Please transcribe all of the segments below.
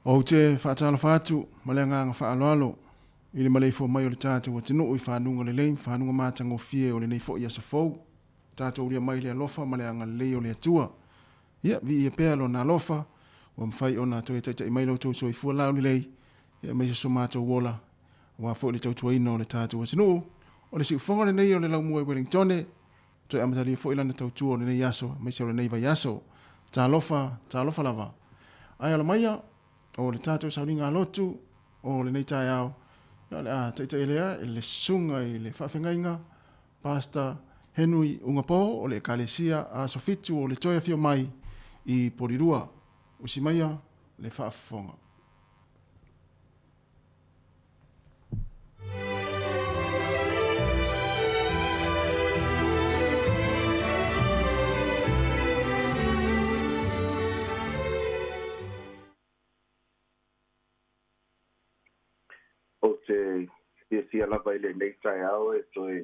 O te whaatala whaatu, male nganga whaaloalo, ili malei fo mai o le tātou o tinu, i whanunga le lein, whanunga mātanga o fie o le nei fo i aso fau, tātou ulia mai le alofa, male anga le lei o le atua. Ia, vi ia pēlo na alofa, o mwhai o nā toi taita i mailo tau so i fua lau li lei, ia meisa so mātou wola, wa fo le tautua ino o le tātou o tinu, o le si ufonga le nei o le lau mua i Wellingtone, toi amatali fo ilana tautua o le nei aso, meisa o le nei vai aso, tā alofa lava. Ai ala maia, o le tātou sauringa lotu, o le nei tai au, ia le taita i lea, le sunga i le whawhengainga, Pastor Henry Ungapo, o le kalesia a sofitu o le toia fio mai i Porirua, usimaia le whaafonga. O te fia lava i le nei tai au e toi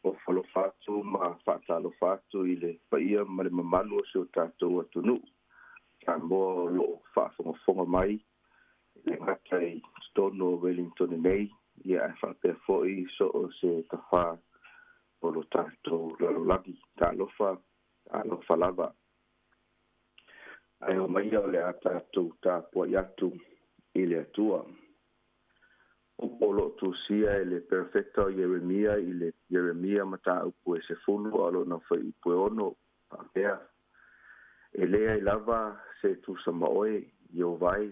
o whalofatu ma whaatalofatu i le paia ma le mamalu o seo tātou atunu. Ka mua lo whaafonga mai i le ngata i stono Wellington nei i a whapea foi so o se tawha o lo tātou lalolagi. Ta alofa lava. Ai o mai o le a tātou tā pua iatu i le atua. O lo tu sia e le perfecto Jeremia i le Jeremia mata upu e se fulu alo na fai upu e ono pāpea. E lea i lava se tu sama oe i o vai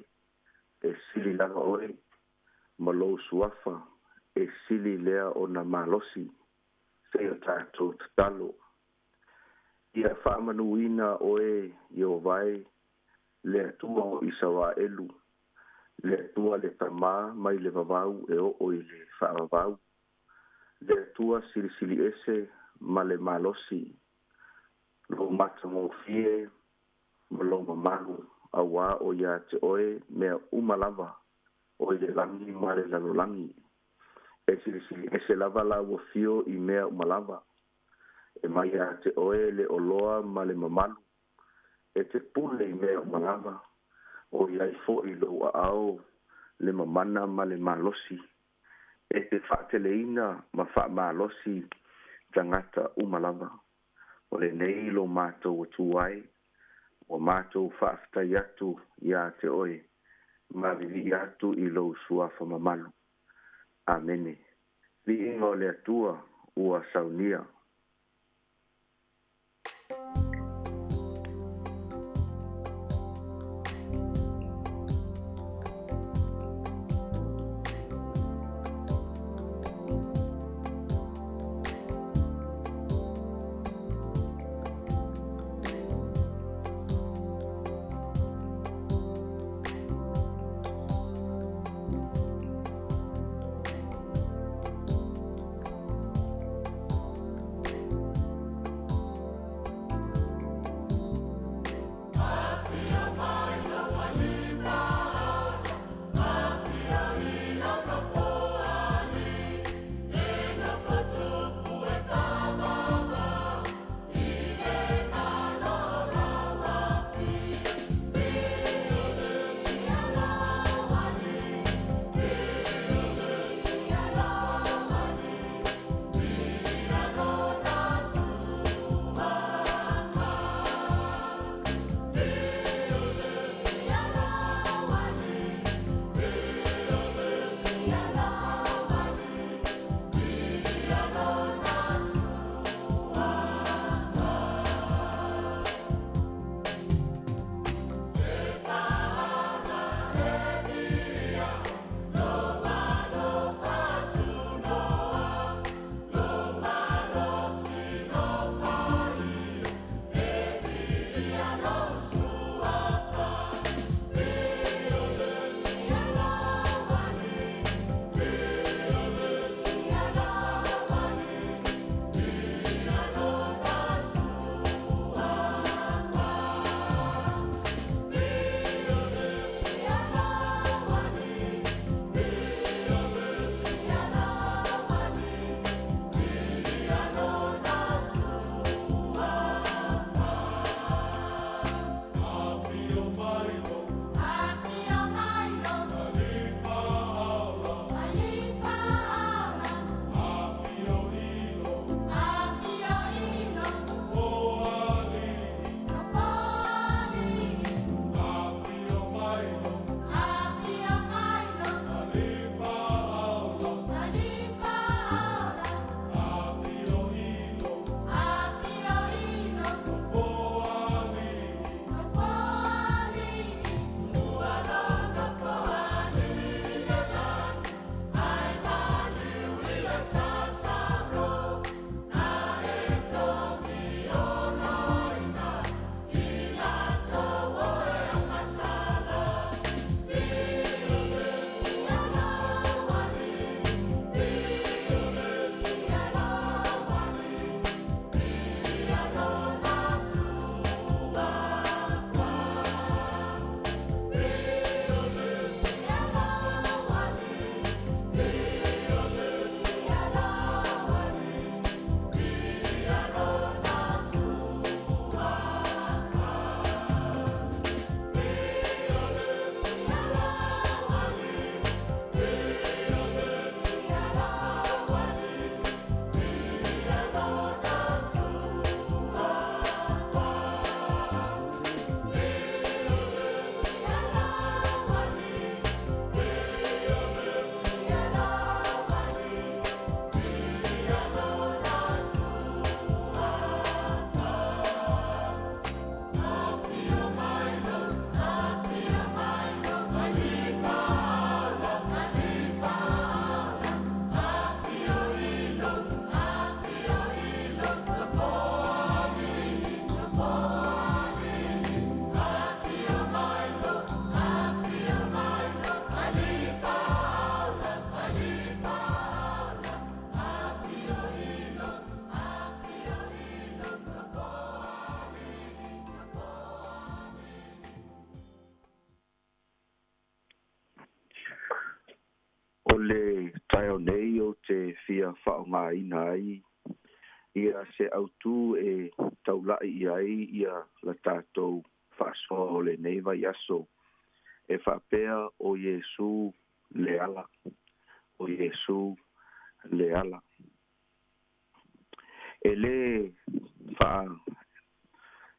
e sili lava oe ma lou suafa e sili lea o na malosi se o tātou tatalo. Ia whaamanuina oe i o vai le atua o isawa elu. Le tua le tamā mai le vavau e o i le whaavavau. Le tua sili ese ma le malosi. Lo mata mo fie, ma lo mamalu, a wā o ia te oe mea umalava o i le langi ma le lalolangi. E sili ese lava la o fio i mea umalava. E mai a te oe le oloa ma le mamalu. E te pule i mea umalava. O iai fo i lo ao le mamana ma le malosi. E te whaateleina ma wha malosi tangata umalava. O le nei lo mātou o tuai, o mātou whaaftai atu ia te oe, ma vivi atu i lo suafa mamalu. Amene. Li ingo le atua ua saunia. e fia whaongaina ai. Ia se autu e taulai i ai ia la tātou whaasoa o le neiva i aso. E whapea o Iesu le ala. O Iesu le ala. E le wha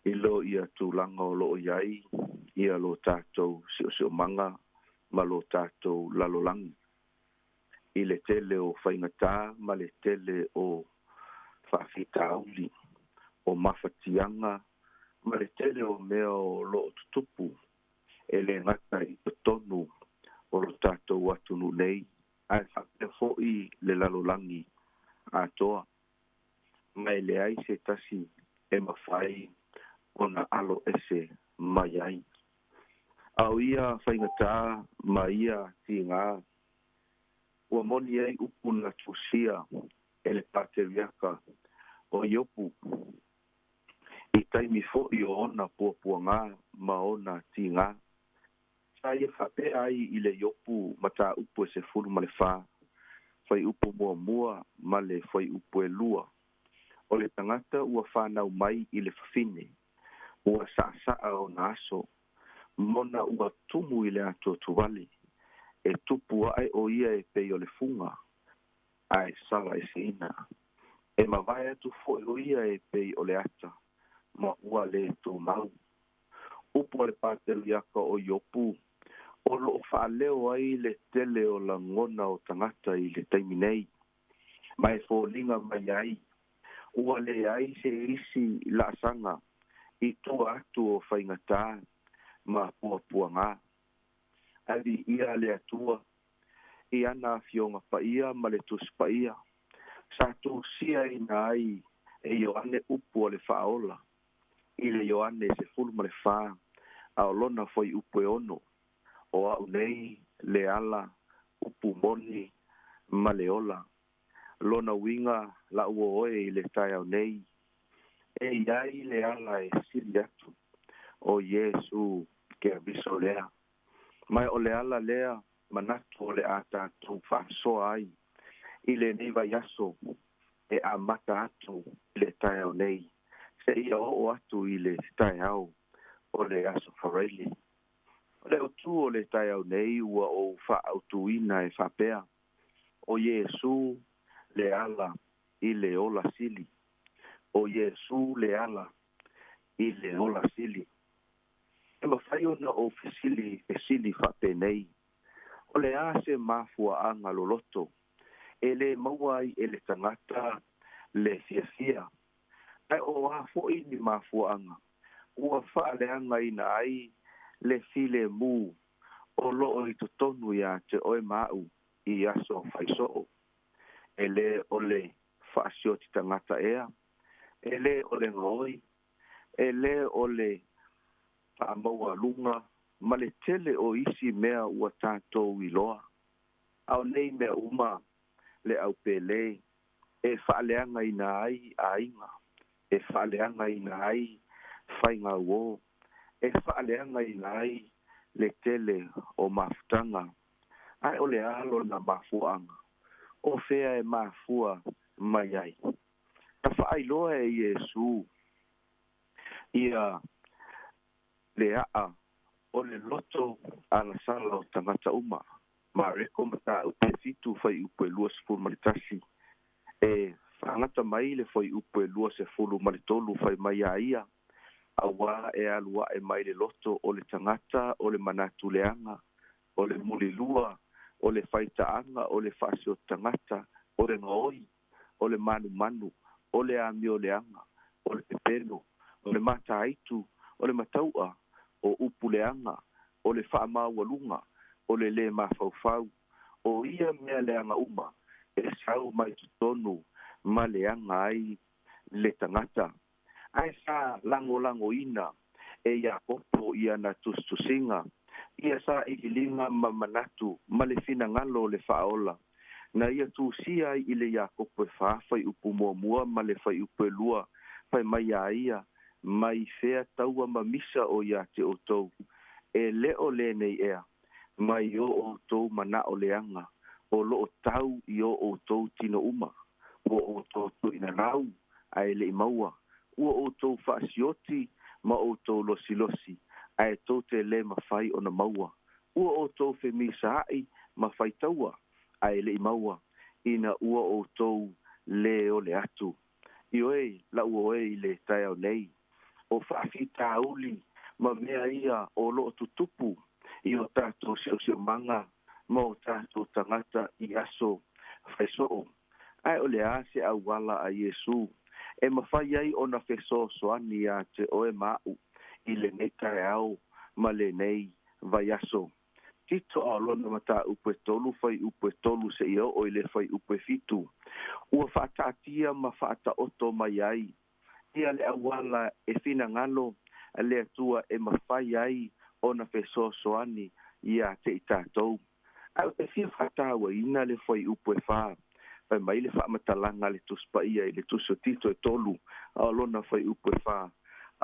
ilo ia tūlanga o loo iai, ia lo tātou si o manga, ma lo tātou lalolangi. I le tele o whaingatā, ma le tele o whawhitauli, o mawhatianga, ma le tele o mea o loo tutupu, e le ngata i tonu o lo tātou atunu nei, ai whapea fo'i le lalolangi atoa. Mai le ai se tasi e mawhai ona alo ese mai ai. Au ia whaingatā ma ia ti ngā. Ua moni ai upuna tusia e le pateriaka o iopu. I taimi fo'i o ona puapua ngā ma ona ti ngā. Sa ia whapea ai i le iopu ma tā upu e se furu ma le whā. Whai upu mua mua ma le whai upu e lua. O le tangata ua whanau mai i le whawhine. Ua saa o na aso. Mona ua tumu i le ato tuwali. E tupu ai o ia e pei o le funga. Ai sala e sina. E mawai atu foi o ia e pei o le ata. Ma ua le tō mau. Upu le pāteliaka o iopu. O lo whaaleo ai le tele o la ngona o tangata i le taimi nei. Mai fōlinga mai ai. Ua le ai se isi la sanga. I tua atu o whaingatā. Ma puapua ngā. Ali ia le atua. I ana fionga pa ia ma le tus pa ia. Sa tu sia ina ai e Ioane upu o le whaola. I le Ioane se fulu ma le wha. A o lona foi upu e ono. O au nei le ala upu moni ma le ola. Lona winga la ua oe i le tai au nei. E iai le ala e siri atu. O Iesu ke aviso lea. Mai o le ala lea manatu o le ata atu whaasoa ai. I le neiva yaso e amata atu i le tai au nei. Se ia o atu i le tai au o le aso whareili. O le otu o le tai au nei ua o whaautuina e whapea. O Iesu le ala i le ola sili. O Iesu le ala i le ola sili. E mawhai ona o fesili whape nei. O le ase mafua anga loloto. E le mauai e le tangata le fia. Ai o a foi ni mafua anga. Ua whaale anga ina ai le file mu. O loo i totonu ia te oe mau i aso whaisoo. E le o le whaasio ti tangata ea. E le o le ngoi. E le o le whaamaua lunga. Ma le tele o isi mea ua tātou i loa. Au nei mea uma le au pele. E whaaleanga ina ai a inga. E whaaleanga ina ai whainga uo. E whaaleanga ina ai le tele o mafutanga. Ai o le alo na mafuanga. O fea e mafua mai ai. Ta whaailoa e Iesu. Ia le aa. O le loto ala sala o tangata uma. Ma reko mata upe fitu fai upe lua se fulu malitasi. E whangata mai le fai upe lua se fulu malitolu fai mai a ia. Awa e alua e mai le loto o le tangata, o le manatu leanga, o le mulilua, o le faitaanga, o le fasio tangata, o le ngoi, o le manu, o le amio leanga, o le pepeno, o le mata aitu, o le mataua, o upuleanga, o le whaamawalunga, o le mafaufau, o ia mea leanga uma, e sau mai tutonu, ma leanga ai le tangata. Ai sa lango ina, e ia opo ia na tustusinga, ia sa ikilinga mamanatu, ma le fina ngalo le whaola. Na ia tu sia i le ia kopo e whaafai upu mua, ma le whai upu e lua, pai mai a ia, mai fea taua mamisa o ia te o tau. E leo le nei ea, mai o tau mana o leanga, o lo'o tau i o outou tino uma ua outou tu'inanau ae le'i maua ua outou fa'asioti ma outou losilosi ae tou te lē mafai ona maua ua outou femisa'a'i ma faitaua ae le'i maua ina ua outou lē ole atu i oe la'ua oe i le taeao nei o fa'afitauli ma mea ia o lo'o tutupu i o tātou si'osi'omaga ma o tātou tagata i aso faiso'o ae o le a se auala a iesu e mafai ai ona fesoasoani iā te oe ma'u i lenei taeao ma lenei vaiaso tito aolona mataupu e tolu fai upu e tolu se'i o'o i le fai upu e fitu ua fa'ata'atia ma fa'ata'oto mai ai ia le auala e finagalo le atua e mafai ai ona fesoasoani ia te i tātou ae o te fia fa'atauaina le fai upu e fā fai mai le fa'amatalaga le tusi pa'ia i le tusi o tito e tolu aolona fai upu e fā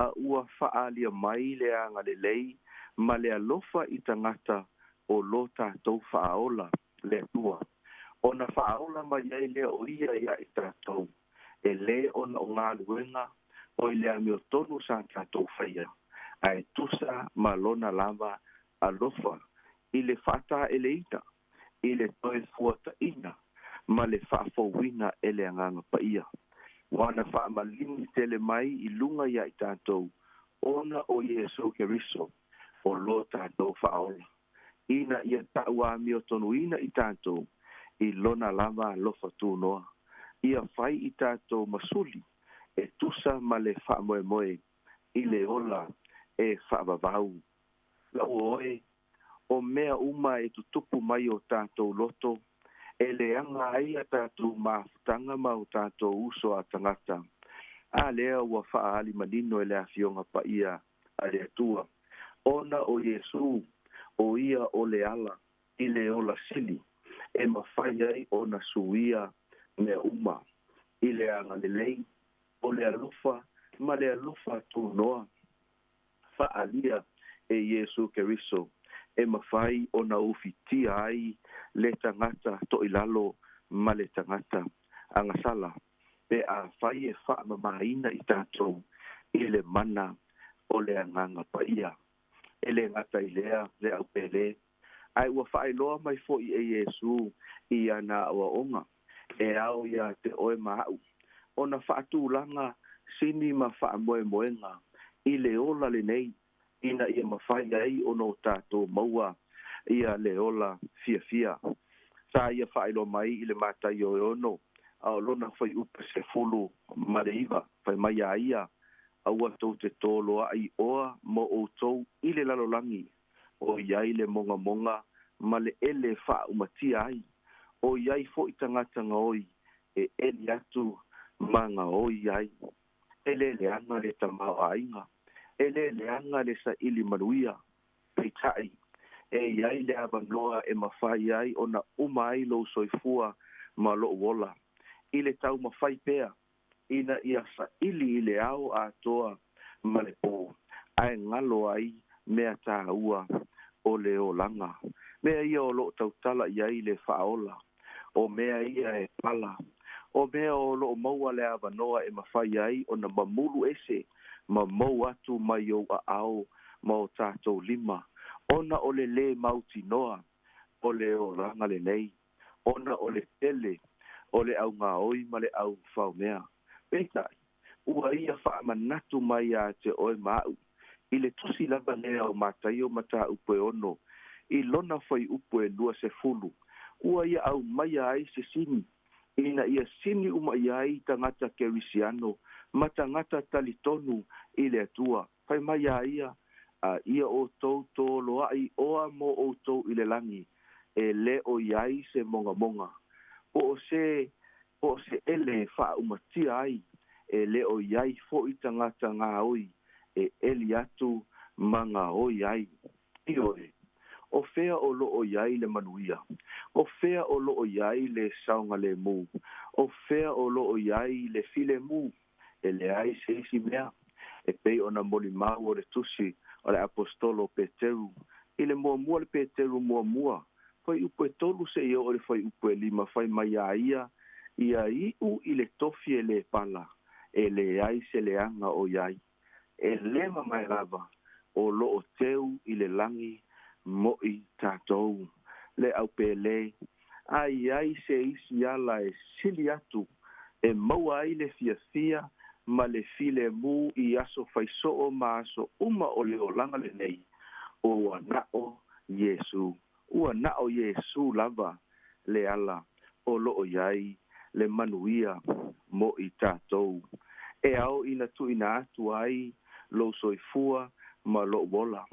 a ua fa'aalia mai le aga lelei ma le alofa i tagata o lo tātou fa'aola le atua ona fa'aola mai ai lea o ia i tātou e lē ona o galuega o i le amiotonu sa tātou faia ae tusa ma lona lava alofa i le fa'ata'eleina i le toe fuata'ina ma le fa'afouina e le agaga pa'ia ua ona fa'amalimi tele mai i luga ia i tātou ona o iesu keriso o lo tātou fa'aola ina ia ta'u amiotonuina i tātou i lona lava alofa tunoa ia fai i tātou masuli e tusa ma le fa'amoemoe i le ola e fa'avavau la'ua oe o mea uma e tutupu mai o tātou loto e leaga ai a tātou mafutaga ma o tātou uso a tagata a lea ua fa'aali manino e le afioga pa'ia a le atua ona o iesu o ia o le ala i le ola sili e mafai ai ona suia mea uma i le aga lelei o le alofa ma le alofa tunoa fa'aalia e iesu keriso e mafai ona ufitia ai le tagata to'ilalo ma le tagata agasala pe a fai e fa'amamāina i tātou i le mana o le agaga pa'ia e le gata i lea le aupele ae ua fa'ailoa mai fo'i e iesu i ana auaoga e ao ia te oe ma'u ona fa'atulaga sini ma fa'amoemoega i le ola lenei ina ia mafai ai ona o tātou maua ia le ola fiafia sa ia fa'ailoa mai i le matai o ono aolona fai upa sefulu ma le iva fai mai a ia aua tou te toloa'i oa mo outou i le lalolagi o iai le mogamoga ma le ele fa'aumatia ai o iai fo'i tagata gaoi e eli atu ma gaoi ai e leleaga le tamao'aiga e leleaga le sa'ili manuia peita'i e iai le avanoa e mafai ai ona uma ai lou soifua ma lo'u ola i le tau mafai pea ina ia sa'ili i le ao atoa ma le pō ae galo ai mea tāua o le olaga mea ia o lo'o tautala i ai le fa'aola o mea ia e pala o mea o lo'o maua le avanoa e mafai ai ona mamulu ese ma mou atu mai ou a'ao ma o tātou lima ona o le lē mautinoa o le olaga lenei ona o le tele o le augaoi ma le au faomea peita'i ua ia fa'amanatu mai a te oe ma'u i le tusi lava lea o matai o mataupu e ono i lona fai upu e 20 ua ia au mai ai se sini ina ia sini uma ia ai tagata kerisiano ma tagata talitonu i le atua fai mai a ia a ia outou toloa'i oa mo outou i le lagi e le o iai se mogamoga o se ele fa'aumatia ai e le o iai fo'i tagata gaoi e eli atu ma gaoi ai ioe o fea o lo'o iai le manuia o fea o lo'o iai le saoga lemu o fea o lo'o iai le filemu e leai se isi mea e pei ona molimau o le tusi o le apostolo Peteru i le muamua le Peteru muamua fai upu e tolu se ia o le fai upu e lima fai mai ia iu i le tofi e le pala e le ai se le anga o iai e le mai lava o loo teu i le langi mo i tātou le au pele ai se isi ala e sili atu e maua ai le fia ma le file mu i aso faiso'o ma aso uma o le olanga le nei o ua na'o Iesu lava le ala o lo'o iai le manuia mo i tātou e ao ina tu'ina atu ai lo soifua ma lo'o wola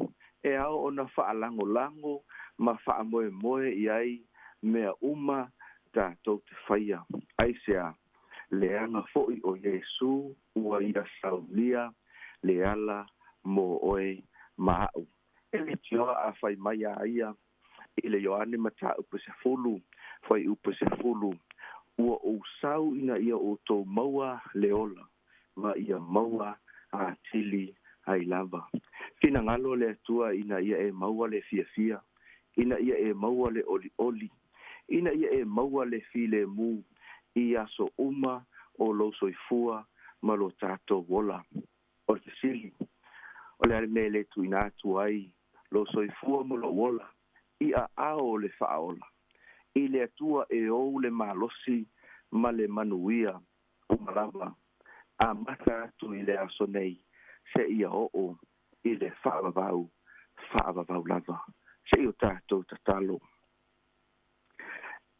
e ao ona fa'alangolango ma fa'amoemoe i ai mea uma tātou te whaia ai sea leanga fo'i o Iesu ua ia saulia le ala mo oe ma'au e le tioa a whai mai a ia i le Ioane mata upe se fulu whai upe se fulu ua o sau ina ia o tō maua leola ma ia maua a tili ai lava kina ngalo le atua ina ia e maua le fia ina ia e maua le oli ina ia e maua le file mu i aso uma o lo soifua ma lo tātou wola o te sili o le me le tuina atu ai lo soifua mo lo wola i a ao le whaola i le atua e ou le malosi ma le manuia o malava a mata atu i le aso nei se ia o i le whaavavau lava se i o tātou tatalo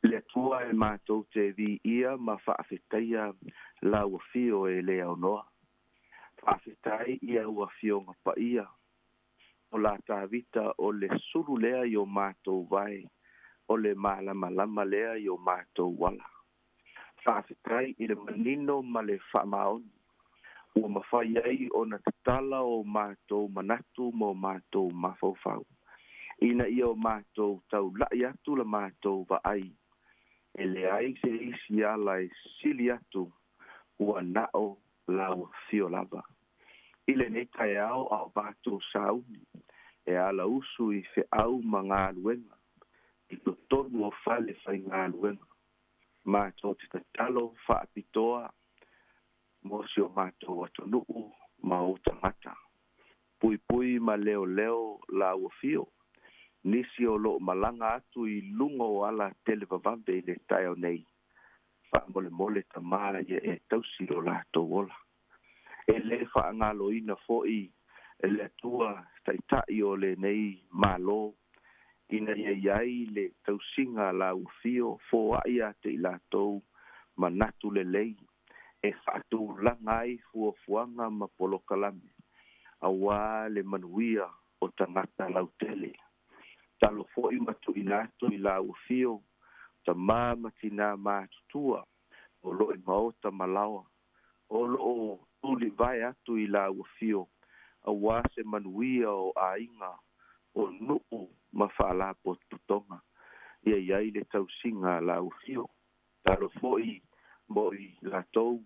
le atua e mātou te vi ia ma whaafetaia la ua fio e le au noa whaafetai ia ua fio ngapa ia o la tāvita o le suru lea i o mātou vai o le malama lea i o mātou wala whaafetai i le manino ma le whaamaoni ua mawhai ai o na tatala o mātou manatu mo mātou mafaufau ina ia o mātou tau lai atu la mātou va ai e le ai se isi ala e sili atu ua nao lau fio lava i le nei kai ao au mātou sauni e ala usu i fe au ma ngā luenga i to tonu o fale fai ngā luenga mātou te tatalo whaapitoa mo si o mātou atonuu ma o tangata pui ma leo la ua fio nisi o lo malanga atu i lungo o ala tele vavambe le tai au nei mole tamara ia e tausi lo lātou ola e le whaangalo ina fo'i e le atua taitai o le nei malo ina iai le tausinga la ufio fo aia te i lātou manatu le lei e whaatu langai fuafuanga ma polo kalame awa le manuia o tangata lautele talo fo'i matu inatu i la ufio ta mama tina mātutua o lo i maota malawa o lo tuli vai atu i la ufio awa se manuia o ainga o nuu ma whaala po tutonga ia iai le tausinga la ufio talo fo'i mo i latou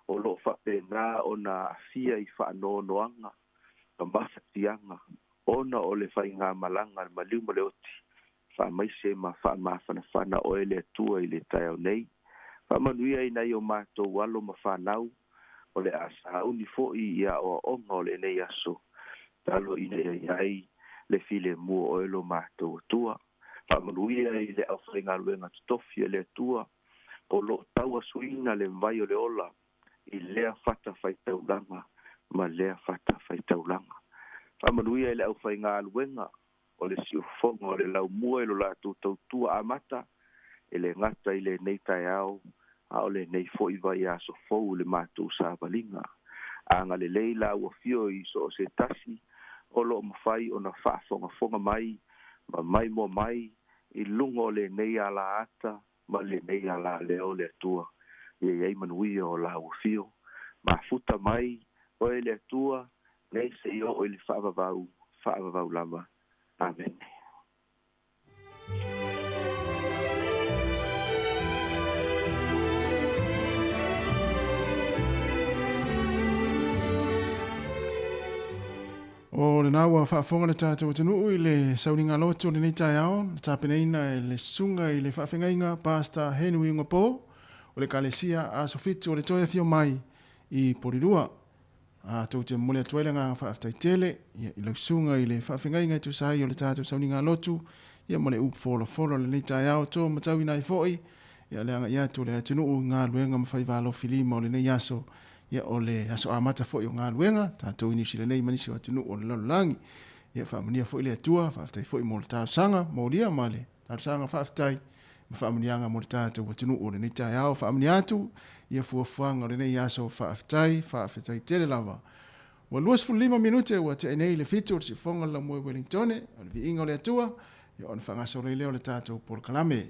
o lo whapena o na afia i whaanonoanga ka mawhatianga ona o le whainga malanga ma liu ma le oti whamaise ma whamawhanawhana o ele atua i le tai au nei whamanuia i nei o mātou walo ma whanau o le asa uni fo'i ia o onga o le nei aso talo i nei ai le file mua o elo mātou atua whamanuia i le au whainga luenga tutofi le atua o lo taua suina le mvai o le ola i lea fata faitaulanga ma lea fata faitaulanga whamanuia i le au whainga luenga o le siufonga o le lau mua i lo lātou tautua amata e le ngata i le nei tai au a o le nei fo'i vai a so fou le mātou sāwalinga anga le leila ua fio i so o se tasi o lo mawhai o na whaafonga mai ma mai mo mai i lungo le nei ala ata ma le nei ala leo le atua i ei manuia o la ua fio ma futa mai o e le atua nei se i o le whaavavau lava amen. O le nā ua whaafonga le tātou atanuu i le sauringa loto le nei tai ao, tāpeneina le sunga i le whaafengainga Pastor Henry Ngapo, o le kalesia a sofitu o le toia fio mai i Porirua. A tau te mole atuele ngā whaaftai tele, i lau sunga i le whaafengainga tu sahi o le tātou sauringa loto, ia mole up folo le nei tai ao, tō matau i nai foi, ia le anga ia tu le atanuu ngā luenga mawhaiwalo filima o le nei aso, ia o le aso amata foi o ngā luenga, tātou i New nei manisi o atunu o le lalolangi, ia whaamania foi le atua, whaaftai foi mo le tāsanga, mo lia ma le tāsanga whaaftai, ma whaamanianga mo le tātou atunu o le nei tai ao, whaamania atu, ia fuafuanga o le nei aso whaaftai tele lava. Wa luas fulima minute ua te enei le fitu o le sifonga la moe Wellingtone, o le vi inga o le atua, ia on whangasa o le leo le tātou por kalame.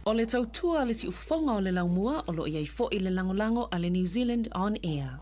O le tautua le si ufafonga o le laumua o lo iai fo i le langolango a le New Zealand On Air.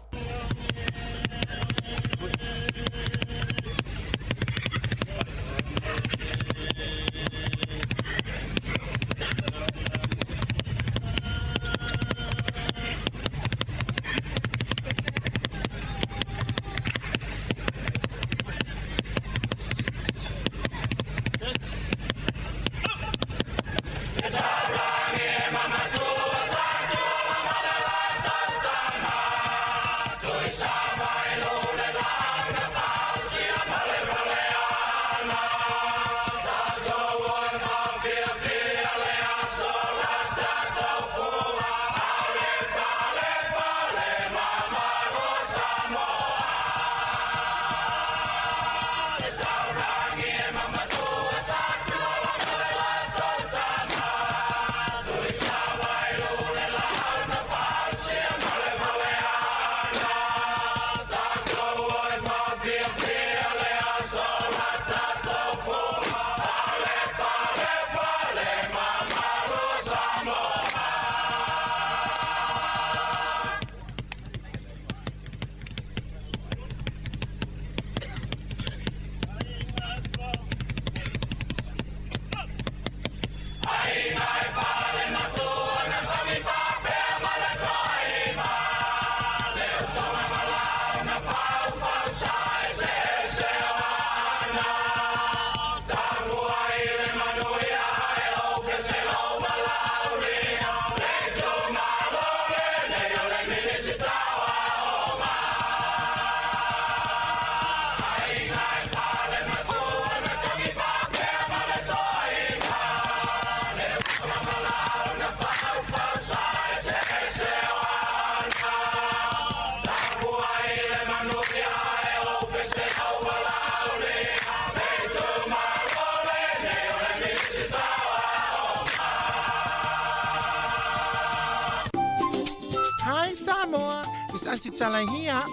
Miss Auntie Talang here.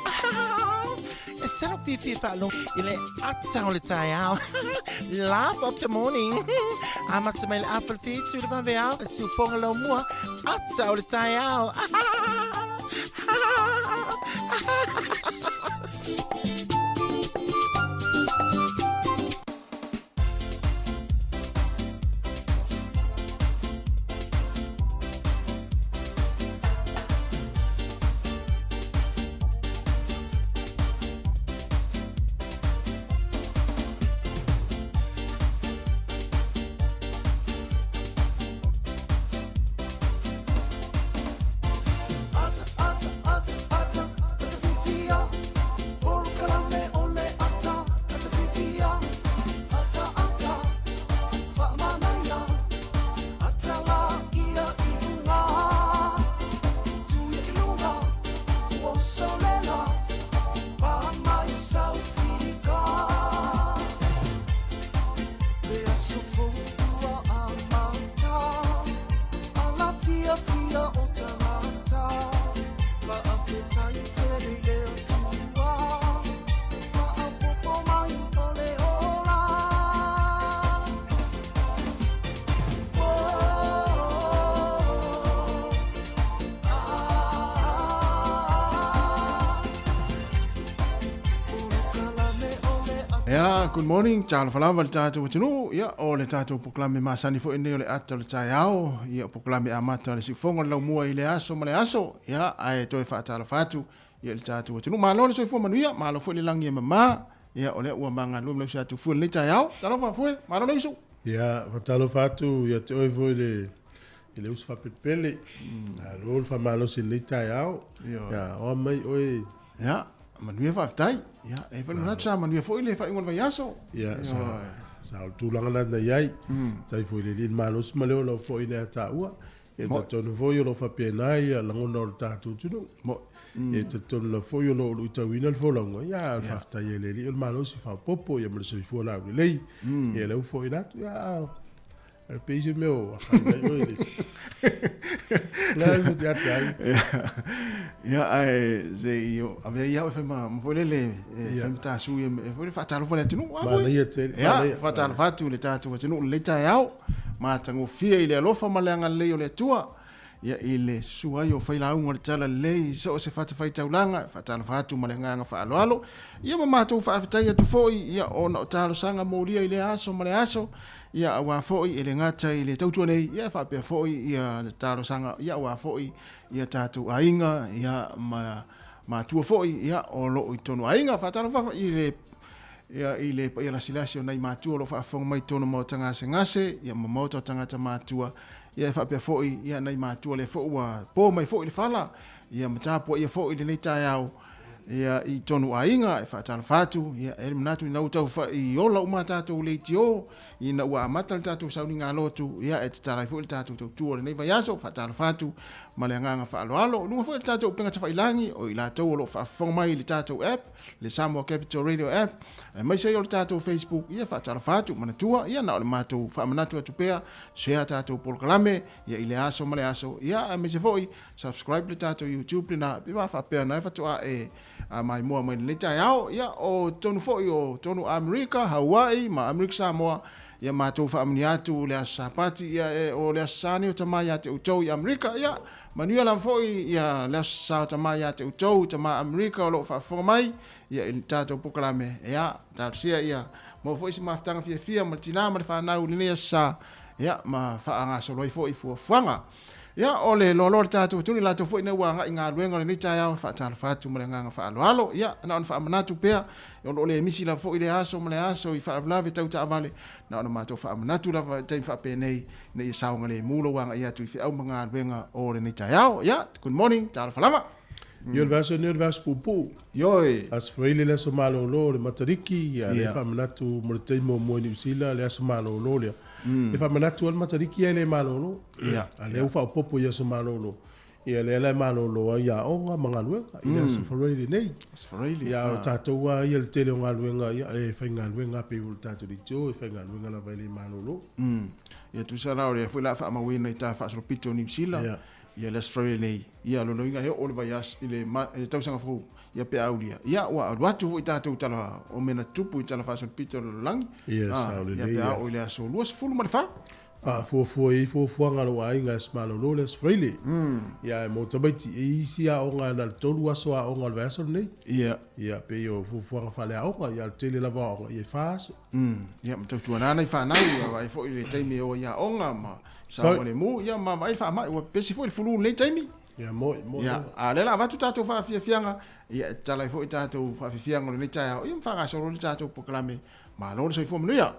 Instead of Fifi Falo, ile atau le tayao. Laugh of the morning. Amat semel apple feet to the vanveal. Su fongalo mua. Atau le tayao. Ya, good morning. Ciao falava le tātou tunu. Ya, o le tātou poklame masani fo ene o le ata le taiao. Ya, poklame amata le sifonga lau mua i le aso ma le aso. Ya, ai toi whaatala whatu. Ya, le tātou tunu. Malo le soifua manuia. Malo fo le langi e mama. Ya, o le ua manga luam lau sātou fua le taiao. Talo whafue. Malo le isu. Ya, whatalo whatu. Ya, te oi fo le usu whapetpele. Lolo whamalo si le taiao. Ya, o mai oi. Ya. Manuia whaftai. Ya, e whanu natsa manuia fo ile whaingon vai aso. Ya, sa o tūlanga na iai. Tai fo ile lin malos ma leo lau fo ile ata ua. E ta tonu fo yo lo whapenai a langona o le tātou tunu. E ta tonu la fo yo lo utawina le fo lango. Ya, whaftai e le li o malos i whapopo. Ya mara soi fo la ui lei. E leu fo ile atu. Ya, e peise meo. Lai mo te ate ai. Ya, ze io ave ia o fema mo le fem ta su e foi fatalo foi tinu wa Ma ia te. Ya, fatalo fatu le tatu tinu le taiao ma tango fia ile lofa malanga le o le tua. Ya ile su ai o fai la un o tala le so se fata fai taulanga fatalo fatu malanga nga fa alo. Ia ma tu fa fatai tu foi ia ona talo sanga moria ile aso male aso. Ia wa foi ile ngata ile tautu nei ia fa pe foi ia talo sanga ia wa foi ia tatu ainga ia ma tua foi ia o lo i tonu ainga fa talo fa ile ia la silasi nei ma tua lo fa fong mai tonu mo tanga ngase ia mo moto tanga ma tua ia fa pe foi ia nei ma tua le fo wa po mai foi le fala ia mata po ia foi le nei taiao ia i tonu ainga e fa talo fatu ia e mnatu na uta fa i ola uma tatu le tio ina ua mata tatu sauni ngā lotu ia e te tarai fo le tatu tu le nei vai aso fa talo fatu ma le nganga fa alo lunga fo le tatu penga te failangi o i la tau lo fa fong mai le tatu app le Samoa Capital Radio app e mai se o le tatu Facebook ia fa talo fatu mana tua ia na o le matu fa manatu atu pea share tatu polkalame ia i le aso ma le aso ia me se foi subscribe le tatu YouTube na biwa fa pea na fa tua e mai mua mai le taiao ia o tonu foi o tonu Amerika Hawaii ma Amerika Samoa ia mātou whaamniatu le asapati ia o le asani o tamai a te utou i Amerika ia manuia la foi ia le asao tamai a te utou tamai Amerika o lo whaafonga mai ia i tātou pokalame ia tātou sia ia mo foi si maftanga fia ma tina ma le whanau linea sa ia ma whaanga soloi foi fuanga ia o le lolo le tātou tuni la tau foi na wanga i ngā luenga le ni tai au whaatala whatu ma le nganga whaaloalo ia na on whaamanatu pea o lo le misi la foi le aso ma le aso i whaalawe tau ta avale na ona mātou whaamanatu la taim whaapenei na i saunga le mulo wanga ia tu i whiau ma ngā luenga o le ni tai au ia good morning tāla whalama Yo le vaso pupu. Yoi. As freile le so malo lo le matariki ya le famanatu mo le teimo mo ni usila le so malo lo le. Le famanatu al matariki ya le malo lo. Ya. Ale ufa popo ya so malo lo. Ya le malo lo ya onga mangaluenga ina so freile nei. Freile. Ya tato wa ya le tele ngaluenga ya e fa ngaluenga pe u tato di jo e fa ngaluenga la vale malo lo. Ya tu sala o le foi la fa mawina ita fa so pito ni usila. Ya. ia le Australia nei ia lo inga he o le vaias ile tau sanga fu ia pe aulia ia wa watu fu ita tu tala o mena tupu ita la fason Peter lang Ia sa le ia nei. pe au ile so luas fulu ma fa Fua ngalo wa inga smalo lo le Australia. Ia mo tabaiti e isi a onga na tolu aso a onga le vaso nei. Ia pe yo fua nga fale a onga ia tele la va onga ia faso. Ia mtau tu ana fa na ia vai fo ile taimi o ia onga ma sa o le mu ia ma mai fa mai o pesi fo le fulu nei taimi. Ia mo. Ia a le la va tu tato fa fianga ia tala fo tato fa fianga le tai ia fa ga so le tato proclame ma lo so fo ia.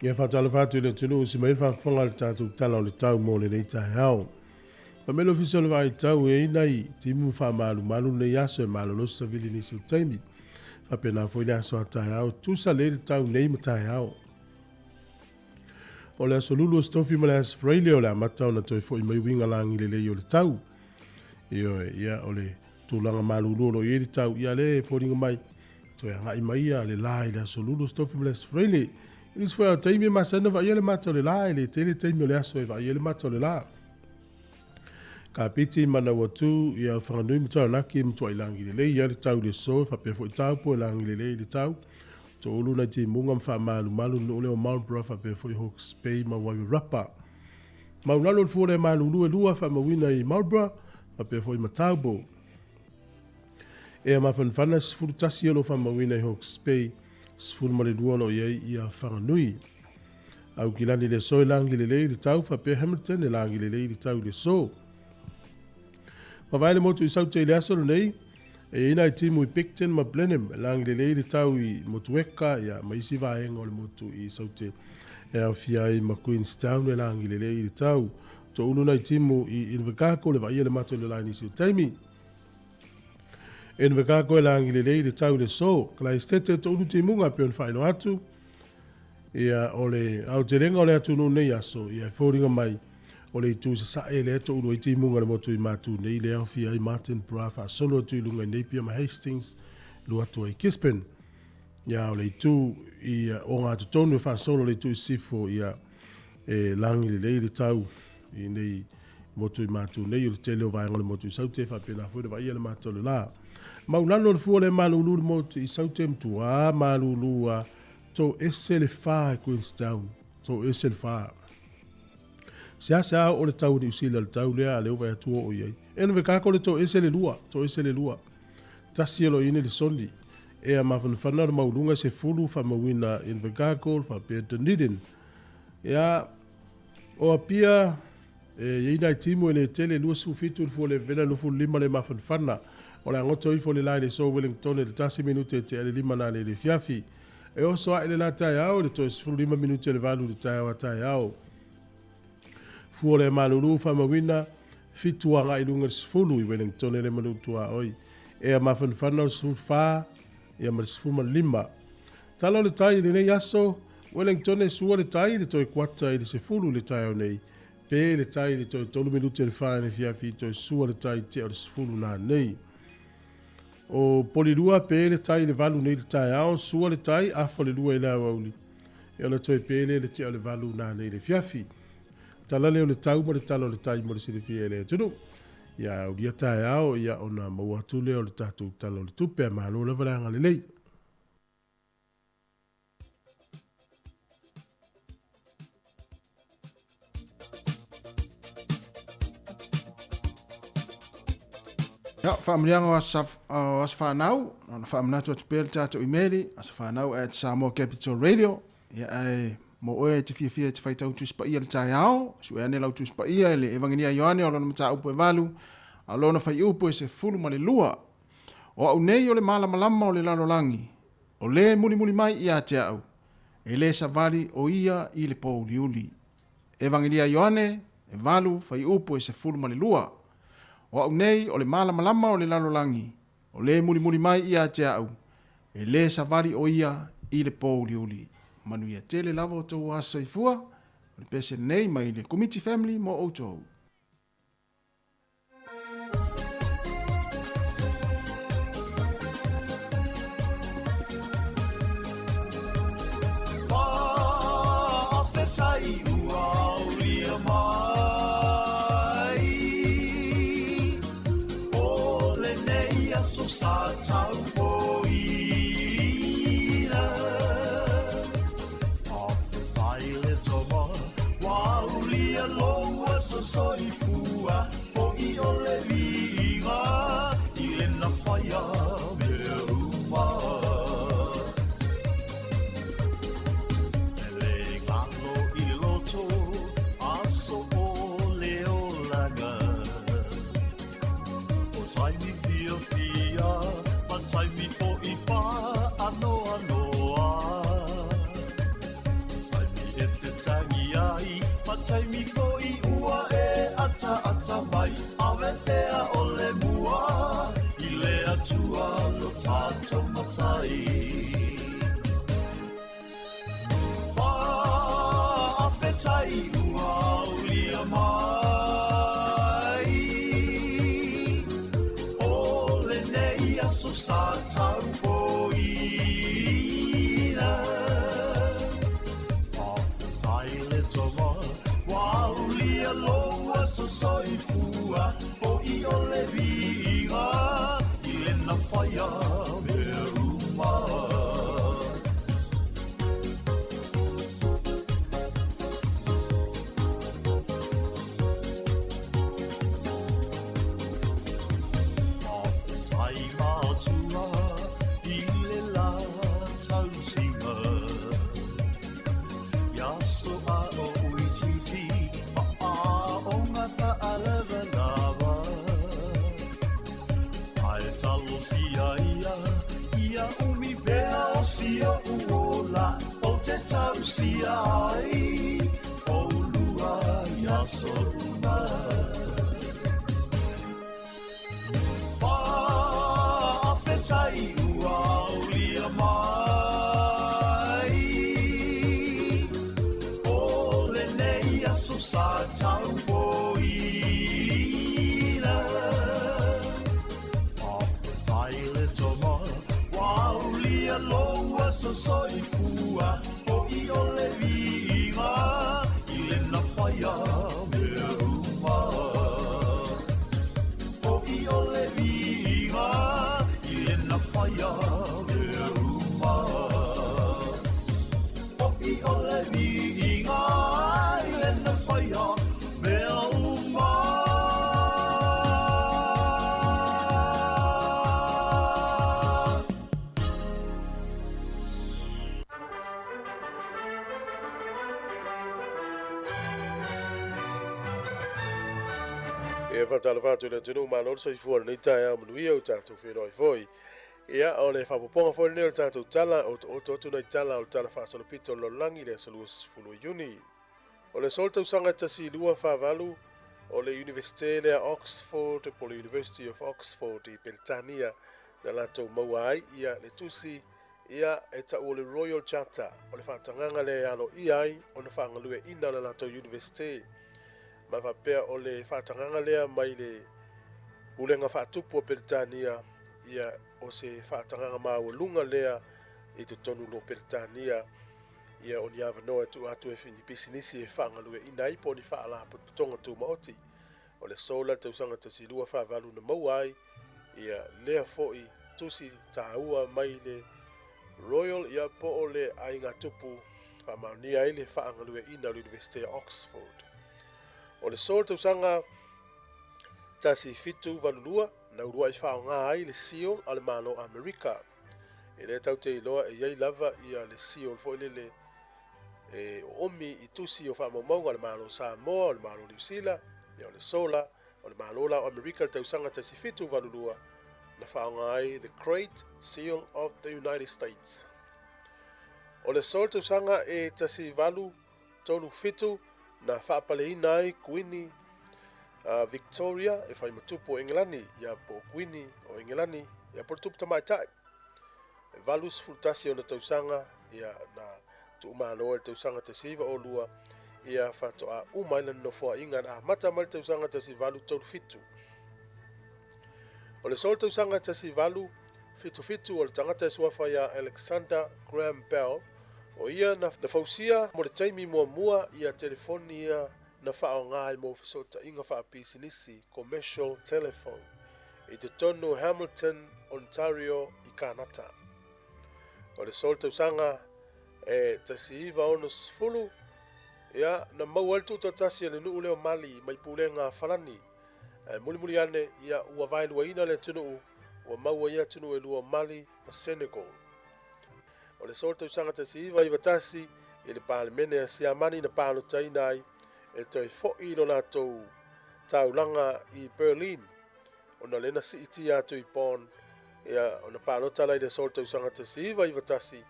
Ia whatala whātu le tunu si mai whawhanga le tātou tala o le tau mō le nei tai hao. Pa melo fisi o le vai tau e inai timu wha malu nei aso e malo losu sa vili nisi o taimi. Wha pena fo ina aso a tai hao, tusa le tau nei ma tai hao. O le aso lulu o stofi ma le aso freile o le amatau na toi fo i mai winga langi le lei o le tau. Ia o le tūlanga malulu o le tau ia le fo ringa mai. Toi anga i mai a le lai le aso lulu o stofi ma le aso freile. Ilis foi a taimi masana va ele mata le la ele tele taimi le aso va ele mata le la. Ka piti mana watu ia whanganui mta na ki mtua ilangi le ia le tau le so fa pe foi tau po ilangi le tau. to ulu na te munga mwha malu no leo Marlborough fa pe foi Hawke's Bay ma Wairarapa. Maunalo le fuole malu lua fa mawina i Marlborough fa pe foi Mataubo. E ma fanfana sifuru tasi alo fa mawina i Hawke's Bay sifuru ma le lua lo iei ia whanganui. Au kilani le so langi le lei le tau fa pe Hamilton le langi le lei le tau le so. Ma vai le motu i saute i le aso nei, e ina i timu i Picton ma Blenheim, langi le lei le tau i Motueka, ia ma isi vaenga o le motu i saute e au fia i ma Queenstown le langi le lei le tau. To ulu na i timu i Invercargill le vai le mato le laini si o taimi. Invercargill le langi le lei le tau le so, kala i stete to ulu timunga pe on whaino atu, ia o le au te renga o le atu no nei aso, ia fōringa mai, o le tu sa e le to ulu i timunga le motu i matu nei le au fia i Martin Brafa, solo tu i lunga i Napier ma Hastings, lu atu i Kispen. Ia o le tu i o ngā tutonu fa solo le tu i sifo ia langi le lei le tau i nei motu i matu nei o le tele o vaenga le motu i saute fa pena fo le vai le matu le la. Maulano le fuole malulu le motu i saute mtua malulua to ese le fa Queenstown, to ese le fa. Sia o le tau ni usila le tau lea le ova atua o iei. Eno vekako le to ese le lua. Tasi elo ine le sondi. Ea mawhanwhana le maulunga se fulu fa mawina Invercargill fa pe Dunedin. Ea o apia ina i timu ele tele lua sufitu le fuole vena lufu lima le mawhanwhana. O le angoto i fole lai le so Wellington le tasi minute te ele lima na le fiafi. E o soa ele la tai au le to sifuru lima minute le valu le tai au tai au. Fuole malulu fa mawina fituanga i lunga sifulu i Wellington ele manutua oi. Ea mawhanwhana le sufa ia ma sifuma lima. Talo le tai le nei aso, Wellington e sua le tai le toi kwata i le sifulu le tai au nei. Pe le tai le toi tolu minute le whae ne fiafi toi sua le tai te o le sifulu na nei. O polilua pe le tai le valu nei le tai au, sua le tai afo le lua i le awauli. E o le toi pe le te o le valu na nei le fiafi. Tala leo le tau ma le talo le tai mo le sirifi e le tunu. Ia uria tae ao, ia ona maua tule o le tatu talo le tupe a mahalo le valanga le lei. Ia, whaamrianga o asa whanau, ona whaamanatu atu pēle tātou imeli, asa whanau at Samoa Capital Radio, ia ai mo oe te fia te whaitau tu spa ia le tae ao, su ane lau tu spa ia le evanginia Ioane o lona mata upo e valu, a lona whai upo e se fulu ma le lua, o au nei o le malama o le lalolangi, o le muli mai ia te au, e le savari o ia i le pou liuli. Evanginia Ioane, e valu, whai upo e se fulu ma le lua, o au nei o le malama o le lalolangi, o le muli mai ia te au, e le savari o ia i le pou liuli. Manu ia tele lava o tau asa i fua, o le pese nei mai le committee family mo o tau. le fatala fatu le tunu ma lo sai fu nei taia mu ia o tatu fe roi foi. Ia o le whapoponga fo le o tatu tala o totu nei tala o tala fa solo pito lo langi le solus fulu uni. O le solta usanga tasi lua whavalu o le Universite le Oxford po le University of Oxford i Beltania na lato mauai ia le tusi ia e ta o le Royal Charter o le whatanganga le alo iai o na whangalue ina na lato Universite. Ma whapea o le whatanganga lea mai le pulenga whatupu o Beltania ia o se whatanganga maua lea i te tonu lo Beltania ia o ni awanoa tu atu e whini pisinisi e whangalue ina ipo ni whaala putonga tu maoti o le sola te usanga te silua whavalu na mauai ia lea foi tusi taua mai le Royal ia po o le ainga tupu whamaunia i le whaangalue ina le University of Oxford. O le sola te usanga tasi fitu valulua na urua i whaonga ai le sio ale malo Amerika. E le tau te iloa e iei lava ia le sio foi le e omi i tusi o whaamaumau ale malo Samoa, ale malo New Zealand, ia o le sola, o le malo la o Amerika le tausanga tasi fitu valulua na whaonga ai the Great Seal of the United States. O le sola tausanga e tasi valu tonu fitu na whaapaleina ai kuini Victoria e whai matupu o Engelani ia po kuini o Engelani ia po tupu tamaitai. E valus fultasi o na tausanga ia na tu umaloa te usanga te siva o lua ia whatoa umailan no fua inga na mata mai te usanga te sivalu tau fitu. O le sol te usanga te sivalu fitu o le tangata suafa ia Alexander Graham Bell o ia na fausia mo le taimi mua ia telefoni ia na whao ngai mo fisota inga wha pisinisi commercial telephone i te tonu Hamilton, Ontario i Kanata. O le sol te usanga e tasi iwa ono sfulu ia na mau altu tasi ane nuu leo mali mai pulenga whalani muli ane ia ua vailua ina le tunu ua maua ia tunu e lua mali na Senegal. O le sol te usanga tasi iwa tasi i le palemene a siamani na palo tainai e toi fo'i lo lātou taulanga i Berlin o na lena si iti atu i pon ia o na palo talai le sol te usanga tasi iwa tasi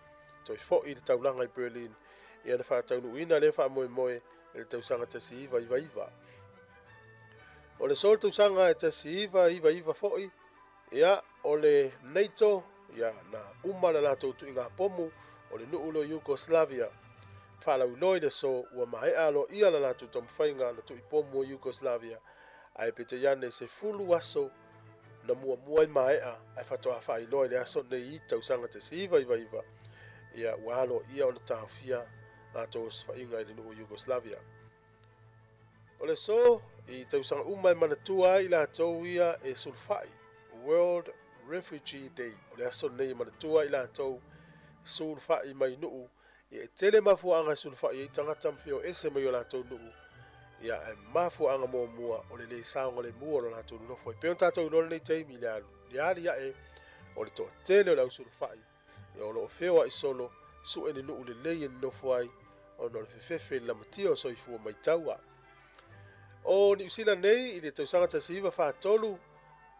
toi fo'i le taulanga i Berlin ia na whātaunu ina le wha moe e le tausanga tasi iwa. O le sol tausanga e tasi iwa fo'i ia o le NATO ia na umana lātou tu inga pomu o le nuulo Yugoslavia whalau loi le so ua mahe alo ia la lātou tamwhainga na tu i pomu o Yugoslavia ai pete iane se fulu aso na mua i maea ai whatoa whai loi le aso nei i tausanga tasi iwa ia walo ia ona tawhia lātou swainga i le nuulo Yugoslavia. O le so i tausanga umai manatua i lātou ia e sulfai World Refugee Day o le aso nei manatua i lātou sulfai mai nuu ia e tele mafuanga sulfai i tangata mwhio ese mai o lātou nuu ia e mafuanga mua o le saonga le mua o lātou nufo i peon tātou lor nei teimi le alu le ali ia e o le toa tele o lau sulfai ia o lo fewa i solo su ene nuu le lei ene nofo ai o no le fefefe la matia o soifua mai taua. O ni usila nei i le tausanga tasiva whaatolu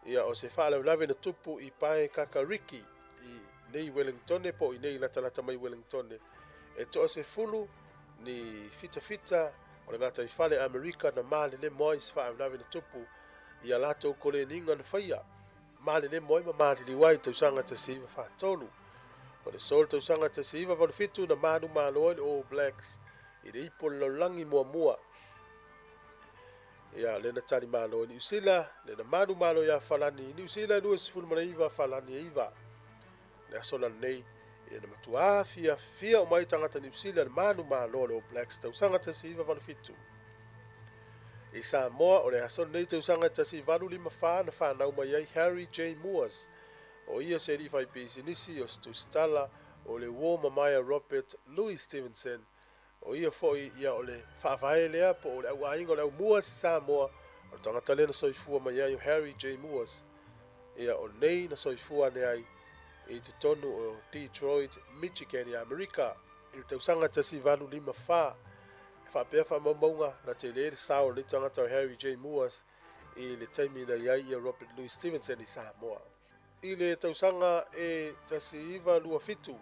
ia o se whaalaulave na tupu i pae Kakariki i nei Wellington po i nei latalata mai Wellington e toa se fulu ni fita o le ngata i whale Amerika na maale le moa i se whaalaulave na tupu i a lato kole ninga na whaia maale le moa i ma maale liwai tausanga tasiva whaatolu. O le sol tausanga tasiva walufitu na manu malo le All Blacks i le ipo laulangi mua ia le na tali malo ni usila le na manu malo ia falani ni usila lua sifulu malaiva falani iva le asola nei e na matua fia o mai tangata ni usila le manu malo le All Blacks tausanga tasiva walufitu i Samoa o le asola nei tausanga tasiva walu lima wha na whanau mai ai Harry J. Moores o ia se rifai pisinisi o stu stala o le War Mamaya Robert Louis Stevenson o ia foi ia o le whaavae lea po o le au aingo le au mua si Samoa o tangata le na soifua mai ai o Harry J. Moores ia o nei na soifua ne ai i te tonu o Detroit, Michigan i Amerika i le tausanga tasi valu lima wha e whapea wha maumaunga na te le sao ni tangata o Harry J. Moores i le taimi na iai ia Robert Louis Stevenson i Samoa. I le tausanga e tasiiva lua fitu.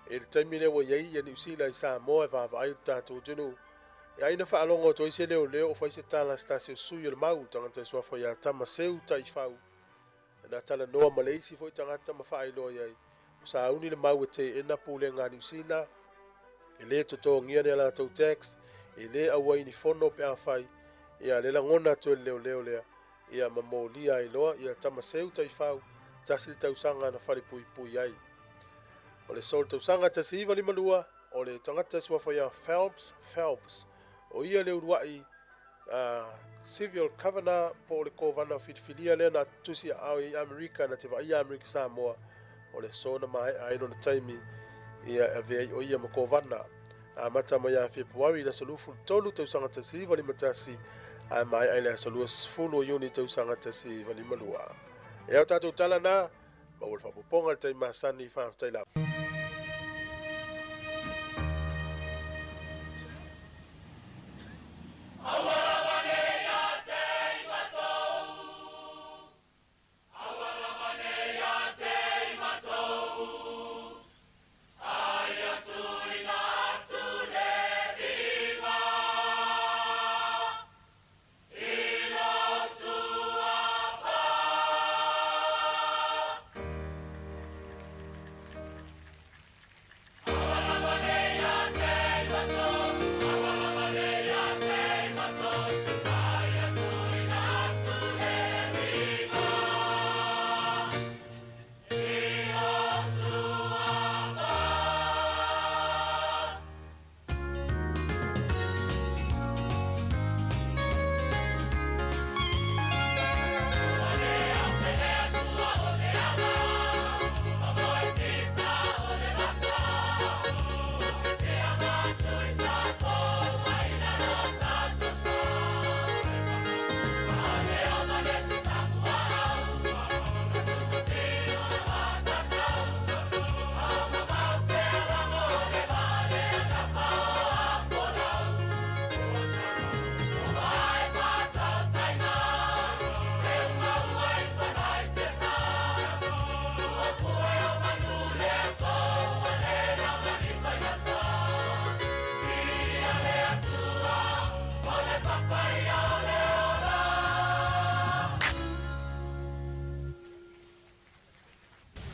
E le taimi le wa iai ia New Zealand i Samoa e vavai tātou tunu. E aina whaalongo to ise leo leo o whaise tala stasio sui o le mau tangata suafo ia tama seu tai whau. Na tala noa Malaysia foi tangata ma whaelo iai. Sa uni le mau e te ena pule ngā New Zealand. E le toto ngia ne la tau tax. E le awai ni fono pe a whai. Ia le langona to leo leo lea. Ia mamolia i loa. Ia tama seu tai whau. Tasi le tausanga na whare pui pui ai. O le sol tausanga tasi iwa lima lua. O le tangata suafo ia Phelps. O ia le uruai civil governor po le kovana fitfilia le na tusi au i Amerika na te vai Amerika Samoa. O le sona mai ai no na taimi ia ave o ia mo kovana. A mata mai a February la solufu tolu tausanga tasi iwa lima tasi. A mai ai le solua fulu yuni tausanga tasi iwa lima lua. E au tatou tala na ma ul fapoponga le taimi masani whaftai la.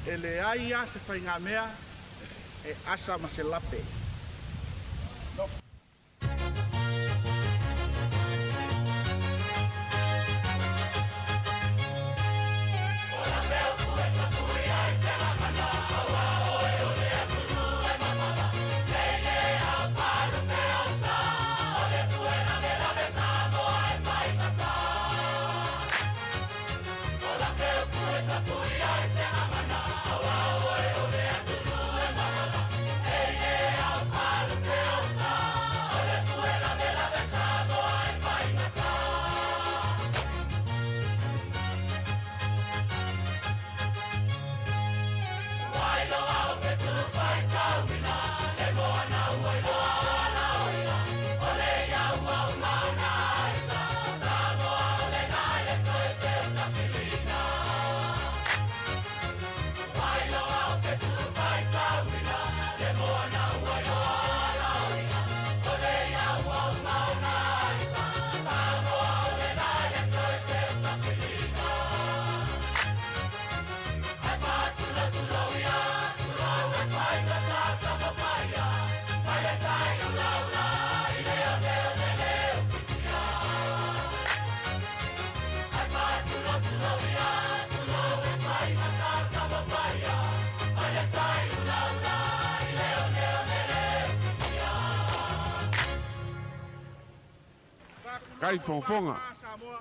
E le aia se whainga mea e asa ma se lape. Kai fonfonga. Samoa.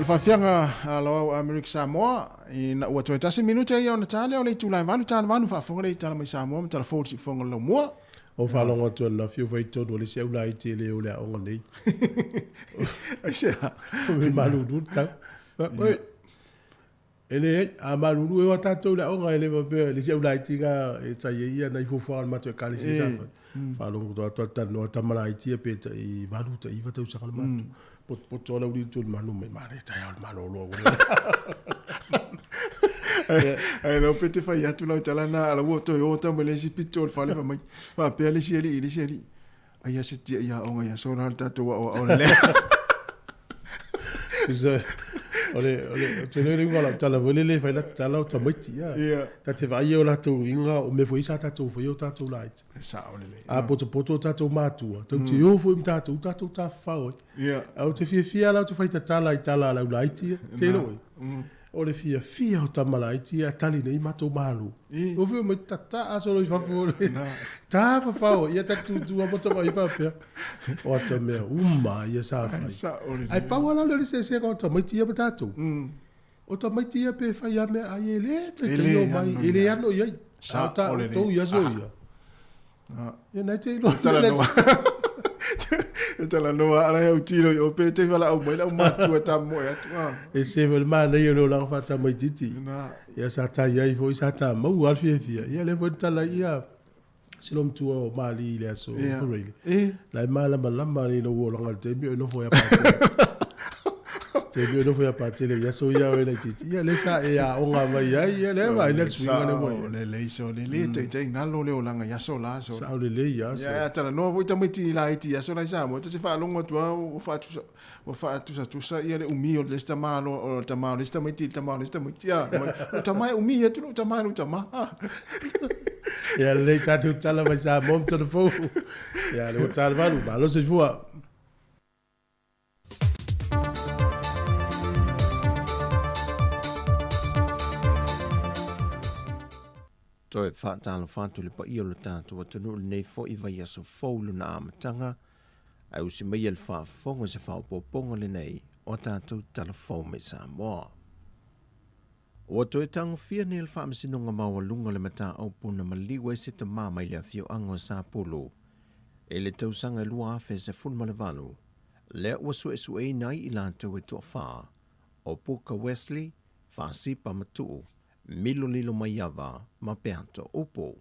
Alfafianga alo America Samoa ina ua toe tasi minuta ia ona tale o le tulai vanu tale vanu whaafonga le tala mai Samoa tala fōru si fonga lo mua. O whalonga tu na fiu vai tonu le se ulai te le o le aonga nei. Ai se ha. Me malu duta. Oi. Ele a malu e o tatou le aonga ele mabe le se ulai tinga e tai ia na ifofa ma te kali se sa. Whalonga tu tanu tamara itia peta I valu ta iwa tau sakala matu. Pot tola uri tu manu me mare tai al manu lo. Ai no pete fai atu lau talana ala wo to yo ta mele si pitol fale fa mai. Fa pe le si eli. Ai ya se tia ya onga ya so na tatou o le. Isa ole te le ngala tala vole fai la tala ta miti ya. Ta te vai o la tu inga o me foi sa tatou foi o tatou light. Sa ole le. A poto tatou matua. Tau te o foi tatou ta fao. Au te fia la tu fai ta tala I tala la light te lo. O le fia o tamalaiti a tali nei matou malu. O fio me tata aso lo fafo. Ta fafao ia tatu tu a bota vai fafia. O ta me uma ia sa fai. Ai pa wala le se ko ta mai tia batatu. O ta mai tia pe fai a me ai ele te o mai ele ano ia. Sa ta to ia zo ia. Ia nei te lo tala no. Tala no ala o tiro o pe te fala o mai la matu ta mo ya tu. E se vel mana ia no la fata mai titi. Ia sa ta ia I foi sa ta mo al fia. Ia le von tala ia. Silom tu o mali le so really. La mala malama ni no wo longa te bi no foi a parte. Te bi no foi a parte le ia so ia o le titi. Ia le sa ia o nga mai ia le vai le swinga le mo. Le so le te ngalo le o langa ia so la so. Sa o le ia so. Ya tala no vo tamiti la iti ia so la sa mo te fa longo tu o fa tu sa ia le umi o le sta malo o tamalo le sta miti tamalo le sta miti ya. Tamai umi tu tamalo tama. Ja, le tatu tala mai sa mom to the phone. Ja, le tala valu, ba lo se vua. Toi fa tala fatu le pa io le tatu wa tunu nei fo I vai aso folu na amatanga. Ai usi mai el fa fonga se fa poponga le nei o tatu tala fo mai sa moa. O toi tang fia ni el fa masinonga mawalunga le mata au puna maliwa se te mama ili a fio ango sa polo. E le tausanga lua afe se funma le vanu. Le wasu esu e nai ilanto e toa faa. O puka Wesley, fa sipa matu. Milo lilo maiava, ma peanto upo.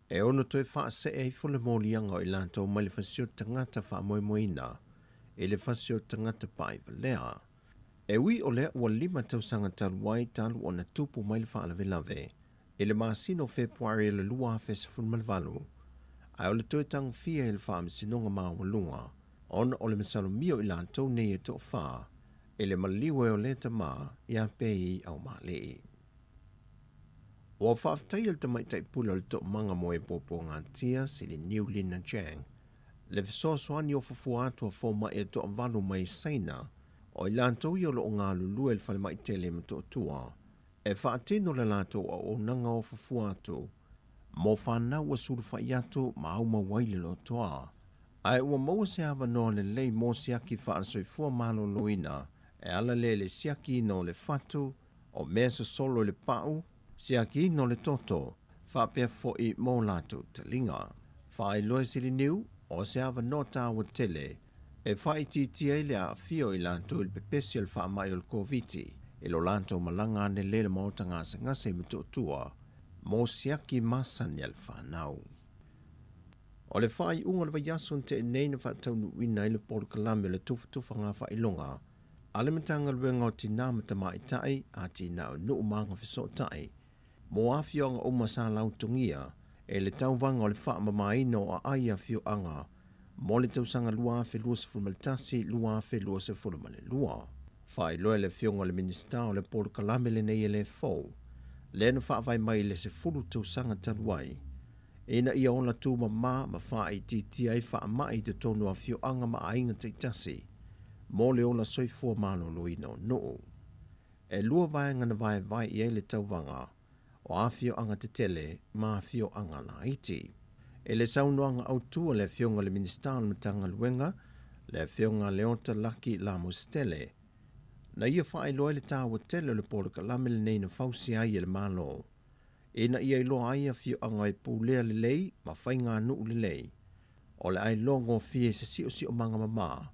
E ono toi fa se e fole molianga o ilanto mai le fasio tangata fa moe moina. E le fasio tangata paiva lea. E ui o lea ua 5 tausanga taluai talu o na tupu mai le whaalave lave. E le maasino Februari e le lua fes funmalvalu. Ai o le toetang fia e le whaamisinonga maa walunga. On o le masalo mio ila antou nei e to wha. E le maliwe o le tama I a pei au maa lei. O whaaftai el tamaitai pula le to manga mo e popo ngantia si le New Lina Jang. Le fisoaswani o fufua atua foma e to avalu mai saina. O I lantou I o lo ngā lulu e le whalemai tele mato tua. E whaatino le lantou o nanga o fufua atu. Mo whanau wa suru whai atu ma au mawaile lo toa. Ai ua maua se hawa no le lei mo siaki whaasoi fua malo loina. E ala le siaki no le fatu. O mea se solo le pau. Siaki no le toto. Whapea fo I mo lato te linga. Whai loe sili niu. O se hawa no tawa tele. E whai titia I le a fio I lantou il pepesi al wha mai ol koviti. E lo lantou malanga ne lele maota ngase ngase mato tua. Mo siaki masani al whanau. O le whai unga le vaiasun te nei na whatau nuina I le polo kalame le tufa ngā whailonga. Ale matanga luenga o tina matama I tai a tina o nuu manga fiso tai. Mo a fio anga o masa lautungia e le tauwanga o le wha mamaino a aia fio anga. Mo le tausanga lua afe lua se fulmalitasi lua afe lua se fulmale lua. Whai loe le fionga le minista o le polo kalame le nei e le fau. Le na whaavai mai le se fulu tausanga taluai. Ina ia ona tu ma whaai titi ai wha mai te tonu a fio anga ma ainga te tasi. Mo le ola soifua malo loina o noo. E lua vaenga na vai I le tauwanga. O a fio anga te tele ma fio anga la iti. E le saunoanga au tua le fionga le minister matanga luenga. Le fionga leota laki la mustele. na ia whaeloa le tāua tele le polo ka lame le nei na fausi ai le malo. E na ia iloa ai a fio anga e pūlea le lei, ma whai ngā nuu le lei. O le ai longo fie se si o manga mama,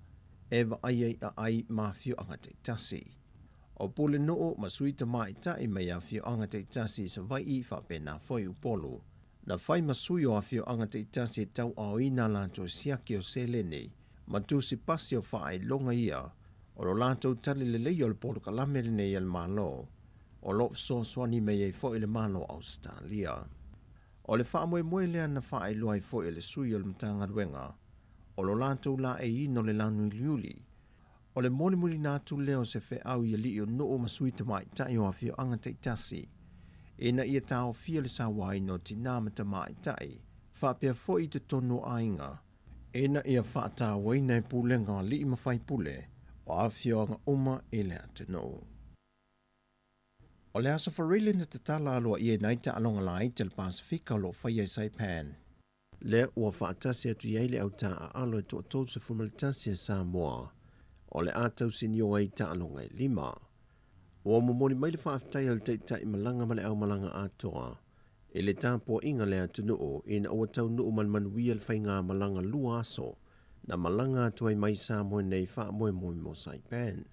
ewa ai ai ma fio anga te tasi. O pule nuu ma suita mai tai mai a fio anga te tasi sa vai i whapena foi upolu. Na whai masui o a fio anga te tasi tau au ina lanto siaki o selene, ma tu si pasi o whae longa ia, o lo lanto tali le lei o le polo ka lame le nei al malo, o lo so swani me e foi le malo Australia. O le wha moe lea na wha loa i foi le sui o le mtanga ruenga, o lo lanto la e ino le lanu liuli, o le moli nātu leo se fe au i li o noo masui te mai tai o a fio anga te tasi, e na ia tau fia le sawai no tina ma te mai tai, wha pia foi te tono ainga, e na ia wha ta waina e pulenga li i mawhai pule, o a fio anga uma e lea te noo. O le aso wharile na te tala aloa i e naita alonga lai te le Pasifika o lo whai e Saipan. Le ua whaatasi atu iei le au ta a alo e to tau se fumaltasi e Samoa. O le atau sinio ai ta alonga e 5. Ua momoni mai le whaafitai al teitai malanga ma le au malanga atoa. E le tāpua inga le atu nuu e na ua tau nuu manmanuia le whai ngā malanga lua aso na malanga atu ai mai Samoa nei wha moe mo Saipan.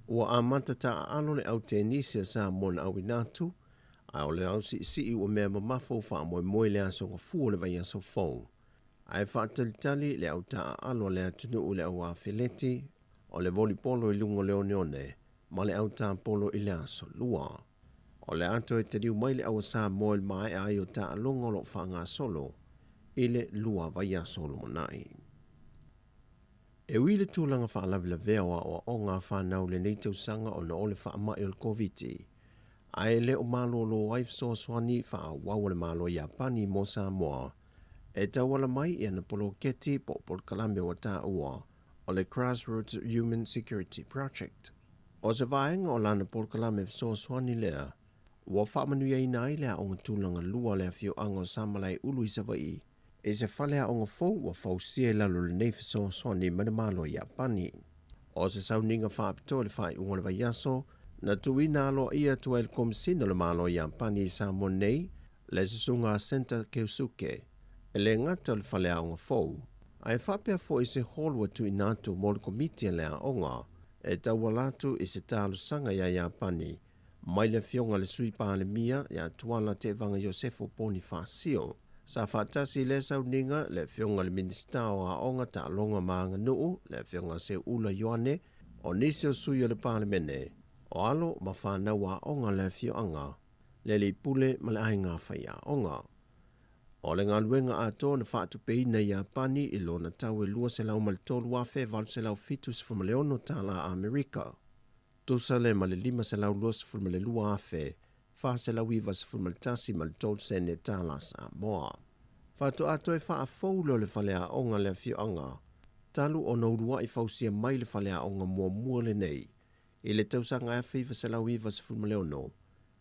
Ua a matata a alo le au te nisia sa mona au inatu, a o le au si ua mea mamafo wha moe le aso nga fuo le vai aso fong. A e wha talitali le au ta a alo le atunu u le au a fileti, o le volipolo i lungo leone, ma le au ta polo i le aso lua. O le ato e te riu mai le au sa moe mai a i o ta a lungo lo wha ngā solo, i le lua vai aso lo monai. E wile tūlanga whaalawi la veawa o ngā whanau le nei tausanga o na ole whaamai o le COVID. A e le o malo lo waif so swani wha wawa le malo Japani mo Samoa. E tawala mai i ana polo keti po pol kalame o ta ua o le Grassroots Human Security Project. O se vaenga o lana pol kalame so swani lea, ua whaamanu ia inai lea o tūlanga lua lea fio ango samalai ulu i savai. E se whale a onga fau wa fau sia lalo le nei fiso swani mana malo Japani. O se sauninga whaapito le whai unga le vai aso, na tuina alo ia tua il komisino le malo Japani sa mo nei, le se sunga Senta Keusuke, e le ngata le whale a onga fau. A e whapea fo i se holua tuina atu mo le komitia le a onga, e tawalatu i se talo sanga ya Japani, mai le fionga le sui pa le mia ya tuala te vanga Josefo Bonifacio. Sa whaatasi le sauninga le fionga le minista o a onga ta longa maanga nuu le fionga se ula yoane o nisi o sui o le parlemene o alo ma whanau a onga le fionga le li pule ma le ainga whai a onga. O le ngā luenga a tō na whaatu peina i Japani i lona tau e lua se lau ma le tolu a whe valu se lau fitu se fumaleono ta la Amerika. Tusa le ma le 5 se lau lua se fumale lua a whe fa se lau iwa se fumaltasi ma le tolu se ne ta la Samoa. Fatu ato e wha a faulo le whale a onga le fionga. Talu o na urua i fausia mai le whale a onga mua le nei. I le tausanga a whiwa se lau iwa se fumaleono.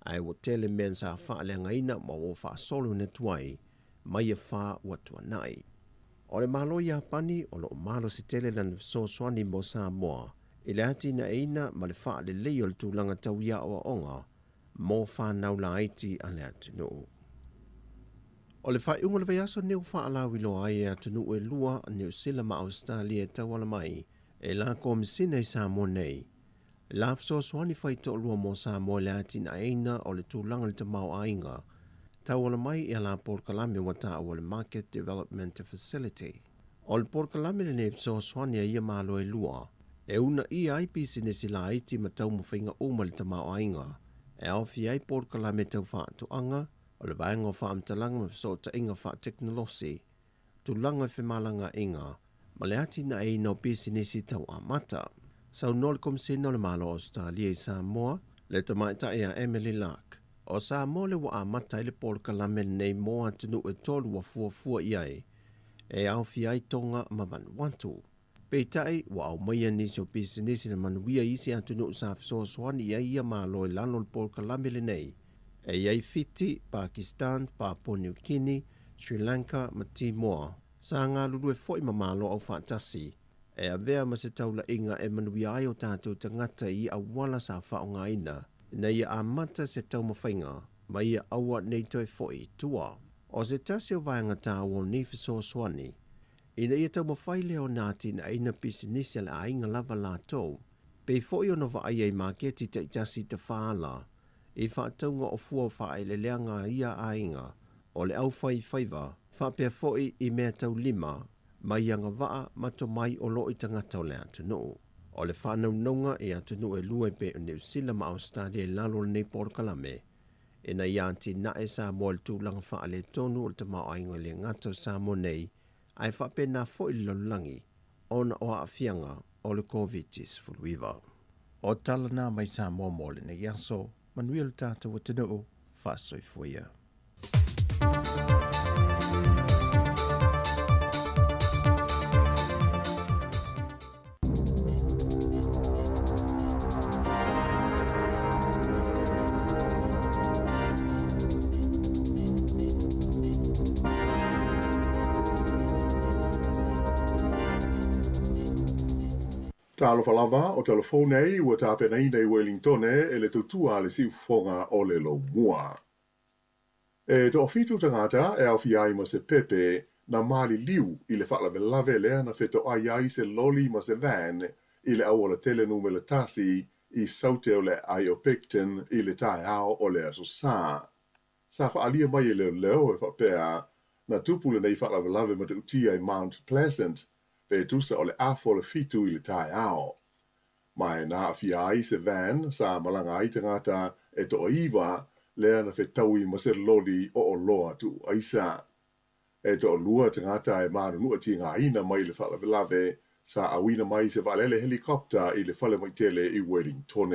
Ai wo tele men sa wha le ngaina ma o wha solo ne tuai. Mai e wha watua nai. O le malo Japani o lo malo si tele lan so swani mo Samoa. I le ati na eina ma le wha le leo le tūlanga tau ia o onga. Mo wha nau la aiti a le atu nuu. O le whai unga le vai aso neu wha alawi lo ai e atu nuu e lua neu sila ma Australia e tawala mai. E la komisina i Samoa nei. La so swani whai to lua mo Samoa le ati na eina o le tūlanga le tamau ainga. Tawala mai e la Port Kalame wata o le Market Development Facility. O le Port Kalame le neu so swani a ia malo e lua. E una i ai pisi nesi la iti ma tau mawhinga uma le tamau ainga. E awhi ai Port Kalame tau wha anga, o le vaenga o wha amtalanga ma fiso ta inga wha teknolosi, tu langa whimalanga inga, ma le ati na e no pisi nesi tau a mata. Sau nol komisina le malo Australia i Samoa, le tamaita e a Emily Lark. O Samoa le wa a mata i le Port Kalame nei moa tunu e tolu wa fua iai, e awhi ai tonga ma Vanuatu. Peitai wa au maia nisi o pisi nisi na manuia isi atunu sa fiso swani ia ia malo i lalo le Port Kalame le nei. E iai Fiti, Pakistan, Papua New Guinea, Sri Lanka ma Timor. Sa ngā lulu e foi ma malo au whaatasi. E a vea ma se taula inga e manui ai o tātou tangata i a wala sa whaonga ina, na ia a mata se tau mawhainga, ma ia awa nei toi foi tua. O se tasi o vaianga tā o ni fiso swani, ina ia tau mawhai leo nāti na ina pisinisi ala a inga lava la tau, pei foi o nova ai ai maketi te itasi te whaala, i whaataunga o fua whaeleleanga ia a inga, o le au whai whaiva, whapea foi i mea tau lima, mai anga waa mato mai o lo i tangata o le atunu. O le whanau nonga e atunu e lua pe o New Zealand ma Australia e lalo le nei Porkalame. E na ianti na e sa mo le tūlanga wha le tonu o le tamau ainga le ngata sa mo nei, ai whape na fo i lolangi, ona o a fianga o le COVID-19 fuluiva. O tala na mai sa mo mo le ne yaso, manuia le tata wa tanu, whasoi fuia. Talo falava o telefone ai ua tāpena nei Wellington e le tutua le siufonga o le lo mua. E to fitu tangata e au fiai ma se pepe na mali liu i le whalawe lave lea na feto ai se loli ma se van i le au le telenume le tasi i saute o le ai o Picton i le tae ao o le aso sa. Sa whaalia mai e leo e whapea na tupu le nei whalawe lave ma te utia i Mount Pleasant pe tusa o le afo le fitu i le tae ao. Mai na fiai se van sa malanga ai tangata e to iwa lea na whetaui ma se loli o loa tu aisa. E to lua tangata e maru nua ti ngā ina mai le whalawe lave sa awina mai se valele helikopta i le whale mai tele i Wellington.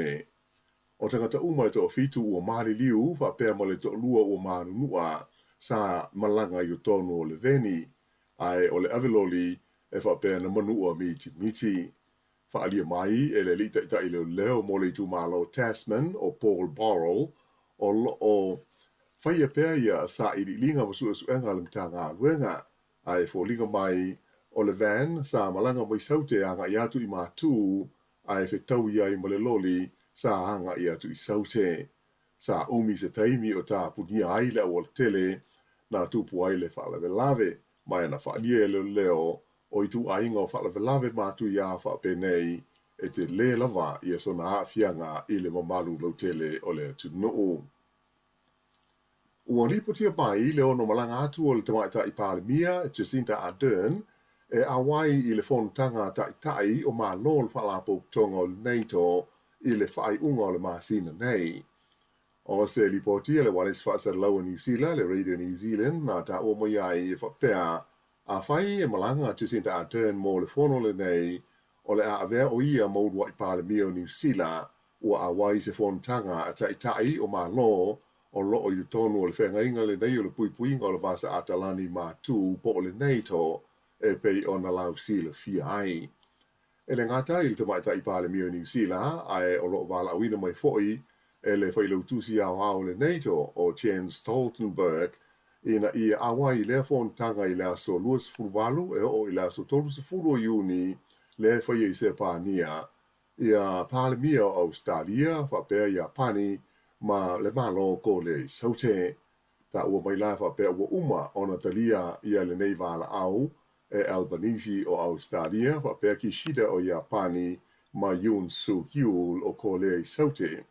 O tangata uma e to fitu ua mari liu whapea ma le to lua ua maru nua sa malanga i o tonu o le veni. Ai o le aveloli e whapea na manua miti. Whaalia mai e le lita ita i leo mo le tu malo Tasman o Paul Burrell o whaia pēr ia sa i linga ma sua suenga le mta ngā luenga. Ai linga mai o le van sa malanga mai saute anga i atu i mātū ai whetau ia i male loli sa anga i atu i saute. Sa umi se taimi o tā punia ai le o tele na tupu ai le whalawe lave mai na whaalia e leo o i tu ainga o whalawe lave mātu ia whape nei e te le lava i a sona haafianga i le mamalu lau tele o le tunuu. Ua ripotia mai le ono malanga atu o le tamaita i Palemia e Jacinda Ardern e awai i le whonutanga tai o mā lol whalapo tonga o le NATO i le whai unga o le māsina nei. O se lipotia le walis whaasar lau New Zealand, le Radio New Zealand, nā ta o mai ai e whapea a whai e malanga Jacinda Ardern mō le whono le nei o le a avea o ia maudwa i Palemia o New Zealand ua awai se whonutanga a tai o mā lo o loo i tonu o le whengainga le nei o le puipuinga o le vasa atalani mātū po o le NATO e pei o na lau sila fia ai. E le ngata i le tamaita i Palemia o New Zealand ai o loo wala awina mai foi e le whailautusi au le NATO o Jens Stoltenberg ina i awai le whontanga i lea so luas fulwalu e o i lea so tolu se fulu o Iuni le whaia i se pānia. Ia Palemia o Australia whapea i a pani ma le malo ko le saute ta ua mai la fa pe ua uma ona talia ia le nei vala au e Albanese o Australia fa pe ki shida o Japani ma Yoon Suk Yeol o ko le saute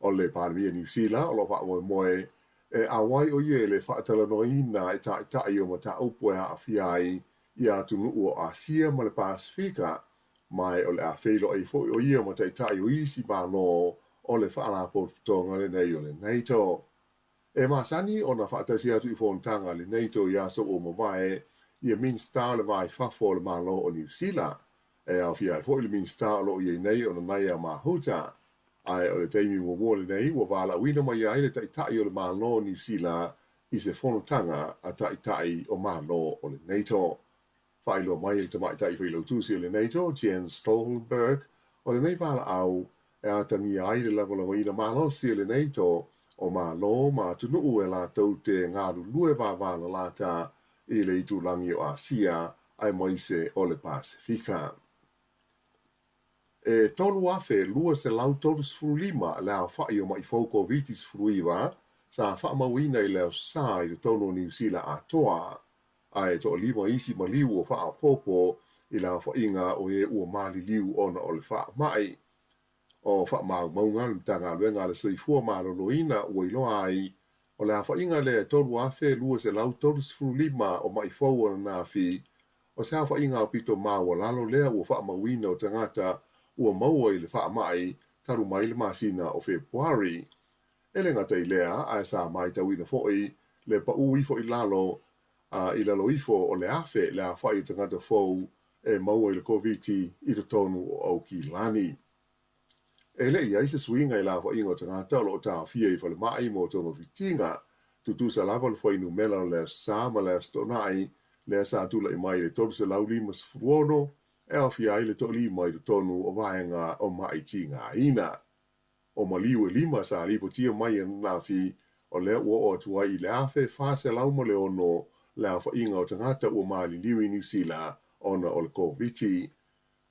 o le Palemia New Zealand o lo fa moe e awai o ye le fa talanoina e ta i o mata upo a fiai ia tunu o Asia ma le Pasifika mai o le a feilo ai fo o ia mata ta i o isi ba no o le whaalapo tonga le nei o le NATO. E masani o na whaatasi atu i whontanga le NATO i aso o mawae i a minsta le vai whafo le malo o New Zealand. E au fia e fo le minsta o lo i nei o na nei a mahuta. Ai o le teimi mo le nei ua wala wina mai ai le taitai o le malo o New Zealand i se whontanga a taitai o malo o le NATO. Whailo mai le tamaitai whailautusi o le NATO, Jens Stoltenberg, o le nei wala au e a tangi ai le langolango ina malo si le NATO o malo ma tunuu e la tau te ngāru lue wāwāna lata i le itu langi o Asia ai moise o le Pasifika. E tolu afe lua se lau tolu sfurulima le a whai o mai fauko viti sfuruiwa sa wha mawina i leo sa i tonu New Zealand a toa ai to lima isi maliu o wha popo i la whainga o e ua mali liu ona o le wha mai. O wha maunga mtanga luenga le soifua maloloina ua iloa ai o le a whainga le tolu afe lua se lau tolu sfurulima o mai fau o na fi o se a whainga o pito maua lalo lea ua wha mawina o tangata ua maua i le wha mai taru mai le masina o Februari. Ele ngata i lea a sa mai tawina foi le pa ui foi lalo i lalo ifo o le afe le a whai tangata fau e maua i le COVID i to tonu o au ki lani. Ele ia isa swinga i la whainga o tangata lo ta fia i whale mai mo tono vitinga tutu sa lava le whai numela le sa ma le stonai le sa tula i mai le tolu se lauli mas fuono e a fia i le toli mai le tonu o vaenga o mai tinga ina. O maliu e lima sa lipo tia mai na fi o le ua o tua i le afe fase lauma le ono le a whainga o tangata ua mali liu i New Zealand ona o le COVID.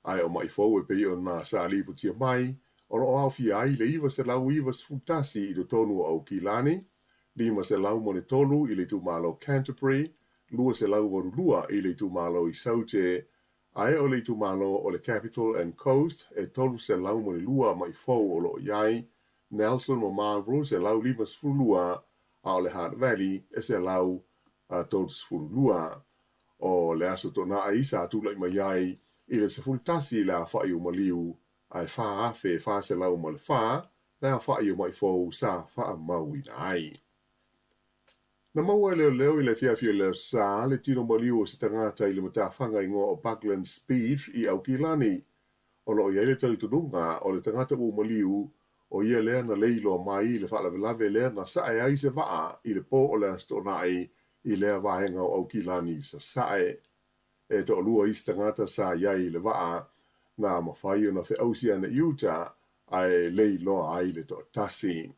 Ai o mai fau e pei o na sa lipo tia mai o lo au fia ai le iwa se lau iwa sfutasi i le tonu o au kilani, lima se lau mo le tolu i le tu malo Canterbury, lua se lau warulua i le tu malo i Saute, ai o le tu malo o le Capital and Coast, e tolu se lau mo le lua mai fau o lo iai, Nelson mo Marlborough se lau lima sfulua, a o le Hutt Valley e se lau tolu sfulua, o le aso tona a isa atula i mai iai, i le sfultasi le a whai o maliu, ai wha afe wha se lau ma le wha, lea wha i o mai fau sa wha mau i ai. Na maua leo leo i le fia leo sa, le tino maliu o se tangata i le mata whanga i ngō o Buckland Speech i au kilani. O lo ia le tau tununga o le tangata o maliu o ia lea na leilo mai le wha lave lea na sae ai se waa i le po o le astonai i lea vahenga o au kilani sa sae. E to lua i se tangata sa iai le waa, na mawhai o na whi ausia na Utah ai lei loa ai le to tasi.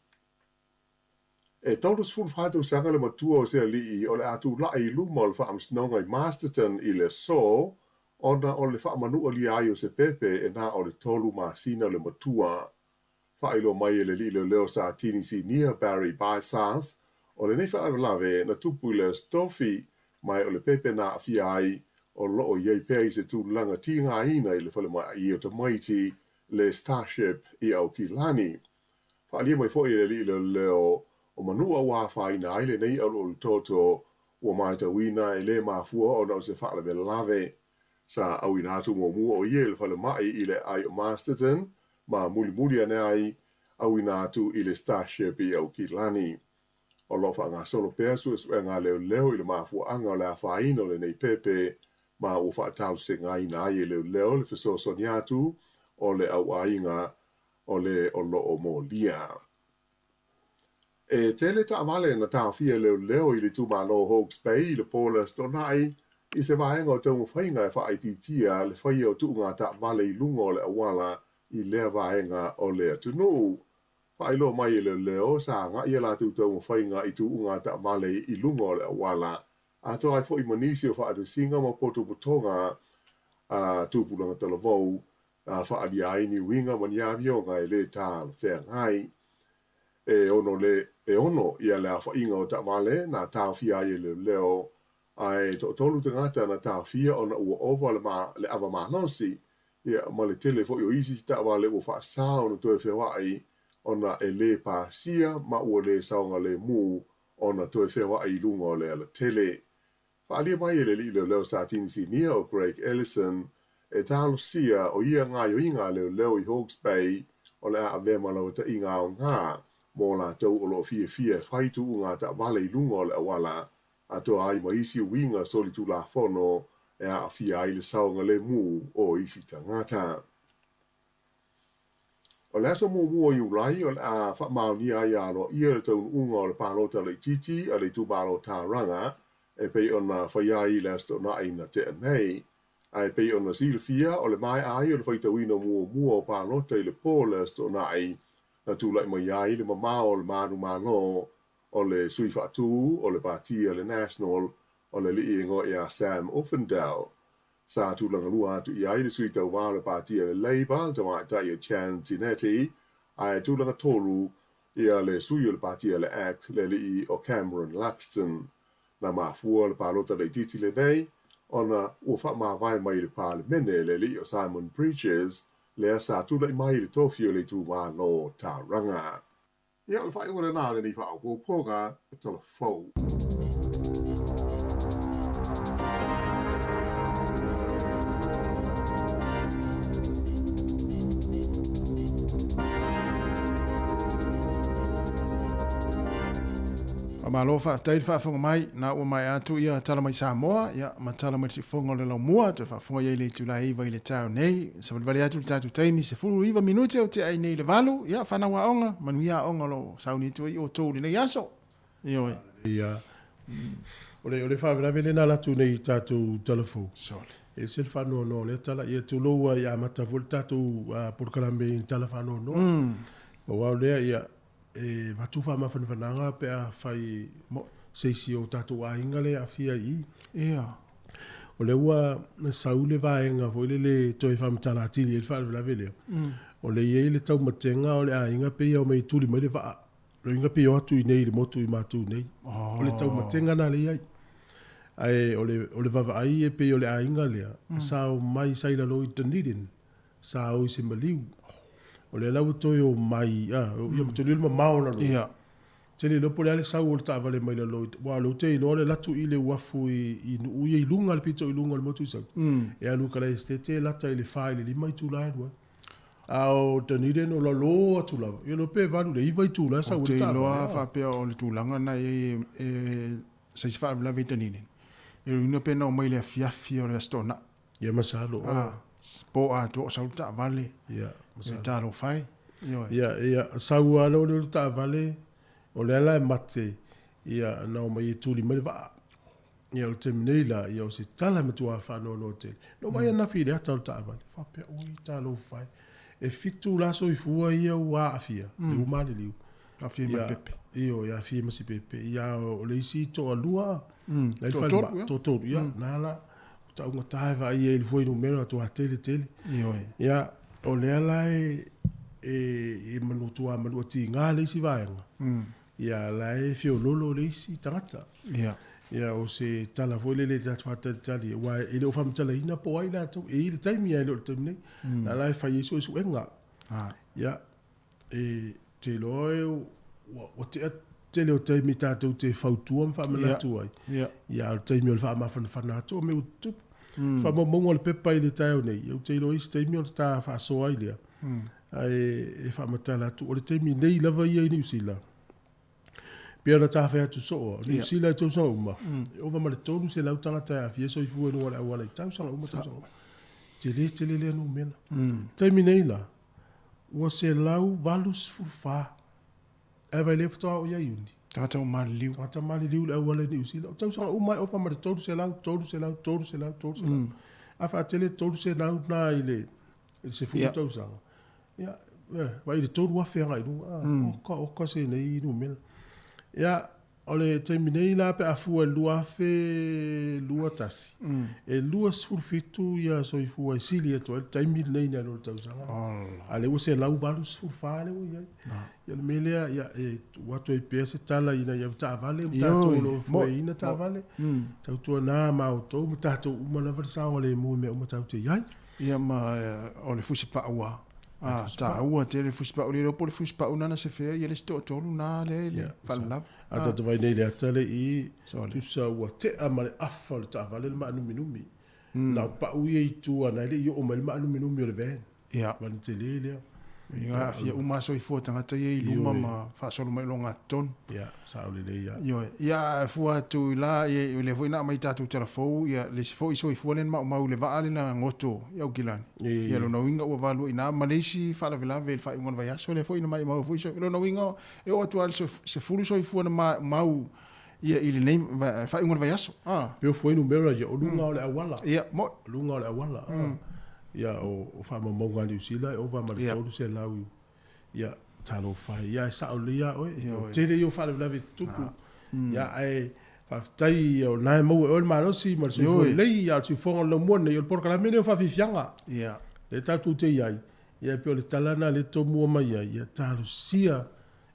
E taurus ful whātou sanga le matua o sea lii o le atu lai luma o le whaamsnonga i Masterton i le so, ona o le whaamanua li ai o se pepe e na o le tolu masina le matua. Whailo mai e le li leo sa tini si nia Barry Bythas, o le nei whaalave na tupu le stofi mai o le pepe na awhia ai o loo iei pēi se tūlanga tinga ina i le whale mai i o tamaiti le Starship i au ki lani. Whaalia mai fo i le li leo o manua wā whaina aile nei au o toto ua mai ta wina e le mafua o nau se whaalave lave sa au ina atu mua o ie le whale mai i le ai o Masterton ma muli ane ai au ina atu i le Starship i au ki lani. O lo wha ngā solo pēsu e ngā leo i le mafua anga o le a whaina o le nei pepe ma o whaatau se ngai na ai leo le fiso soniatu o le au ainga o le o loo mo lia. E tele ta vale na ta fia leo i le tumalo Hawke's Bay i le pola stonai i se vaenga o tau whainga e whaititia le whai o tuunga ta vale i lungo le awala i lea vaenga o le atunu. Whailo mai leo sa nga i la tau whainga i tuunga ta vale i lungo le awala. Ato ai fo i manisi o whaadu singa ma poto putonga tūpulanga talavou whaadi ai ni winga maniavi o ngai le tā whea ngai. E ono ia lea whainga o ta'wale na tāwhia ai leo ai tolu tangata na tāwhia o na ua ova le awa mahanosi ia ma le tele fo i o isi ta'wale ua whaasa o na toe whewai o na e le pāsia ma ua le saonga le mu o na toe whewai lunga o le ala tele. Whaalia mai e le li leo sa tinisi nia o Greg Ellison e tālo sia o ia ngā yo inga leo i Hawke's Bay o le a ave malau ta inga o ngā mō la tau o lo fie whaitu ngā ta wale i lunga o le awala a to ai ma isi winga soli tu la fono e a fia ai le saonga le mu o isi tangata. O le aso mua i ulai o le a whamaunia ai alo ia le tau unga o le pālota le titi a le tu balo tā ranga e pei ona whaiai le asto na ina te anei. Ai pei ona silfia o le mai ai o le whaitawina mua o pālota i le pō le asto na ai na tūlai mai ai le mamao o le manu malo o le sui whaatū o le Partia le National o le li ingo i a Sam Uffendale. sa tu langa lua tu ia i le sui tau wā le pātia le Labour, te wā tai o Chan Tinetti, ai tu langa tolu ia le sui o le pātia le Act le li o Cameron Luxton, na mafua le pālota le titi le nei, ona ua wha mawai mai le pālemene le li o Simon Preachers, le sa tu le mai le tofi o le tu wā no tā ranga. Ia le whai ora nā le ni wha au poga telefou. Malo fa tai fa fonga mai na o mai atu ia tala mai Samoa ia ma tala mai si fonga le mua te fa fonga ia le tulai vai le tau nei sa vale atu tatu taimi se fulu iva minute o te ai nei le valu ia fa na wa onga manu ia onga lo sauni tu i o to le yaso io ia ole fa vele na la tu nei tatu telefon sole e se fa no le tala ia tu lo ia mata volta tu por kalambe tala fa no o wa le ia e vatufa ma fananga pe a fai mo seisi o tatu ainga le a fia i ia o le ua na saule vaenga vo le toi fam tala tili el fa la vele o le ye le tau matenga o le ainga pe o me tuli me le va lo inga pe o tu i nei le motu i matu nei o le tau matenga na le ai o le vava ai e pe o le ainga le sa o mai sai la lo i tanidin sa o se maliu o le lau toi o mai ia mtuli ma maona lo ia tele lo pole ale sau o ta vale mai la lo wa lo te no le latu ile wafu i u ye lunga le pito i lunga le motu sa e alu kala estete la ta ile fa ile mai tu la wa au tenide no lo tu la yo lo pe va le i vai tu la sa o ta lo fa pe o le tu langa na se fa la vitanine e no pe no mai le fiafi o le stona ia masalo po a to sa ta vale ia se talo fai ia sau alo le ta vale o le ala mate ia na mai tuli mai va ia o terminela ia o se tala me tua fa no hotel no mai na fi le ta vale fa pe o talo fai e fitu la so i fua ia wa afia le uma le liu afia me pepe io ia afia me si pepe ia o le si to lua le to ia na la ta un ta va ia il foi numero to tele ia o le ala e manu tua manu ti ngale si vaenga ia la e fio lolo le si tangata ia o se tala foi le tatu fata tali wa ele o fam tala ina po ai la to e il time ia le temne la la fa yeso su enga ia e te loe o te le o te mi tatu te fautua fa mala tu ai ia o te mi o fa ma fa to me tu fa mo mo le pepa ile tai nei eu te lo iste mi o sta fa so ai le ai e fa matala tu o le te mi nei lava ia ni usila pia na ta fa tu so ni usila tu so ma o va mal tonu se la utanga ta fi so i fu no wala ta so ma ta so te le no mena te mi nei la o se lau valus fu fa eva le fto o ia uni tata o maliu le wala ni usila o tau sa o mai o fa mal tonu se lau a fa tele tonu se lau na ile se fu tau sa ia vai de tonu wa fe ngai no o ko se nei no mena ia ole terminei la pe afu lua fe lua tasi e lua surfitu ia so i fu silia to el taimi nei na lo tau sanga ale o se lau valu surfale o ia ia le mele ia e watu e pese tala ina ia ta vale ta to lo fo ina ta vale tau to na ma o to ta to uma la versa ole mu me o tau te ia ma ole fusi pa wa ta ua te le fusi pa ole po le fusi pa una na se fe ia le sto to na le fa la ata te vai nei le atale i tu sa ua te amale afa le ta vale le ma minumi na pa uye i tu ana le yo o mal ma minumi o le ven van te le ia fia uma so i fo tanga te i luma ma fa so mai longa ton sa ole le ia fua tu la i le voina mai tatu telefo ia le si fo i so i fo le ma le va ale na ngoto ia gilani ia lo no winga o valu ina malesi fa la vela vel fa ngon va ya so le fo ina mai ma fo so lo no winga e o tu al se fulu so i fo na mau ia ile nei fa ngon va ya so pe fo no mera ia o lunga ole awala ia mo lunga ole awala ia o fa mo monga ni usila o va ma le todo se lau ia talo fa ia sa o lia o te le yo fa le tuku ia ai tai o nai mo o ma si ma se foi lei ya si fonga lo mo ne o por kala mene fa fianga ia le tatu te ia ia pe le talana le to mo mai ia talu sia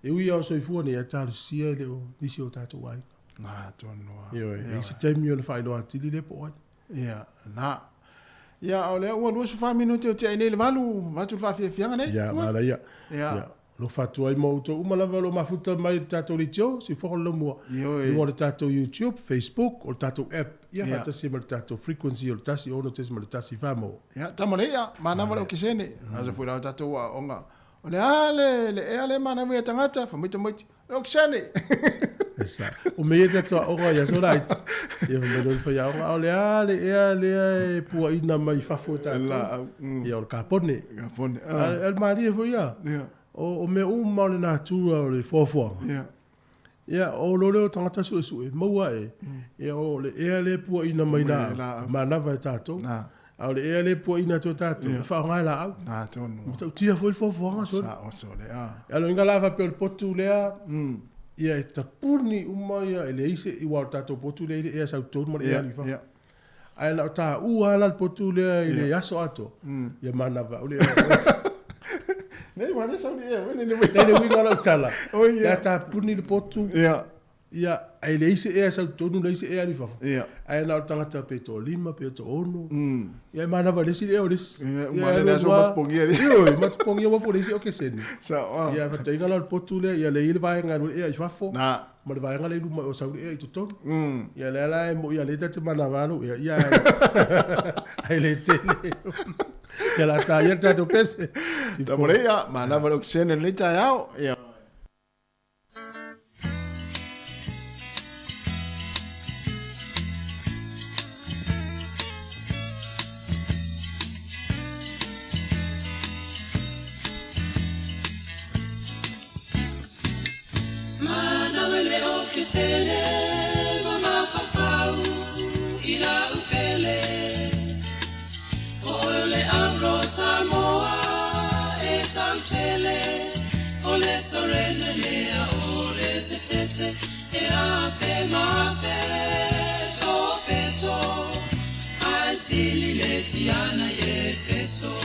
e ui o so fu ne ia talu sia le o nisi o tatu wai na tonu ia se taimi o le fa lo atili le po ia na ia o le o lu so fa minuto te nei le valu va tu fa fianga nei ia mala ia lo fatu ai mo to uma lava lo mafuta mai tato litio si fo lo mo mo le tato YouTube Facebook o tato app ia fata si mo tato frequency o tasi ono tes mo tasi famo ia tamale ia mana mo ke sene aso fu la tato wa onga o le ale mana mo tangata fa mo o ke sene esa o me tato onga ya so right ia mo do fa ya o le ale pu ina mai fa fo tato ia o capone el mari fo ia o me uma le na tu o le fofo ia o lo le tangata su mo ia o le pu ina mai na mana va tato au le le pu ina to tato fa nga la au na tonu to tia fo fofo nga so sa o so le ia lo ngala va per potu le ia ta purni uma ia le ise i wa tato potu le ia sa to mo ia fa ai la ta u ala potu le ile aso ato ia mana va o le nei mana sa ni e ne winga la tala ya ta puni le potu ia ai le ise e sa tonu le ise e ali fa ai na tanga ta peto lima peto ono ia mana va le si e o le mana le so mat pongia io mat pongia wa fo le si o ke sen sa ia va tanga la potu le ia le ile va nga e fa fo na ma le va nga le lu o sa e to to ia le la mo ia le ta mana va no ia ai le tene ia la ta ia ta to pese tamore ia mana va lo sene le ta yao ia Sene mama papau ira upele ole amro samoa e tautele ole sorene lea ole setete e ape mape topeto asili letiana ye peso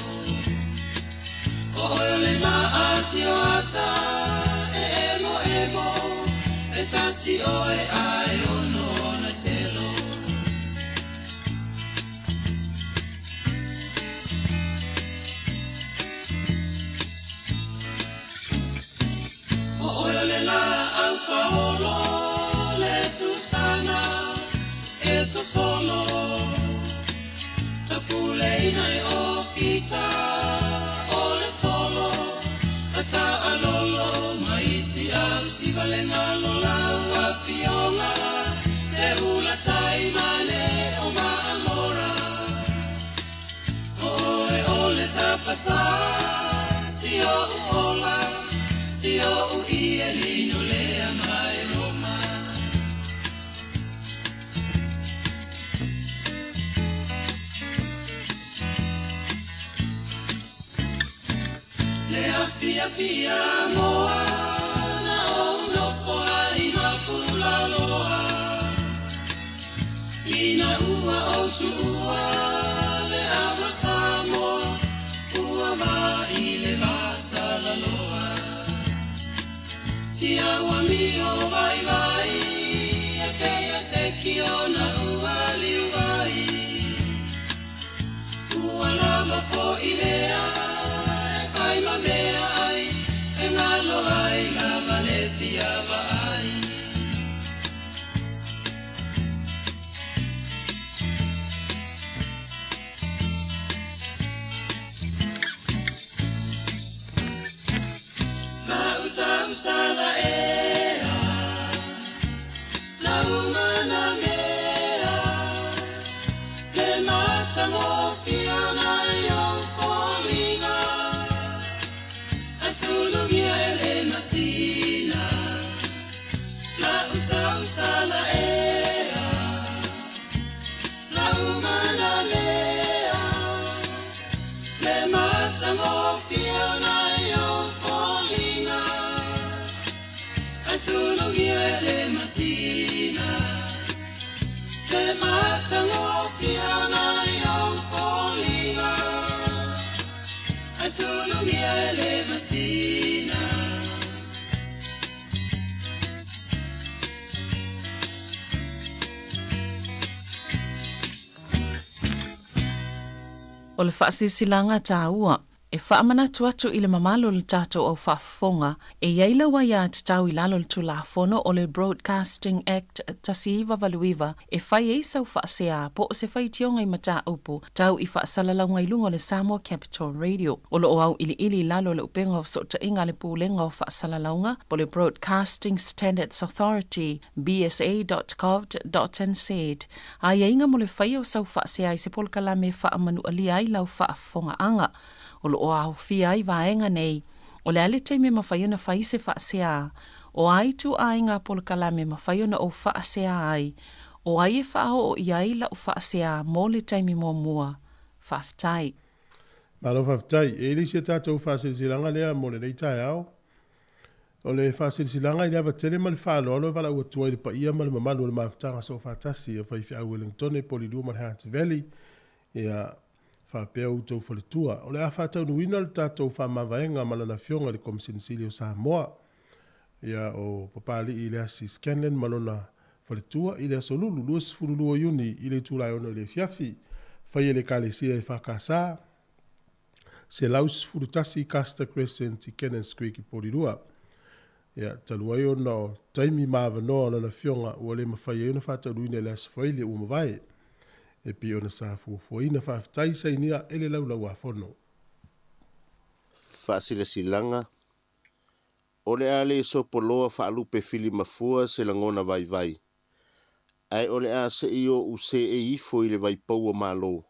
ole ma atioata emo emo Tasi oe ai ono na selo O oe le la au paolo le Susana eso solo Tapule inai ofisa ole solo Ata alolo maisi au si valenga lola Fionga le ula taimane o maamora Oe ole tapasa si o uola si o uie lino le amai Roma Le afia fia moa Ina ua o tu ua le abra samo ua mai le vasa la loa Si awa mio vai vai e pea se kiona ua liu vai Ua lama fo ilea e kai ma mea ai e ngalo ai la manethia vai Sala ea la umana mea le mata mofiona yo folinga asulu ele masina la sala ea la umana mea le mata mofiona yo folinga Solo viene masina Matangofiana yung polinga Asulong yale masina O le whaasisilanga tā ua, e whaamana tuatu i le mamalo le tātou au whaafonga, e iaila wa ia te tau i lalo le tulafono o le Broadcasting Act tasiiwa valuiwa, e whai e sau whaasea po o se whai tionga i mata upu, tau i whaasalalau i lunga le Samoa Capital Radio. O lo au ili lalo le upenga o sota inga le pūlenga o whaasalaunga, po le Broadcasting Standards Authority, bsa.gov.nz. A ia inga mo le whai o sau whaasea i se polkala me whaamanu alia i lau whaafonga anga. O lo o au fia ai vaenga nei, o le ale teime mawhaiona whaise whaasea, o ai tu ainga polkalame mawhaiona o whaasea ai, o ai e whao o iai la o whaasea mō le teime mō mua, whaftai. Malo whaftai, e li se tātou whasilanga lea mō le nei tai au. O le whasilanga i lewa tele ma le whaaloalo e wala ua tuai le pa ia ma le mamalu le mawhtanga so whatasi o whaifi au Wellington e Polilua ma le Hunter Valley, ia whapea utou whaletua. O le a whatau nuina le tātou whamavaenga malana fionga le Komisionisili o Samoa. Ia o papali i le asi Scanlon malona whaletua i le asolulu luas furulua iuni i le tūlai ona le fiafi. Whai e le kalesia i whakasa. Se laus furutasi Castor Crescent i Kenneth Creek i Porirua. Ia taluai ona o taimi mawanoa lana fionga ua le mawhai e ona whatau nuina le asfaile ua mawai. E pi ona sa fuafuaina whaafitai sa inia ele laulau a whono. Whaasilasilanga. O le ale so poloa whaalupe fili mafua se langona vai vai. Ai o le a se i o u se e ifo i le vai paua malo.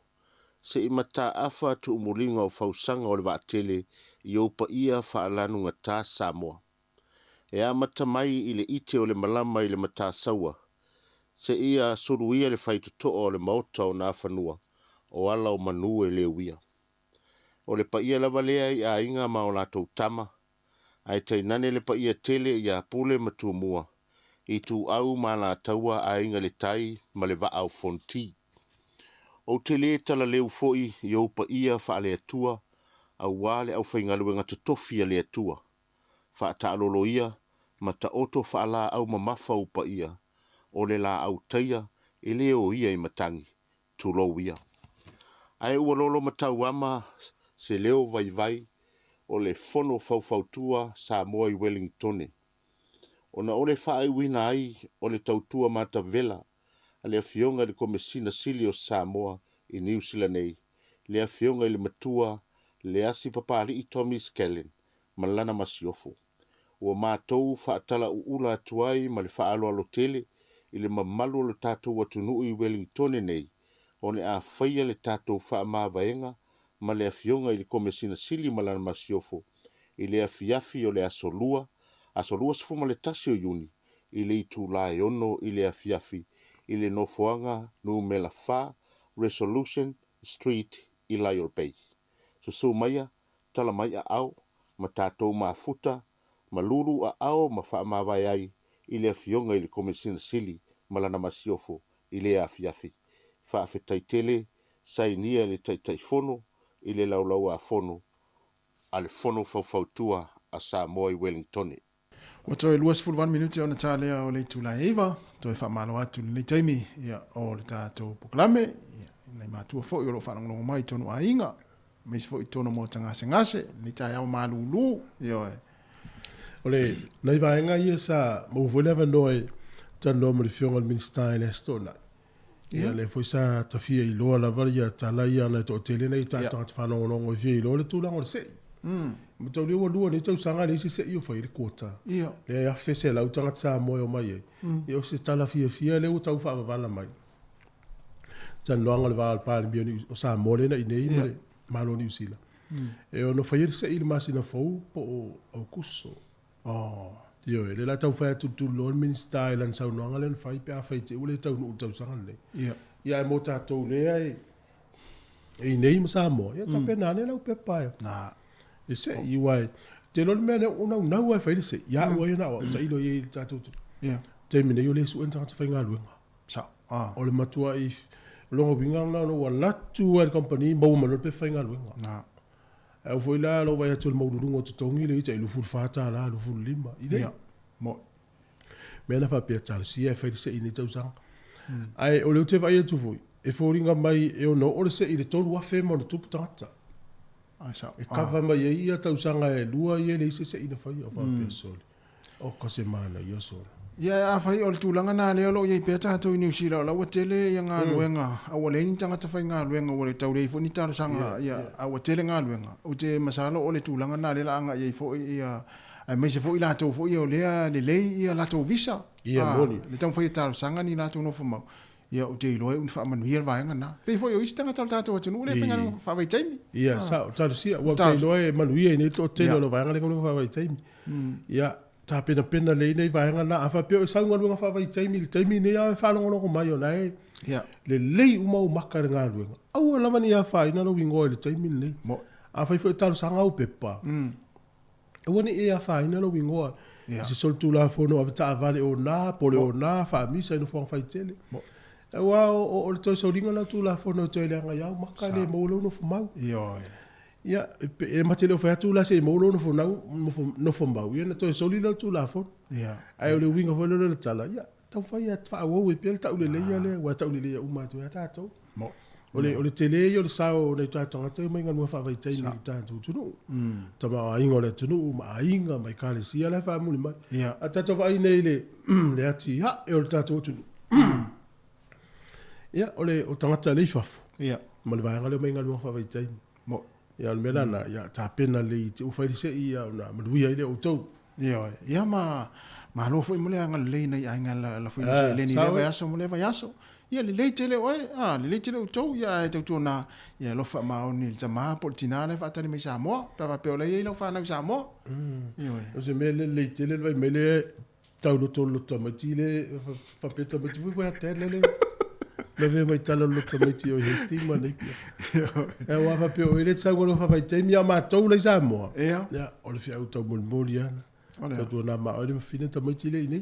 Se i mata afa tu umuringa o whausanga o le vaatele i o pa ia whaalanu ngā tā Samoa. E a mata mai i le ite o le malama i le mata saua. Se ia suruia le whaituto o le maota o nā whanua, o ala o manu e le uia. O le paia lava lea i a inga ma o lātou tama, ai tainane le paia tele i a pule matua i tu au ma la taua a inga le tai ma le vaa o fonti. O tele tala leu foi i o paia wha le atua, au wale au whaingalu nga tutofia le atua. Wha ta aloloia, ma ta oto wha la au mamafa o paia. O le la au taia e leo ia i matangi, tu lo ia. Ai ua lolo matau ama se leo vai vai o le fono faufautua Samoa i Wellington. Ona o le whae wina ai o le tautua mata vela a le afionga le komesina sili o Samoa i New Zealand nei. Le afionga i le matua le asi papali i Tommy Skellen, malana masiofo. Ua mātou whaatala uula atuai ma le whaalo alo tele i le mamalu le tātou atunu i Wellington nei, o ne a whaia le tātou wha māwaenga, ma le afionga i le komesina sili malana masiofo, i le afiafi o le asolua sifuma le tasi o iuni, i le itu lae ono i le afiafi, i le nofoanga nu mela wha, Resolution Street i Lyell Bay. So maia, tala mai a au, ma tātou maafuta, ma lulu a au ma wha mawai ai, i le afionga i le komesina sili malana masiofo i le afiafi. Whaafetai tele, sainia le taitai fono, i le laulau a fono, a le fono faufautua a Samoa i Wellington. O toi luas fulvan minuti o na tālea o le tula eiva, toi whamalo atu le taimi ia o le tātou poklame, nei mātua fo i o lo whanongonongo mai tonu a inga, meisi fo i tono mo tangase ngase, ni tai au malulu, ia e. Ole, nei vaenga ia sa mauwhelewa noi tano mo le fionga le minister i le stona. Ia le foi sa tafia i loa la vari ia tala ia na to tele nei tātanga te whanongonongo i fia i loa le tūlango le sei. Matau leo lua ni tau sanga ni se i o whai le kota. Le a fese lau tanga tsa moe o mai e. I o se tala fia leo tau whaavavala mai. Tano anga le wāal pāle mio ni o sa mole na i nei malo ni usila. E o no whai se i le masina fau po o au kuso. Io le la tau fai tu lo minister i lan sau noanga len fai pe a fai te ule tau no tau sanga le. Ia e mo tātou le ai. E nei mo sa mo. Ia ta pena ne lau pe pai. Na. E se i wai. Te lo mene una una wai fai se. Ia wai na wa ta ilo i tātou. Ia. Te mine yo le su entra te fai ngā luenga. Sa. O le matua i longo binga na no wala tu al company mo mo pe fainga lo na au foi la lo vai atul mo lungo to tongi le ita lu fu fata la lu fu lima ide mo me na fa pe tal si e fa se ini tau sang ai o le te vai tu foi e foringa mai e no o se i le tolu wa fe mo tu tata e kava mai e ia tau sanga e lua i le se ina fai o fa pe soli o ko se mana ia soli ia a fai o le tūlanga nā leo lo i pe tātou i New Zealand la wa tele ia ngā luenga a wa leini tanga ta fai ngā luenga o le tau rei fo ni tāro sanga ia a wa tele ngā luenga o te masalo o le tūlanga nā le la anga ia fo ia ai mai se fo i lātou fo ia o lea le lei ia lātou visa ia moni le tau fai tāro sanga ni lātou no fo mau ia o te iloe un fa manu ia vaenga na pe fo yo istanga tal tātou atu no le fenga no fa vai taimi ia sa tāro sia wa te iloe manu ia ni to te lo vaenga le kono fa vai taimi ia ta pena le nei vaenga na afa pe sa ngwa fa vai taimi ne ia fa longo longo mai ona e ia le lei uma o maka nga luenga au la mani ia fa ina no wingo le taimi nei mo afa fo tāro sanga o pepa wani ia fa ina no wingo se sol tu la fo no avta vale o na pole o na fa misa no fo fa tele wa o to so ringa na tu la fo no tele nga ya maka le mo lo no fo mau ia e matele fa tu la se mo lo no fo no fo mau ia na to so lila tu la fo ia ai o le winga fo le tala ia tau fa ia fa wo we pel tau le le le wa tau le u ma tu ta to mo o le tele yo le sao le ta tonga te mai ngā fa vai tai ni ta tu no ta ma ingo le tu no ma inga mai ka le sia le fa mu mai ia a ta to vai nei le le ati ha e o ta tu ia o le o tangata le fafo ia ma le vai ngale mai ngā fa vai tai mo ia le mena na ia ta pena le te u fa se ia na ma lu ia le o to ia ma lo foi mole nga le nei ai nga la foi se le ni le vai aso mole vai aso ia le tele oi le le tele o tou ia te tu na ia lo fa ma o ni tama portinale fa tani me sa mo pa pe o le ia lo fa na sa mo o se me le tele vai me le tau lo to matile fa pe to matile vai até le ve mai tala lo to matile o hesti ma nei e wa fa pe o le tsa go lo fa vai te mi ma to le sa mo ia o le fia auto mo moliana to tu na ma o le fina to matile ni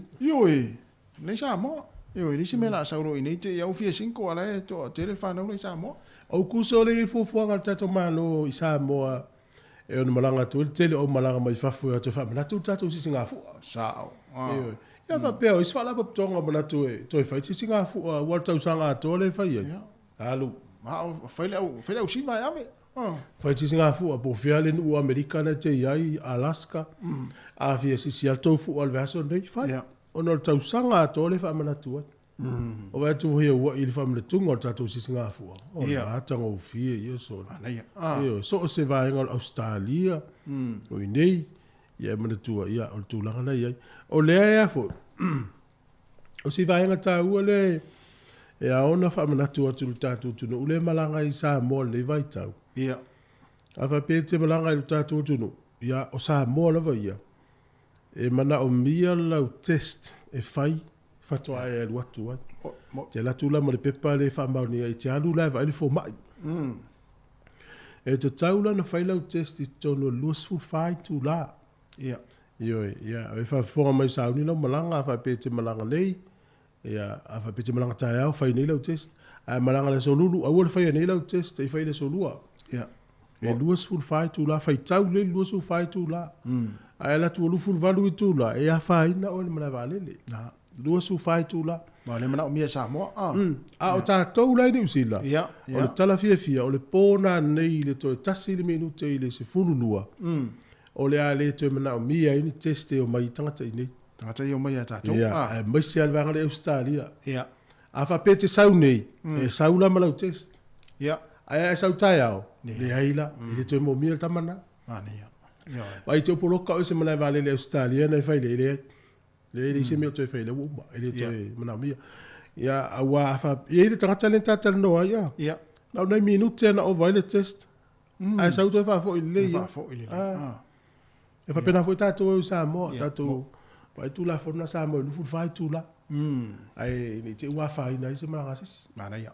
le sa mo ni se me la sa ro ni te ia fia 5 ala to telefone le sa mo o kuso le fu fu nga tato malo i sa mo e o malanga tu tele o malanga mai fa fu to fa na tu tato si singa fu sa ia va pe o isfala po tonga bona tu e to fa si singa fu wa tau sanga to le fa ia alu ma fa le si vai ave fa si singa fu po fiale nu americana te ai Alaska a fi si alto fu al verso dei fa ono tau sanga to le fa mana tu o va tu he wa il fa me tungo tatu si singa fu o la tanga o fie io so io so se va en Australia o nei ia mana tu ia o tu langa na ia o le ia fo o si va en ta u le e a ona fa mana tu tatu tu no le malanga i sa mo le vai tau ia a fa pe te malanga i tatu tu no ia o sa mo la va ia e mana o mia lau test e fai fatoa e alua tua te la tula mo le pepa le fa mauni e te alu la vai le fo mai e te taula na fai lau test i tono lusu fai tu la ia ia e fa fo mai sa uni lau malanga fa pe te malanga lei ia a fa pe te malanga tai au fai nei lau test a malanga le solulu a wole fai nei lau test e fai le solua ia e lusu fai tu la fai tau le lusu fai tu la ai la tu lufu valu i tu la e a fai na o le mala vale le lua su fai tu la ma le mana o mia sa mo a o ta to la ni usila ia o le tala fia o le pona nei le to tasi le minute le se funu lua o le ale to mana o mia ini teste o mai tangata ini tangata i o mai ata to ia mai se al vanga le Australia ia a fa pete sau nei e sau la mala test ia ai sau tai au le aila le to mo mia tamana ia vai te poloka o se mana vale le Australia nei fai le se me to fai le uma ele to mana mia ia awa fa ele tangata le tata no ia na nei minute na o vai le test ai sa to fa fo ile e fa pena fo tato o sa mo tato vai tu la fo na sa mo lu fu fai tu la ai ni te wa fai na se mana sis mana ia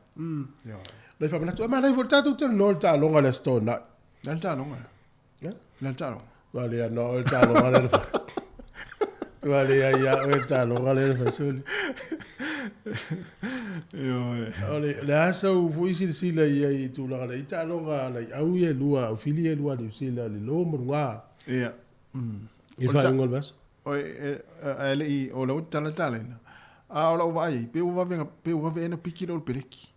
le fa na tu mana fo tato te no ta longa le sto na ta longa Lantano. Vale, no, el talo, vale. Vale, ya, el talo, vale, el Ole le asa u fu isi sila i tu la i ta lo ga la au ye lua u fili lua ni sila le lo mo nga ia i fa ngol bas oi ele i o lo tala tala na a o lo vai pe u va venga piki lo peleki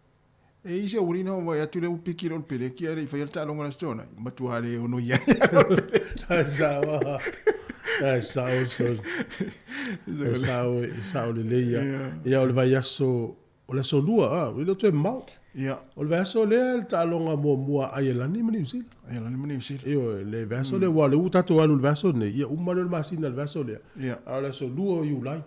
e isi o rino vai atu le piki lo peleki ele fa yalta lo ngala stona ma tu ale o no ia sa wa sa o sa o le le ia o le vai aso o le so lua o le tu mau ia o le vaso le ta longa mo ai la ni mani usil ai la ni mani usil io le vaso le wa le utato alu le vaso ne ia umma le masina le vaso le ia ala so luo yu lai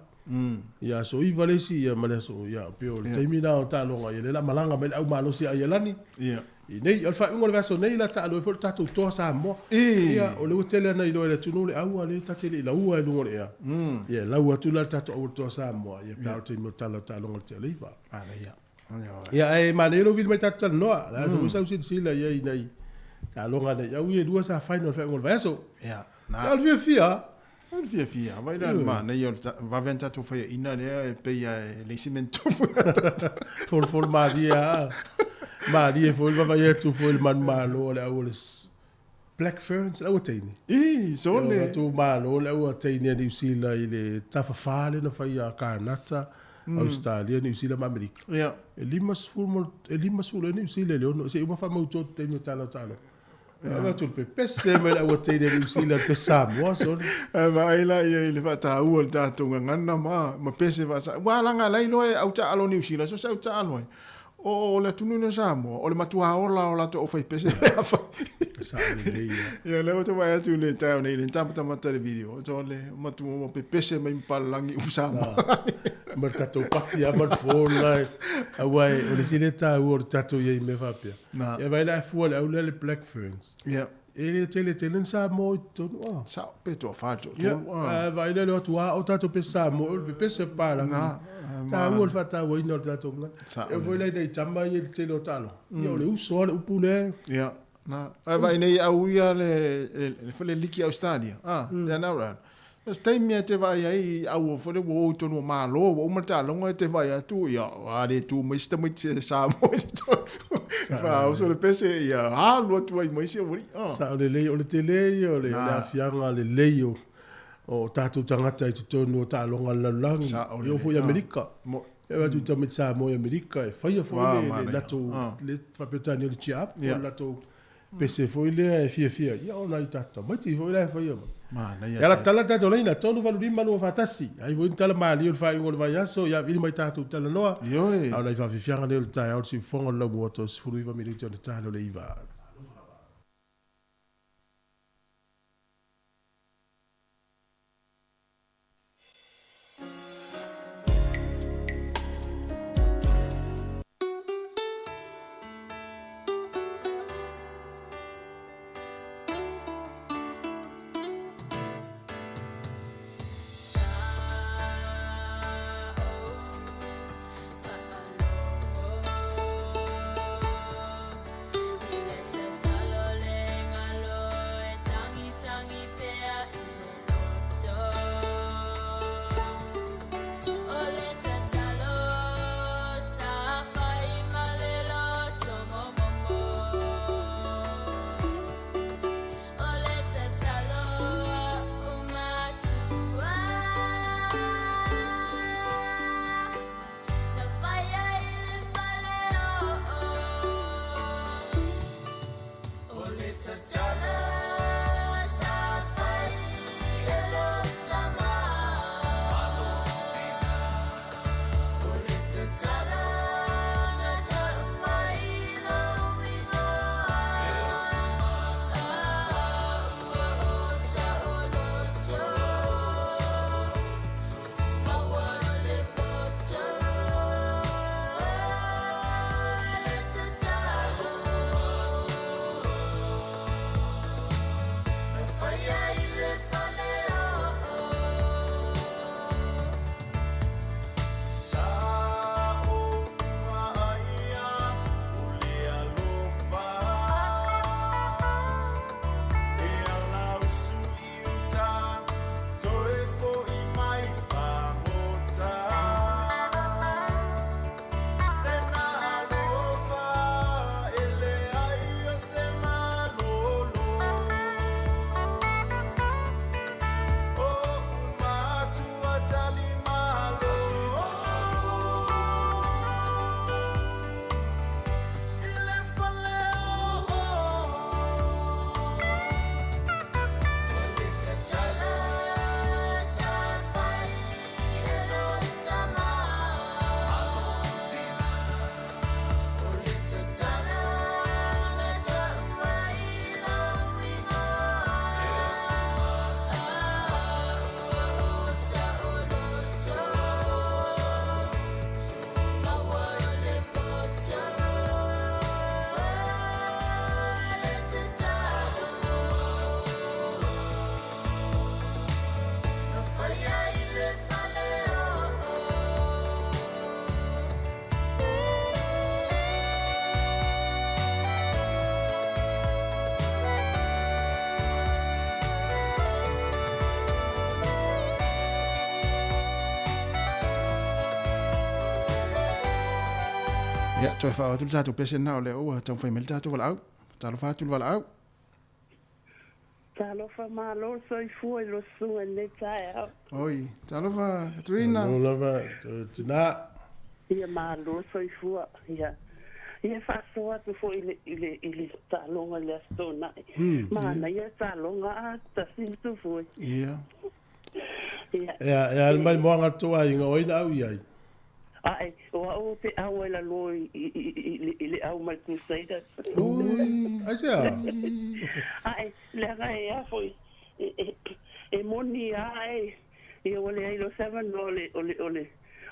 ia so i valesi ia male so ia pio le temi na ta longa ia le la malanga me au malo si ai la ni ia i nei al fa un le vaso nei la ta lo fo tato to sa mo ia o le utele na i lo le tunu le au le tatele la ua e lungo le ia la ua tu la tato o to sa mo ia pa te mo ta longa te le va ala ia ia e manelo vil mai tata no la so sa usi sila ia nei ta longa nei au ia dua sa final fa ngol vaso ia na al fia vai la ma nei va venta tu fa ina le e pe le cimento for maria foi va vai tu foi man malo le au black ferns la utini so le tu malo la utini di sila ile tafa fale no fa ia kanata Australia, New Zealand, Amerika. Ja. Limas full New Zealand, no, se uma fama uto te no talo. Ja, tu pe pesse me la wote de New Zealand pe Samoa so. Ma ila ile fa ta u ta tu ngana ma pesse va sa. Wa langa lai loe au ta alo New Zealand, so sa ta alo. O le tunu na Samoa, o le matua o la to fai pesse. Sa le ia le o vai tu le tau nei le tampa mata le video. So le matu mo pe pesse me palangi usama. Ma tato pati a ma pola awai o le sile ta o tato ye me fa pia e vai la fu le le black ferns e tele sa mo to sa pe to fa to vai le to o tato pe sa mo pe se para ta o fa ta o ino tato e voi le dei tamba ye tele talo io le uso le upune na vai nei au ia le liki Australia ya na ra stai mia te vai ai au fo le wo to no malo o mata longa te vai atu ia ale tu mai sta mai sa mo fa o so le pese ia lo tu ai mai se ori sa le o le tele o le la fianga le leio o tatu tangata i to no ta longa la lang io fo Amerika mo e va tu mai sa mo Amerika e fa fo le lato le fa petani le chiap o lato pese fo le fia ia ona i tata mai ti fo le fa ia ya la tala ta dole na tonu valu lima no fatasi ai vo tala mali o fai ngol vai aso ya vini mai tatu tala noa au lai va fianga le ta au si fonga lo moto si fulu iva milito de talo le iva Let's Ya, toi fa tu tatu pese na ole o tau fai mel tatu wala au. Talo fa tu wala au. Talo fa malo soi fu lo su ne tai. Oi, talo fa Katrina. No lava tina. Ia malo soi fu ia. Ia fa so tu fo ile talonga le stona. Ma na ia talonga ta sin tu fo. Ia. Ya mai moanga to ai nga oi au ia. Ai, o te au la loi ile au mai tu sai da. Ui, ai sia. Ai, le gai a foi. E moni ai. E ole ai lo 7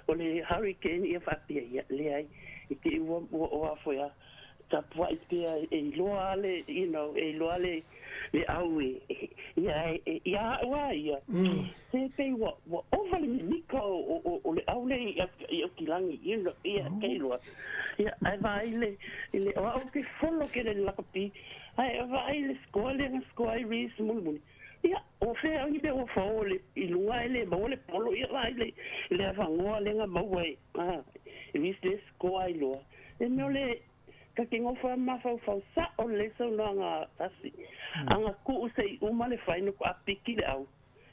ole hurricane ia fa pia le ai. Iti o foi a tapua pia e loale, you know, e loale le au ia wa ia. Se te wa ovale nika o le au le ia kilangi, you know, ia keilua. Ia ai vai le o ke folo ke le lakapi. Ai vai le skoa ris mulmuni. Ia o fe ai be o fo le ilua le mo le polo ia vai le avangoa le nga mawai. Ris le skoa ilua. E no le ka kingo fa ma fa sa o le so nga asi. Anga ku sei uma le fai no apiki le au.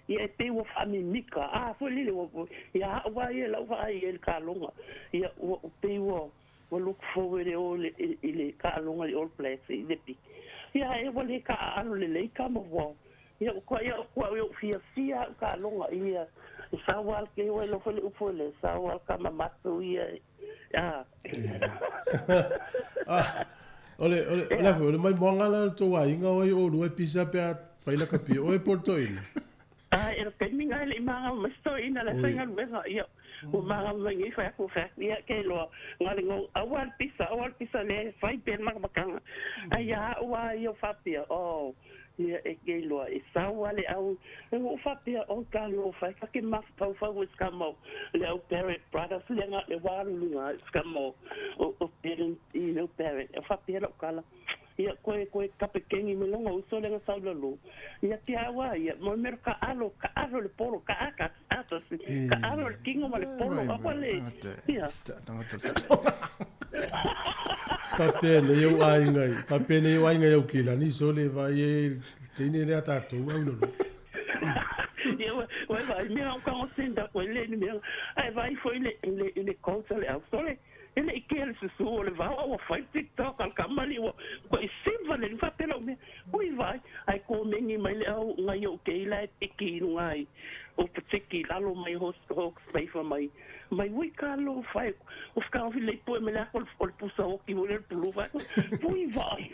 Ia te wo fa mi mika. Fo le wo ia wa ia la wa ia el kalonga. Ia o pe wo look forward o le kalonga le all place le pi. Ia e wo le ka alo le ka mo wo. Ia ko yo fia kalonga ia sa wal ke wo lo fo le sa wal ka mamato ia. Ole mai moanga la to wa inga oi o no pisa pe fai la kapi o e porto ile. Era que minga le manga masto ina la fai ngal wega ia. O manga ngi fa ko fa ia ke lo ngal ngo awal pisa le fai pe makanga. Ai wa yo fa pia o ia e ke lo e sawa le au o fa pia o ka lo fa ke mas pa fa was kamo le au parent brothers le nga le wa lunga kamo o parent no parent fa pia lo kala ia ko kapekengi me longa o so le nga sa lo ia ke awa ia mo mer ka alo le polo ka aka ata ka alo le kingo ma le polo apa le ia Papene eu ainga eu kila ni so le vai e tene le ata tu au no. Vai me au ka senda ko le ni me ai vai foi le conta le au so le ele que ele se sua le vai o fai TikTok al kamali o ko simba le fa pelo me oi vai ai ko mengi mai le au ngai o ke la tiki ngai o tiki lalo mai host fai fa mai ui kalo fai o ska vi le po me la ko pusa o ki voler pulu vai ui vai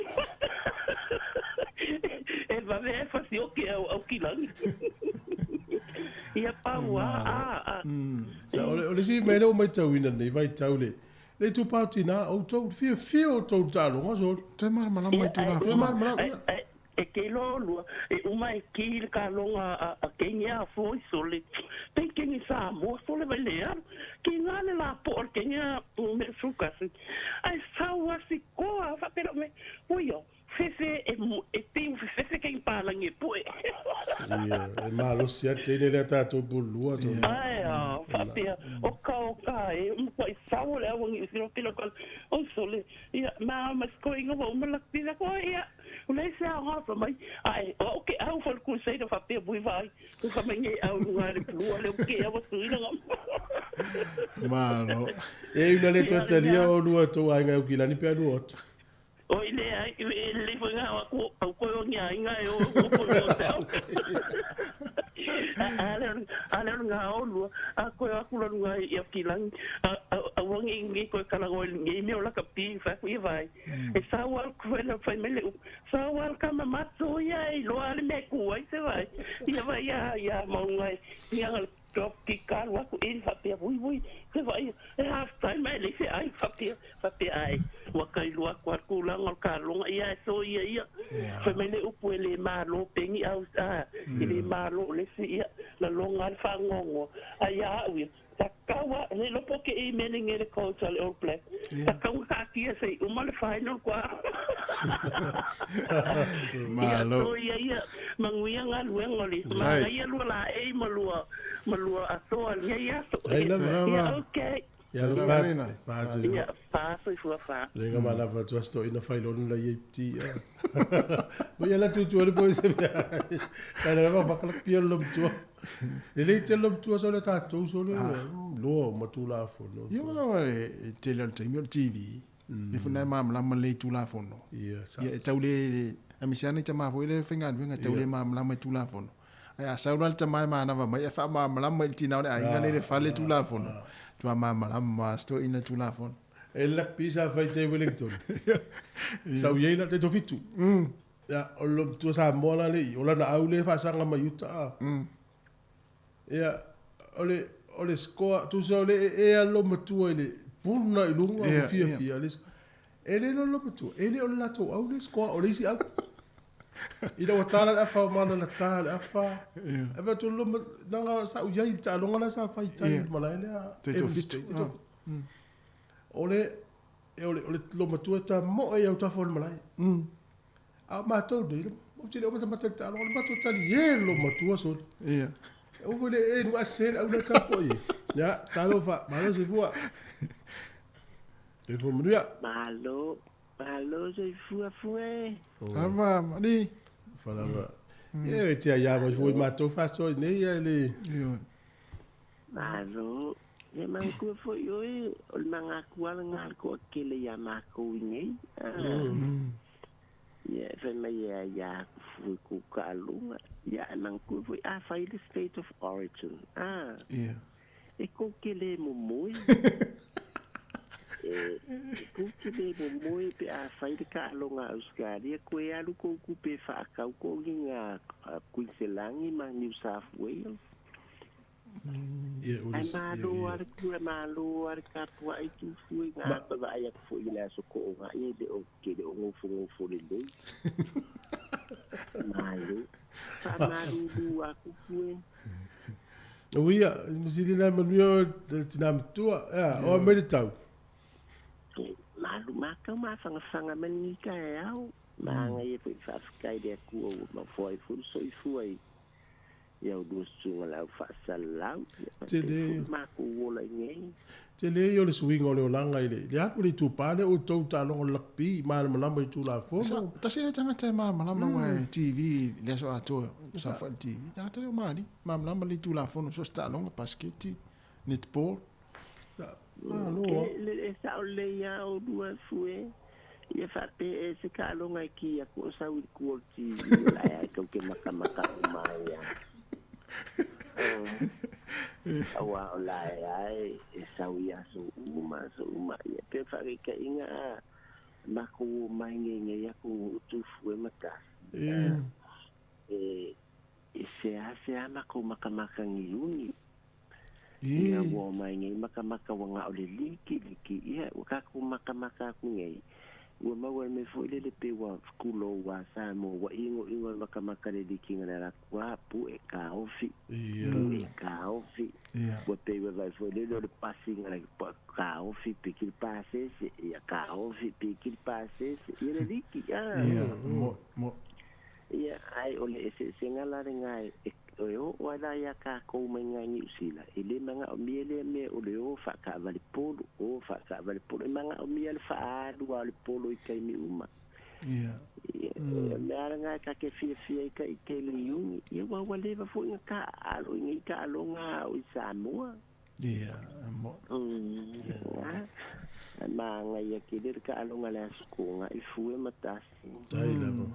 e va ver fa si o ki o ki lang ia pa wa ole si me le o mai tau ina nei vai tau le tu pautina o to fio to talo ngaso te mar mai tu na fa e ke lo e uma e ki ka longa a kenya foi sole pe kenya sa mo sole vai le ki ngale la por kenya me sukas ai sawa si ko fa pero me uyo fese e tem fese que impala nge poe e malo si atene le tato bulua to ai fapia o ka e ko sawa le o ngi sino pilo ko o sole ia ma ko ingo mo la pila ko ia le se a fa mai ai okay au fol ku sei da fapia bui vai ku fa mai au ngare plua le ke a tu ina malo e una le totalia o lua to ai ngai ki la ni pe no o ile ai le foi nga ko nga inga o ko ale nga o lu a ko aku lu nga ia kilang a wangi ngi ko kala go ngi me ola ka pi fa ku vai e sa wal ko la fa me le sa wal ka ma matso ya i lo ale me ku ai se vai ia vai ya mo ngai ia drop ki kar wa ku in fa pia vui se vai e half time me le se ai fa pia ai wa kai lu ku ku la ngol ka lu ia so ia fa me le upu le ma lo pengi au ile ma lo le si ia la longa fa ngongo ai wi takawa le lo poke e mening e le coach al all play takawa ka kia sei uma le final kwa malo ia manguia nga luengoli ma ia lu la e malua aso al ia so okay Ya lo fa. Ia fa foi fa. Lenga mala fa tu sto ina fai lon la yeti. Mo ya la tu le poi se. Kana va bakla pia lom tu. Le te lom tu so le ta tu so le. Lo mo tu la fo no. Ia wa te le TV. Le funa mam la ma le tu la fo no. Ia sa. Ia tau le amisiana te ma fo le finga venga tau le mam la ma tu la fo no. Ai sa ura te mai mana va mai fa mam la ma ti na ai ngale le fa le tu la fo no. Tu mam la ma sto ina tu la fo. E la pisa fai te Wellington. Sa ye la te to fitu. Ya o lo tu sa mo la le o la na au le fa sa nga mayuta. Ya ole score tu so le e a lo matu ele puna i lunga o fia le ele no lo matu ele o la to au le score o le si au ida o tala a fa mana la tala a fa e va tu lo na sa u ya ta lo ngala sa fa ta mala ele a te fit ole lo matu ta mo e au ta fo mala a ma to de mo ti le o ma ta lo ma to ta ye lo matu so o vole e no aser au na tapo e ya talo fa malo se fua e fo mria malo se fua ava mali fala va e ti ya mo foi mato fa so ne ya le malo e man ku fo yo o manga ku ala ngal ko kele ya ma ko ni ya fe me ya fu ku ka lunga ya nang ku fu a fai the state of origin e ko kele mo moi ku kele mo moi pe a fai de ka lunga Australia ko ya lu ko ku pe fa ka ko nginga Queensland ma New South Wales malo ar ka tua i tu fui nga ba ai fu ila so ko nga e de o ke de o fu le malo du aku fui Uia, msidi na manuio tinam tua o meditau malo maka ma fanga mani ka au ma nga e fu fa kai de ku o ma foi fu so i fui ya o dos sunga la fa salau tele ma ko wola ngai tele yo le swing o le langa ile ya ko le tu pale o to ta lo lakpi ma ma lamba tu la fo ta sele tanga te ma lamba wa TV le so ato sa fa TV ta te ma ni ma lamba le tu la fo no so sta longa basket netball lo le sa o le ya o dua fue ia fa pe se ka longa ki ya ko sa wi ko ti la ya ko ke maka ma ya awa la ai sauia so uma ya pe fa ke inga mako mai nge ya ko tu fu mata se hace mako maka ngiuni ya wo mai nge maka wanga o le liki ia ka ko maka ku nge wa mawa me fo le pe wa kulo wa sa mo wa ingo maka le dikinga la kwa pu e ka ofi wa pe wa fo le passing la ka ofi pe ki passe ya ka ofi pe ki passe ya le diki mo ya ai ole se ngala ngai o wala ya ka ko menga ni usila ile manga o miele me o le o fa ka vale polo manga o miele fa du vale polo i kai mi uma me ara nga ka ke fi ka i ke le yungi ye wa wale va fo ka alo ngi ka alo nga o Samoa mo manga ya ke le ka alo nga la skunga i fu matasi dai lavo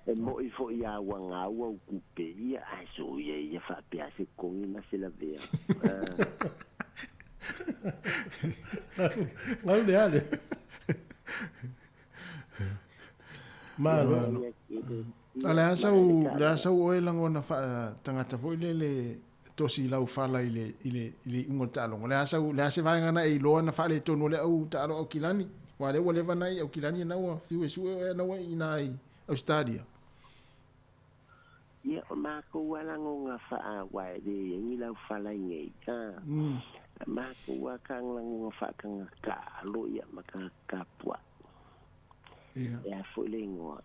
e mo i fo ia wanga wa kupe ia ai so ia fa pe ase kongi na se la vea ngau le ale malo ala sau o lango na fa tangata fo le tosi lau fala ile ungo talo le asa vai ngana e lo na fa le tonu le au talo o kilani wa le wale vanai o kilani na wa fiu su na wa inai o stadia ia o mako wala ngonga fa wa de ni la fala ngai ka mako wa kang lango fa kang ka lo ia maka kapwa ia fo le ngo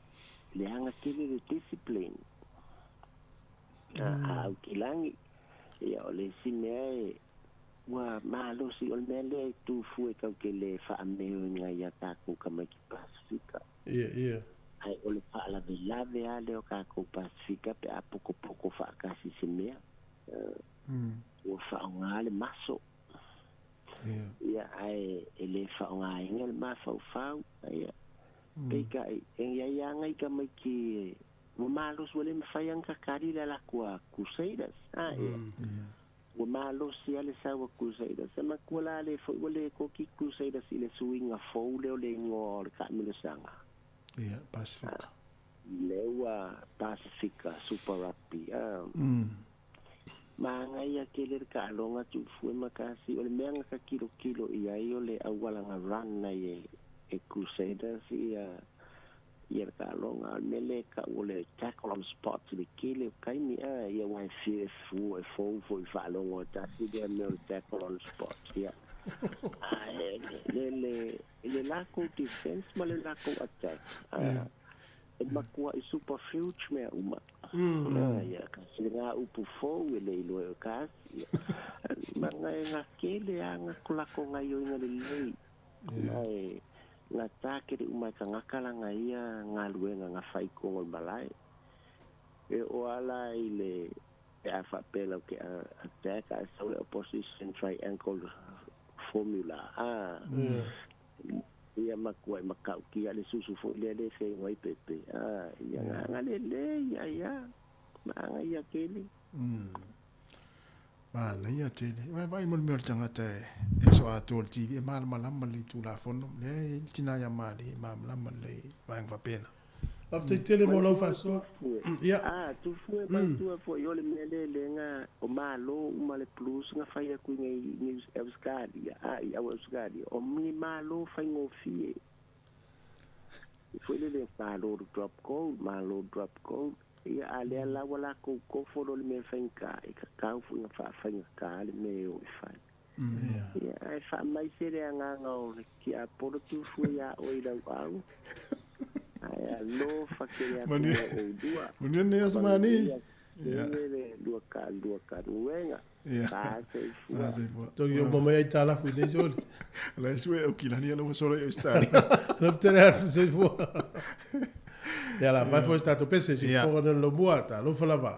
le anga kile de discipline au kilangi ia o le sime Wa malo si o mele tu fu ka ke le fa me nga ya ta ku ka ma ki Pasifika. Ia. Ai o le fa la lave ale o ka ku Pasifika pe a poko fa ka si se mea. O fa nga le maso. Ia ai ele fa nga ngel ma fa ia. Pe ka ya ngai ka ma ki o malo so le fa yang ka kari la kwa Crusaders. O malo si ale sa wa Crusaders ma kula le fo le ko ki Crusaders ile suinga fo le ngor ka mi le sanga Pasifika le wa Pasifika Super Rugby ma ngai ya ke le ka longa tu fu ma ka si o le menga ka kilo ia io le awala nga run na ye e Crusaders ia ka longa mele ka ole tackle on spot le kile kai mi ia wa fu fa longa ta si de mele tackle on spot ia le la ko defense ma le la ko attack e makua i super huge me uma ia ka singa upu fo le lo ka ma nga kele anga kula ko nga yo nga le nga take de uma ka ngakala nga ia nga luenga nga fai ko ngol malai e o ala ile e a fa pela ke attack a so le opposition triangle formula ia makua makau ki ale susu fo le fe ngoi pepe ia nga le ia ma nga ia kele na ia tele vai mo me tanga te e so a tol TV e mal malama le tu la fono le tina ya mali malama le vai va pena after tele mo lo faso ia tu fu e ba tu fo yo le mele le nga o malo uma le plus nga fa ya ku ni euskadi ia euskadi o mi malo fa ngo fie foi le malo drop gold ia ale la wala ko folo le me fenka e ka ka fu nga fa ka le me o fa ia ai fa mai sere nga o ki a por tu fu ya o ida au ai lo fa ke ya o dua mani ne asmani ia le dua ka wenga ka se fu to yo mo mai tala fu de joli la sue o kilani no solo io stare non te ne se fu e ala vai foi stato pesse si fuoco nello muata lo fa lava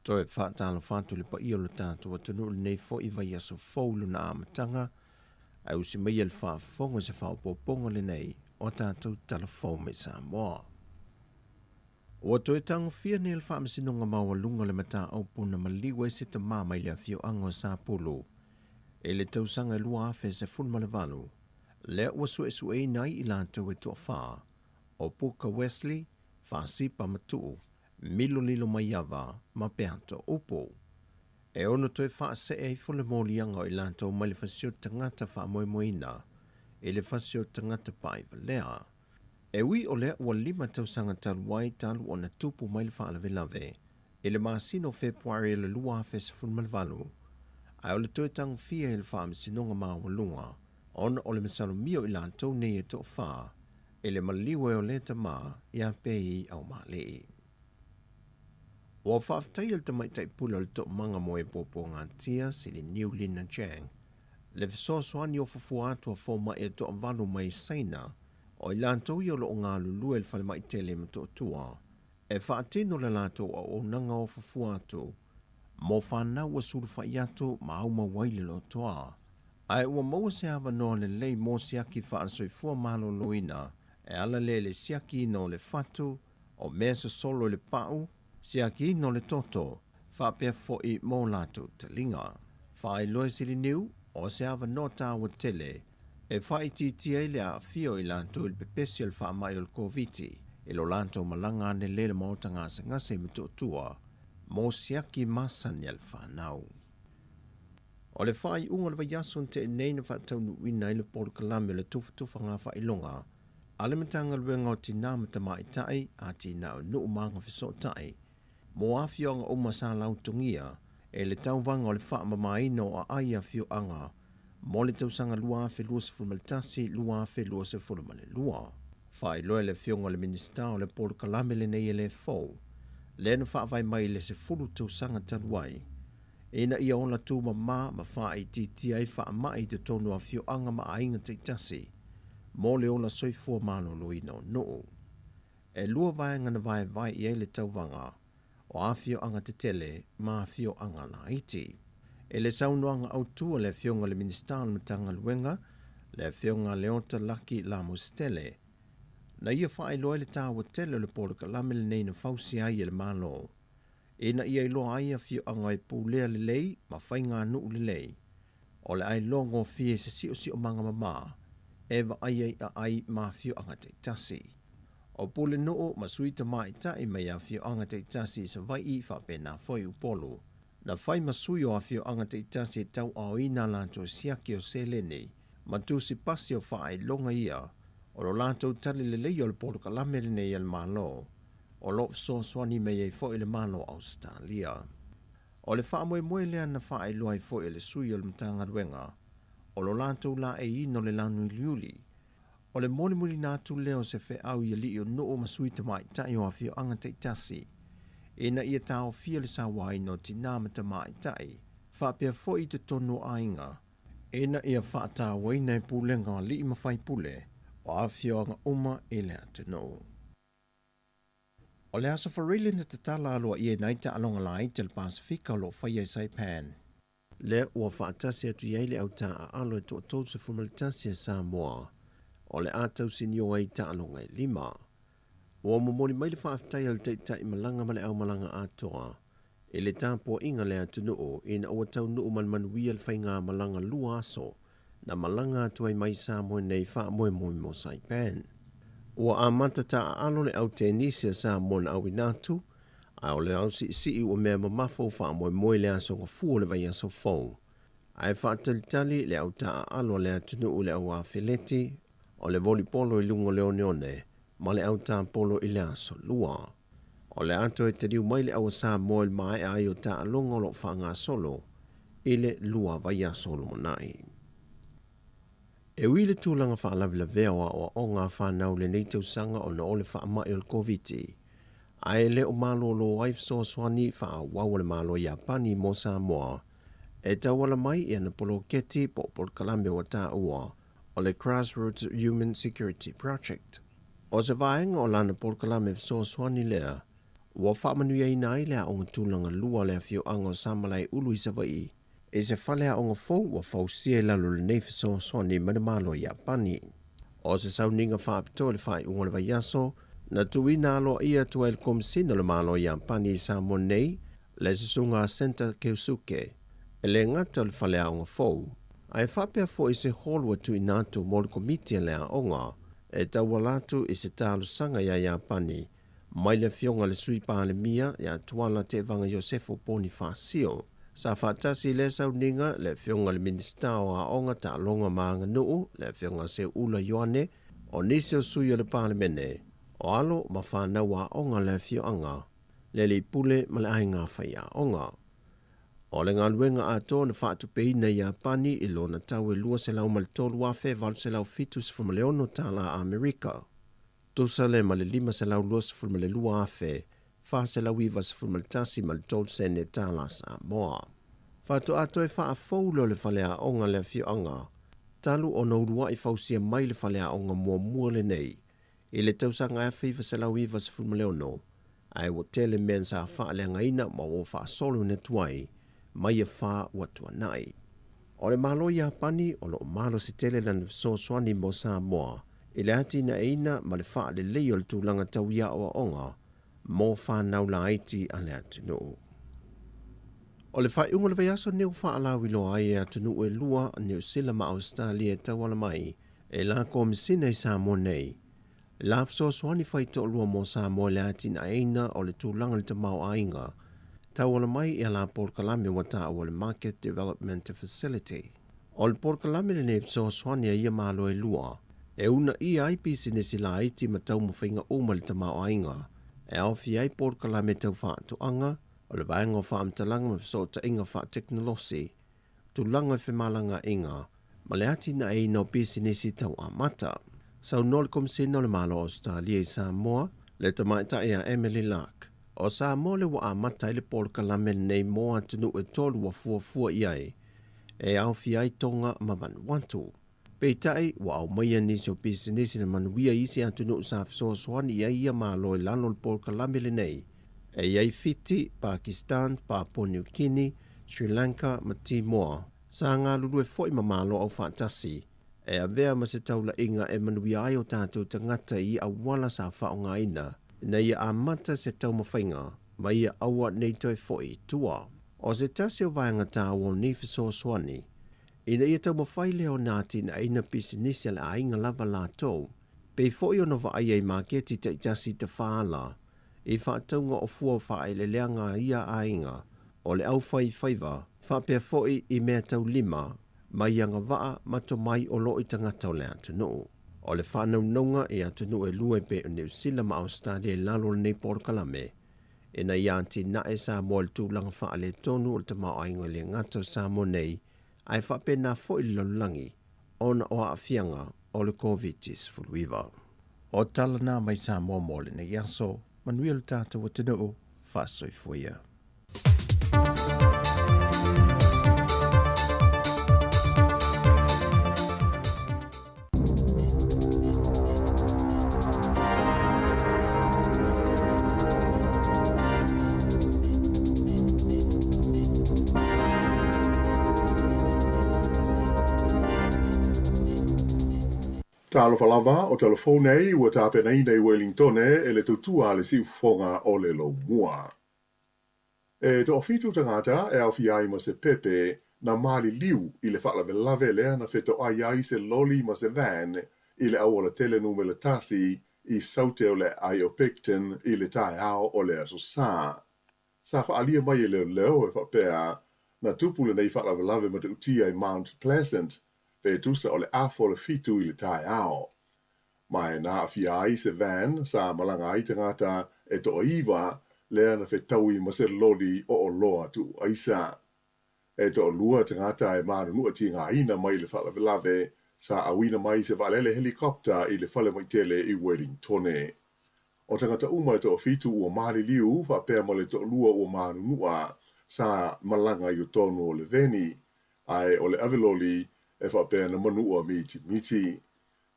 Toi whaatala whātu le pa i o le tātua tunu le nei fo i vai aso fōlu na amatanga, ai usi mai el whaafonga se whaopoponga le nei o tātou tala fō me Samoa. Ua toi tango fia ni el whaamasinonga mawalunga le mata au puna maliwa se te māma i le afio ango sa pulu. E le tausanga lua afe se funma le valu, le ua sue e nai i lātou e toa whaa, o Puka Wesley, whaasipa matuu, milo lilo maiava, ma peanto upo. E ono toi whaase e fole mōlianga o i lātou mai le whasio tangata wha moemoina, e le whasio tangata pai valea. E ui o lea ua 5 tausanga taluai talu o na tupu mai le whaalawelave, e le maasino Februari e le lua afe se funma le valu, ai o le toi tango fia e le whaamisinonga mawalunga, ona o le masalo mio i lātou nei e toa whaa, e le maliwe o le tama i a pei au malei. Wa whaafitai el tamaitai pula le toa manga mo e popo ngantia si le New Lina Jang, le fisoaswani o fufua atua fōma e toa valu mai saina, o i lātou i o lo ngā lulu e le whale mai tele ma toa tua, e whaatino le lātou o nanga o fufua atu, mo whanau a suru whai atu ma au ma waile lo toa. Ai ua maua se hawa no le lei mo siaki whaasoi fua malo loina, e ala le siaki no le fatu, o mea se solo le pau, siaki no le toto, whapea fo i mo lātou te linga. Whai loe sili niu, o se hawa no tāua tele, e whai titia i le a fio i lātou il pepesi al wha mai o koviti, i lo lātou malanga ane lele maota ngase ngase me tua, mo siaki masani al whanau. O le whai unga le vaiason te nei na whaatau nuina i le polo kalame le tufa ngā whailonga, ale matanga luenga o tina matama i tai a tina o nuu manga fiso tai, mo a fionga o masa lautungia, e le tauvanga o le wha mamaino a aia fio anga, mo le tausanga lua afe lua se fulmalitasi, lua afe lua se fulmale lua. Whai loe le fionga le minista o le polo kalame le nei e le fau, le na wha vai mai le se fulu tausanga taluai, ina ia ona tu ma wha i titi ai wha mai te tonu a fio anga ma ainga te tasi, mo le ona soifua malo loina o noo. E lua vai ngana vai i ele tauvanga, o a fio anga te tele ma fio anga la iti. E le saunoanga au tua le fionga le ministal matanga luenga, le fionga leota laki la mustele. Na ia wha loe le tāua tele le polo kalame le nei na fausi ai le malo. Ina ia loa ai a fio anga i pūlea le lei, ma whainga nuu le lei. O le ai longo fie se si o manga mama, ewa ai ma fio anga te tasi. O pule nuu ma suita mai tai mai a fio anga te tasi sa vai i whapena foi upolo. Na whai masui o a fio anga te tasi tau au ina lanto siaki o selene, ma tu si pasi o whaai longa ia, o lo lanto tali le lei o le polo kalame le nei al malo. O lo so swani me ye fo ile malo Australia. O le wha moe lea na wha e loai fo ile sui o le mtanga ruenga. O lo lantou la e ino le lanu liuli. O le moli nātu leo se fe au i li o noo masui te mai tai o a fio anga te tasi. E na ia tau fia le sa wai no tina ma te mai tai. Wha pia fo i te tono ainga. E na ia wha ta wai nei pulenga li i mawhai pule. O a fio anga uma e lea te noo. O le asa wharili na te tala aloa i e naita alonga lai te le Pasifika o lo whai e Saipan. Le ua whaatasi atu iei le au ta a alo e to tau se formalitasi e Samoa. O le atau sinio ai ta alonga e 5. Ua momoli mai le whaafitai al teita i malanga ma le au malanga atoa. E le tāpua inga le atu nuu i na ua tau nuu manuia le whainga malanga lua aso na malanga atua i mai Samoa nei wha moe mo Saipan. Ua a matata a alo le au tenisia sa mona au inatu, a o le au si ua mea mamafo wha moe le aso nga fuo le vai aso fau. Ai wha talitali le au ta a alo le atunu le au a fileti, o le volipolo i lungo leone, ma le au ta polo i le aso lua. O le ato e te riu mai le au sa moe mai a i o ta a longo lo wha ngā solo, i le lua vai aso lo monai. E wile tūlanga whaalawi la veawa o ngā whanau le nei tausanga o na ole whaamai o le COVID. Ai le o malo lo waif so swani wha wawa le malo Japani mo Samoa. E tawala mai i ana polo keti po kalame o ta ua o le Grassroots Human Security Project. O se vaenga o lana polo kalame so swani lea, Ua whaamanu ai nai lea o tūlanga lua lea fio ango samalai ulu i Savai. E se whale a onga fau ua fausia lalo le neifiso swani manamalo i Apani. O se sauninga whaapito le whai unga le vai aso, na tuina alo ia tua il komisina le malo i Apani sa monei, le se sunga Senta Keusuke, e le ngata le whale a onga fau. Ai whapea fo i se holua tu inatu mo le komitia lea onga, e tawalatu i se talo sanga ia i Apani, mai le fionga le sui pa le mia ia tuala te vanga Josefo Bonifacio. Sa fatasi le sauninga le fionga le minista o a onga ta longa maanga nuu le fionga se ula yoane o nisio sui o le parlemene. O alo ma whanau a onga le fionga le li pule ma le ainga whaia onga. O le ngā luenga a tō na whaatu peina i Apani i lona tau e lua se lau ma le tolu a whe valu se lau fitu se fumaleono tala a Amerika. Tusa le ma le lima se lau lua se fumale lua a whe fa se lau iwa se fumale tasi ma le tolu se ne tala sa moa. Whaatu ato e wha a faulo le whale a onga le fionga. Talu o na urua i fausia mai le whale a onga mua le nei. I le tausanga a whiwa se lau iwa se fumaleono. Ai wa tele men sa wha le ngaina ma o wha solu ne tuai. Mai e wha watua nai. O le malo i Apani o lo malo si tele lan so swani mo sa moa. I le ati na eina ma le wha le leo le tūlanga tau ia o onga. Mo wha naula aiti a le atu nuu. O le whai unga le vai aso neu wha alawi lo ai e atu nuu e lua neu sila ma Australia e tawala mai. E la komisina i sa mo nei. La so swani whai to lua mo sa mo le ati na eina o le tūlanga le tamau ainga. Tawala mai e la Porkalame wata o le Market Development Facility. O le Porkalame le nef so swani a ia malo e lua. E una i ai pisi nesi la iti ma tau mawhinga uma le tamau ainga. E awhi ai Porkalame tau wha anga, o le vaenga wha amtalanga ma fiso ta inga wha teknolosi. Tu langa whemalanga inga, ma le ati na e no pisi nesi tau a mata. Sau no le komisina le malo Australia i Samoa, le tamaita e a Emily Lark. O Samoa le wa a mata i le Porkalame nei moa tunu e tolu wa fua iai. E awhi ai tonga ma Vanuatu. Peitai wa au maia nisi o pisi nisi na manuia isi atunu sa fiso swani ia ia malo i lalo le Porkalame le nei. E iai Fiti, Pakistan, Papua New Guinea, Sri Lanka ma Timor. Sa ngā lulu e foi ma malo au whaatasi. E a vea ma se taula inga e manuia ai o tātou tangata i a wala sa whao ngā ina. Na ia a mata se tau mawhainga, ma ia awa nei toi foi tua. O se tasi o vaianga tā o ni fiso swani. Ina ia tau mawhai leo nāti na ina pisi nisi ala ainga lava la tau. Pei foi o nova ai maketi te itasi te whaala. I whaataunga o fua whae le leanga ia ainga. O le au whai whaiva, whapea foi i mea tau lima. Mai anga waa mato mai o lo i tangata o le atunu. O le whanau nonga e atunu e lua pe o New Zealand ma Australia e lalo le nei Porkalame. E na ianti na e sa mo le tūlanga wha le tonu o le tamau ainga le ngata sa mo nei. Ai whape na fo i lolangi. Ona o a fianga o le COVID-19 fuluiva. O tala na mai sa mo mo le nei aso. Manuel tata wa tino fasoi fuia. Talo falava o telefone ai ua tāpena i nei Wellington e le tutua le siufonga o le lo mua. E to ofitu tangata e au fiai ma se pepe na mali liu i le whalave lave lea na feto ai ai se loli ma se van i le au o le telenu me le tasi i saute o le ai o picton i le tae ao o le aso sa. Sa whaalia mai e leo leo e whapea na tupu le nei whalave lave ma te utia i Mount Pleasant pe tusa o le afo le fitu i le tae ao. Mai na fiai se van sa malanga ai tangata e to iwa lea na whetaui ma se loli o loa tu aisa. E to lua tangata e maru nua ti ngā ina mai le whalave lave sa awina mai se valele helikopta i le whale maitele i Wellington. O tangata uma e to fitu ua mali liu whapea ma le to lua ua maru nua sa malanga i o tonu o le veni. Ai o le aveloli e whapea na manua miti.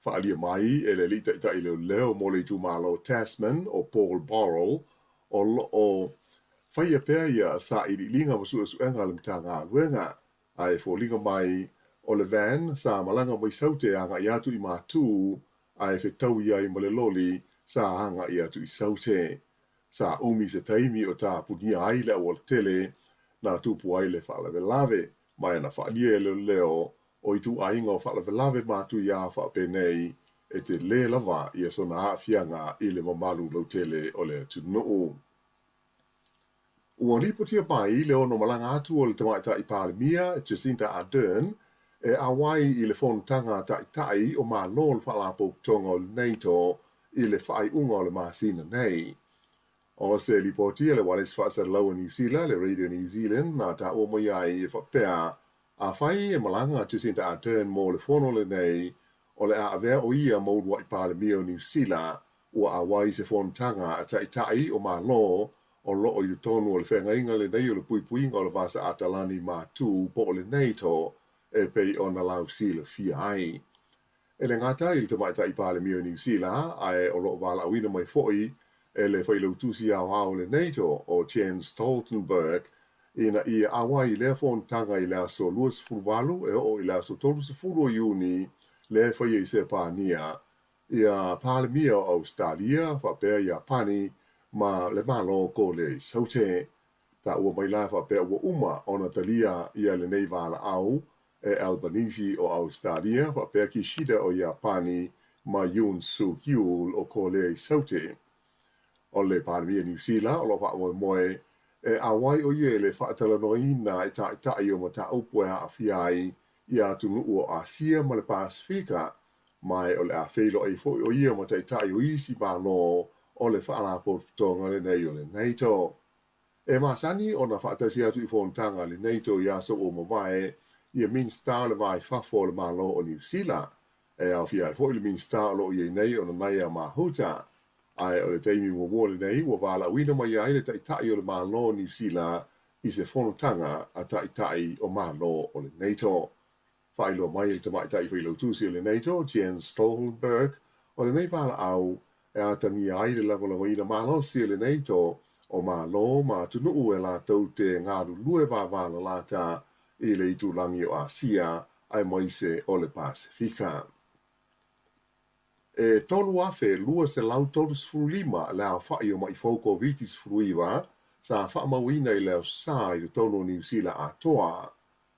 Whaalia mai e le lita ita i leo mo le tu malo Tasman o Paul Burrell o whaia pēr ia sa i linga masu asu enga le mta ngā ruenga. Ai fo linga mai o le van sa malanga mai saute anga i atu i mātū ai whetau ia i male loli sa anga i atu i saute. Sa umi se taimi o tā punia ai le o tele na tupu ai le whaalawe lave mai ana whaalia leo o i tu ainga o whaalawe lave mātū ia whaapenei e te le lava i a sona aafianga i le mamalu lau tele o le atu noo. Ua ripotia pai le ono malanga atu o le tamaita i Palemia, Jacinda Ardern, e awai i le whonutanga tai o mā lol whalapo tonga o le NATO i le whai unga o le māsina nei. O se ripotia le wales whaasaralaua New Zealand, le Radio New Zealand, nā tā o mai ai e whapea, a whai e malanga Jacinda Ardern mō le whono le nei, o le a avea o ia maudua i Palemia o New Zealand, ua awai se whonutanga tai o mā lo, o loo i tonu o le whengainga le nei o le puipuinga o le vasa atalani mātū po o le NATO e pei o na lau sila fia ai. E le ngata i le tamaita i Palemia o New Zealand ai o loo wala awina mai foi e le whailau tusi au au le NATO o Jens Stoltenberg ina i awai le whontanga i le aso luas fulwalu e o i le aso tolu se fulu o Juni le whai i se pānia. Ia Palemia o Australia whapea i a pani ma le malo ko le saute ta ua mai la fa pe ua uma ona talia ia le nei vala au e Albanese o Australia fa pe ki shida o Japani ma Yoon Suk Yeol o ko le saute o le Palemia New Zealand o lo fa moe e awai o ye le fa talanoina i ta o mata upo a fiai ia tunu o Asia ma le Pasifika mai o le a feilo ai fo o ia mata ta o isi ba no o le whaalapo tonga le nei o le NATO. E masani o na whaatasi atu i whontanga le NATO i aso o mawae i a minsta le vai whafo le malo o New Zealand. E au fia fo le minsta lo i nei o na nei a mahuta. Ai o le teimi mo le nei ua wala wina mai ai le taitai o le malo o New Zealand i se whontanga a taitai o malo o le NATO. Whailo mai le tamaitai whilo tusi o le NATO, Jens Stoltenberg, o le nei wala au e a tangi ai le lango ina malo si le NATO o malo ma tunu e la tau te ngaru lue wawala lata i le itu langi o Asia ai moise o le Pasifika. E tolu afe lua se lau tolu sfurulima le a whai o mai foko vitis fruiwa sa wha mawina i leo sa i le tonu New Zealand a toa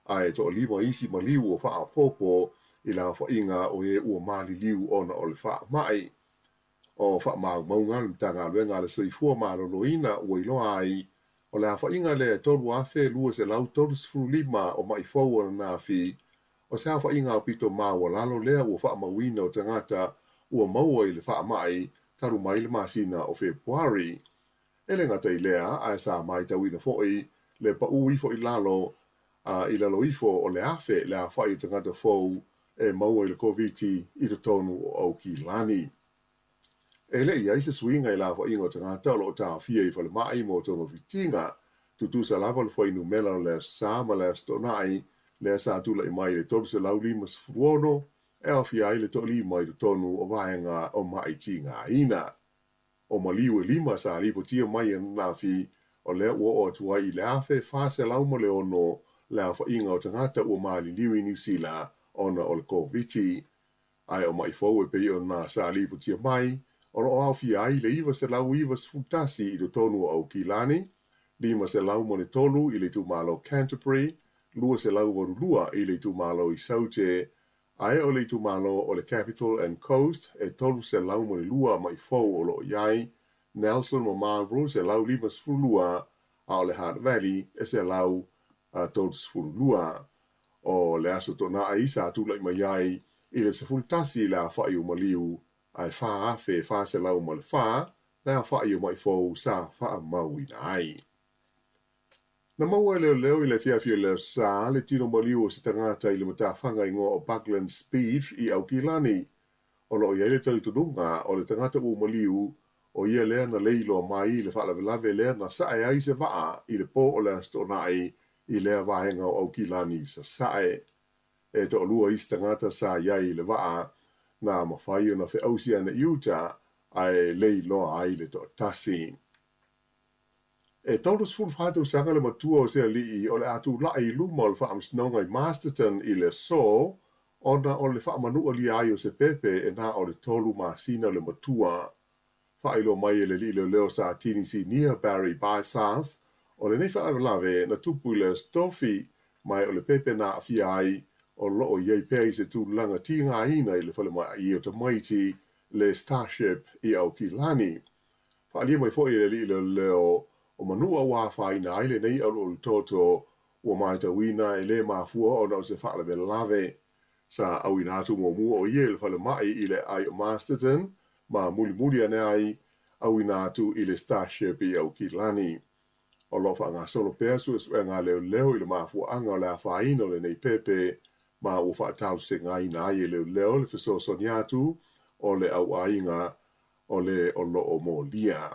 ai to lima isi maliu o wha popo i la whainga o e ua mali liu ona o le wha mai. O wha maunga le tanga luenga le soifua maloloina ua iloa ai o le awhainga le tolu afe lua se lau tolu sfurulima o mai fau ana nafi o se awhainga o pito maua lalo lea ua wha mawina o tangata ua maua i le wha mai taru mai le masina o Februari. Ele ngata i lea a sa mai tawina foi le pa ui foi lalo i lalo ifo o le afe le awhai tangata fau e maua i le COVID i le tonu o Aukilani. E le ia se swinga i la fo ingo tangata lo ta fia i fale mai mo tono fitinga tu sa lava le foi numela le sa ma le stonai le sa tu le mai le tolu se lauli mas fuono e a fia i le toli mai le tonu o vaenga o mai tinga ina o maliu e lima sa lipo tia mai na fi o le o tua i le afe fa se lau mo le ono le fo ingo tangata o mali liwi New Zealand ona o le COVID ai o mai fo e pe o na sa lipo tia mai o lo au fia ai le iwa se lau iwa sfutasi i le tonu o Aukilani, lima se lau mo le tolu i le tumalo Canterbury, lua se lau warulua i le tumalo i Saute, ai o le tumalo o le Capital and Coast, e tolu se lau mo le lua mai fau o lo iai, Nelson mo Marlborough se lau lima sfulua, a o le Hart Valley e se lau tolu sfulua, o le aso tona a isa tu lai mai iai, i le sfultasi la fai o maliu, ai fa afe fa se lau mo le fa, la fa i mai fau sa fa mau ina ai. Na maua leo i le fia le sa, le tino maliu o se tangata i le matawhanga i ngō o Buckland Speech i Aukilani. O lo i ele tau tununga o le tangata u maliu o ia lea na leilo mai le whalavelave lea na sae ai se waa i le po o le astonai i lea vahenga o Aukilani sa sae. E to lua isi tangata sa iai le waa na mawhai o na fe ausia na iuta ai leilo ai le to tasi. E taurus fulu whātou sanga le matua o se li I o le atu la I luma o le wha amsinonga I Masterton I le so, ona o le wha manu o li ai o se pepe e nā o le tolu masina le matua. Wha ilo mai e le li leo sa tini si near Barry Bypass, o le nei wha lave na tupu le stofi mai o le pepe na awhia ai o loo iei pēi se tūlanga ti ngā ina I le whale mai I o te maiti le Starship I au ki lani. Wha alia mai fo I le li leo o manua wā whaina ai le nei au o le toto ua mai ta wina e le mafua o nau se wha le lave sa au ina atu mua o ie le whale mai I le ai o Masterton ma muli ane ai au ina atu I le Starship I au ki lani. O lofa ngā solo pēr su ngā leo I le mafua anga o le a whaina o le nei pepe ma ua whaatau se ngā ina ai leo le fiso soni atu o le au ainga o le o loo mo lia.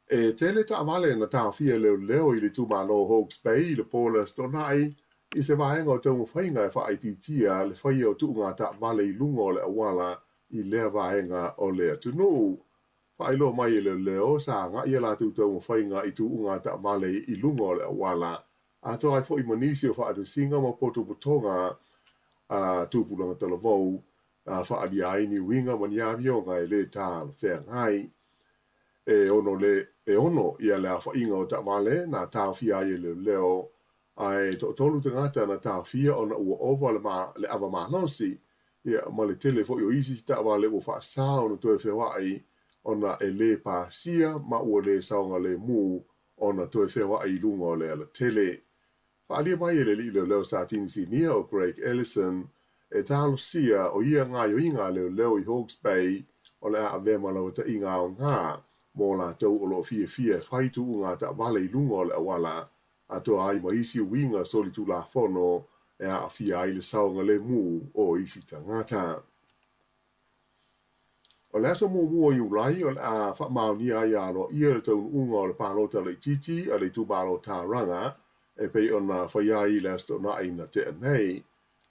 E tele ta amale na ta fia leo I le tūmalo Hawke's Bay I le pola stonai I se vaenga o tau whainga e wha aititia le whai o tuunga ta vale I lunga o le awala I lea vaenga o le atunu. Wha ilo mai leo sa ngā ia la tau whainga I tuunga ta vale I lunga o le awala. A to ai fo I manisi o wha atu singa ma poto putonga tūpulanga talavou wha adi aini winga maniavi o ngai le tā whea ngai. E ono ia le awha inga o ta vale na tā whia I leo ai tolu te ngata na tā whia o na ua ova le awa mahanosi ia ma le tele fo I o isi ta vale ua wha sao na toe whewai o na e le pāsia ma ua le saonga le mū o na toe whewai I lunga o le ala tele. Whaalia mai le li leo sa tinisi nia o Craig Ellison e tālo sia o ia ngā yo inga leo I Hawke's Bay o le a vema lau ta inga o ngā mō la tau o lo fia whaitu ngā ta wale I lunga o le awala a to ai ma isi winga soli tu la fono e a fia ai le saonga le mū o isi tangata. O le aso mū o iulai o le a whamau ai alo ia le tau unga o le pālota le titi a le tūbalo tā ranga e pei ona whaiai le asto na ina te anei.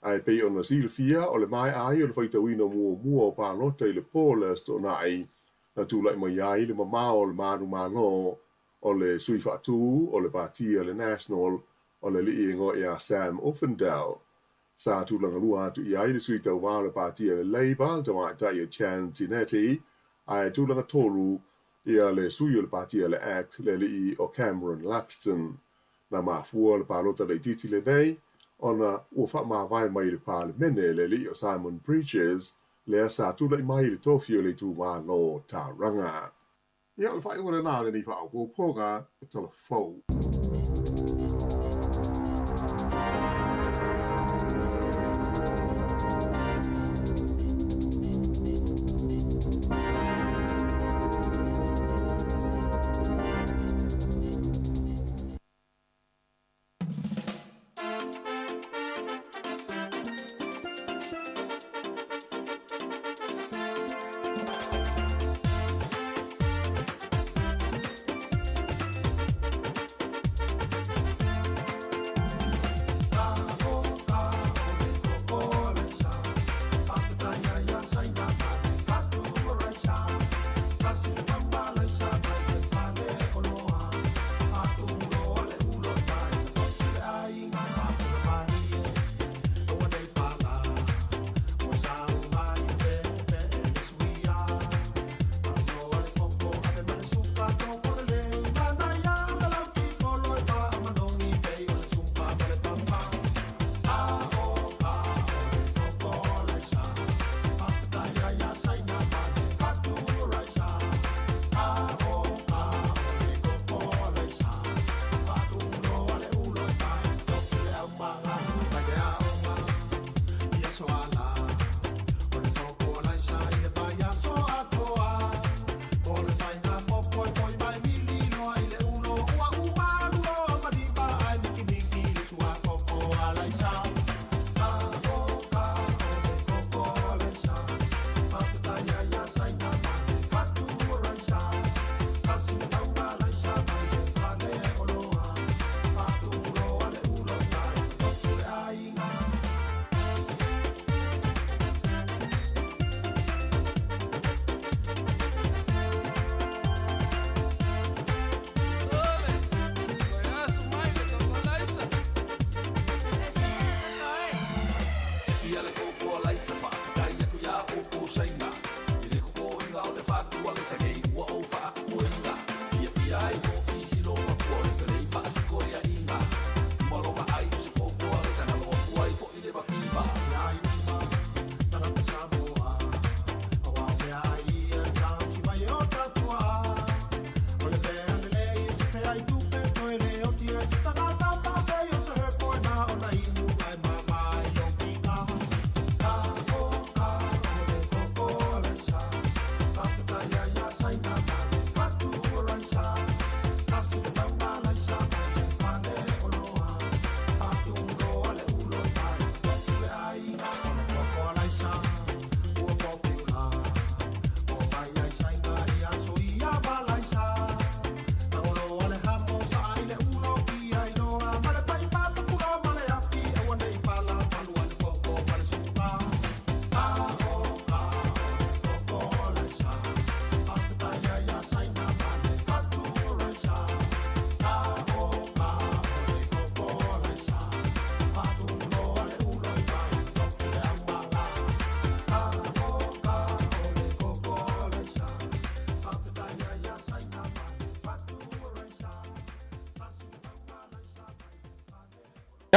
Ai pei ona silfia o le mai ai o le whaitawina mua o pālota I le pō le asto na ai na tūlai mai ai le mamao o le maru malo o le sui whatu o le Partia le National o le liingo I a Sam Offendell. Sa tūlanga lua atu I ai le sui tau wā le Partia le Labour tau ai tai o Chan Tinetti ai tūlanga tolu I a le sui o le Partia le Act le li o Cameron Luxton. Na mafua le pālota le titi le nei ona ua whamawai mai le pālemene le li o Simon Bridges le asa tūlai mai le tofi o le tūmalo tā ranga. Ia le whai ua nā le ni wha au poga e tala fau.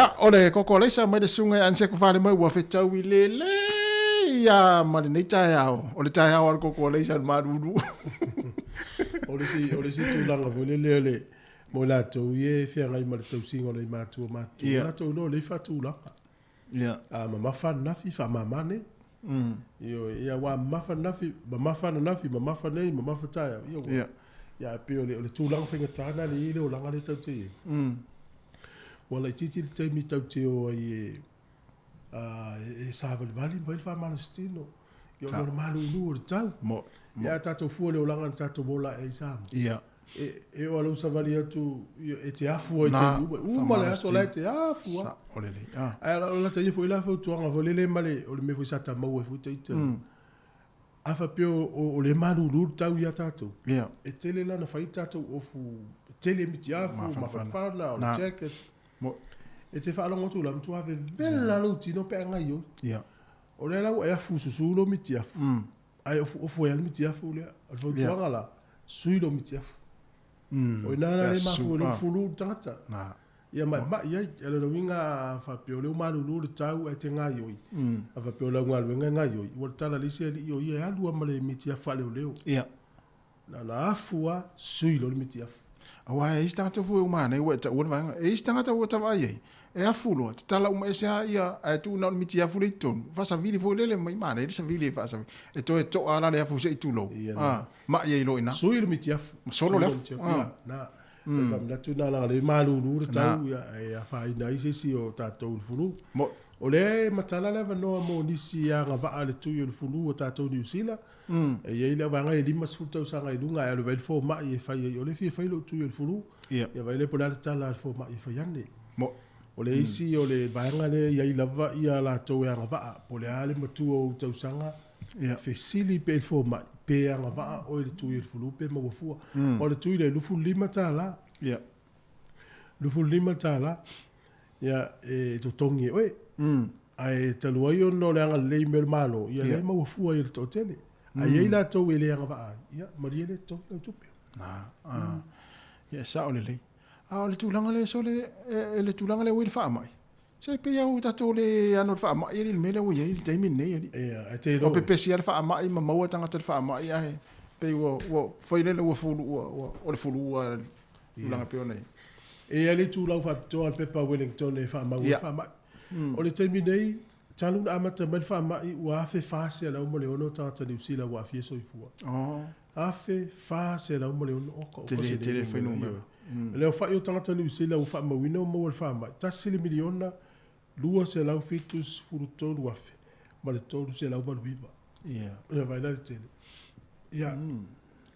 Ya, ole koko leisa mai de sunga an se ko fare mai wa fe tau I le ya ma nei tai ao. Ole tai ao koko leisa ma dudu. Ole si tu langa vole le mo la to ye fia ngai ma tau singo le ma tu la to no le fa tu la. Ya. Ma fa na fi fa ma mane. Yo ya wa ma fa na fi ma fa na fi ma fa nei ma fa tai yo. Ya. Ya pe ole tu langa fa ngata le le langa le tau te. Wala titi te mi tau te o e Saval Valley mai fa malastino. Yo no malu nu tau. Mo. Ya tato fu le olanga tato bola e sa. Ya. E o alu savali atu e te afu e te u mala so la te afu. Sa ole le. Ai la te fu la fu tu anga vole le male o le me fu sata mau e fu te te. Afa pe o le malu nu tau ya tato. Ya. E tele la na fa tato o fu tele mi ti afu ma fa na o jacket. Mo e te fa longo tu la tu ave bella luti no pe ngai yo. Ya. O le la o e afu su lo mi ti afu. Ai o fu e mi ti afu le. O fu tu anga la sui lo mi ti afu. O nana le ma fu lo fulu tata. Na. Ya ma ya le winga fa pe o le ma lu tau e te ngai yo. Fa pe o la ngal ngai yo. O tala le se yo ye alu ma le mi ti afu le o. Ya. Na afu a sui lo mi ti afu. Awa e istanga fu uma nei wa ta wona e istanga ta wota wa ye e afulo tala uma e sa ia e tu na miti afu le ton fa sa vili fo lele mai mana e sa vili fa sa e to ala le afu se tu lo ma ye lo ina so ile miti afu solo le na na tu na le malu lu ta ya fa ina ise si o ta to fulu mo o le matala le no mo ni si ya ga va ale tu yo fulu o ta to ni usila e ye le va ngai lima sfuta usanga ilunga ya le vel fo ma ye fa ye o le fi fa lo tu yo fulu ya va le pola ta la fo ma ye fa yande mo o le isi o le va ngale ya ila va ya la to ya ga va po le ale mo tu o ta usanga ya fe sili pe fo ma pe ya ga va o le tu yo fulu pe mo fu o le tu le lu fu lima ta la ya lu fu lima ta la ya e to tongi oi ai talua yo no le anga le mer malo ya le mo fu ai to tele ai la to we le anga va ya maria le to tu ya sa ole le le tulanga le so le tulanga le wil fa mai se pe ya uta to le ano fa mai il mele wo ye il temi ne ya te o pe special fa mai ma mo tanga te fa mai ya pe wo foi le wo fu o le fu tulanga pe ona e ale tu lau fa to al pepa Wellington e fa ma fa ma o le temi nei talu na amata mal fa ma wa fe fa se la mo le ono ta ta si la wa fi so i fu a fe fa se la mo le ono ko tele fe no le fa yo ta ta si la fa ma wino mo fa ma ta se le miliona lua se la fitus fruto wa fe ma le to se la va viva le vai la tele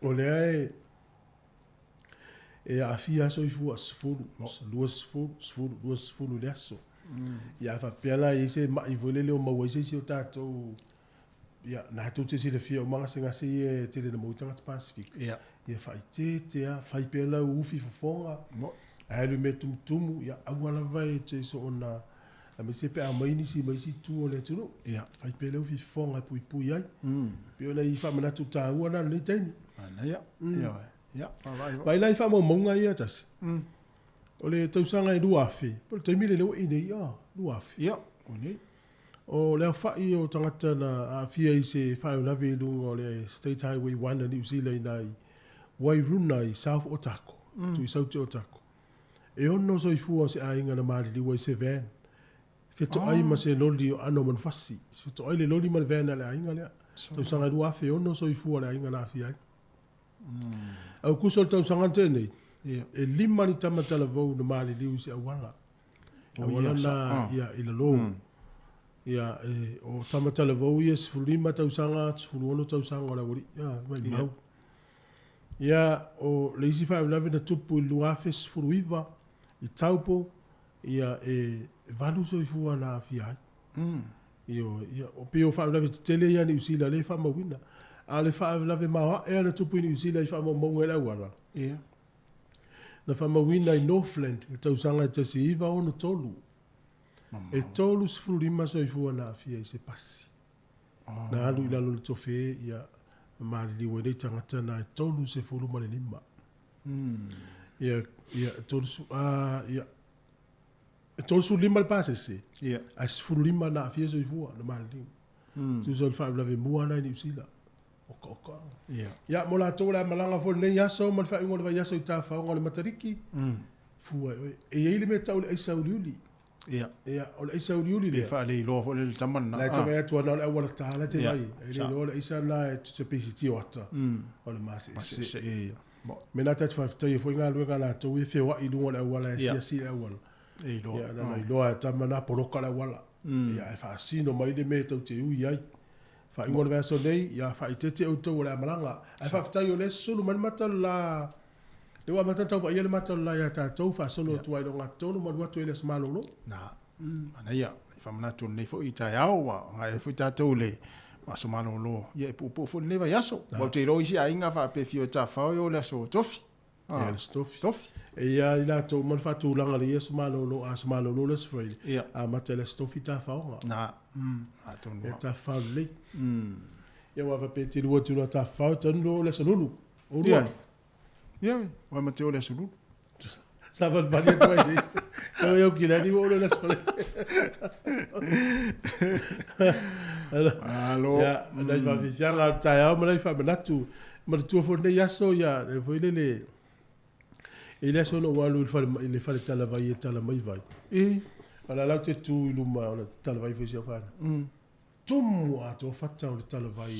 o le e a fia so i fu asfulu duas fulu le aso ya fa pela i se ma i vole le o ma wa se si o tato ya na to te si le fia o manga se ngasi e te le mo tanga Pacific ya fa te ya fa pela u fi fonga a le metum tumu ya awala vai te so ona a me se pe a mai ni si mai si tu o le tu ya fa pela u fi fonga pui ai pe ona i fa mana tu ta u na le teni ya vai lai fa mo monga ia tas o le tausanga e lua afi po te mile leo i nei lua afi o nei o le fai o tangata na afia i se whai o lawe lunga o le State Highway 1 na New Zealand nai Wairuna i South Otako tu i South Otako e ono so i fua se ainga na maari liwa i se van feto ai ma se loli o ano man fasi feto ai le loli man van ale ainga lea tausanga e lua afi ono so i fua le ainga na afia ai au kusol tausanga tēnei e lima ni tamata la vau na maari liwa i se awala awala na ia ila lo ia o tamata le vau ia sifulima tausanga sifuluono tausanga o la wari mai mau ia o le isi whai lawe na tupu i luafe sifuluiva i taupo ia valu so i fua na fiai ia o pio whai lawe tele ia ni usila le wha mawina a le whai lawe mawa ea na tupu i ni usila i wha maunga la wara na wha mawina i Northland tausanga i tasi iwa ono tolu e tolu sifulima so i fua na fia i se pasi na alu i lalo le tofe ia maali wa nei tangata na e tolu se fulu ma le lima ia tolu ia to su lima le pase se ia as fu lima na fie so fu na mal li tu so fa la ve mua na ni sila o ia ya mo la to la malanga fo ne ya so mo fa ngol va ya so ta fa ngol matariki fu e ele me tau le sa uliuli ia o le sa uliuli le fa le lo fo le tamana la tama ya tu na le wala ta la te vai ele lo le sa na tu se pesiti wata o le mas se me na ta fa ta fo nga lu nga la to we fe wa i lu wala wala si wala e lo ya na lo ta mana por kala wala ya fa si no mai de me tau te u ia fa ngol va so nei ya fa itete o to wala malanga fa ta yo le sulu man mata la le wa mata tau ia le mata la ya ta tau fa solo tu ai lo nga tonu mo wa tu ele smalo no na ana ia fa mana tu nei fo ita ya wa nga fo ta tu le ma so mano lo ia pu fo le va yaso wa te ro isi ainga fa pe fio ta fa yo le so tofi ya stofi e ya ila to mo fa tu langa le yesu malo lo as malo lo le sfrei a mata le stofi ta fa na a tu no ta fa le ya wa va pe ti lo tu ta fa tu le so lulu o ia wa ma te o le sulu saban ba dia toi ni eu que le o le so alo ya dai va vi fianga ta ya mo le fa na tu ma tu fo ne ya so ya le vo le ele so no wa lu fa le fa tala vai tala mai vai ala la te tu luma ala tala vai fe fa tu mo to fatta o tala vai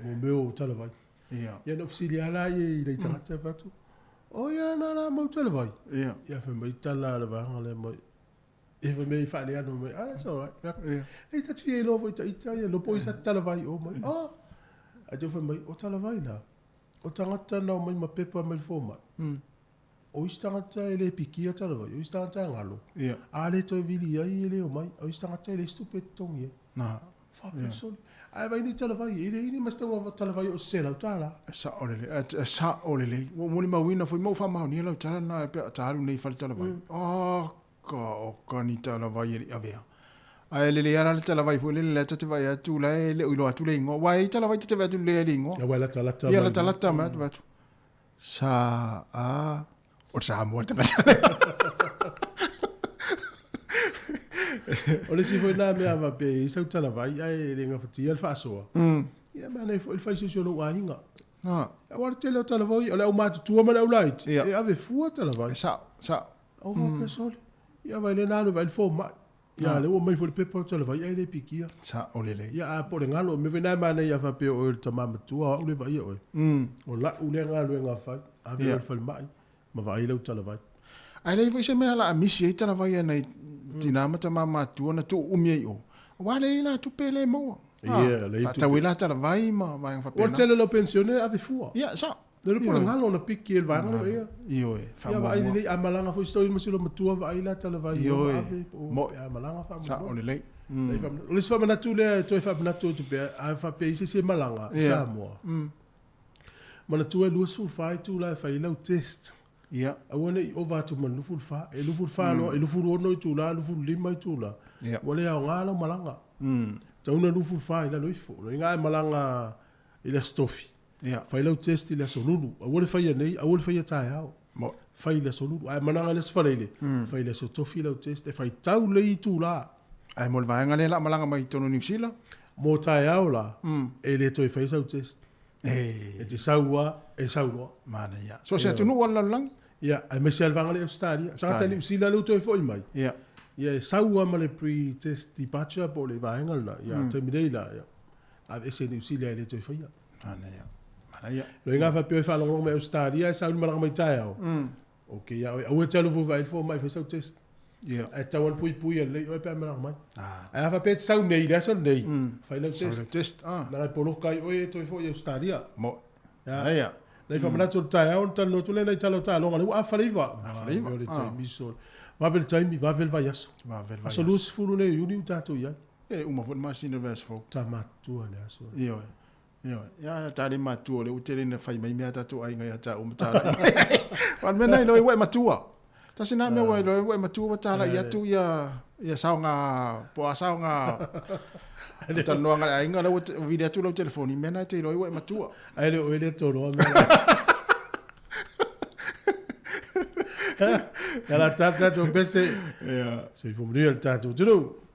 o meu tala vai ya no fsili ala ye le tata fa tu o ya na la mo tala vai ya fa mai tala la va ngale mo e fa mai fa le ano mai ala so right e ta tfi lo vo ita ya lo poi sa tala vai o mai a te fa mai o tala vai na o tangata na mai ma pepa mai foma o istangata ele pikia tala vai o istangata ngalo ale to vili ya ele o mai o istangata ele stupetong ye na fa so ai vai ni tala vai ele ni mas tanga tala vai o sela tala sa olele mo ni mawina foi mo fa ma ni lo tala na pe talu nei fa tala vai ka ni tala vai ele avea ai le ana le tala vai foi le te vai tu le lo tu le ngo vai tala vai te vai tu le ngo ya wala tala ya la tala ma tu sa o sa mo tala o le si foi na me ava pe isa tala vai ai le nga fati al faso ya ma nei foi fai so no wa hinga wa te le tala vai o le o ma tu ma le light e ave fu tala vai sa o va sol ya vai le na no vai fo ma ya le o mai fo le pepa tala vai ai le pikia sa o le ya a po le ngalo me vena ma nei ava pe o le tama tu o le vai o la u le ngalo nga fa ave le fo mai ma vai le tala vai ai le foi se me ala misi e tala vai nei tina mata mama tu na tu umi o wale ina tu pele mo le tu ta wila tala vai ma vai fa pena o tele lo pensione ave fu ya sa le po ngalo na piki el vai no ya io e fa mo ai le amalanga fo sto mo silo matua vai la tala vai ave mo amalanga fa sa o le le fa na tu le to fa na tu pe a fa pe se malanga sa mo mana tu e lu su fa tu la fa ila test ia awone o va tu man lu fa no e lu fu no tu la lu fu lima tu la wale a ngala malanga ta una lu fu fa ila lo ifo no nga malanga ila stofi fa ila test ila solulu awone fa ya nei awone fa ya ta ya mo fa ila solulu ai malanga le fa le fa ila so tofi ila test e fa tau le tu la ai mo va ngale la malanga mai tonu New Zealand mo ta ya la e le to fa ila test e te saua e saua mana ya so se tunu wala lang ya ai me sel vangale Australia tata ni usila lu to foi mai ya saua male pre test departure po le vangal la ya te midei la ya a ese ni usila le to foi mana ya lo nga fa pe fa lo me Australia sa un malanga mai tai okay ya o telu vo vai fo mai fa so test e tawon pui le o pe malanga mai a fa pe sa nei da so nei fa lo test na po lo kai o to foi Australia mo ya nei fa mana tu tai on tan no tu le nei talo talo ngale a faliva le tai mi so va vel tai mi va vel va yaso so lus fulu ne uni tato ya e uma fo ma sin vers fo ta ma tu ale aso io ya ta le ma tu le utele ne fai mai mea tato ai ngai ta ta wan me nei lo e ma tu ta sina me lo e ma tu ta la ya tu ya saunga po saunga ta no nga ai nga lo video tu lo telefoni me na te lo e ma tu ai le o le to lo Ela tata tu bese. So ifu mri el tatu tunu.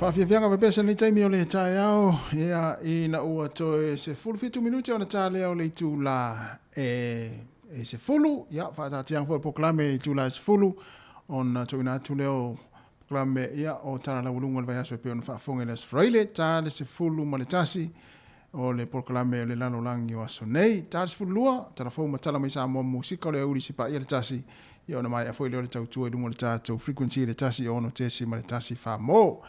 Whawhiawhianga wa pesa ni taimi o le tae au, ia i na ua toe se fulu fitu minuti o na tale au le tu la se fulu, ia whaatatiang fo poklame i tu la se fulu, on toi na tu leo poklame ia o tara la ulunga le vai aso e peo na whaafonga le sfraile, tale se fulu ma le tasi, o le poklame o le lano langi o aso nei, tale se fulu lua, tala fau matala mai sa mua musika o le auri si pa ia le tasi, ia ona mai a foi leo le tautua i dunga le tātou, frequency le tasi o ono tesi ma le tasi wha mo.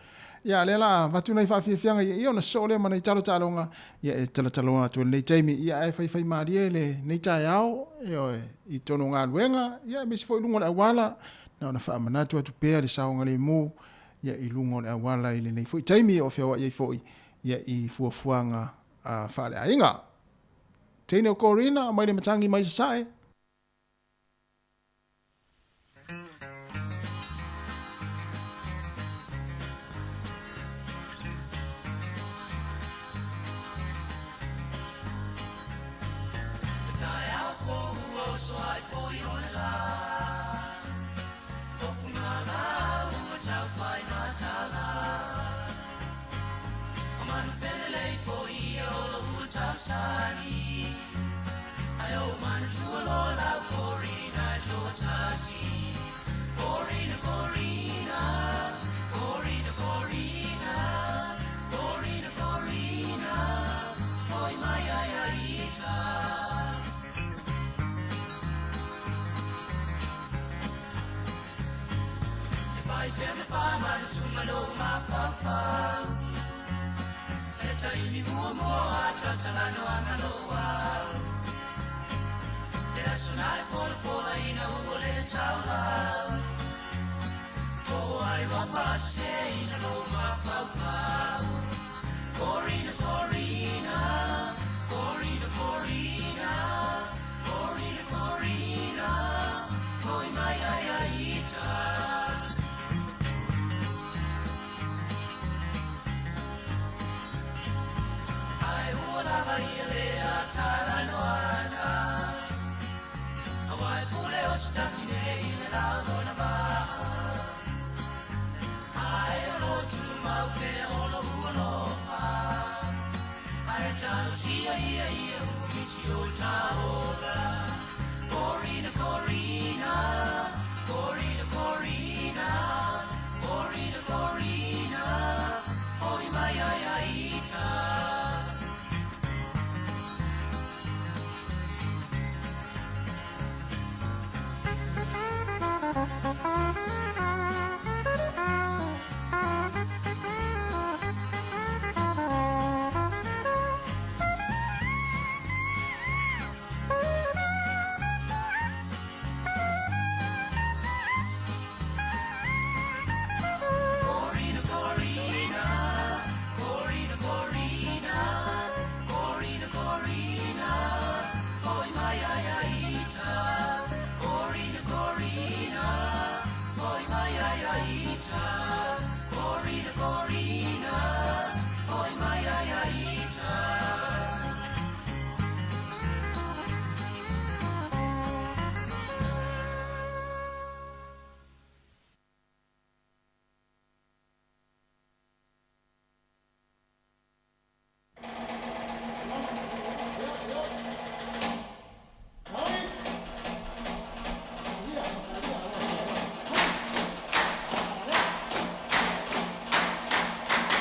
Ia lela watu nei whawhiawhianga ia ona sole ma nei talo talonga ia e tala talonga tu nei taimi ia e whai marie le nei tai ao i tono ngā luenga ia misi foi lungo le awala na ona wha manatu atu pēr le saonga le mu ia i lungo le awala i le nei foi taimi o whiawa ia i foi ia i fuafuanga a whale a inga. Teine o Corina mai le matangi mai sae.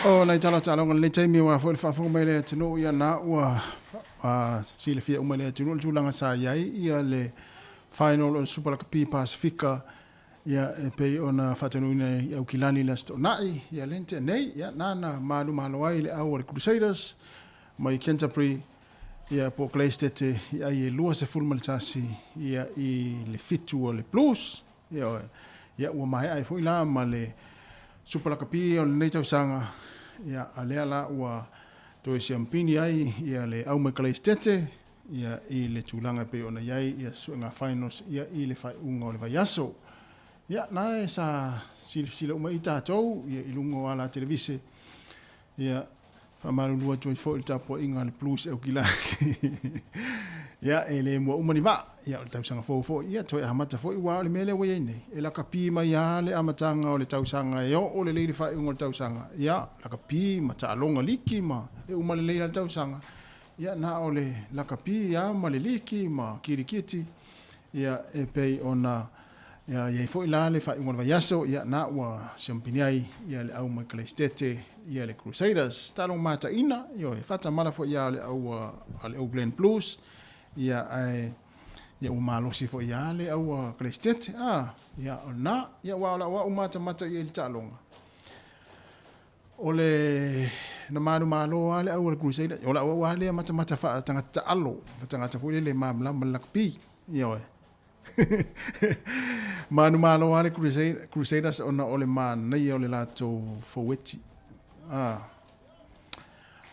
O nei tala talonga le taimi wa fo fa mai le tino ia na ua sile fia uma le tino tulanga sa iai ia le final o Super Cup Pacifica ia e pe ona fatanu nei au kilani la sto nai ia lente nei ia nana malu maloi le au le Crusaders mai Canterbury ia po Claystete ia i lua se full maltasi ia i le fitu o le Blues ia ua mai ai fo ila ma le Super Cup o le nei tausanga ia alea la ua toe siampini ai ia le au mai Claystete ia i le tūlanga pe ona iai ia suenga finals ia i le whai unga o le vai aso. Ia nae sa sila uma i tātou ia i lungo ala televise ia whamarunua tui fo i tāpua inga le Blues au kilaki. Ia ele mo umani va ia o tausanga fo ia toi hamata fo wa o le mele we nei e la kapi mai ia le amatanga o le tausanga e o le leile fa ngol tausanga ia la kapi ma ta longa liki ma e uma le leile tausanga ia na o le la kapi ia ma le liki ma kirikiti ia e pei ona ia ia fo ila le fa ngol va yaso ia na wa champiniai ia le au mai Klestete ia le Crusaders talong mata ina yo e fata mala fo ia le au ale Oakland Blues ia ai ia umalo si fo ia le au Klestete ia na ia wa umata mata ia le talonga ole na malo ale au le Crusaders ola wa le mata fa tanga alo tanga fo le mamla malakpi ia malo ale Crusaders ona ole man nei ole lato foweti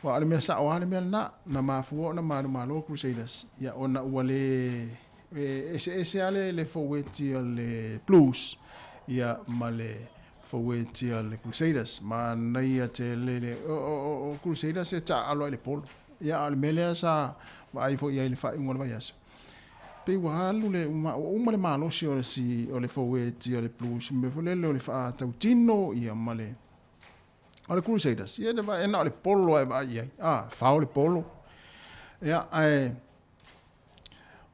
wa ale mea sa wale mea na mafuo na malo Crusaders ya ona wale ese ale le foweti le Blues ya male foweti le Crusaders ma nei te le Crusaders e ta alo le polo ya ale mele sa wa ai fo ia le fa ngol va yaso pe walu le uma le malo si o le foweti o le Blues me fo le fa tautino ia male ole Crusaders ia le va ena le polo e va ia fa le polo ia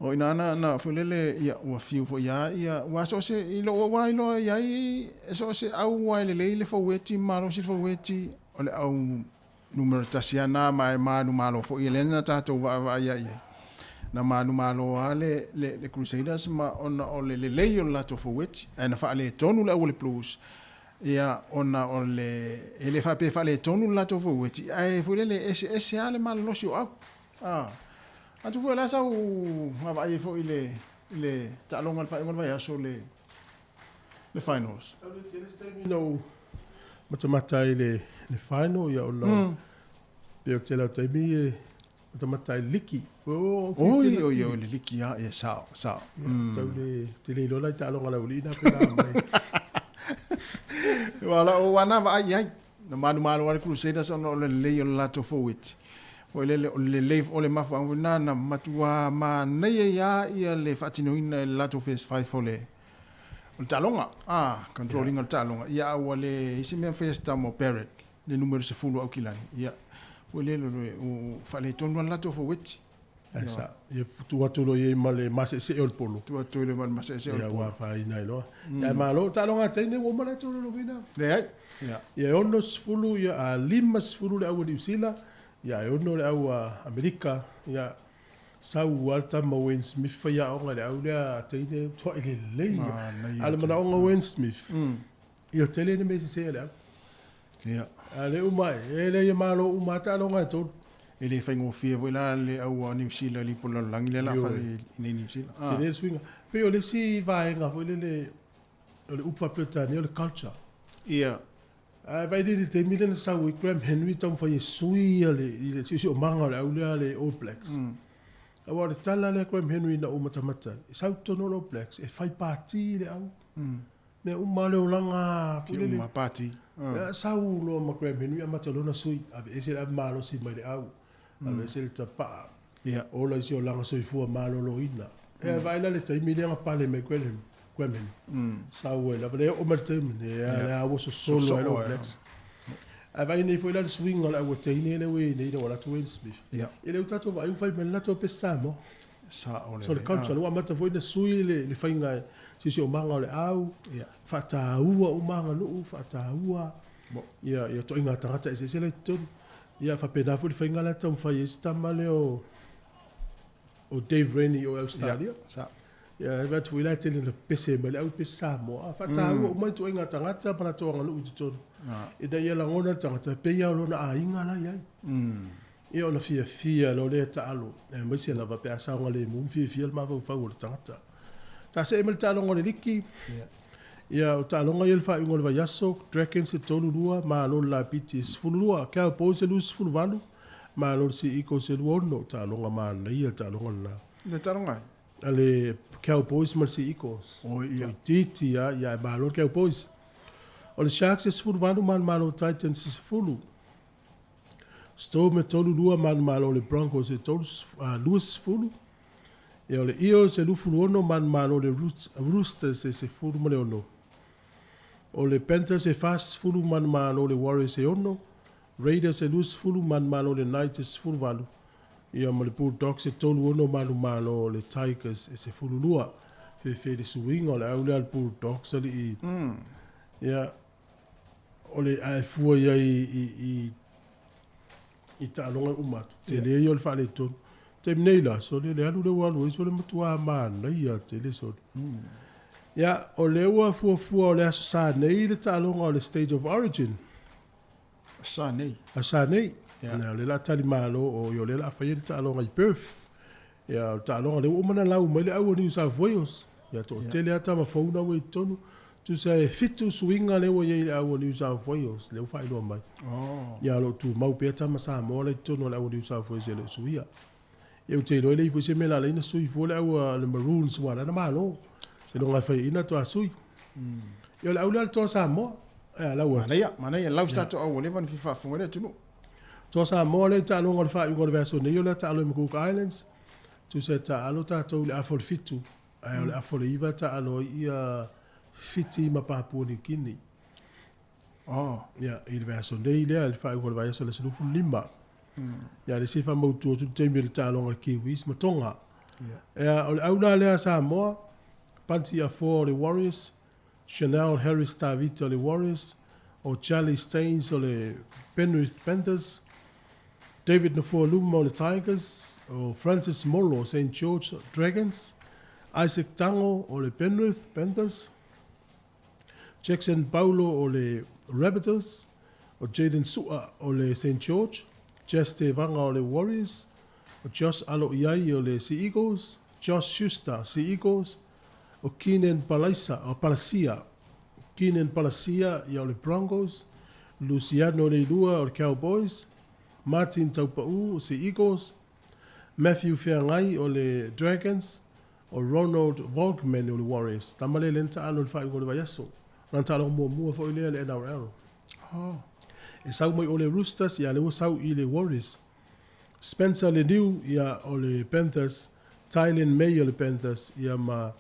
o inana na fulele ia wa fiu fo ia wa so se ilo wa ilo ia so se au wa le foweti malo si foweti ole au numero tasiana mai manu malo fo ia lena tato va ia na manu malo ale le Crusaders ma ona ole le o lato foweti ana fa le tonu le ole Blues ia ona ole ele fa pe fa le tonu lato foweti ai fulele ese ale malo losio atu foi la sau ma vai foi le talonga fa ngol vai so le finals no mata le final ya ona pe tela taimi mata liki o le liki ya sa tau le tele lo la talonga la ulina pe la wala o wana vai ai na manu wa Crusaders on le o lato foweti o le mafu anguna na matua ma nei ia le fatinoina lato face 5 ole o talonga controlling o talonga ia o le isime festa mo parrot le numero se fulu au kilani ia o le o fale tonu lato foweti esa ia tu atulo ia male mase se o polo tu atulo male mase se o polo ia wa fa ina lo ia malo talonga tene wo mala tu lo vina ia ono fulu ia limas fulu le au diusila ia ono le au Amerika ia sau alta ma Wayne Smith ia onga le au le tene to ile le ala mana onga Wayne Smith ia tele ne me se le ia ale uma ele ia malo uma talonga to ele fai ngo fie voila le au New Zealand li polo langi le la fa ni New Zealand tele swinga pe ole si vai nga voile le upfa petani le culture ia vai de te milen sa we Graham Henry tom fa yesui le si o manga le aulia le All Blacks awa le tala le Graham Henry na o matamata sa tono All Blacks e fai party le au me o male o langa le ma party sa u lo ma Graham Henry amata lo na sui ave ese a malo si mai le au ave ese le tapa ia o la si o langa sui fu malo lo ina e vai la le te milen pale me Graham sa uela vale o maltem ne a wo solo All Blacks vai nei foi la swing la o teine le we nei la Wayne Smith ele o tato vai fai men la to pesamo sa ole so le culture o mata foi na sui le fainga si o manga le au fata ua o manga no fata ua ia to inga tangata ese le ton ia fa pena foi fainga la tom fai sta male o Dave Rennie o Australia sa ia va tu ila tele le pese male au pesamo fata ua o mai to inga tangata para to ngalo uto e da ia la ngona tangata pe ia lo na inga la ia ia ona fia lo le talo e mai se la va pe asa ngale mu fia ma va fa o tangata ta se emel talo ngole liki ia o talo ngole fa ngole va yaso Dragons se tolu lua ma lo la pitis fulua ka pose lus fulvalu ma lo si iko se luono talo ngama na ia talo ngona le talo ngai ale Cowboys mar si Eagles ia titi ia ma lo Cowboys o le Sharks se fulvalu ma lo Titans se fulu Storm tolu lua ma lo le Broncos se tolu luas fulu Ia o le io se lufu luono man o le Roosters se furu ma le ono. O le Panthers e fast furu man o le Warriors e ono. Raiders e lus furu man o le Knights furu valu. Ia ma le Bulldogs e tolu ono man o le Tigers e se furu lua. Fe le suinga o le aule al Bulldogs ali i. Ia o le ai fua ia i ta'alonga umatu. Te le i o le whale tonu. Te mneila, so le alu le walu, so le matua mana ia te le so. Ia, o le ua fua o le aso sa nei le ta'alonga o le Stage of Origin. Sa nei. A sa nei. Ia, le la tali malo o yo le la whaia le ta'alonga i Perth. Ia, o ta'alonga le umana lau mai le au o New South Wales. Ia, to te le ata ma fauna wei tonu. Tu se fitu swinga le ua le au o New South Wales. Le ufai loa mai. Ia, lo tu mau pe ata ma sa mo le tonu le au o New South Wales le suia. Eu te roi le fo se mela le sui fo le au le Maroons wala na malo se no fai ina to asui yo le au le to sa mo la wa mana ia lau sta to au le van fifa fo le tunu to sa mo le ta no ngol fa ngol verso ne yo le ta lo Cook Islands tu se ta alo ta to le afol fitu ai le afol iva ta alo ia fiti ma Papua New Guinea il verso ne le al fa ngol verso le su lima ya le sifa mo tu te mil talong al Kiwis ma tonga au le Samoa panti a for the Warriors Chanel Harris Tavita le Warriors o Charlie Staines o le Penrith Panthers David Nfo'oluma o le Tigers o Francis Molo o St. George Dragons Isaac Tango o le Penrith Panthers Jackson Paulo o le Raptors o Jaden Sua o le St. George Jess Vanga o le Warriors, o Josh Alo Iai o le Sea Eagles, Josh Schuster, Sea Eagles, o Keenan Palacia ia o le Broncos, Luciano Leilua o le Cowboys, Martin Taupa'u o Sea Eagles, Matthew Feangai o le Dragons, o Ronald Volkman o le Warriors. Tamale lenta alo le whai o le vaiaso. Ranta alo mua fo ile le NRL. E sau mai o le Roosters ia le o sau i le Warriors. Spencer Leniu ia o le Panthers, Tylen May o le Panthers ia ma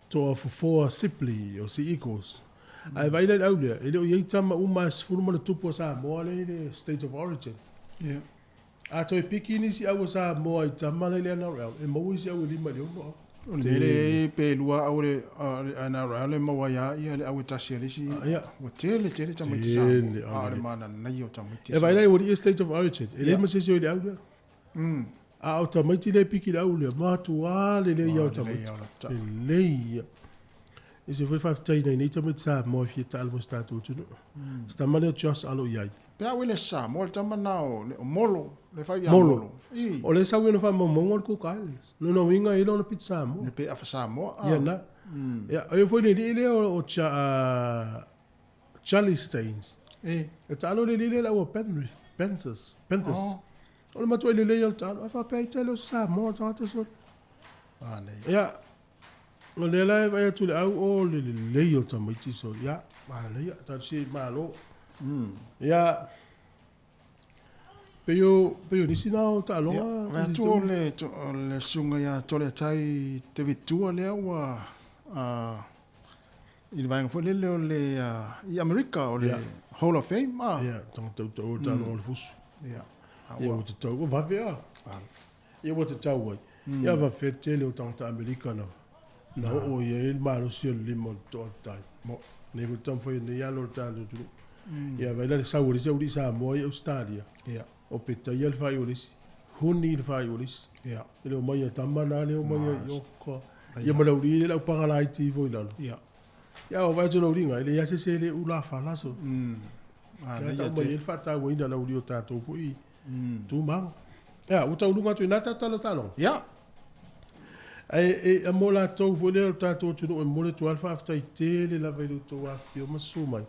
toa Fofoa Sipley o Sea Eagles. Ai vai le au le, ele o iei tama uma sfuru mana tupu sa moa le State of Origin. A toi piki ni si au sa moa i tama le NRL, e mau isi au lima le uno. O le pe lua au le NRL le maua ia le au tasi le si. Wa tele tama i sa moa. A le mana nai o tama i tisa. E vai le o le State of Origin, ele ma se o le au le. A o tama i le piki le au le, matua le ia o tama i. Le ia. E se foi tai nei tama i sa moa fi ta almo statu tunu. Sta male o Josh Alo Iai. Pe a wele sa, mo le tama nao, le molo, le fai molo. O le sa wena fa mo ngol Cook Islands. No winga ilo na pizza mo. Le pe a fa sa mo. Ia na. Ia, o foi le o Charlie Staines. E talo le la o Panthers. O le matua le o talo, fa pe telo sa mo tata so. Ia. O le la vai tu le au o le o tamiti so. Ia, ma le ia ta si malo. Ia Pero nisi nao ta aloha. Ia tu le sunga ia tole tai te vitua lea ua i vaenga fo le i Amerika o le Hall of Fame. Ia, tangata tau ta aloha le fusu. Ia. Ia o te tau, vavea. Ia o te tau wai. Ia vavea tele o tangata Amerika na. Na o ia il maro si o limo to tai. Ne ko tam foi ne ia lo ta lo tu. Ia vai la sa uri sa mo ia Australia. Ia. O peta ia le fai ulis. Huni le fai ulis. Ia. Ele o mai tamana le o mai yoko. Ia ma uri le panga lai ti foi la. Ia. Ia o vai to uri nga ele ia se le ula fa la so. Ia ta mai il fa ta wi na uri o ta to foi. Tu ma. Ia o ta ulunga tu na ta talo. Ia. E a mola tau foi le ta to tu no mo le tu alfa afta te le la vai to wa fi o masu mai.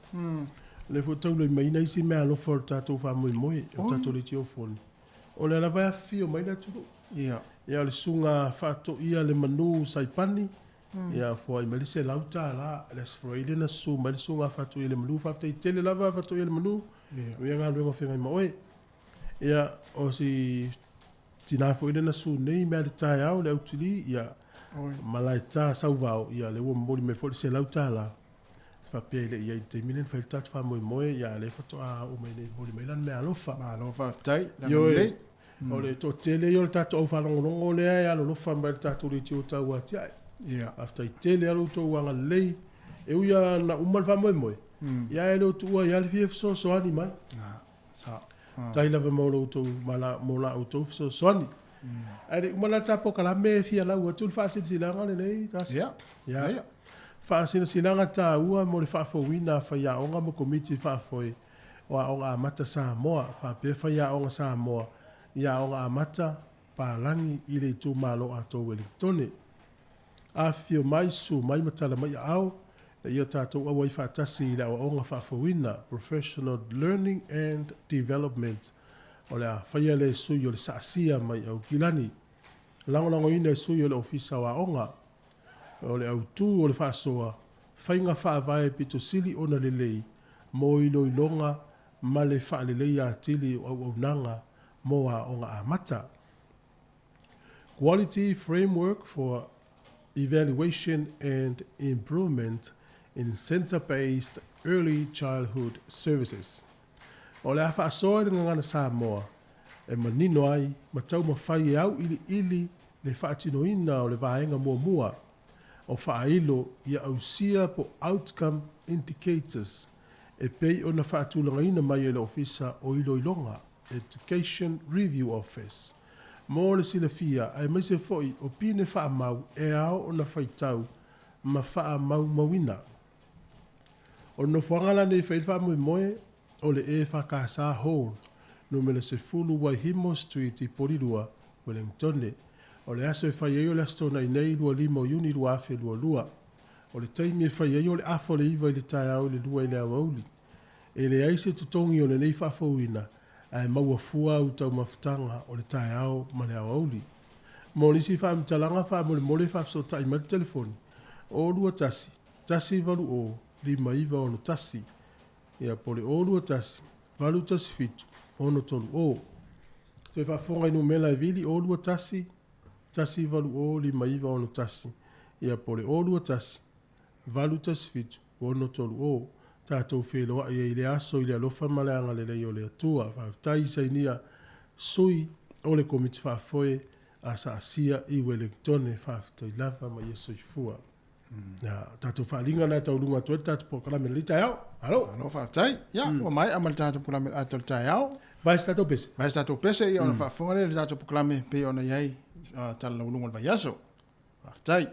Le fo tau le mai nei si me alo for tato fa moi o tato le tio fon o le lava fio mai na tu ia le sunga fa to ia le manu sai pani ia fo ai mali se lauta la le sfroide na su mai sunga fa to ile manu fa te le lava fa to ile manu ia nga lo fe mai ia o si tina fo ina su nei me tai au le utili ia malai ta sauvao ia le wo moli me fo se lauta la fa pele ia te minen fa tat fa mo ia le foto a o me le moli me lan me alofa ma alofa tai la le o le to tele yo tato o fa longo le ia lo fa ma tato le tio ta wa tia ia after tele alo to wa le e uia na umal fa mo ia le to ia le fi so ani mai sa tai lava mo lo to mala mo la o to so ani ai umala tapo kala me fi ala o to fa si la ngale nei tas ia fa si la ta ua mo le fa fo wina fa ya onga mo komiti fa fo wa onga mata sa mo fa pe fa ya onga sa mo ya onga mata pa langi ile tu malo ato Wellington a fio mai su mai matala mai au ia tatou awai faatasi i le auaoga faafauina professional learning and development o le a faia le sui o le saasia mai aukilani lagolagoina e sui o le ofisa auaoga o le autū o le faasoa faiga faavae pitosili ona lelei mo iloiloga ma le faalelei atili o auaunaga mo aoga amata quality framework for evaluation and improvement in center-based early childhood services. O le afa asoa le ngana Samoa, e manino ai, matau mawhai au ili le whaatinoina o le vaenga mua o whaailo ia ausia po outcome indicators e pei o na whaatulangaina mai e le ofisa o iloilonga, Education Review Office. Mo le silafia ai mai se foi o pine whaamau e ao o na whaitau ma whaamau mawina. O no whangala nei whailwha moe o le e whakasa hall no me le se fulu Waihimo Street i Porirua, Wellington. O le aso e whai o le astona i nei lua limo uni lua afe lua. O le taimi e whai o le afo le iwa i le tai au le lua i le awauli. E le aise tutongi o le nei whafauina ai maua fua u tau mafutanga o le tai au ma le awauli. Mo lisi whaamitalanga wha mole whafso tai ma le telefoni. O lua tasi valu o lima iwa ono tasi. Ia pole o lua tasi, valu tasi fitu, ono tolu o. Te whafonga inu mela e vili o lua tasi valu o lima iwa ono tasi. Ia pole o lua tasi, valu tasi fitu, ono tolu o. Tātou wheloa i le aso i le alofa maleanga le lei o le atua. Whaftai sainia sui o le komiti whafoe a sa asia i Wellington whaftai lava ma Yesu i fua. Tātou whalinga na tau lunga tuet tātou pokalame le tai au. Alo? Alo whaftai. Ia, o mai amal tātou pokalame ato le tai au. Vai tātou pese? Vai tātou pese i ona whafonga le tātou pokalame pe ona iai tala laulunga le vai aso. Whaftai.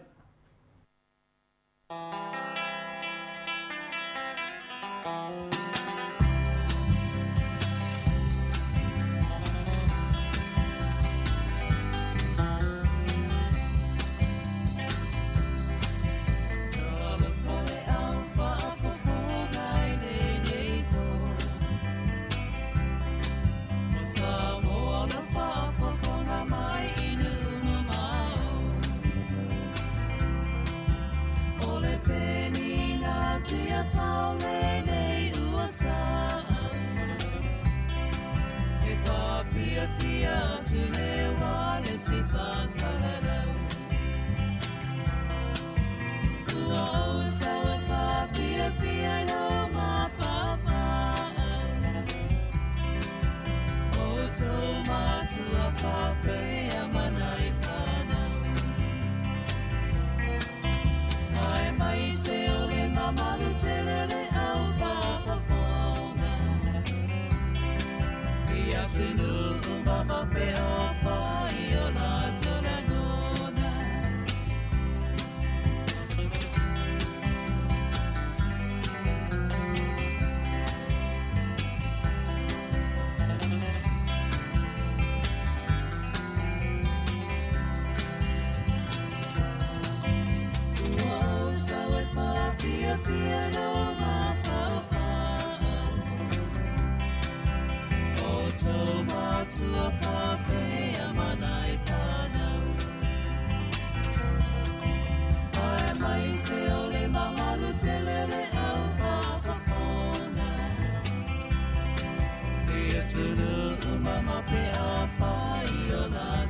Mama pe a fa io la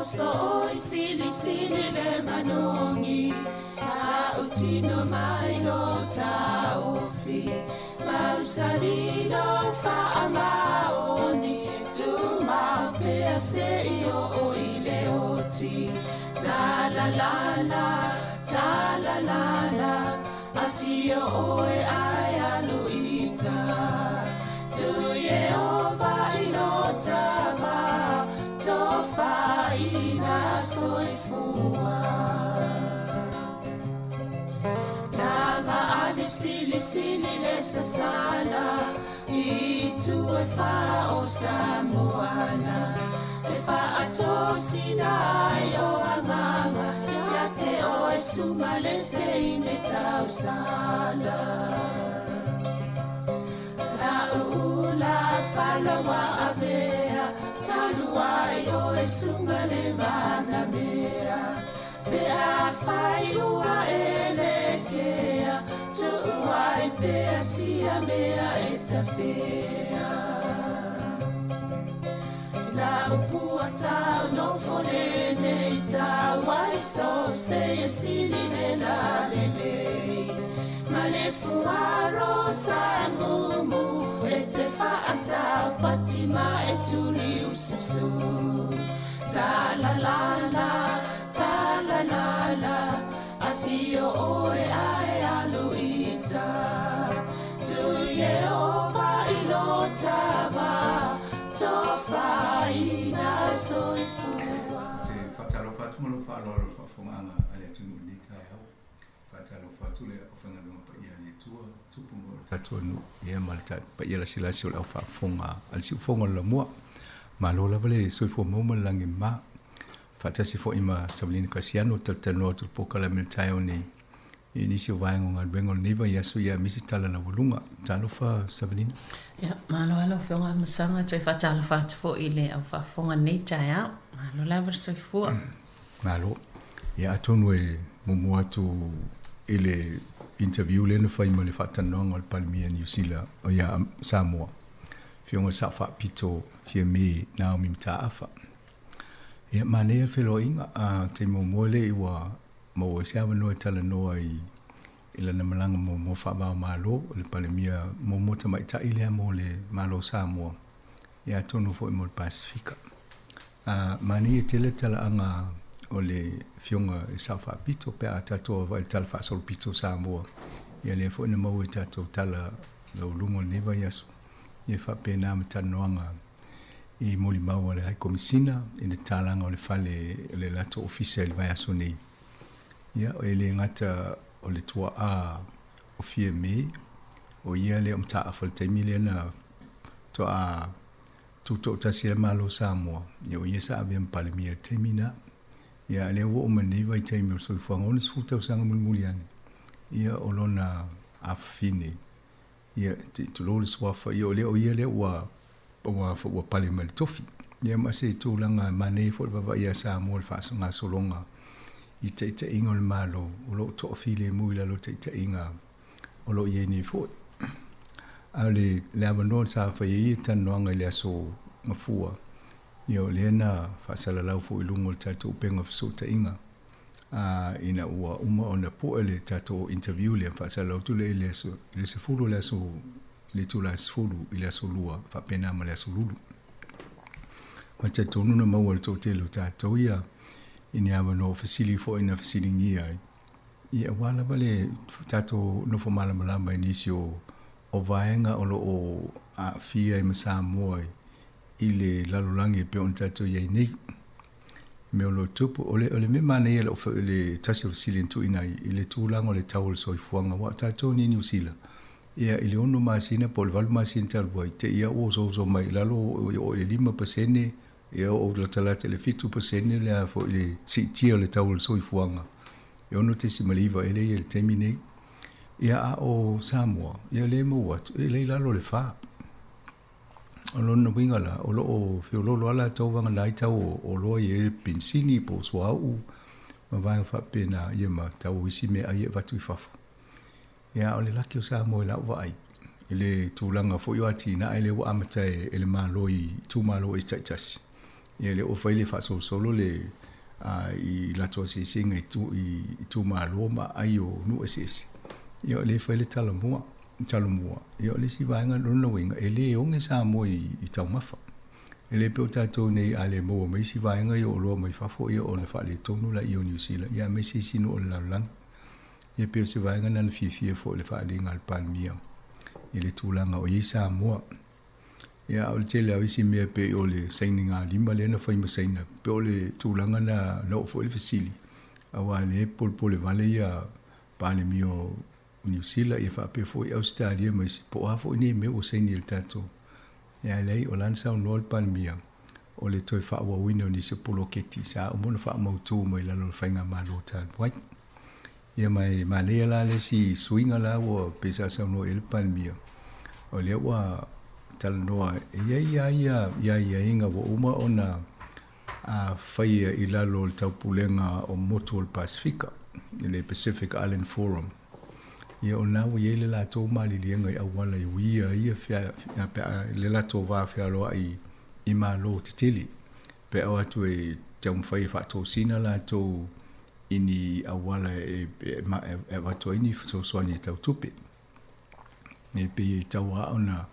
so I sili le manongi ta utino mai lo ta ofi mausali lo fa amaoni tu ma pe se io o ile oti ta la la afio o e ai aluita tu Yehova ilota ma tofa ina soifua lava alif sili le sasala i tu e fa o samoana e fa ato sinai o anganga ya te o e sumalete ine tau sala la ula fala wa avea talua yo e sungale mana mea pe a fai ua elekea tu ai pe sia mea etafea la upua tau no fonene tau ai so se sili le la lele male fuaro sa mumu e te faata patima e tuli ususu ta la la afio oe ai aluita tu Yehova ilotava tofa ina soifua te fatalo fatu mo fa lo fa fumanga ale tunu ni tao fatalo fatu le ofanga no pa ia ni tua tupu mo tatonu ia malta pa ia la silasi o fa funga al si funga la mo ma lo la vale soifua mo mo langi ma fatasi fo ima sablini kasiano tatano tu pokala miltayo ni inisio vaengo ngal bengo niva yasu ya misitala na volunga talo fa sablini ya malo alo fonga masanga toi fa talo fa fo ile au fa fonga nei taya malo la verso fo malo ya atonwe mumuatu ile interview le no fa ima le fatano ngal palmia New Zealand o ya Samoa fionga safa pito fiemi na mi mtaafa ya mane felo inga te mole iwa mo se ava no tala no ai ila na malanga mo fa ba malo le palemia mo ta mai ta ile mo le malo Samoa ya tonu fo mo Pacifica mani tele tala anga o le fionga safa pito pe atato va il tal fa sol pito Samoa ya le fo na mo tato tala lo lungo neva yasu ye fa pena mtanoanga i moli mau le hai komisina i le talanga o le fale le lato official vai aso nei ia o ele ngata o le tua a o fie me o ia le umta a faltaimi le na to a tuto tasi le malo Samoa ia o ia sa avea mpale mi le temina ia le o mani vai taimi o soifuanga o le sfuta usanga mulmuliane ia o lona afine ia tulo le swafa ia o le o ia le wa pale mal tofi ia ma se tu langa mane fo va ia Samoa le fa nga solonga i te inga le malo o lo to file mui la lo te inga o lo ye ni fo ale le abandon sa fa ye tan no nga le so mafua yo le na fa sala la fo ilungo tato penga so te inga ina ua uma ona po ele tato interview le fa sala tu le so le se fulo le so le tu la sfulu ile so lua fa pena ma le so lulu ma te tonu na mawal to te lo tato ia ini ava no fasili fo ina fasili ngia ia wala vale tato no fo mala malamba inisio o vaenga o lo o a fia i Samoa ile lalulangi pe on tato ia nei me lo tupu ole me mane ia lo le tasi fasili tu ina ile tulango le tawul so ifuanga wa tato ni New Zealand ia ile ono masina pol val masina talboy te ia o so mai lalo o le 5% ia o la tala le 5% le fo ile si tio le tawul so ifuanga ia ono te simaliva ele il termine ia o Samoa ia le mo wat ile lalo le fa ono no bingala o lo fio lo ala tawanga nai taw o lo ye pinsini po swau ma vai fa pena ia ma taw isi me ai va tu fa ia ole la ki o Samoa la vai ile tulanga fo yo ati na ile wa amata ele maloi tu maloi taitas Ia le o fai le wha solo le i lato se singa i tu malo ma ai o nu esesi. Ia le fai le talamua. Ia le si vaenga lona winga. E le onge sa mo i tau mafa. E le peo tatou nei a le moa mai si vaenga i o loa mai fafo ia o le wha le tonu la i o New Zealand. Ia mai se sino o le laulang. Ia peo se vaenga nana fia fo le wha le ngal palmia. Ia le tūlanga o i sa moa. Ia o le tele au isi mea pe o le saini ngā lima le na whai masaina. Pe o le tūlanga na o fo le fasili. Awa le po le vale ia pāle mi o New Zealand ia wha pe fo i Australia mai si po a fo i me o saini le tatou. Ia lei o lan sau nol palmia o le toi wha ua wina o ni se polo keti sa o mona wha mautu mai lalo le whainga malo tān wai. Ia mai lea la le si swinga la o pesa sau no ele palmia. O le ua tala noa ia inga wa uma o na whaia i lalo le taupulenga o motu o le Pasifika, le Pacific Island Forum. Ia o nau i ele la tō mali lienga i awala i wia ia le la tō wā whia loa i malo te tili. Pe au atu e tau mwhai whato sina la tō ini awala e wato ini so swani tau tupe. E pe tau a ona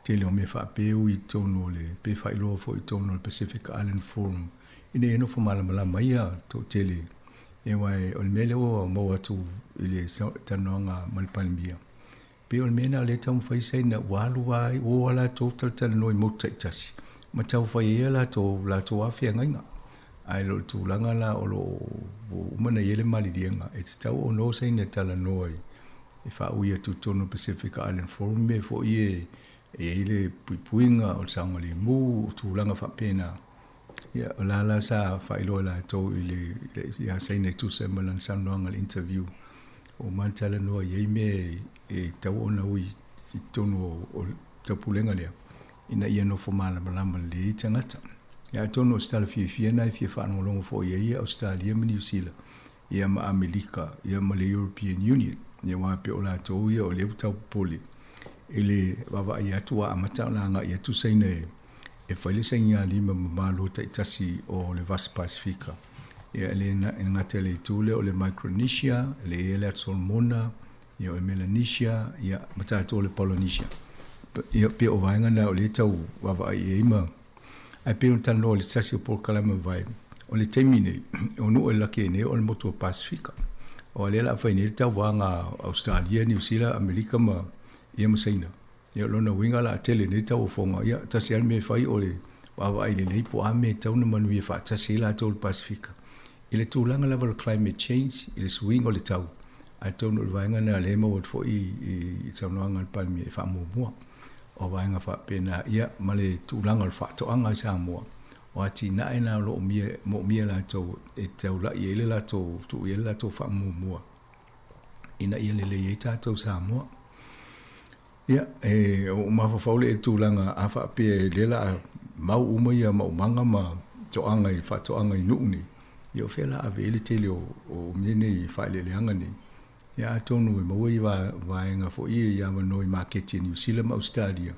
tele o me whapeu i tono le pe whailoa fo i tono le Pacific Island Forum. Ine eno fo malama ia tō tele. E wai o le mele o mau atu i le tanoanga malipalmia. Pe o le mena le tau mwhai sei na walu wai o ala tō taltala noi mauta i tasi. Ma tau whai ea la tō awhia ngainga. Ai lo tūlanga la o lo umana yele mali dienga. E te tau o no sei na tala noi. E wha uia tu tono Pacific Island Forum me fo ie ile puipuinga o saunga li mu tūlanga whapena. Ia o la sa whailoa la tau i le ia sei nei tu se malan saunoanga le interview. O mantala noa iei me e tau ona ui i tono o taupulenga lea. Ina ia no fo malama le i tangata. Ia tono Australia fia nai fia whanongolongo fo ia Australia ma New Zealand. Ia ma Amerika, ia ma le European Union. Ia wape o la tau ia o le utau poli. Ele wawa ia tua amata o nga ia tu seina e whaile sengia lima mamalo ta itasi o le Vas Pasifika. Ia ele ngate le tule o le Micronesia, le ele Solomona, ia o le Melanesia, ia matata o le Polynesia. Ia pe o vaenga na o le tau wawa ia ima. Ai pe un tano le tasi o Porkalama vai. O le teimine, o nu o lake ne o le motu o Pasifika. O le la whaine le tau wanga Australia, New Zealand, Amerika ma ia masaina. Ia lona winga la tele ne tau o fonga. Ia tasi alme whai o le wawa ai le nei po ame tau na manu ia wha tasi la tau le Pasifika. I le tūlanga level climate change, i le swing o le tau. Ai tau no le vaenga na le mawad fo i tau noanga le palmi e wha mua. O vaenga wha pena ia ma le tūlanga le wha toanga i Samoa. O ati na e na lo mo mia la tau e tau la i ele la tau tu i ele la tau wha mua. Ina i ele le i tātou Samoa. Ia, o mawhawhaule e tūlanga a wha pe le la mau uma ia mau manga ma toanga i wha toanga i nuuni. Ia o whela a vele tele o mene i whaile leanga ni. Ia a tonu i maua i vaenga fo ia wanoi marketi New Zealand ma Australia.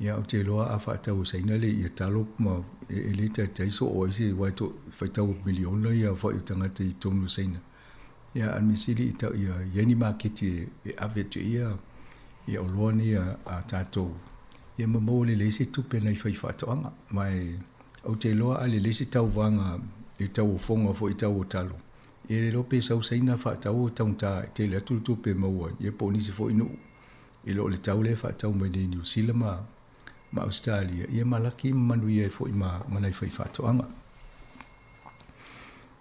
Ia o te loa a whaatau saina le ia talo ma e le taiso o isi waito whaitau miliona ia wha i tangata i tonu saina. Ia almesili i tau ia yeni marketi e avetu ia o loa ni a tātou. Ia mamau le leisi tupena i whaitoanga. Mai au te loa a le leisi tau vanga i tau o fonga fo i tau o talo. E le lope sau saina whaatau o taunta te le atulu tupe maua. Ia po nisi fo inu. I lo le tau le whaatau mai ne New Zealand ma Australia. Ia malaki manu ia fo i manai whaitoanga.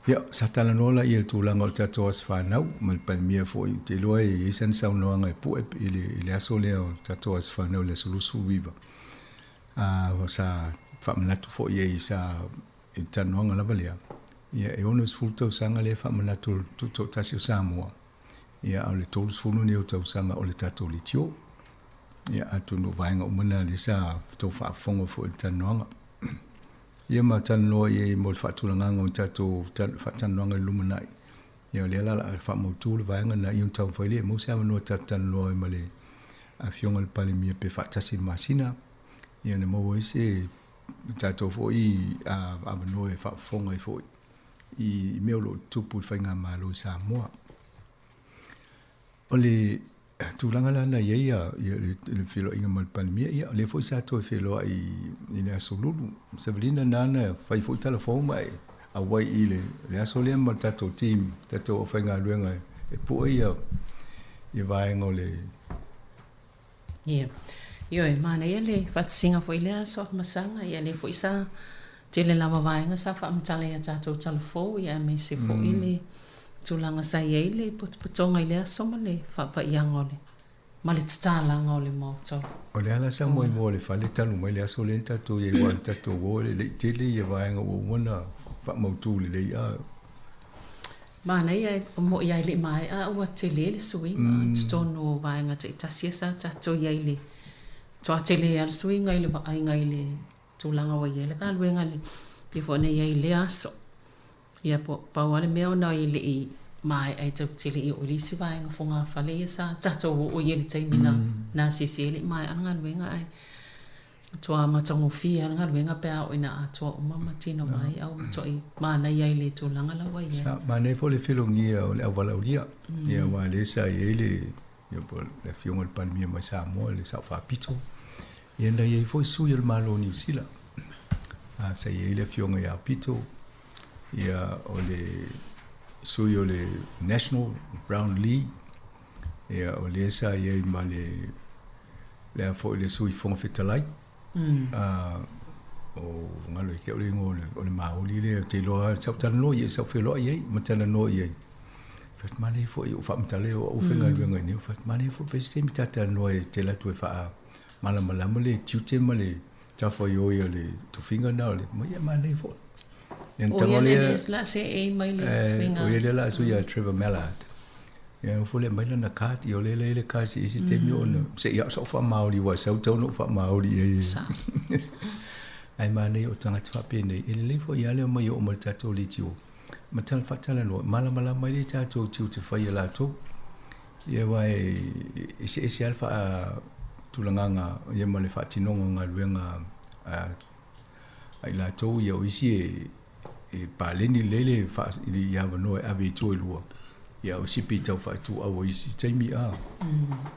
Ia, satala nola i le tūlanga o tato as whanau. Malpai mia fo i te loa e isan sau noanga e pue i le aso lea o tato as whanau le solusu viva. Sa whamanatu fo i e sa i tanoanga lava lea. Ia e ono sfultau sanga le whamanatu tuto tasi o Samoa. Ia au le tolu sfulu ne o tau sanga o le tato li tio. Ia atu no vaenga umana le sa tau whaafonga fo i tanoanga. Ia ma tanoa i mo le whaatulanganga o tato whaatanoanga i lumanai. Ia le ala whaamautu le vaenga na i un tau whaile. Mo se amanoa tanoa i ma le a fionga le pale mia pe whaatasi masina. Ia ne mau ese tatou foʻi a manoe faafofoga ai foʻi i mea o loo tupu i faiga malo i Samoa. O le tulaga lana iai ia le feloaʻiga ma le palemia ia o le foʻi sa toe feloa i le aso lulu savelina nana fai foʻi talafou ma auai i le aso lea ma le tatou tim tatou faigaluega e puʻa ia vaega o le ia ioe mana ia le faatasiga foʻi lea soafamasaga ia le foʻi sa te le lava vaega sa faamatala ia tatou talafou ia me se foʻi le tulaga sa iai le potopotoga i le aso ma le faapaiaga o le ma le tatalaga o le mautau. O le ala sa moimoa le fale talu mai le aso lena tatou iai ua le tatou ua le leʻitele ia vaega ua uana faamautū lelei a mana ia mo ia le mai a ua tele le suinga tonu o vaenga te tasia sa tatou iai le toa tele al suinga i le vaenga i le tulaga wa ia le kaluenga le pifo nei iai le aso ia po paua le mea ona i le i mai ai tau tele i olisi vaenga fonga fale ia sa tatou o ia le taimina na sisi le mai anga luenga ai toa matango fia anga luenga pe a ina a toa uma matino mai au toa i mana iai le tulaga lawa ia sa mana fo le filogia o le avalaulia ia wa le sa iai le ia po le fionga le palemia mai Samoa le sa faapito ia na iai fo sui le malo New Zealand a sa iai le fionga ia pito ia o le sui o le National Brown League ia o le sa iai ma le fo le sui fonga fetalai o ngalo ke o le maoli le te loa sa tano ye sa felo ye matana no ye fat mane fo eu fa mtale o fenga luenga ni fat mane fo peste mi tata no e te la tu fa mala mala male tute male ta fo yo ye le tu finga na le mo ye mane fo en tangole la se e mai le twinga o ye la su ya Trevor Mallard ya fo le mai na card yo le card si te mi on se ya so fa maoli wa sa to no fa maoli ye ai mane o tanga te whapene e le fo ia leo mai o mo le tatou li tiu ma tala whatala no mala mai le tatou tiu te whai e lato ia wai ese alfa a tulanganga ia ma le whatinonga ngā luenga ai lato ia o isi e paleni lele ili ia wanoe ave tu e lua ia o sipi tau whaitu au o isi taimi a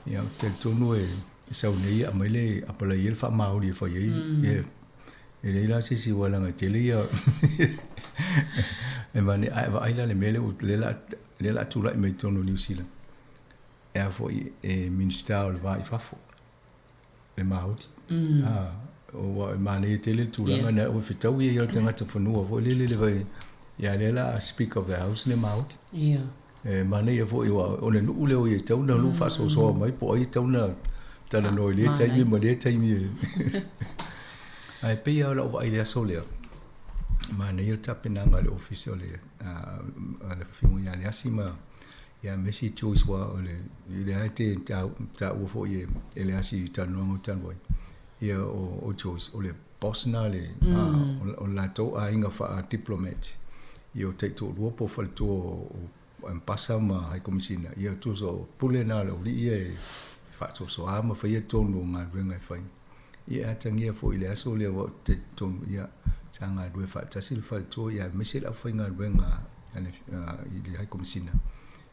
ia o tel tonu e sau nei a mai le apala i elfa maori e whai ia e leila si wala nga tele ia e mane ai la le mele o lela tula i mai tonu New Zealand e fo e minister o le vai fafo le maut o mane tele tula nga na o fitau ia ia tanga te fonua fo le vai ia lela speak of the house le maut e mane ia fo o le nu le o ia tau na lu fa so mai po ai tau na tala no le taimi mo le taimi ai pe ia la vai le solea ma nei tapena ngale official le le fimu ia le asima ia mesi choice wa ole ile ate ta u fo ye ele asi tanu tanwai ia o choice ole personale o la to a inga fa diplomat io te to lupo falto o passa ma ai komisina ia tu so pulena le ia fa so ama fa ia tonu nga renga fa ia tangia fo ile aso le o te tonu ia sanga due fa tasil falto ia mesel a fa nga renga ane ile ai komisina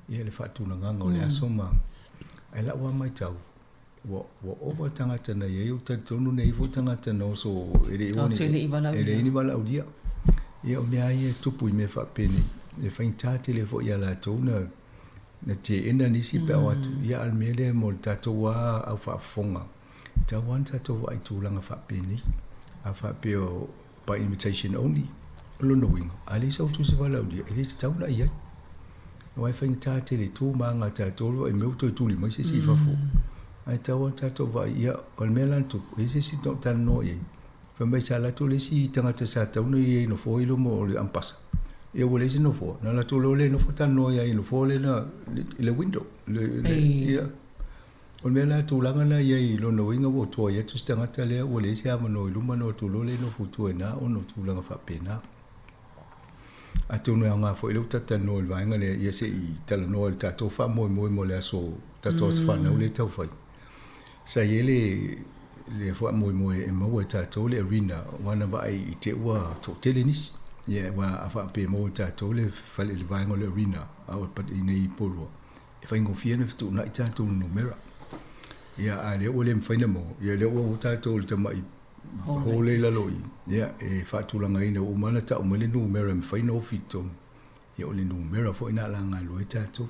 ia le fa tu nga ngo le aso ma ai la wa mai tau wo over tangata na ia te tonu nei fo tangata no so ele ni bala audia ia o mea ia tupu i me whapene e whaintate le fo ia la tōna na te ena nisi pe au atu ia al mele mo tatou wā au whaafonga tau an tatou ai tūlanga whapene a whape o by invitation only lona winga a le sau tu se wala udia e le te tauna ia o ai whaintate le tū maanga tatou e meu toi tūli mai se si whafo ai tau an tatou wā ia o le mea lantupu e se si tō tano ia mai sala to le si tangata sa tauna i no fo ilo mo le ampasa e o le si no fo na la to le no fo tano ia no fo le na le window le ia o me la to langa na ia i lo no winga wo to ia tu tangata le o le si ama no iluma no to le no fu to na o no tu langa fa pena a to no nga fo ilo tata no le vanga le ia se i tala no le tato fa mo le aso tato fa na le tau fa sa ele le fo mo e mo ta to le arena wana ba I te wa to telenis ye wa afa pe mo ta to le fale le vai ngol arena au pat I nei polo e fa ngo fiena tu na ta to numera ya ale o le mfaina mo ye le o ta to le mai ho le la loi ya e fa tu langa ina o mana ta o le numera mfaina o fito ye o le numera fo ina la nga lo ta to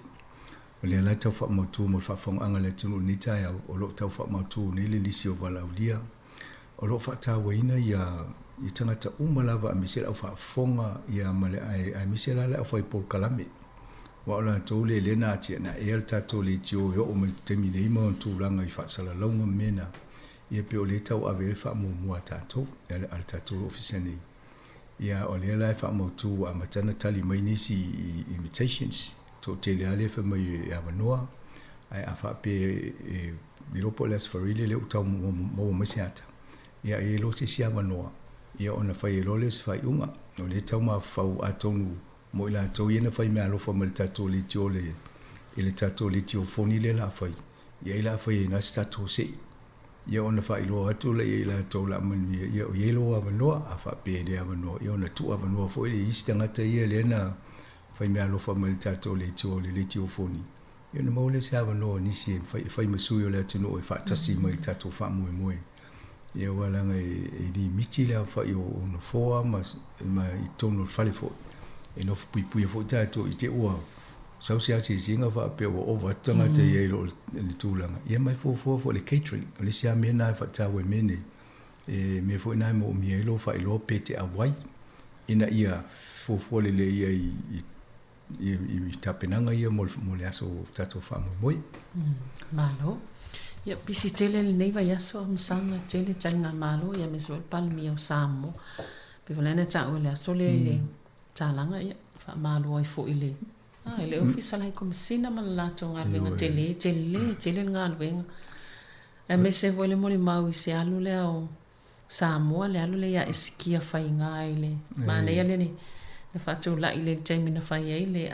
o le la ta fa mo tu mo fa fong anga le tu ni ta ya o lo ta fa mo tu ni le lisio vala udia o lo fa ta waina ya I tangata umalava a misela au whaafonga ia male ai misela le au whai por kalame. Wa ola tōle le nā tia na e al tātou le tio heo o me temi le ima on tūranga I whaasala launga mena. Ia pe o le tau awe le wha mua tātou, ia le al tātou ofisane. Ia o le lai wha tū a matana tali mai nisi imitations. Tō te le ale wha mai e awanoa. Ai a wha pe e miropo le asfarile le utau mo masiata. Ia e lo se si awanoa. Ia ona fai e loles fai unga. O le tau ma fau atonu mo ila tau iena fai mea alofa ma le tatou le tio le le tatou le tio foni le la fai. Ia ila fai e nasi tatou sei. Ia ona fai loa atu le ila tau la manu ia o ielo avanoa a fa pe le avanoa. Ia ona tu avanoa fo ile isi tangata ia le na fai mea alofa ma le tatou le tio foni. Ia na maule se avanoa nisi fai masui o le atunu o e fa tasi ma le tatou fa moe moe. Ia walanga e di miti le fa yo no foa ma I tono fale fo e no pui fo tato I te ua sau se asi singa fa pe o over tanga te ye lo le tulanga ia mai fo le catering le sia mena fa tawe mene e me fo na mo mi lo fa lo pete a wai ina ia fo le ia I tapenanga ia mo le aso tato fa mo malo ia pisi tele le nei vai aso msanga tele tanga malo ia me so palmi o samo pe volena ta o le aso le talanga ia fa malo ai fo ile ile ofisa lai kom sina man la tonga venga tele ngal venga e me se vole mo le mau se alu le o samo le alu le ia eskia fa inga ile mana ia le ni le fatu la ile time na fa ile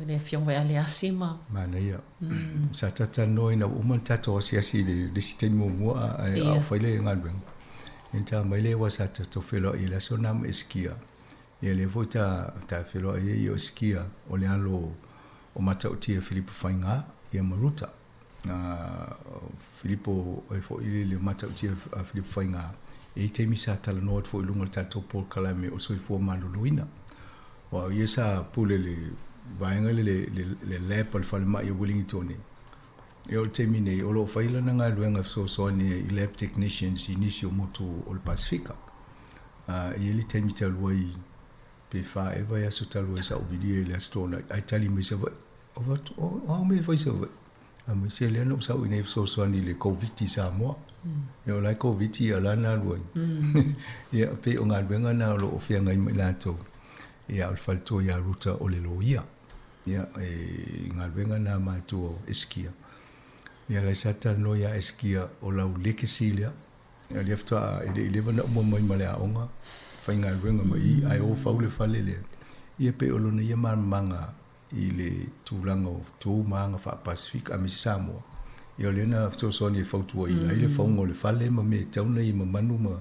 le fiong vai ale asima mana ia sa tata noi na uma tato si le sistema mo a fa ile ngal venga Enta mai le wa sa to felo I la sonam eskia. Ia le vota ta felo I o eskia o le alo o mata o tia Filipo Fainga ia maruta. Filipo e fo I le mata o tia Filipo Fainga. E te misa tala no fo I lunga tato Paul Kalame o so I fo maluluina. Wa ia sa pule le vaenga le lepal fal mai o Wellington. E o te mine, o lo whaila na ngā ruenga so ni I lab technicians inisio moto o le Pasifika. I eli te mita luai pe wha ewa ia so talua sa o vidia I le astona. Ai tali mai sa vai, o me vai sa vai. A mai se lea no sa o inef so ni le COVID sa moa. E o lai COVID I alana luai. Ia pe o ngā ruenga na o lo o whia ngai mai lato. Ia o falto ia ruta o le loia. Ia ngā ruenga na mātua o eskia. Ia lai sata no ia eskia o lau leke silia. Ia lefta ele na mo mai male aonga. Fai ngā ruenga mai ai o faule fale le. Ia pe o lona ia manga I le tūlanga o tū maanga wha Pacific a misi Samoa. Ia lena so ni fautua I le faunga o le fale ma me tauna I ma manu ma.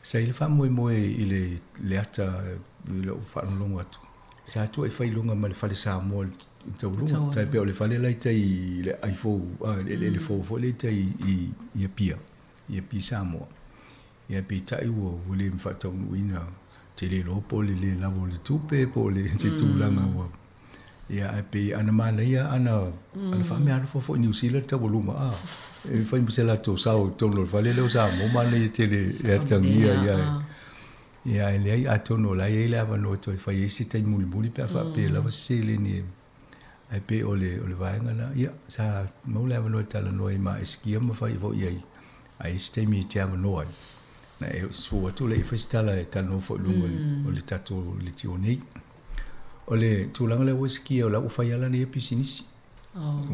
Sa I le wha moe I le ata I le whanalonga atu. Sa atua I whai longa ma le fale Samoa tau lunga, tai pe o le fale lai tai le aifou, le fo le tai I pia Samoa. Ia pi tai ua wale mwhatau nuina te le lopo le lavo le tupe po le te tūlanga ua. Ia pe ana mana ia ana whame ana fo New Zealand tau lunga e whai msela tō sao tono le fale leo Samoa mana I te le atangia ia. Ia ele ai atono lai ele ava no toi whai esi tai muli pe a whape lava sele ni ai pe ole vaenga na ia sa maule ava no tala noi ma eskia ma fai vo ia ai stemi te ava no ai na e so tu le festala e tala no fo lungo ole tato le tioni ole tu langa le eskia o la u fai ala ni episinisi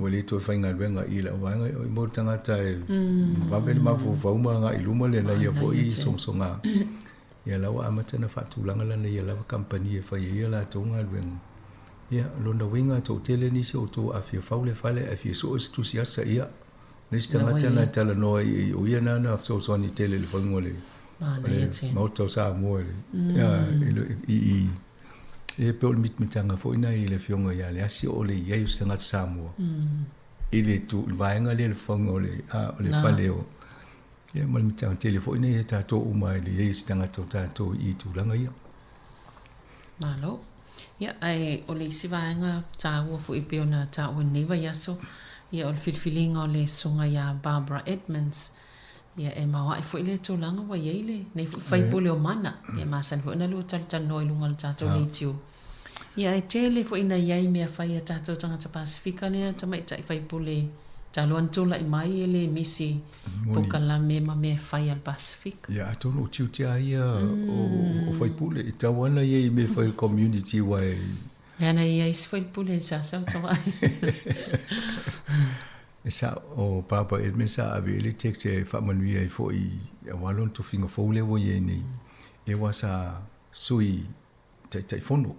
ole to fai nga venga ila vaenga o mo tanga tai va ben ma fu va uma nga iluma le na ia vo I songsonga ia lawa amata na fatu langa la ia lava company e fai ia la tonga venga ia londa winga to tele ni so to afia faule fale afia so tu sia ia Nesta ngata na tala no o ia na so so ni tele le fangole. Mau tau sa mo le. Ya e pe o mit mitanga fo ina ile fionga ya le asi o le ia just ngata sa mo. Ile tu vaenga le fangole a le faleo. Ya mal mitanga tele fo ina e ta to uma le ia just ngata ta to I tu langa ia. Malo. Ya ai o le sivaenga ta wo fo ipe ona ta o neva ya so. Ya o filfilinga o le sunga ya Barbara Edmonds. Ya e mawa e fo ile to langa wa yele nei fai pole o mana. Ya masan fo na lu tan no lunga le tato le tiu. Ya e tele fo ina yai me fai tato tanga ta Pasifika ne ta mai tai fai pole ta luan tola I mai ele misi pokala me ma me fai al Pasifika. Ya to no tiu tia ia o fai pole ta wana ye me fai community wa Ya na ia is fai pole sa to ai. Sa o papa Edmonds sa avele text e fa manuia I fo I walon to finga fo le wo ye ni e wa sa sui tai fono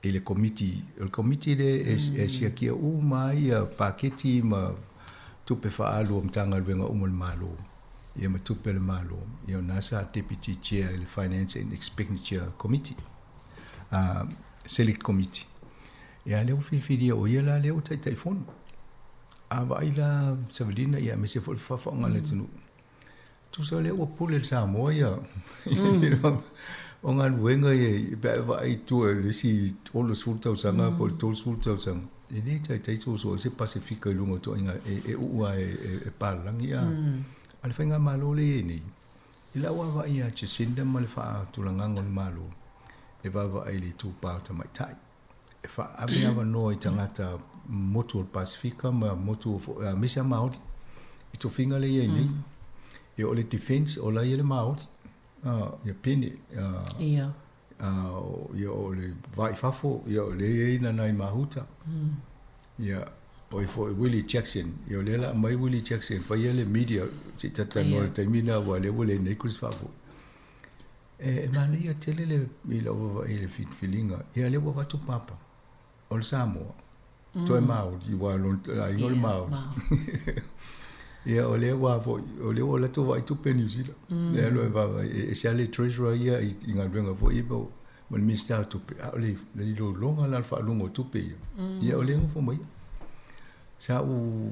e le committee de e sia kia u mai paketi ma tupe fa alu mtanga lwenga umul malo e ma tupe le malo e na sa deputy chair le finance and expenditure committee select committee e ale o fi o ye la le o tai fono ava ila Savelina ia me se fo fa ngale tunu tu so le o pole sa mo ia o ngal wenga ye ba va I tu le si o lo sulta usanga por to sulta usanga e ni tai so se Pacifica lungo to inga e u e palang ia al fenga malo le ni ila wa va ia che sinda mal fa tulanga ngol malo e va ile tu pa ta mai tai e fa abia va no I tangata motu Pacifica ma motu misa maut I to finga le ye ni e o le defense o la ye le maut ya pini ia ya o le vai fafo ya o le ina nai mahuta ya o I for Willie Jackson ya le la mai Willie Jackson fa ye le media si tata no termina wa le wole ne Chris fafo e mani ya tele le ila o ile fit feelinga ya le wa tu papa o Samoa to mau di wa lon ai ngol mau ya ole wa vo ole ola to vai tu pe New Zealand ya lo va e sia le treasurer ya I ngalwenga vo ibo mon minister tu pe ole le lo longa la fa longo tu pe ya ole ngo fo mai sa u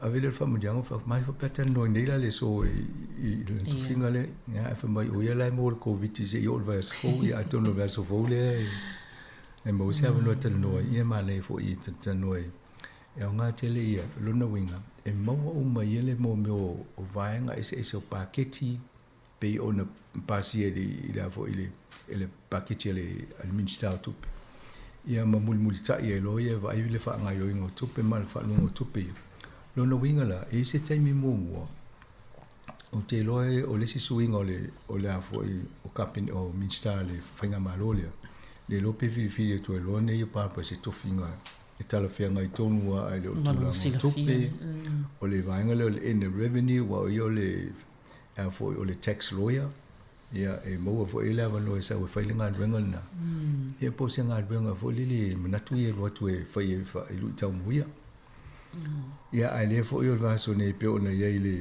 avele fa mo diango fa mai fa peten no nei la le so I tu fingale ya fa mai o ya la mo covid se yo va so ya to no va so vo le e mo se no te no ia ma le fo I te no e nga tele ia lona winga e mo o mai ele mo o vaenga ese paketi pe ona pasi ele ila fo ele paketi ele administrar tu ia ma mul ta ia lo ia va ile fa nga yo ngo tu pe mal fa lo tu pe lona winga la e se time mo o te lo e o le si swing o le fo o kapin o minister le fenga malolia le lo pe fi to lo ne ia pa se to finga e tala fia ngai tonu a le o tula tupe o le vaenga le in the revenue wa o le fo o le tax lawyer ia e mo fo ele ava no sa o failinga renga na e po se nga renga fo lili manatu ye lo tu e fa e lu tau muia ia ale fo yo va so ne pe ona ye le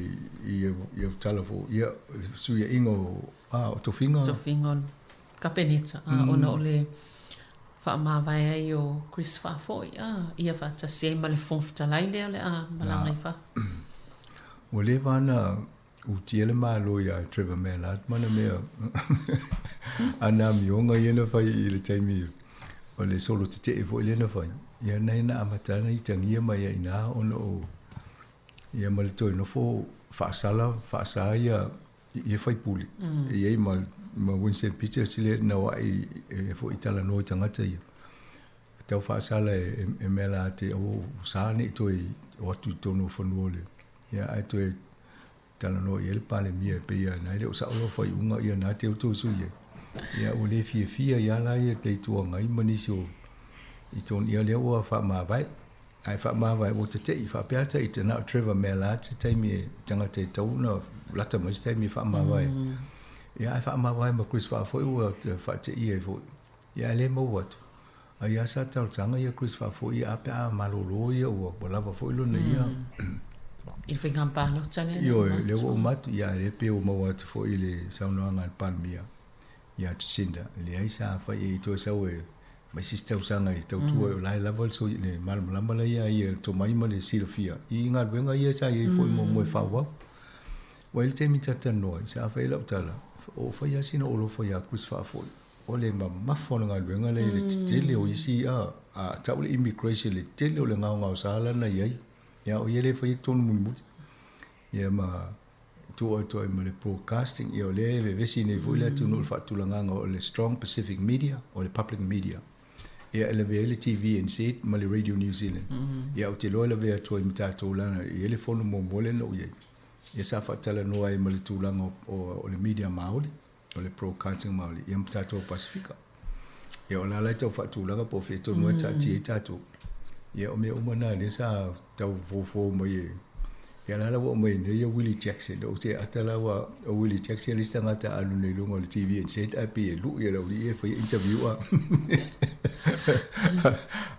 ye tala fo ia su ye ingo o to finga kapenita ona ole fa ma vai ai o Chris fa foi ia fa ta se ma le fonfta lai le malanga fa o le vana u tiele ma lo ya Trevor Mellat mana me ana mi onga ye na fa I le taimi o le solo te e foi le na fa ia nei na amata na I tangia mai ai na ono o ia ma le toi no fo fa sa ia e fai puli e ma Winston Peter sile na wa e fo itala no tangata ia tau fa sala e mela te o sane to o tu tono fo no le ia ai to tala no ele pale mia pe ia na le o sa o fai unga ia na te o to su ia o le fia ia la ia te tu ngai manisio I ton ia le o fa ma vai ai fa ma vai o te fa pe ata I te na Trevor Mellat te mi tangata tau na lata mai te mi fa ma vai ia fa ma vai ma Chris fa foi o fa te ia foi ia le mo wat ai asa tau tanga ia Chris fa foi a pe a malolo ia o lava foi lo ia Il whinga mpalo tane. Yo, le o matu ia le pe o maua te fo i le saunoanga al palmia. Ia te sinda. Le aisa fa i to sa we. Mai sista usanga i tau tua o lai level so le malama la ia to mai ma le silofia. I ngā ruenga ia sa i fo i mo mo fa wa. Wa il te mi tata no sa fa i la tala. O fa ia sina o lo fa ia kus fa fo. O le ma fo ngā ruenga le tele o isi a tau le immigration le tele o le ngā sala na ia. Ya o yele fa i tonu mu. Ya ma tu o ma le broadcasting ia o le vesi nei vo le tu no fa tu langa o le Strong Pacific Media o le public media. Ia ele le TV and set ma le Radio New Zealand. Ia o te lo le vea tu i mta tu lana ia le fono mo mole no ia. Ia sa fa tala no ai ma le tu langa o le media Maori o le broadcasting Maori ia mta tu Pacifica. Ia o la tau fa tu langa po fe to no ta ti tu. Ia o me o mana le sa tau fo mo ia. Ia la wo mo ia Willie Jackson o te atala wa o Willie Jackson le stanga ta alu nei lungo le TV and set up ia lu ia lo ia foi interview a.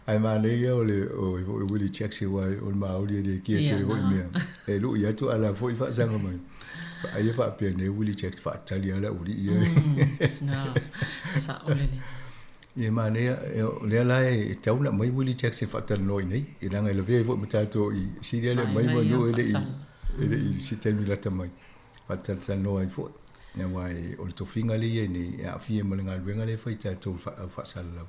Ai mane ia o Willie Jackson wa o Maori de ki te wo mea. E lu ia tu ala foi fa sanga mai. Ai fa pe nei Willie Jackson fa tali ala u ia. Na sa olele. Ia mane le la e tau na mai Willie Jackson fa tal noi nei. I langa le ve vo matato i siria le mai no ele i si temi la tamai. Fa tal noi fo. Ia wai o to finga le ni a fie mo nga luenga le foi tato fa sala.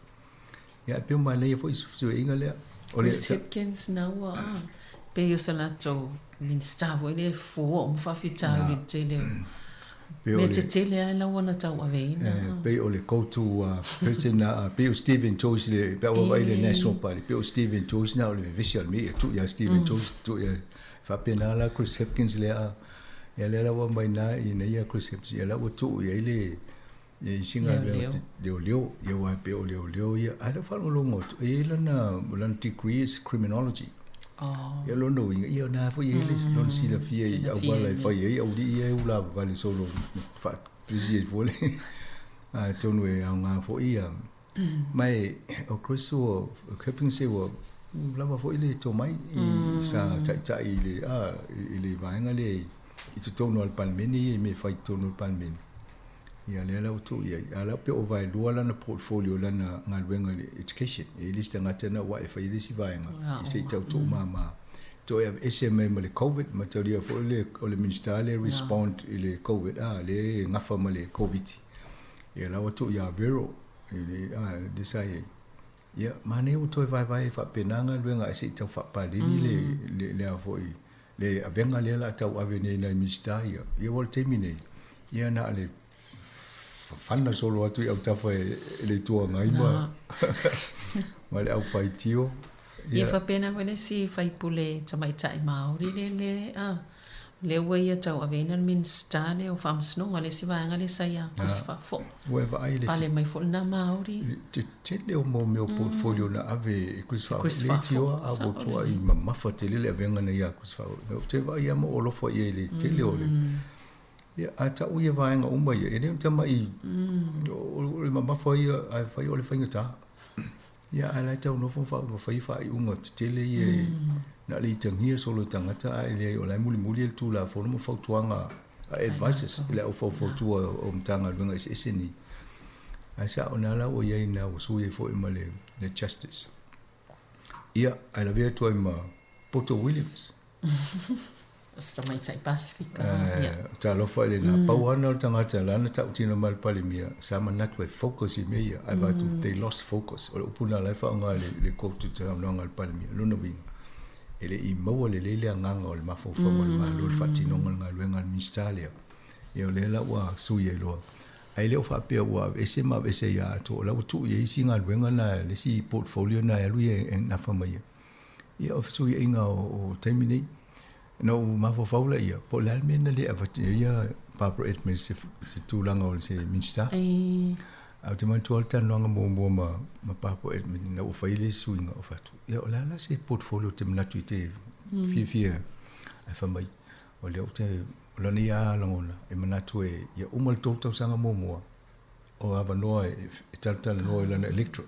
Ia pe mane ia foi su inga le. Chris Hipkins na wa. Pe yo salato min stavo ele fo mo fa fita le tele. Me te tele ala wana tau aveina. Pe o le koutu person na pe o Stephen Joyce le pe o vai le National Party. Pe o Stephen Joyce na o le visual me tu ya Stephen Joyce tu ya fa pena la Chris Hipkins le a ya le la wa mai na i na ya Chris Hipkins ya la o tu ya ile i singa le leo ya wa pe o leo ya ada fa longo e la na degrees criminology. Ya lo no ia na fo ia le non si la fia ia wala fa ia o di ia ula vale solo fa presi vole tonu e nga fo ia mai o Christo keping se wo lava fo ile to mai sa ta ile vainga le i tonu al palmeni me fa tonu al palmeni ia le la tu ia ala pe o vai luala na portfolio la na ngalwenga education e lista ngata na wa fa ile si vainga i se tau tu mama to e SMA mo le covid materia fo le o le ministerial respond ile covid le ngafa mo le covid ia la tu ia vero ile de sai ia mane o to vai fa penanga luenga se tau fa pa le fo le avenga le la tau avene na ministerial ia vol termine ia na le fanna solo atu au tafa le tua ngai ma le au fai tio ia fa pena wele si fai pule tamai tai Maori le wea tau avena min stane o famsno ngale si vanga le saia kusfa fo weva ai le pale mai fo na Maori te le o meu portfolio na ave kusfa le tio a botua i mama fa te le avenga na ia kusfa te va ia mo lo fo ia le te le ole ia ata uia vaenga uma ia ele tama i o mama foi ai foi o le fainga ta ia ala tau no fa fa i unga tele ia na le tangia solo tangata ele o la muli tu la fo mo fa tuanga advices ele o fo tu o mtanga lunga isini asa ona la o ia na o su ia fo i male the justice ia ala via tu ma Poto Williams Samai tai Pacifica. Ta lo fa le na pauana o tangata lana ta utina mal palimia sama natwe focus i meia I va to they lost focus o puna la fa nga le ko tu ta ngal palimia lo no wing ele i mo le nganga o le mafo fa mo ma lo fa tino ngal ngal mistalia e o le la wa su ye lo ai le fa pe wa ese ma ese ya to la tu ye singa ngal na le si portfolio na lu ye na fa mai ia o su ye inga o terminate no mafo faula ia po la mena le avatia Barbara Edmonds se tu langa o se minsta au te mantu alta longa mo ma Barbara Edmonds na o faile suinga o fatu ia o la se portfolio te manatu te fia ai fa mai o le o te o ni a longona e manatu e ia umal toto sanga mo o ava no e tal no la electro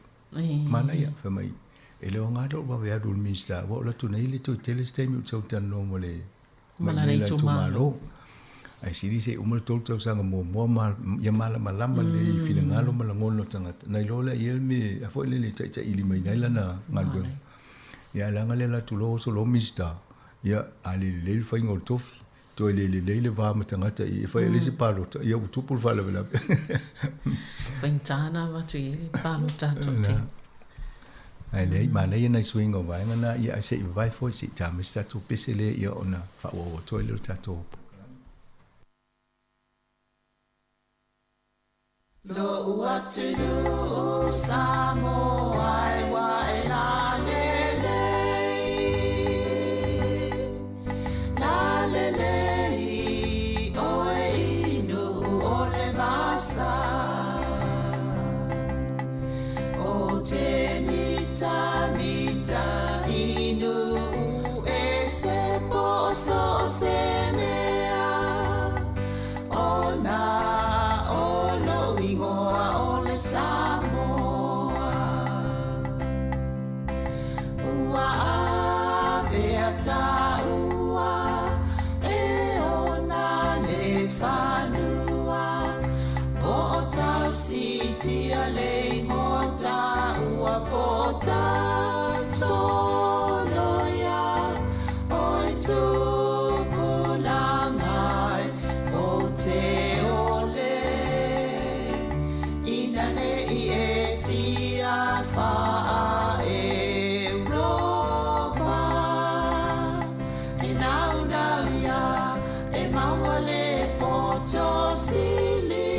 mana ia fa mai ele o ngado wa vea dul minsta wa la tu nei le tu telestemi u tau tan no mole Malana i tumalo. Ai siri se umal tol tau sanga mo ya malama le fina ngalo malangono tangata. Nai lola ia me a foi le tai ili mai nai lana ngalwe. Ya langa le la tulo so lo mista. Ya ali le fai ngol tofi. To le va matangata i fai le si palo. Ya utupul fala vela. Ventana va tu i palo tato te. Ai le mana ia nai swing o vai na ia se vai foi si tamista tu pesele ia ona fa o to le tato. Lo uatinu samo ai wa elalele lalele oe inu ole vasa o te mita inu e se poso se mea ona ingoa ole Samoa ua avea taua e ona le whanua po o tau sitia le ngota ua po tau sonoia oi tupulangai o te ole fa Europa e nauria e mawale poto sili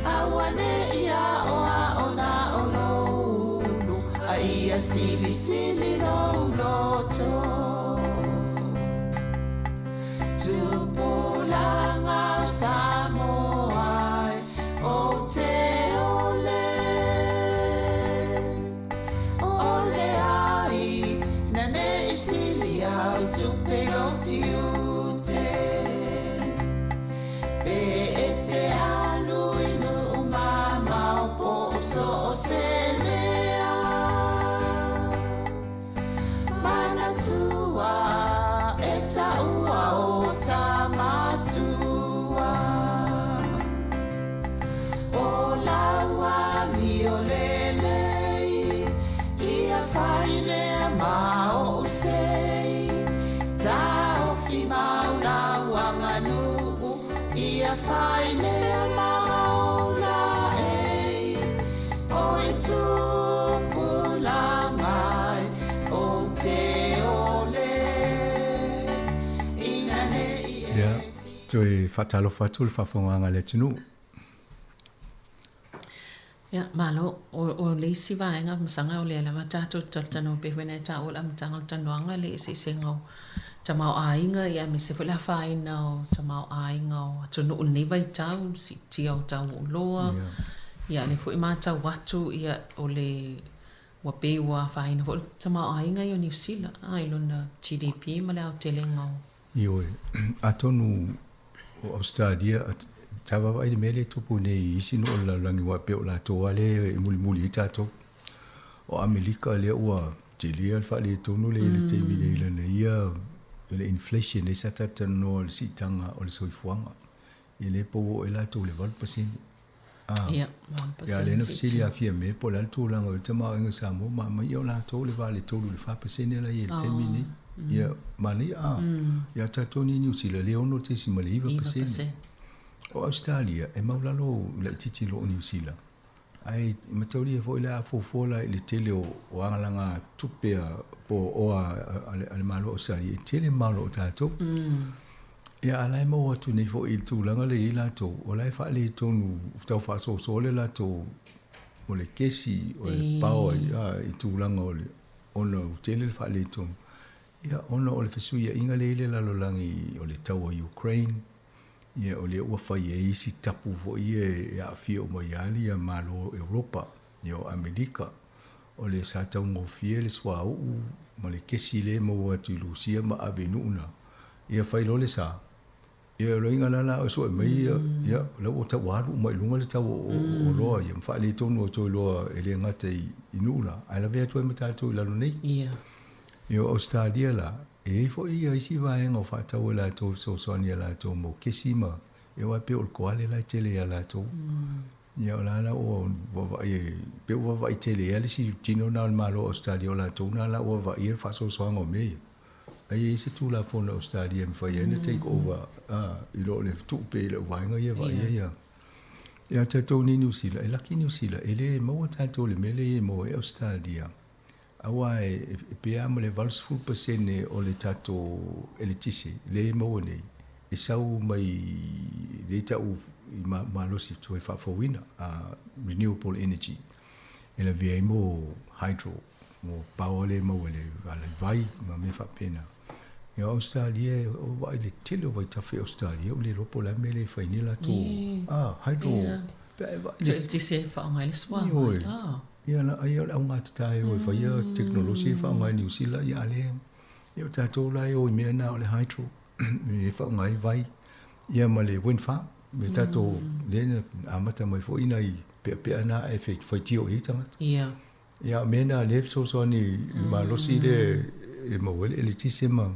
awane ia oa ona olo a ia sili no loto tupulanga Samoa o te tu peloti ute pe ete alu inu mama o poso se mea mana tua eta ua o tamatua o lawa mi o lelei ia faile ma o se ia faile maula o tupulangai o te ole inane ia toi fatalo fatul fa fonga le tunu. Ya malo o le si vaenga masanga o le lava tatu tano pe wena ta o la mtanga tanuanga le si sengo tamau ainga ia me se fela faina o tamau ainga o tonu ni vai tau si tia o tau loa ia le fu mata watu ia o le wa pe wa faina o tamau ainga i New Zealand ai lona GDP mala o telenga io atonu o Australia tava vai le mele tupu nei isi no la langi wa pe o la to ale muli tato o Amerika le ua te le fa le tonu le te mile le ia le inflation le satata no le sitanga o le soifuanga ele po e la to le 1% ia ya le no sili a fie me po la to la o te ma nga samo ma io la to le vale to le 5% la ia te mini ia mani ya tatoni ni usila le ono te si mali 1% o Australia e maulalo le titi lo New Zealand ai matauri e foi la fofola le tele o angalanga tupea po o ale malo o sari tele malo tato ya alai mo tu nei fo il tu langa le ila to o lai fa le to nu tau fa so le la to o le kesi o le pao ya i tu langa o le ono tele fa le to ya ono o le fesu ya inga le la lo langi o le tau o Ukraine ia o le ua fai e isi tapu fo ia e a fia o maiali a malo Europa ia o Amerika o le sa tau ngofie le swa uu ma le kesi le mo atu i Lucia ma avenuna ia fai lo le sa ia o inga lala o so e mai ia le o ta waru mai lunga le tau o loa ia mfa le tonu o toi loa e le ngata i nula ai la vea tu e mata tu i lalo nei ia o Australia la E fo ia isi vai ngo fa tau la to so so ni la to mo kesima. E wa pe ol koale la tele ya la to. Ia la o va e pe va tele ya si tino na malo Australia la to na la o va ia fa so so ngo me. Ai se tu la fo na Australia me fa ia take over i lo le tu pe le wa nga ia va ia. Ia te tau ni New Zealand, e laki New Zealand, e le maua tātou le mele mo e Australia. Awa e pea mo le 20% o le tātou e le tisi, le maua nei. E sau mai le tau i malosi tu e whawhawina, renewable energy. E la via mo hydro, mo pao le maua le vai, ma me whapena. Ia Australia, o vai le tele o vai tawhi Australia, o le ropo la mele whaini la tō. Hydro. Te te se whaongai le swa. Ia la ai au ngā tatai o whaia teknolosi whaongai New Zealand, ia le. Ia o tātou lai o i mea nā o le hydro. Me whaongai vai. Ia ma le wind farm. Me tātou le amata mai fo ina i pea nā e whaitio i tangata. Ia mea nā le so ni ma losi le e mawele ele tise ma.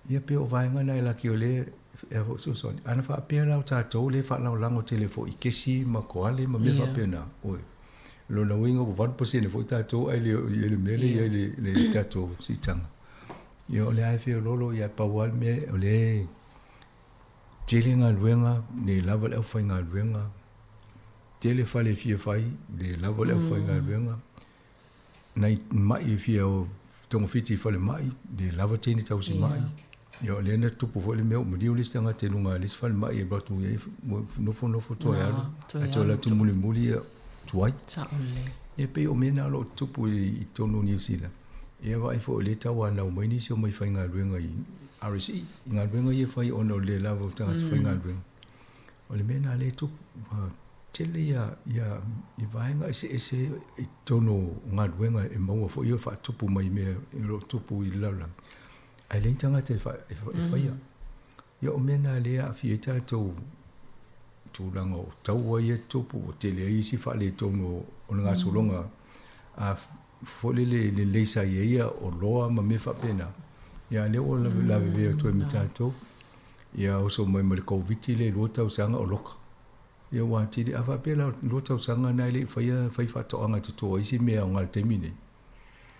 Ia pe o vaenga nei la ki o le e ho so so ana fa pe la ta to le fa la lango telefo i kesi ma ko ale ma me fa pena oi lo na wingo bo 1% fo ta to ai le mele ai le ta to si tang yo le ai fe lolo ia pa wal me le telinga luenga ne lava le fa nga luenga tele fa le fie fai de lava le fa nga luenga nai mai fie o tongo fiti fa le mai de lava tini tau si mai. Yo le na tupu fo le meu mo diu lista nga te lunga lis fal mai e batu ye no fo to ya ato la tu muli tuai e pe o mena lo tupu i tonu New Zealand e vai fo le tawa na mo ni so mai fa nga luenga i RSE nga luenga ye fa i ono le lava tanga fa nga luenga o le mena le tu tele ya i vai nga ese i tonu nga luenga e mo fo yo fa tupu mai me lo tupu i lala ai le tanga te fa ia ia o mena le a fieta to lango tau ia tupu te le isi fa le tono o nga solonga a fole le sa ia o loa ma me fa pena ia le o la ve to mi tato ia o so mai mal covid le lo tau sanga o loka ia wa ti a fa pela lo tau sanga na le fa to anga to isi me o ngal termine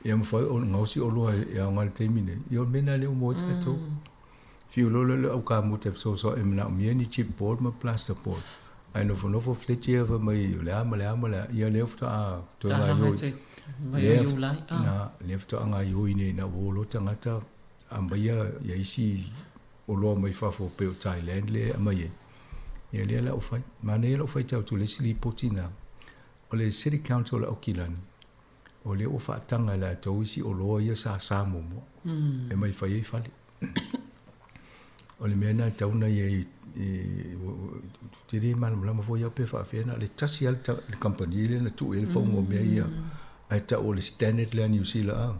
ia mo fa o ngausi o loa ia ngal termine ia mena le mo tato fiu lo au ka mo te so e mena mi ni chip board ma plaster board ai no fo fletcher va mai le ama ia le fta to nga yo na le fta nga yo ine na wo tangata ambia ia isi o lo mai fa fo pe Thailand le mai ia le la o fa mane lo fa tau to le sili potina o le city council o Kilan o le o fa tanga la to isi o lo ia sa mo e mai fa ia fa o le mena tauna ye tiri man la mo ia pe fa fena le tasi al le company le na tu ele fo mo me ia ai ta o le standard le New Zealand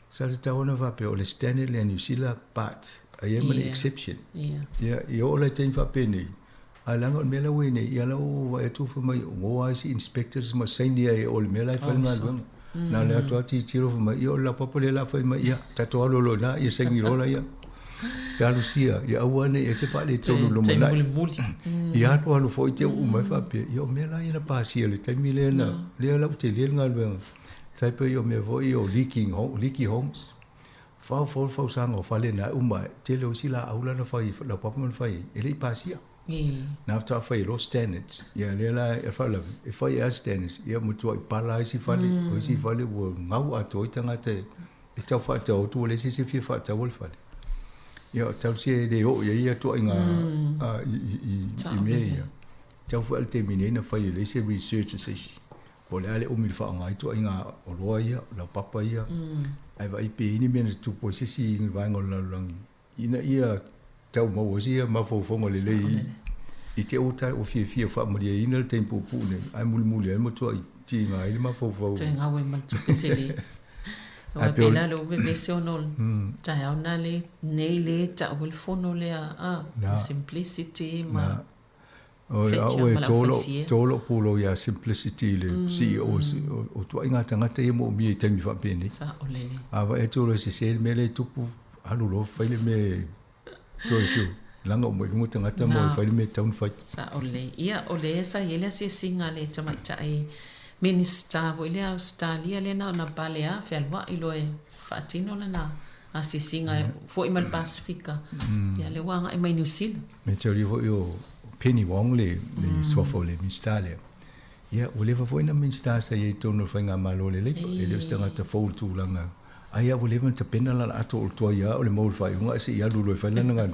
sa le tauna va pe o le standard le New Zealand but ai am an exception ia o le tin fa pe ni alanga me la we ni ia la o va tu fo mai o ai si inspectors ma sai ni ai o le me la fa na na le to ti tiro fo mai ia la popole la fa mai ia ta to lo na ia sai ni lo la ia Talusia ia awane e se fale tonu lo mana ia to alo foi te u mai fa pe io me la ina pasia le tai milena le la te le ngal wen tai pe io me vo io leaky homes fa sang o fale na u mai te le usila aula na fa la papa fa e le pasia na ta fa lo standards ia le la e fa la e fa ia standards ia mo to pala si fale o si fale wo ngau ato itanga te e tau fa te o tu le si fi fa ta wol fale ia tau se de o ia to inga i meia tau fa te minena fa le se research se si o le ale o mi fa ngai to inga o loia la papa ia ai vai pe ni men tu po se si va ngol la lang ina ia tau mo o sia ma fo fo le i te o ta o fi fa mo ia ina tempo pu ne ai mul mo to i ti ngai ma fo te nga we mal tu te le o pena lo be se onol ta ya na le nei le ta o fono le simplicity ma o tolo polo ya simplicity le CEO o to inga tanga te mo mi te mi fa bene sa o le ava e tolo se mele tupu alu lo fai le me toi fiu langa mo lungo tangata mo fai le me town fight sa ole ia ole sa yele se singa le tama tai minister vo ile Australia le na balea felwa ilo e fatino le na asi singa fo i mal Pacifica ia le wanga i mai New Zealand me te rio yo Penny Wong le swafo le minister le ia ole va foi na minister sa ye tono fai nga malo le le stanga te fo tu langa ai a ole te pena la ato to ia ole mo fai nga se ia lu fai lana nga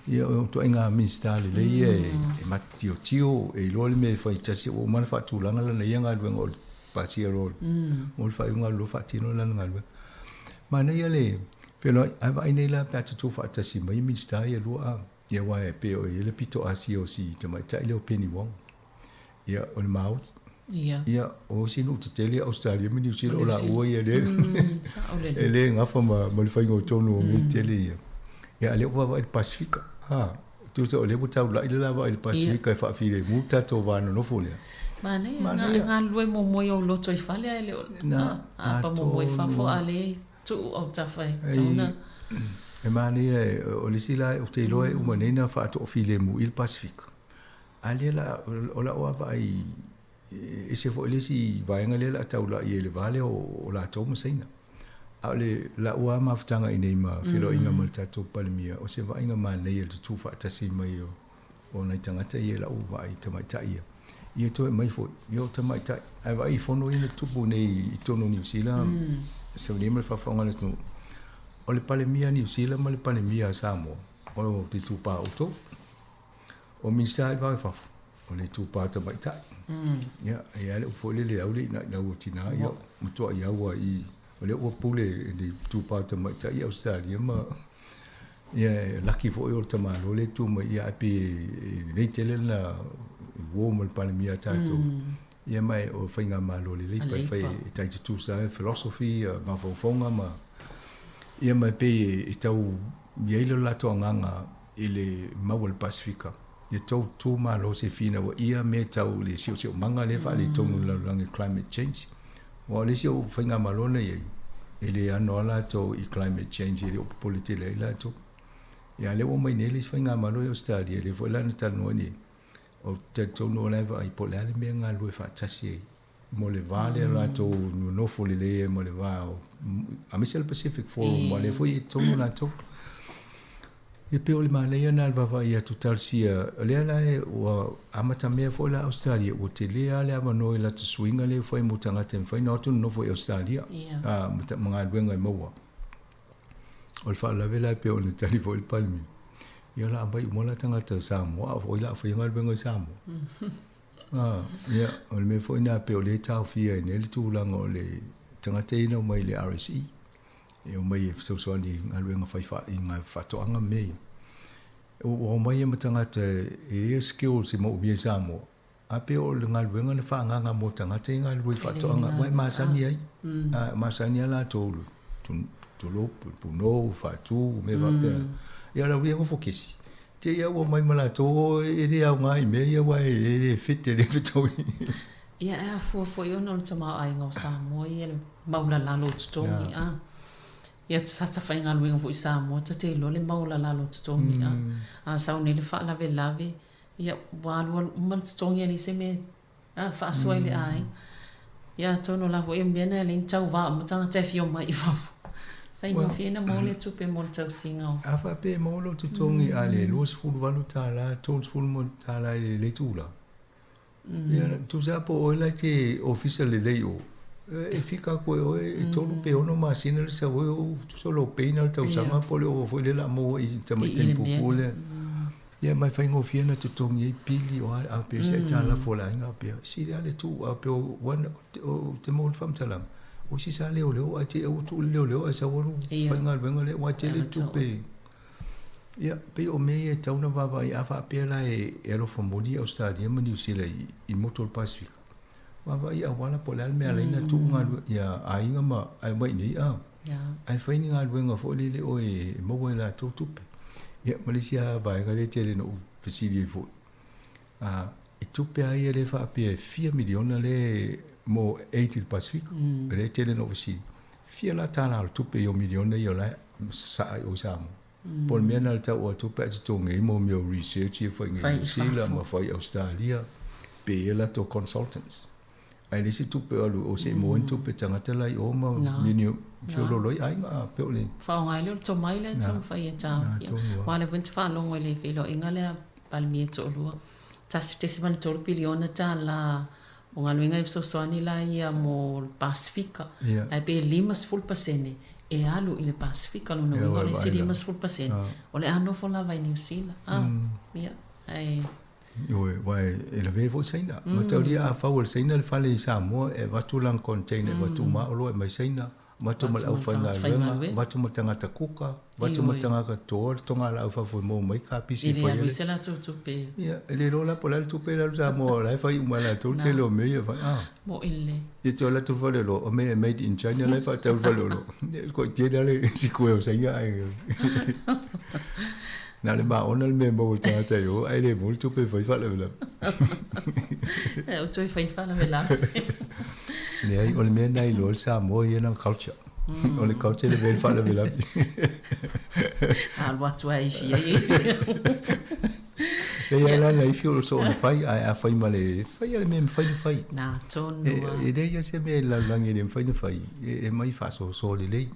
ia to inga minister le e matio tio e lo le me fai tasi o mana fa tu langa la ia nga o pasia ro mo fai nga lo fa tino lana nga mana ia le felo ai vai nei la pa tu fa tasi mai minister ia lo a ia wa e pe o ile pito asio si te mai tai le Penny Wong ia o le maut ia o sinu te tele Australia mi New Zealand ola o ia le ele nga fa ma le fai ngo tonu mi tele ia le wa il Pacifica tu so le buta la ile va il Pacifica fa file muta to va no fole mane nga lue mo mo yo lo toi fale ele na pa mo mo fa fo ale tu o ta fai tona e mane o le sila o te loe o manena fa to file mu il Pacifica ale la ola o vai e se fo le si vai nga le la taula i le vale o la to mosina ale la ua maftanga i nei ma filo inga maltato palmia o se vai nga ma nei le tu fa tasi mai o nei tangata i la u vai te mai tai ia to mai fo yo te mai tai ai vai fono ina tupu nei i tono New Zealand se ni me fa fonga le tu o le palmia New Zealand ma le palmia Samoa o te tu pa auto o minister vai fa o le tu pa te mai tai ia le fo le au le na utina ia muto ia wa i o le o pule di tu pa te mai tai Australia ma ia lucky fo o te malo le tu mai ia pe le tele na wo mo palmia tato ia mai o fainga malo le le pa fai tai tu sa philosophy ma fo fonga ma ia mai pe i tau ia ile la to nganga ile Mawal Pacifica ia tau tu malo se fina wa ia me tau le sio manga le fa le tonu la climate change wa le sio fainga malo na ia ele anola to i climate change ile o politile la to ia le o mai ne le fainga malo yo stadia le vola na tanu ni o te tonu la va i pole ale me nga lu fa tasi mo le vale la to no fo le mo le va a Michel Pacific Forum mo le foi tonu la to e pe o le mane ia na va ia total sia le ala e o amata me fo la Australia o te le ala ma no la te swinga le foi mo tanga te foi no tu no foi Australia mga duenga mo o fa la vela pe o le tali foi palmi ia la bai mo la tanga te Samoa foi la foi ngal bengo Samoa ia o le me foi na pe o le tau fia ne le tu la ngole tanga te no mai le RSE e o mai so so ni ngaluenga fai fa inga fatoanga me o mai matanga te e skills mo bi Samoa a pe o ngaluenga le fa nga mo tanga te ngalui fatoanga mai masani ai masani la to lo puno fatu me va pe ia la wi fokisi te ia o mai mala to e dia ngai me ia wa e fit le fito ia a fo yo no tama ai ngo Samoa ia maula la lo tongi ia tata fai ngā luenga fo i Samoa, te lo le maula la lo tutongi a sau ne le wha lave ia wālua uman tutongi ni se me wha asua le ai ia tono la fo e mena le tau wā matanga te fio mai i wafu fai ngā whina mo le tupe mo le tau singau a wha pe mo lo tutongi a le luas fulu walu tāla tōns fulu mo tāla le tūla ia tu sapo o la te official le leo e fica ko e tolu pe ono masina le sa o solo peina le tau sanga pole o foi le la mo i tamai tempo pole ia mai fai ngo fiena te tongi pili o a pe se tala fola nga pe si le tu a pe o te mo fam talam o si sa le o a te o tu le o sa o fai nga venga le o te le tu pe ia pe o me e tau na va ia fa pe la e lo famoli Australia ma New Zealand i Motor Pacific wa ia wala po le me ala ina tu nga ia ainga ma ai mai ni ai fai ni nga wenga fo le o e mo la tu tu ia Malaysia vai ga le tele no facility fo e tu pe ai le fa pe 4 miliona le mo 80 Pacific le tele no facility fia la tala tu pe yo miliona yo la sa o Samoa. Por mea na tau o tu pe tu ngai mo meo research e foi ngai Sila ma foi Australia pe ela to consultants. Ai le si tu pe alu o se mo tu pe tangata lai o ma minio fiolo loi ai ma pe ole. Fa ngai le to mai le tau fai ta. Wa le vent fa longo le filo ingale palmie to lu. Ta te se van to biliona ta la o ngaluenga so soani la ia mo Pasifika. Ai pe 5% e alu i le Pasifika lo no ngole si 5%. O le ano fo la vai New Zealand. Ia. Ai Yo vai ele ve vo saina. Ma tau dia a fa ol saina le fale Samoa e watu lang container watu ma olo e mai saina. Watu mal au fa nga watu mo tanga ta kuka, watu mo tanga ka tor tonga la au fa fo mo mai ka pisi fo ele. Ile la tu pe. Ia, ele rola pola tu pe la Samoa la fa uma la tu te lo me fa. Mo ile. E to la tu vole lo o me made in China la fa tau vole lo. Ko te dale si ko o saina ai. Na le ba ona le me mo ta te yo ai le mo tu pe fa fa la. O tu fa fa la. Ne ai o le me nai lo Samoa ia na culture. O le culture le fa la vela. Al watu ai fia. E la nei fio so na fai a fai male fai le me fai. Na tonu. E dei ya se me la langi le fai. E mai fa so le.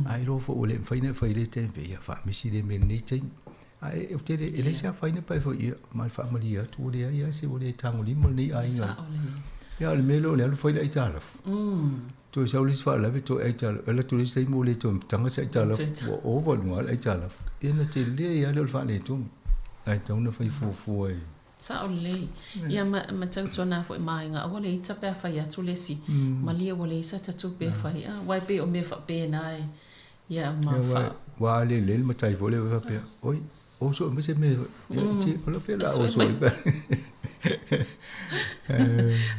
Ai lo fo o le fai le tempe ya fa mi si le me nei tem. Ai o te le se fai ne pa fo ia mal fa malia tu le ya se o le tango li mo ni ai nga. Ya le melo le fai le itala. To sa ulis fa la to itala. Ela tu le mo le to tanga sa itala. O vo no le itala. E na te le ya le fa le tu. Ai tau na fai fu ai. Sa ole. Ia ma tau tona fo mai nga o le ita pe fa ya tu le si. Malia o le isa ta tu pe fa ya. Wai pe o me fa pe nai. Ia ma fa. Wa le ma tai vo le fa pe. Oi. O so me se me. Ti o lo fe la o so.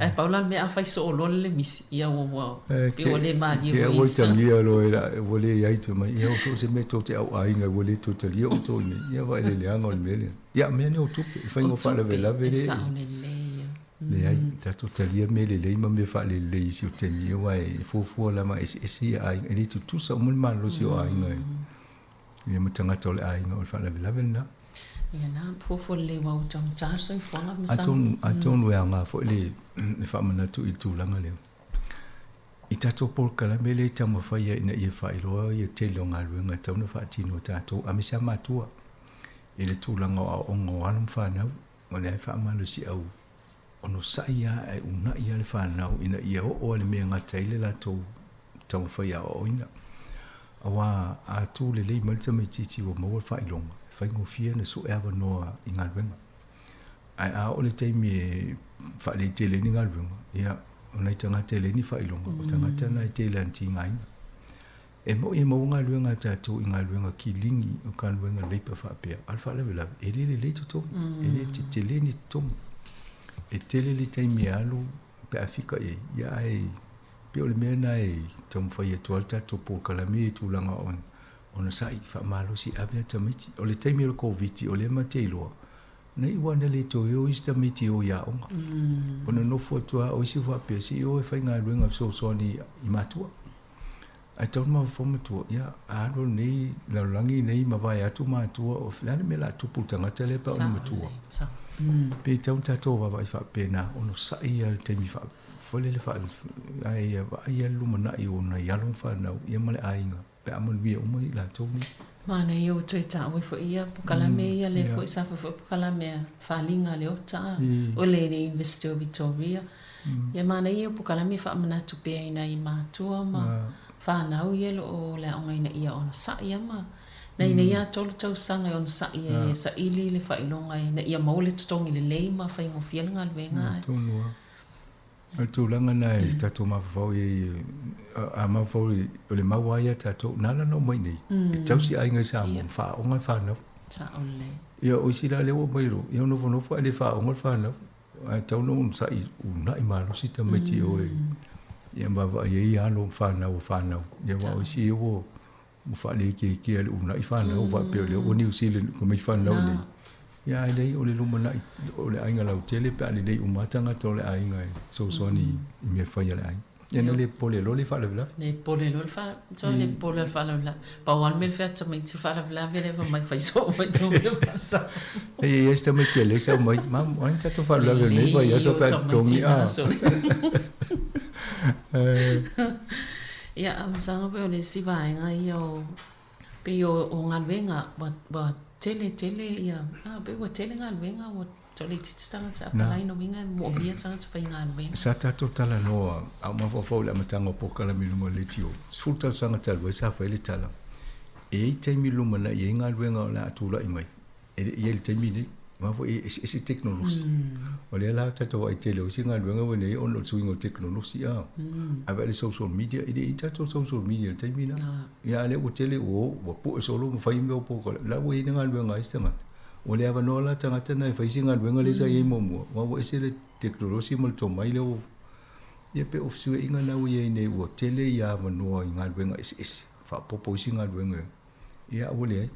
Ai Paula me a fai so lo le misi. Ia o. Pe o le ma di o isa. Ia o tangia lo era vo le ai tu mai. Ia o so se me to te au ai nga vo le to te li o to ni. Ia va le anga o me le. Ia me ne o tu fa ngo fa le vela vele. Sa o le le. Le ai ta to te li me le ma me fa le si o te ni wa fu la ma esi ai ni tu sa mo ma lo si o ai nga. Ia me tanga to le ai nga o fa le vela vela. Ia na fo le wa o tang cha so fo nga me sa. Aton we nga fo le fa mana tu i tu langa le. I tato por kala mele tamo fa ia ina ia fa ilo ia te longa luenga tauna fa tino tato amisa matua. Ile tu langa o ngo anum fa na o le fa malu si au. Ono sa ia ai una ia le fa na ina ia o le me nga taile la to tamo fa ia o ina. Awa a tu le le mal tamo titi o mo fa ilonga. Fa ngo fia na so eva no inga luenga. Ai a o le te me fa le te le ninga luenga. Ia ona tanga tele ni fa ilonga o tanga tana tele anti ngai e mo nga luenga tatu inga luenga kilingi o kan luenga leipa fa pe alfa le vela ele to e le tele ni to e tele le tai mi alu pe afika e ya e pe o le mena e tom fa ye to alta to po kala mi tu langa on sai fa malo si avea tamiti o le tai mi o covid o le matelo nei wana le to yo ista miti o ya onga ona no foto o si fa pe si o fa nga luenga so ni imatua a tau ma fo matua ya a ro nei la langi nei ma vai atu matua o flani me la tu putanga tele pa o matua pe tau tato va vai fa pena ono sai al te mi fa fo le fa ai lu mana i ona ya lo fa na ia male ainga pe amon wi o mai la to ni Mana yo te ta o fo ia kalame ia le fo sa fo kalame falinga le ota o le ni Investor Victoria ia mana yo kalame fa mana tu pe ina i matua ma fa na o ye lo o le o ina ia on sa ia ma na ina ia tol tau sanga on sa ia sa ili le fa ilonga ina ia mo le tongi le le ma fa ngo fiel ngal venga al tu langa nai tatu ma fo ye a ma fo o le mawaya tatu nana no mai nei tau si ai ngai sa mo fa o ngai fa no sa ole ia o si la le o mai ro ia no fo le fa o ngai fa no ai tau no sa i una i ma lo si ta meti o ia ma va ye ia lo fa no ia wa o si o mo fa le ke le una i fa no va pe le o New Zealand ko mi fa no nei ia le o le lumana o le ainga lau tele pe ale le umatanga to le ainga so ni me fa ia le ai Ia le pole lo le fala vela. Le pole lo fa, so le pole fala vela. Pa wan mil fa to mai fala vela vele va mai fai so mai to me passa. E esta mai tele sa mai mam wan ta to fala vela nei vai so pa tongi a. Ia am sanga pe le si vai nga io pe o ngal venga ba tele ia pe o tele ngal venga o tole titanga ta palai no vinga mo via tanga ta fai ngal venga. Sa ta to tala no a ma fo le matanga po kala miluma le tio. Sulta sanga tal sa fa le tala. E te miluma na ye ngal venga la tula i mai. E ye te mini ma fo e teknologi. O le la ta to ai tele o singa venga wene on lo swing o teknologi a. Ava le social media e ta to social media te mina. Ya le o tele o po solo mo fai me po la we ngal venga istama. O le ava nola tangata na fai singa venga le sa ye momo. Ma wo ese le teknologi mo to mai le o ye pe of sue inga na we ne o tele ya va no ngal venga is fa popo singa venga. Ya o le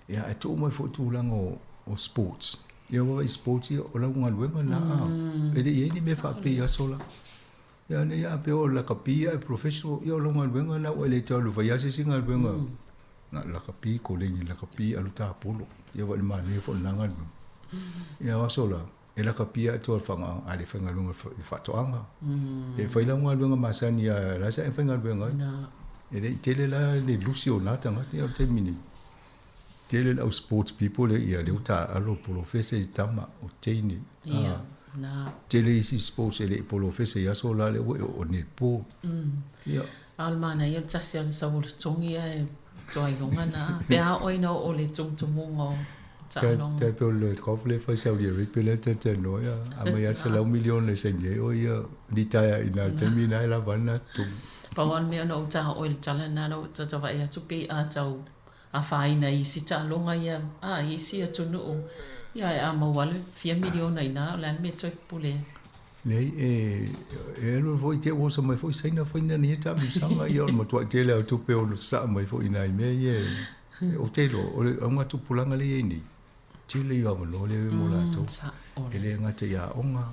ya to mo fo tu lango o sports. Ya wa sports o la ngal venga na. E de ye ni me fa pe ya sola. Ya ne ya pe o la kapia professional ya lo ngal venga na o le tolu fa ya singa venga. Na la kapi ko le la kapi alu ta polo. Ya wa ma ne fo nanga ya wa sola e la kapia to fanga ale fanga lunga fa to anga e fa ila ngwa lunga masani ya la sa e fanga lunga e de tele la le lucio na tanga ya te mini tele la sports people ya le uta alo professor tama o teini ya na tele si sports ele professor ya sola le o ne po ya almana ya tsasia sa wol tongi e toi longa na pea oina o le tungtumungo talong te pe le kofle fa sa dia pe le te no ya ama ya se la 1 million le senye o ya ditaya ina termina la vana tu pa wan me no ta oil chala na no ta ta ya tu pe a tau a faina i si talonga ya a i si a tunu ya ama wal 4 million ina la me toi pule nei e lo voi te wo so mai foi sai na foi na ni ta mi sanga yo mo tu te le tu pe o sa mai foi na me ye o te lo o nga tu pulanga le ni te le yo mo le mo la to ele nga te ya onga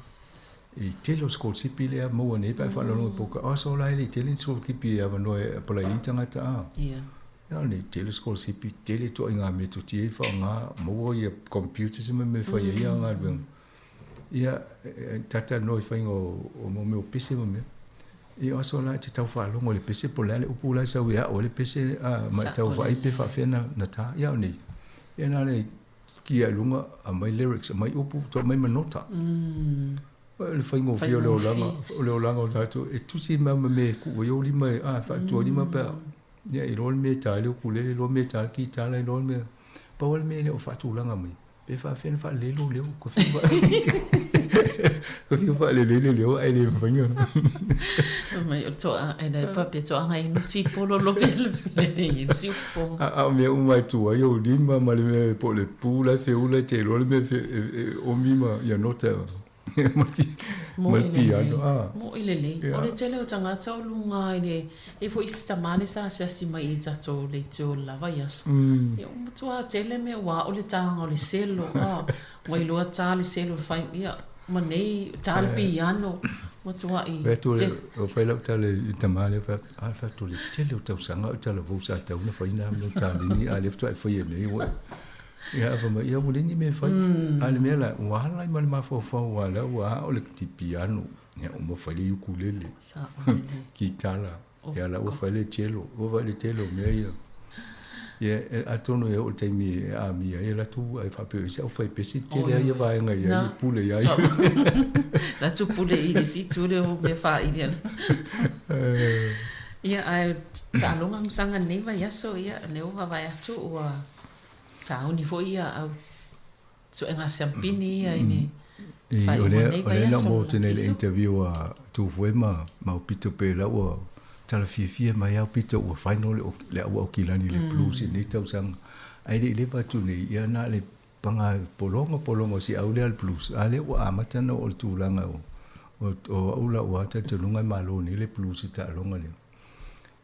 e te lo school si pile mo ne pa fa lo po ka so la le te le so ki pi ya no e pa la intanga ta ya ni te le school si pi te le to nga me tu ti fa nga mo ye computer se me fa ya nga ben ia tata noi fai o mo me pese mo me e o so la te tau fa lo mo le pese po le o pula sa we o le pese ma tau vai pe fa fena na ta ia ni e na le ki a lunga a mai lyrics a mai upu to mai manota le fai ngo fio le langa o tato e tu si ma me ku o li mai fa to li ma pa ia i lo me ta le ku le lo me ta ki ta le lo me pa o me le o fa tu langa mai pe fa fen fa le lo ko fi ba ko fi fa le ai le fanga mai to ai dai pa pe to ai no ti polo lo pe le si po a me un mai tu yo di ma le me po le pu la fe u le te lo me fe o mi ma ya nota mo ile le o le tele o tanga tau lunga ile e fo ista male sa si mai i tato le to la vaias e o tua tele me wa o le tanga o le selo wai lo tale selo fai ia ma nei tal piano mo tua i vetu o fai lo tale i tamale fa to le tele o tau sanga o tale vo sa tau na fai na no tale ni ale to e foi nei wo ya fa ma ya bulini me fa ale me la wala ma ma fo wala wa o le ti piano ya o mo fa le ukulele kitala ya la o fa le cello me ya atono ya o te mi a mi ya la tu ai fa pe se o fa pe si te ya va nga ya pule ya la tu pule i si tu le o me fa i ya ai talonga msanga nei va ya so ya le o va ya tu wa sao ni foi a so en asampini ini ole na mo tene le interview a tu fuema ma pito pe la o tala fie ma ya pito o final le o kilani le plus ni tau sang ai le va tu ni ya na le panga polongo si au le al plus ale o amata no o tu langa o ula o ata te lunga malo ni le plus ta longa le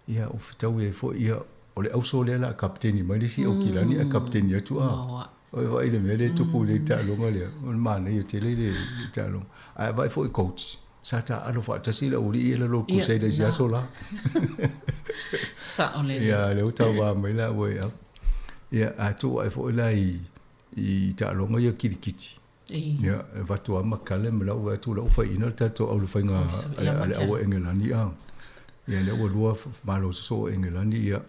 ya o fitau e fo ya ole au so le la kapteni mai si o kilani a kapteni atu o vai le mele tu pu le ta longa le o ma ne te le ta longa ai vai foi coach sa ta alo fa ta sila uri ila lo ku sai da sia sola sa ole ya le uta wa mai la we ya a tu ai fo la i ta lo ngo kirikiti ya va tu ma kale me la wa tu la fa ina ta to au fa nga ale au engelani a ya le wo ma lo so engelani ya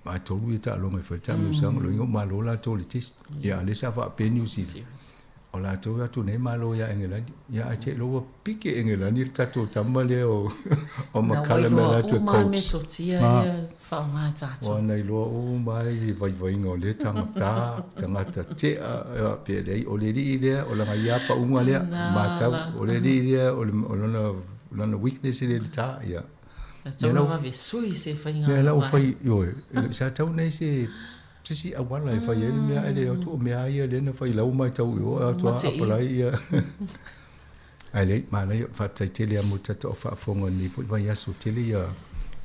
ma to lu ta lo me fa ta mi sang lo ngo ma lo la to le test ya le sa va pe ni si ola to ya tu ne ma lo ya engelani ya a che lo pike engelani ta to tamale o ma kale me la to coach fa ma ta to wa nei lo o mai vai ngo le tanga te a pe le o le ri le o la ya pa unga le ma ta o le ri le o na weakness le ta ya ta no va sui se fa nga ya la o fa yo sa ta nei se si a wala fa ye me a le to me a ye le na fa la o mai ta o to a pala ya ale ma le fa ta te le mo ta to fa fonga ni fu va ya so te le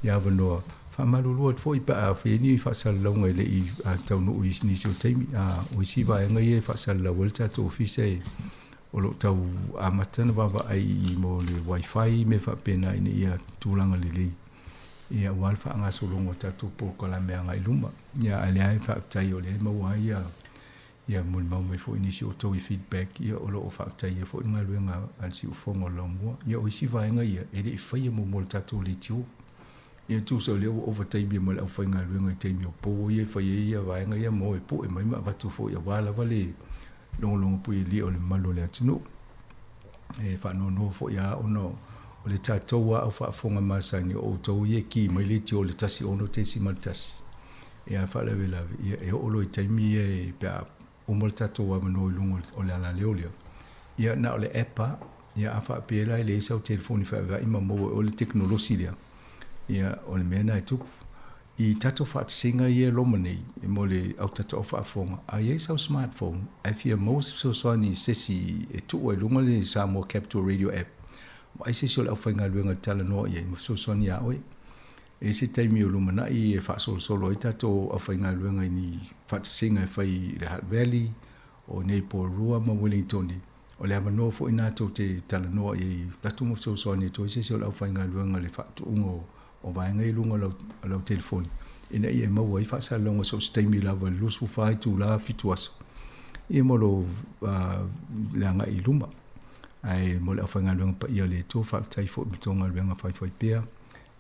ya vano fa malulu fo i pa fa ni fa sal lo ngai le i tau no i ni so taimi a o si va ngai fa sal la volta to office o lo tau a matana va ai mo le wifi me fa pena ni ia tulanga le ia wal fa nga so longo tatu po ko la me ngai luma ia ale ai fa tai o le mo wa ia mo me fo ni so to feedback ia o lo fa tai fo ngai lu nga al si fo mo lo mo ia o si va ngai ia e le fa ia mo tatu le tiu ia tu so le over time mo la fa ngai lu ngai time po ia fa ia va ngai mo e po e mai ma va tu fo ia wala vale long pu li o le malo le tino e fa no fo ia ono o le tato wa o fa fonga masani o to ye ki mai le tio le tasi ono te si maltas e a fa le vela e o lo taimi e pa o mo tato wa no lungo o le ala le olio ia na o le epa ia a fa pe la le sa o telefoni fa va ima mo o le teknolosia ia o le mena e tu i tato fa singa ye lomani e mo le au tato fa fonga a ye sa smartphone e fia most so so ni sesi e tu e lungo le sa mo capture radio app ai se solo fa nga luenga tala no ye so so ni a oi e se taimi o lumana i e fa solo i tato fa nga luenga ni fa singa fa i le Hutt Valley o nei po rua ma Wellington o le no fo ina to te tala no ye la tu mo so so ni to se solo fa nga luenga le fa tu ngo o vai ngai lungo lo telefoni ina i e ma wai fa sa longo so taimi la va lusu fa tu la fituaso e mo lo la nga i luma ai mo le afanga lunga pa ia le to fa tai fo mitonga lunga fa pia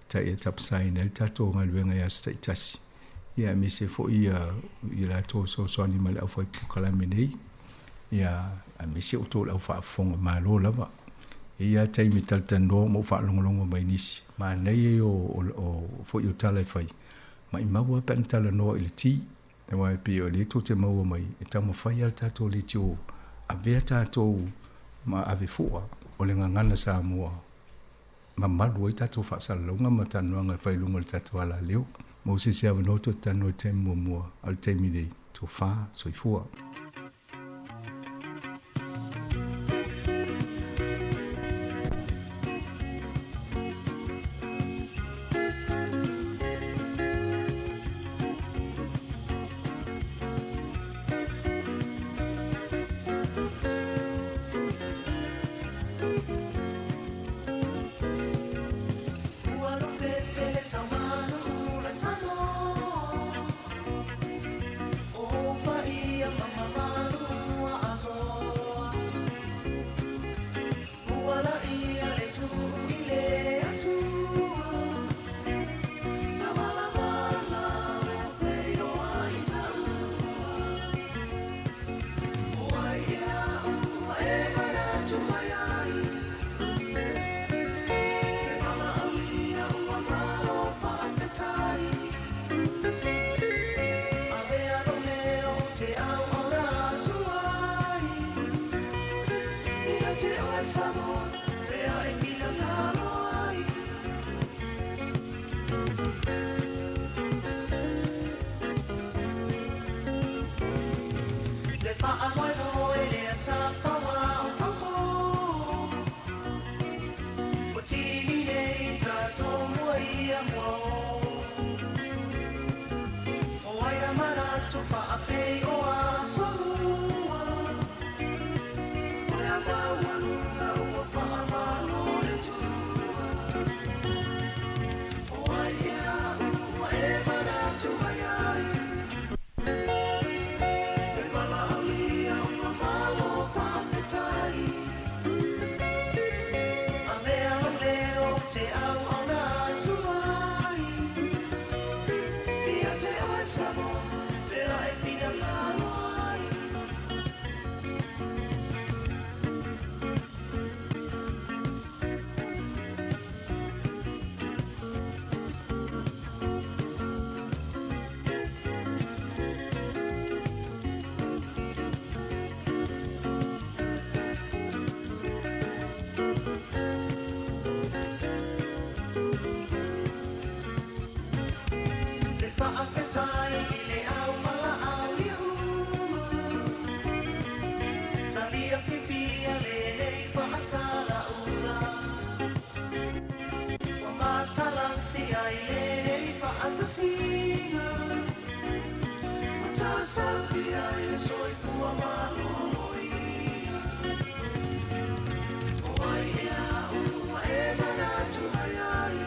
tai e tap sign el tato nga lunga ya stai tasi ia me se fo ia la to so ni mal afa kala menei ia a me se to la fa fonga malo lava ia tai mi tal tando mo fa longo mai nisi ma nei o fo io tala fai mai maua pen tala no il ti e mai pio le to te maua mai e tamo fai al tato le tio a vea tato ma ave fua o le ngana sa mua ma malu i tato fa sa longa ma tano nga fai lunga tato ala leo mo se se ave noto tano te mua al te mide to fa so i fua Mama te au o na tuai Ia te oe samo Pera e fina ngalo ai Whaafetai I le au mala au I uma Talia whiwhia le nei whaatala ura Wa matala si ai le nei whaatasinga Wa tāsapi ai le soifua maloloina O ai ea ua e manatu ai ai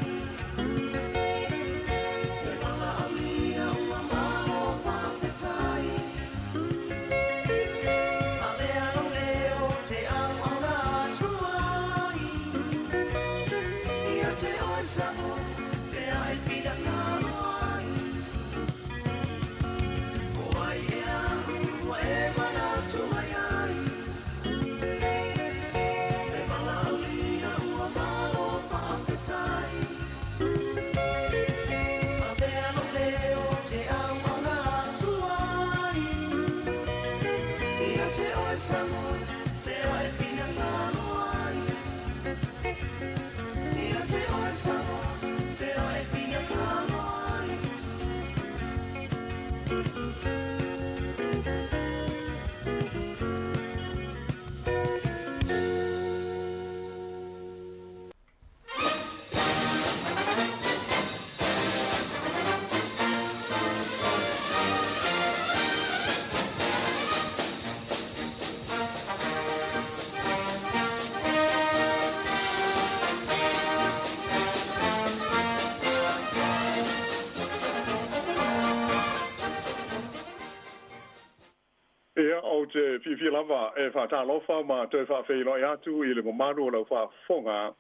te fi lava e fa ta lofa ma te fa fe lo ya tu I le mamaro lo fa fonga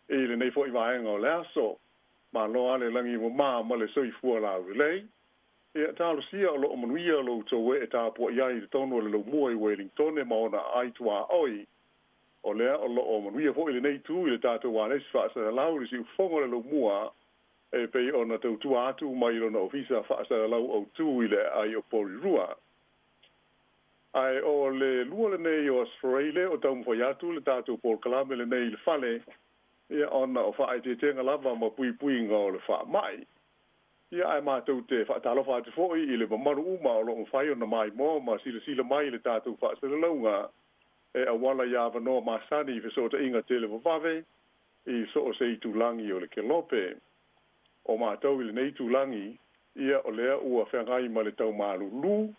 I le nei fo I vai ngo le so ma lo ale langi mo ma le so I fu la le e ta lo sia lo manuia lo to we ta po ya I tono le lo mo I Wellington e ma na ai tua oi o le o lo manuia fo I le nei tu I le ta to wa le fa sa la o si fonga le lo mo e pe ona tu atu mai lo no visa fa sa la o tu I le ai o por rua ai o le lua le nei o Australia o tau mwhaiatu le tātou Paul Kalame le nei le whale ia ona o whaai te tenga lava ma pui ngā o le wha mai ia ai mātou te whaatalofa atu fōi I le mamaru uma o lo mwhai o na mai mō ma sila mai le tātou whaasere launga e awala ia wanoa masani fe so te inga tele wawawe I so o se I tūlangi o le kelope o mātou I le nei tūlangi ia o lea ua whengai ma le tau marulu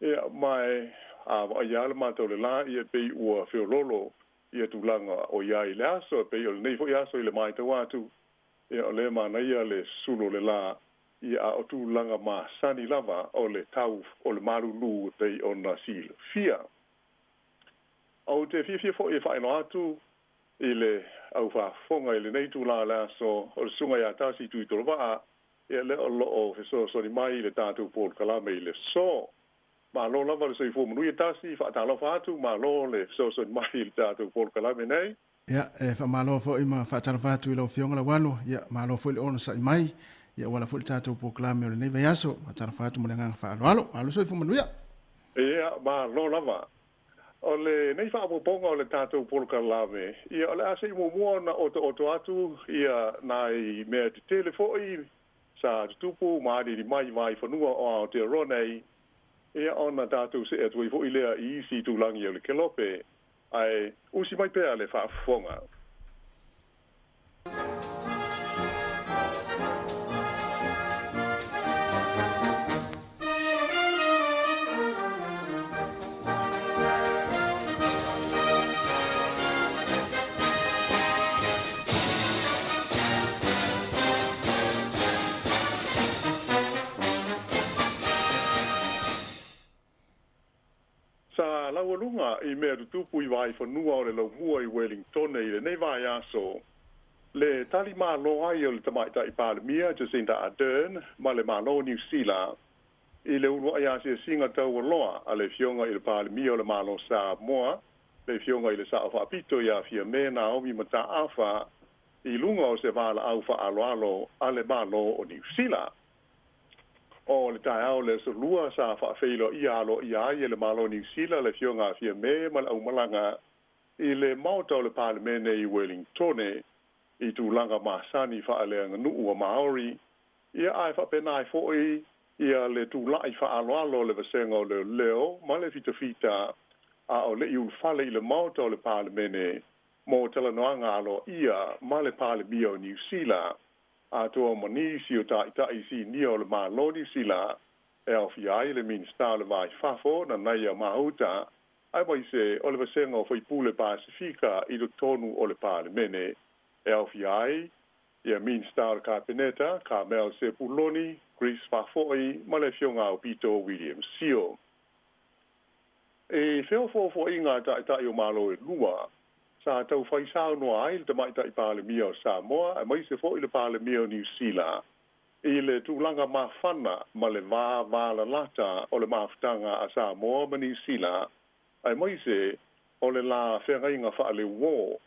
ia mai a ia le matou le la ia pe ua feololo ia tūlanga o ia I le aso pe o le nei fo ia so I le mai tau atu ia o le mana ia le sulo le la ia o tūlanga ma sani lava o le tau o le marulu pe o na sil fia au te fia fo ia whaino atu I le au wha fonga I le nei tūlanga le aso o le sunga ia tasi tui tolova ia le o lo o feso so ni mai le tātou Paul Kalame I le so ma lo lava le soifo manu tasi fa ta lo fatu ma lo le so mai le tātou Paul Kalame nei ia e fa malo fo I ma fa ta fatu I lo fionga la walo ia ma lo fo le ona sa mai ia wala fo le tātou Paul Kalame le nei vayaso ma ta fatu mo le nga fa lo ma lo soifo manu ia ma lo lava o le nei fa po ponga o le tātou Paul Kalame ia o le ase mo mo na o to atu ia nai me te telefoi sa tupu ma di mai fanua o te ronei ia ona tātou se e tui fo I lea I isi tūlangi o le kelope ai usi mai pēa le whaafonga. Laualunga I mea tupu I vai whanua o le lau mua I Wellington I le nei vai aso le tali malo ai o le tamaita i Palemia, Jacinda Ardern, ma le malo New Zealand, i le ulu ai asi singa tau loa, a le fionga i le Palemia o le malo Samoa, le fionga i le Sa'awhapito ia fia me Naomi Mata Afa, i lunga o se wala au alo a le malo o New Zealand. O le tai au le solua sa whaafeilo i alo i ai le malo New Zealand, le fionga fia me, ma le au malanga, i le mautau le Palemene i Wellington, i tūlanga Masani whaalea nuu a Maori, ia ai whapenai fo'i, ia le tūlai whaaloalo le vasenga o le leo, ma le fita a o le iul whale i le mauta o le Palemene, mo talanoanga alo ia, ma le Palemia o New Zealand, a toa manisi o tai si nia o le malo New Zealand, e au fiai le minsta le vai fafo, na nai a mauta, ai mai se o le vasenga o Whaipule Pasifika i lo tonu o le Palemene, e au fiai, ia minsta o le Kapeneta, Carmel Sepuloni, Chris Fafoi, ma le fionga o Pito Williams Sio. E feo fo inga tai o malo e lua, sa tau whaisao noa ai le tamaita i Palemia o Samoa, e mai se fo i le Palemia o New Zealand, i le tūlanga mawhana ma le vā la lata o le mawhtanga a Samoa ma New Zealand, ai mai se o le la whengainga wha le wō,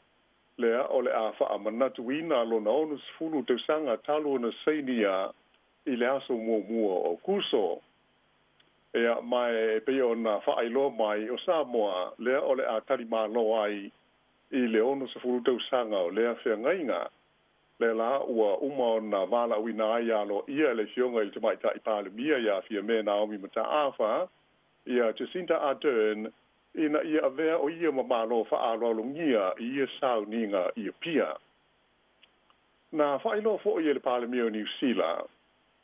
lea o le a wha manatuina lo na onus fulu te sanga talo na seinia i le aso mua o kuso. Ea mai pe o na wha ailo mai o Samoa, lea o le a tarima lo ai i le onus fulu te sanga o lea whengainga. Le la ua uma o na wala wina ai alo ia le fionga i te maita i Palemia ia fia me Naomi Mata Afa, ia Jacinda Ardern, ina ia avea o ia mamalo whaalolongia i ia sau ninga ia pia. Na whailo fo ia le Palemia o New Zealand,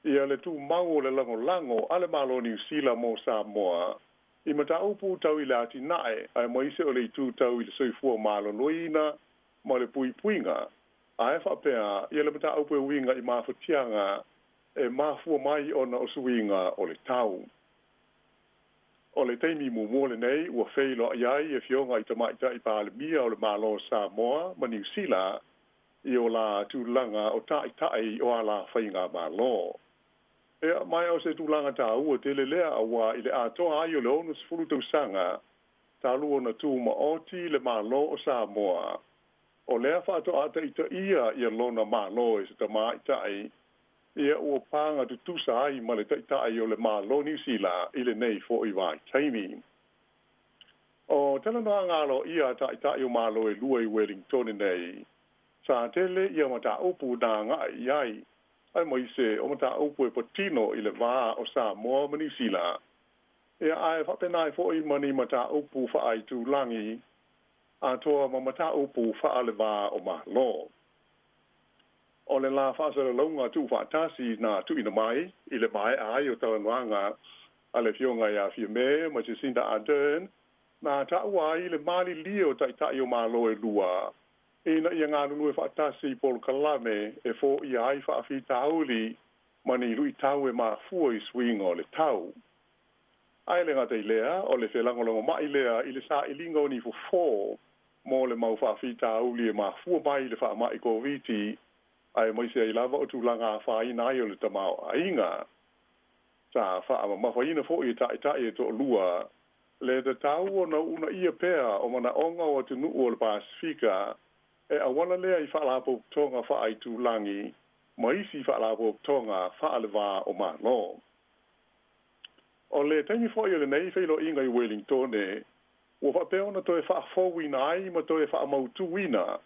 ia le tu mango le lango ale malo New Zealand mo Samoa, i mata upu tau i le ati nae, ai moise o le tu tau i le soifua malo loina, ma le puipuinga, a e whapea, ia le mata upu e winga i mawhatianga, e mafua mai ona o suinga o le tau. O le teimi mumole nei, ua wheilo iai e fionga i tamaita i Palemia o le malo Samoa, ma New Zealand, i o la tūlanga o tai o ala whainga malo. E mai au se tūlanga tā ua te le lea awa i le atoa ai o le onus fulu tau sanga, tā lua na tū ma oti le malo o Samoa. O lea whātoa ata i ta ia i a lona malo e se tamaitai, ia ua panga tu tusa ai ma le taitai o le malo New Zealand i le nei fo i vai taimi. O tala noa ngalo ia taitai o malo e lua i Wellington nei, sa tele ia mata upu na ngai iai, ai moise o mata upu e potino i le vā o Samoa ma New Zealand. Ia ai whapenai fo i mani mata upu wha ai tu langi, a toa ma mata upu wha le vā o malo. O le la whaasara launga tu whaatasi na tu ina mai, i le mai ai o tawanuanga, a le fionga ia fia me, ma Jacinda Ardern, na taua i le mali lio tai o malo e lua, ina ia ngā nunue whaatasi Paul Kalame e fo i ai whaafi tauli, ma ni lui tau e ma fua i swinga o le tau. Ai le ngata i lea, o le whelangolongo mai lea, i le sa i linga o ni fo mo le mau whaafi tauli e ma fua mai le wha mai koviti, ai moise ai lava o tūlanga whaina ai o le tamao ainga. Sa wha mawhaina fo i tai e to lua, le te tau o na una ia pea o mana onga o te nuu o le Pasifika, e awana lea i whaalapo tonga wha ai tūlangi, maisi whaalapo tonga whaalewa o malo. O le taimi fo i le nei whailo inga i Wellington e, o whapea ona toe whaafowina ai ma toe whaamautuina,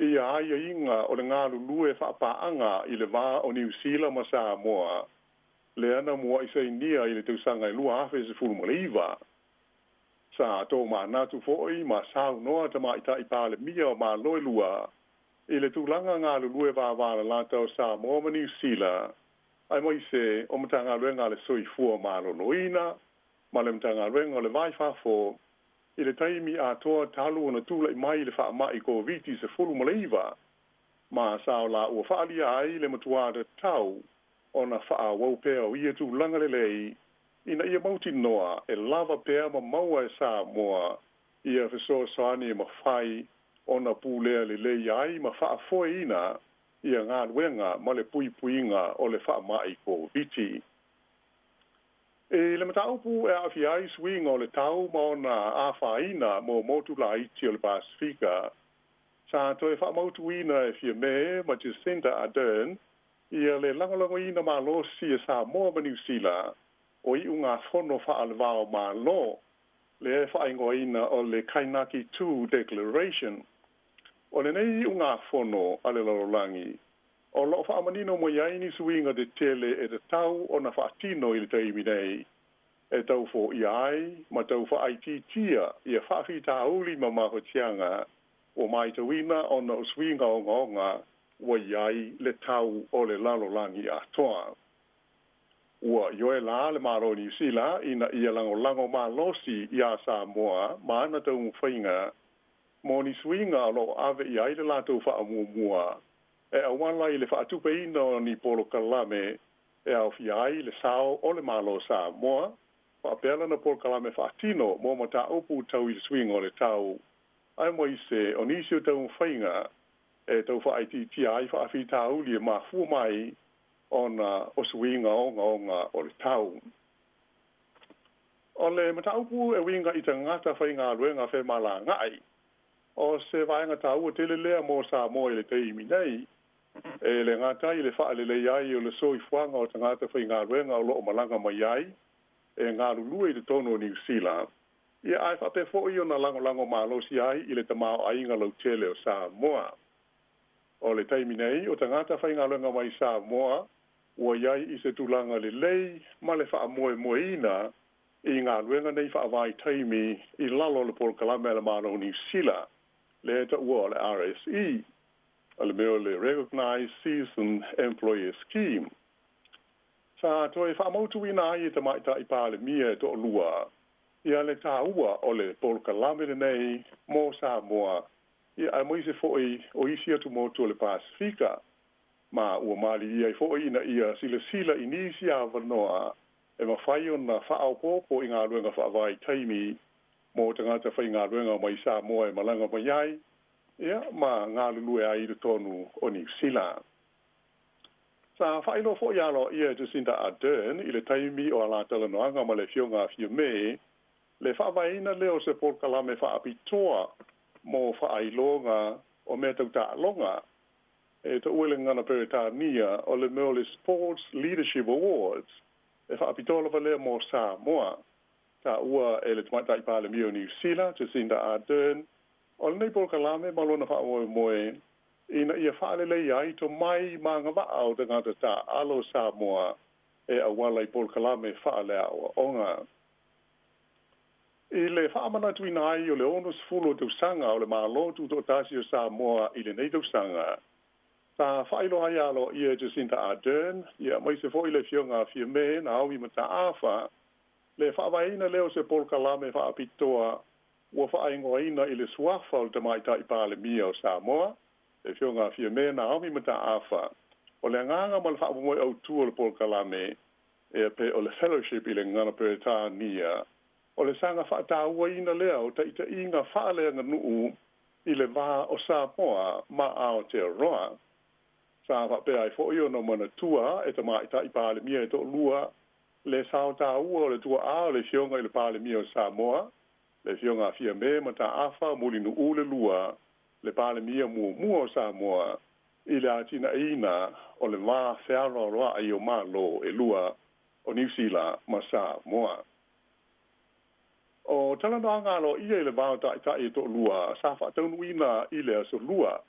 ia ai inga o le ngā lulue whaapaanga i le vā o New Zealand ma Samoa, le ana mua i seinia i le tausanga i lua hawhe se fulu maliva. Sa tō mā nātu fōi ma sāu noa ta mai tai Palemia o mā loe lua, i le tūlanga ngā lulue vāwāna lata o Samoa ma New Zealand, ai mai se o matanga luenga le soifua mā lonoina, ma le matanga luenga le vai whafo, i le taimi a toa talu o na tūla i mai le wha mai ko viti se fulu maleiva. Ma sao la ua whaalia ai le matuada tau o na wha waupea o ia tūlanga le lei, ina ia mauti noa e lava pea ma maua e Samoa, ia fesoa soani e mawhai ona pulea le ai ma whaafoina ia ngā ruenga ma le puipuinga o le whaamai ko viti. E le mataupu e awhi ai swinga o le tau ma ona awhaina mo motu la iti o le Pasifika. Sa to e whaamautu ina e fia me ma Jacinda Ardern ia le langalango ina ma lo si e sa moa ma New Zealand o i unga whono whaalewao ma lo le e whaingo ina o le Kainaki 2 Declaration. O le nei unga whono ale lorolangi. O lo whaamanino mo iaini suinga de tele e te tau o na whaatino i le taimi nei. E tau fo i ai, ma tau whaaitia ia whaafi tauli ma maho tianga o mai tawina o na suinga o ngonga wa iai le tau o le lalolangi a toa. Ua ioe la le maro ni sila ina ia lango ma losi ia Samoa ma ana tau mwhainga mo ni swinga lo ave i ai le latou whaamua e awala i le whaatupe ina ni Polo Kalame e au fi ai le sao o le malo Samoa whaapela na Polo Kalame whaatino mo mata opu tau i le swinga o le tau ai mo i se o nisio tau mwhainga e tau whaaiti ai whaafi tauli e mafu mai ona o swinga onga o le tau. O le mataupu e winga i tangata whainga luenga whe mala ngai. O se vaenga tau o tele lea mo Samoa i le teimi nei. E le ngata i le wha le ai o le soi fuanga o tangata whainga luenga o loo malanga mai ai. E ngā lulua i le tono o New Zealand. Ia ai whape fo i o na lango malosi ai i le tamao ainga lau tele o Samoa. O le teimi nei o tangata whainga luenga mai Samoa ua iai i se tūlanga le lei, ma le wha moe ina, i ngā luenga nei wha vai taimi i lalo le Polo Kalame le mano New Zealand, le eta ua le RSE, le meo le Recognized Seasoned Employer Scheme. Sa toi wha mautu ina ai e ta maita i pāle mia e to lua, ia le tā ua o le Polo Kalame le nei, mō Samoa, ia ai moise foi o isi atu motu o le Pasifika, ma ua mali ia i fo'i ina ia sila inisi a wanoa e mawhai o na whaaupopo i ngā ruenga whaavai taimi mō tangata whai ngā ruenga mai Samoa e malanga mai ai ia ma ngā lulue ai i tonu o New Zealand. Sa whaino fo'i alo ia Jacinda Ardern i le taimi o ala talanoanga ma le fionga fio me le whaavaina leo se Polo Kalame whaapitoa mō whaailonga o mea tauta alonga e ta uele ngana Peretania o le meo le Sports Leadership Awards e whaapitola valea mo Samoa. Ta ua e le tamata i pāle mio New Zealand, Jacinda Ardern, o le nei Polo Kalame malona whaamoe moe, ina ia whaalelei ai to mai maanga waa o te ngata ta alo Samoa e awala i Polo Kalame whaalea o onga. I le whaamana tuina ai o le onus fulo tausanga o le maalotu to tasi o Samoa i le nei tausanga. Ta whailo ai alo ia Jacinda Ardern, ia mai se fo i le fionga fia me na au i mata awha, le whaawaina leo se Polo Kalame whaapitoa, ua whaingoaina i le suafa o le tamaita i pāle mia o Samoa, le fionga fia me na au i mata awha, o le nganga ma le whaapamoe au tua le Polo Kalame, e pe o le fellowship i le ngana Peretania, o le sanga whaatauaina leo ta ita inga whaaleanga nuu i le wā o Samoa ma Aotearoa. Sa pe ai fo io no mana tua e ta mai ta i pāle mia e to lua le sao ta ua le tua a le fionga i le pāle mia o Samoa le fionga fia me ma ta afa muli nu ule lua le pāle mia mua o Samoa i le atina ina o le ma whēaro roa i o malo e lua o New Zealand ma Samoa. O talanoanga lo ia i le vāo ta i to lua sa whaataunu ina i le aso lua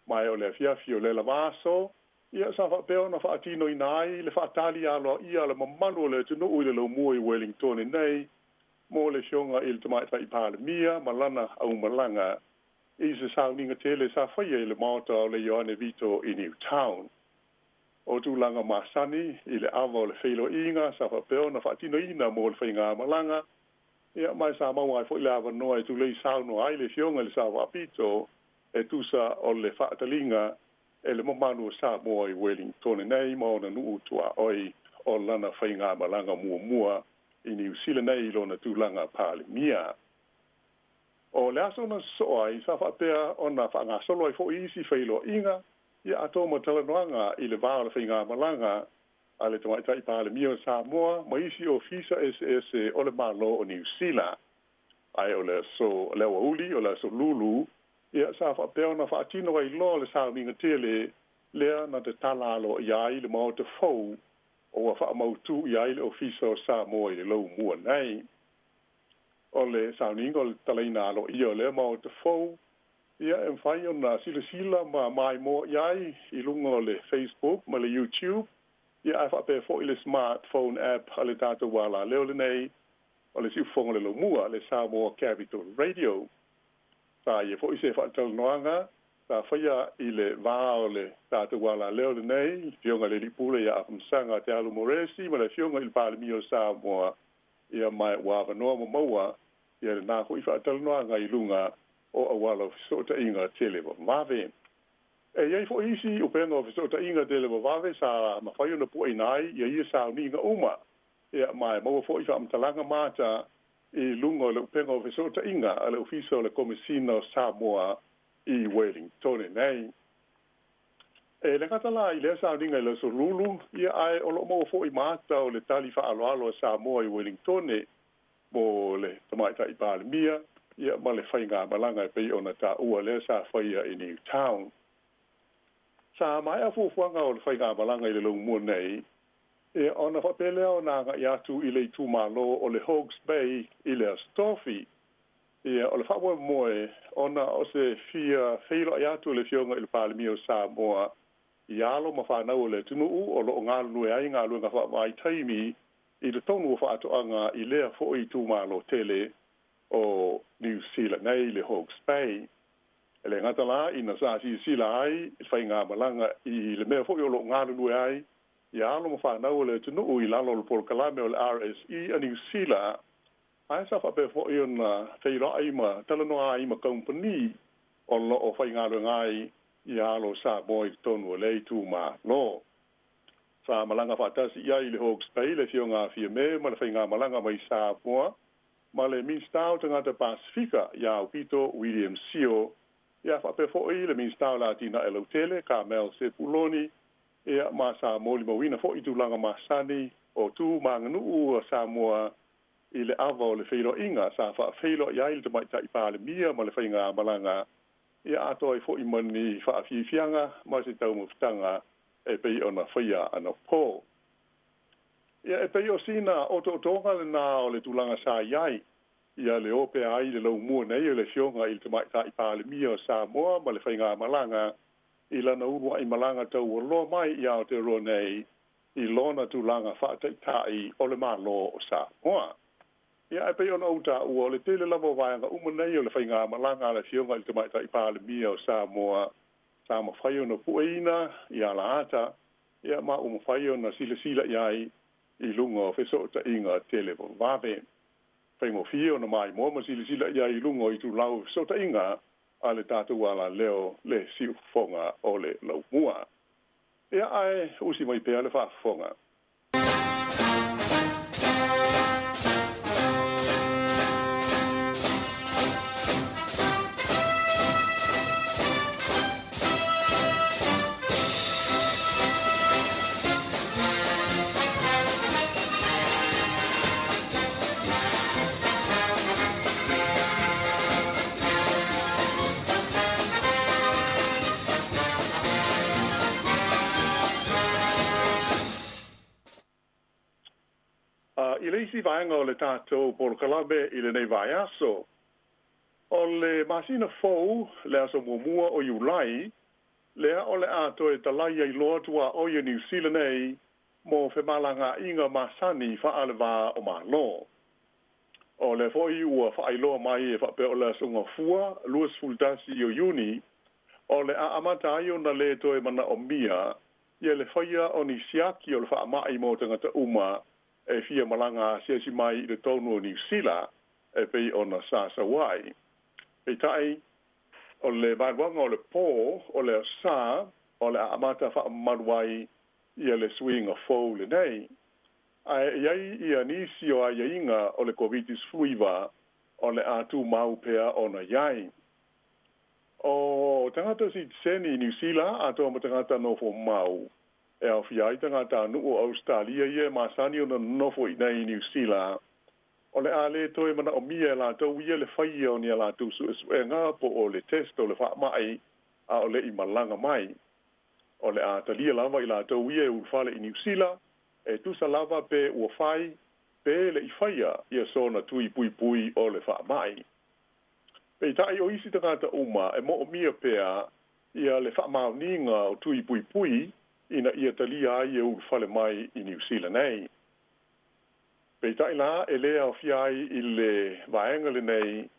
mai o le fiafio le lavaso, ia sa whapeo na whaatino i nai, le whaatali alo ia le mamalu le tunu ui le lau mua i Wellington i nei, mo le fionga i le tamaita i pāle mia, malana au malanga, i se sauninga tele sa whaia i le maota o le Ioane Vito i Newtown. O tūlanga masani, i le awa o le whailo inga, sa whapeo na whaatino ina mo le whainga malanga, ia mai sa maua i fo i le awa noa i tūlei sauno ai le fionga le sa wapito, e tusa o le whaatalinga e le mamanu o Samoa i Wellington nei maona nuu tua oi o lana whainga malanga mua i New Zealand nei lona tūlanga pāle mia. O le aso na so ai sa fa pea ona fa nga solo ai fo isi feilo inga ia ato mo talanoanga i le vao le whainga malanga a le tamai tai pa le mio Samoa ma isi ofisa SS o le malo o New Zealand ai o le so le wa uli o le so lulu ia sa fa pea ona fa atino ai lo le sa minga tele lea na te talalo iai le mau te fou o wa fa mautu iai le ofisa o Samoa i le lau mua nei o le sauninga o le talaina alo i o le mau te fou ia e whai o na sila ma mai mo iai i lunga o le Facebook ma le YouTube ia e whape fo i le smartphone app a le tātou wala leo le nei o le siufonga le lomua le Samoa Capital Radio sa ia fo i se whaatau noanga sa whaia i le vaa o le tātou wala leo le nei fionga le lipule ia afamsanga te alu moresi ma le fionga i le pālemi o Samoa ia mai wawa noa mo maua ia le nāko i whaatau noanga i lunga o awalo fisota inga tele wa mave. E iei fo isi upenga o fisota inga tele wa mave sa mawhaio na pua inai ia ia sa uninga uma. Ia mai maua fo i whaamtalanga mata i lunga o le upenga o fisota inga a le ofiso le komisina o Samoa i Wellington nei. E le katala i le sa uninga i le so lulu ia ai o lo maua fo i mata o le tali wha alo Samoa i Wellington mo le tamaita i Palemia ia ma le whainga malanga e pei ona ta ua le sa whaia i Newtown. Sa mai a fufuanga o le whainga malanga i le long mua nei, e ona whapelea o nanga i atu i le tūmalo o le Hawke's Bay i le Astofi. Ia o le whaua moe, ona o se fia whailo i atu le fionga i le Pālemi o Samoa, i alo ma whanau o le tunuu o lo o ngā lue ai ngā lue ngā wha mai taimi i le tonu o whaatoanga i lea fo i tūmalo tele o New Zealand nei le Hawke's Bay. E le ngata la ina sa si sila ai i whai ngā malanga i le mea fo i o lo ngā lue ai i alo ma whanau o le tunuu i lalo le Porokalame o le RSE a New Zealand. Ai sa whape fo i ona whaira ai ma talanoa ai ma company o lo o whai ngā lue ngai i alo sa moi tonu o le tu ma lo. Sa malanga whatasi i ai le Hawke's Bay le fio ngā fia me ma le whai ngā malanga mai sa moa ma le Minstau tangata Pasifika ia upito William Sio ia whape fo i le Minstau la tina e lautele ka Mel Sepuloni ia ma sa moli mawina fo i tūlanga masani o tū manganuu o Samoa i le ava o le whairo inga sa wha whailo i aile tamaita i Palemia ma le whainga malanga ia ato i fo i mani wha fianga ma se tau muftanga e pei ona whaia ana po. Ia e pei o sina o tonga le nā o le tūlanga sa iai. Ia le ope ai le lau mua nei o le fionga i le tamaita i Palemia o Samoa ma le whainga malanga i lana urua i malanga tau o loa mai i ao te roa nei i lona tūlanga whaataitai o le malo o Samoa. Ia e pei ona uta ua o le tele lava vaianga uma nei o le whainga malanga le fionga i le tamaita i Palemia o Samoa sa ma whaio na pueina i ala ata ia ma whaio na sila iai i lunga o whesota inga tele vave. Whaingo fio na mai mo ma sila ia i lunga i tu lau whesota inga a le tātou ala leo le siu fonga o le lau mua. Ia ai usi mai pēa le whaafonga. I le isi vaenga o le tātou Porokalame i le nei vai aso. O le masina fou, le aso muamua o Iulai, lea o le ato e talai ai loa tua o ia New Zealand nei, mo whemalanga inga masani whaaleva o malo. O le foi ua whaailoa mai e whape o le asunga fua, luas fultasi o Juni, o le a amata ai o na le toe mana o mia, ia le whaia o ni siaki o le whaamai mo tangata uma, e fia malanga siasi mai i le tonu o New Zealand e pei ona Sasawai. E tai, o le vanwanga o le pō, o le sa, o le amata wha maruai i le swing o fōu le nei. Ai iai i anisi o ai inga o le Covitis fluiva o le atu mau pea ona iai. O tangata si seni New Zealand ato ma tangata nofo mau. E au fiai tangata nu o Australia ie masani o na nofo i nei New Zealand. O le ale toe mana o mia la tau ia le whaia o ni la tu su e ngā po o le test o le wha mai a o le i malanga mai. O le a talia lava i la tau ia u whale i New Zealand e tu sa lava pe ua whai pe le i whaia ia sona tui pui pui o le wha mai. Pe tai o isi tangata uma e mo o mia pea ia le wha maoninga o tui pui pui ina ia talia ai e u whale mai i New Zealand nei. Pe tai la e lea o fiai i le vaenga le nei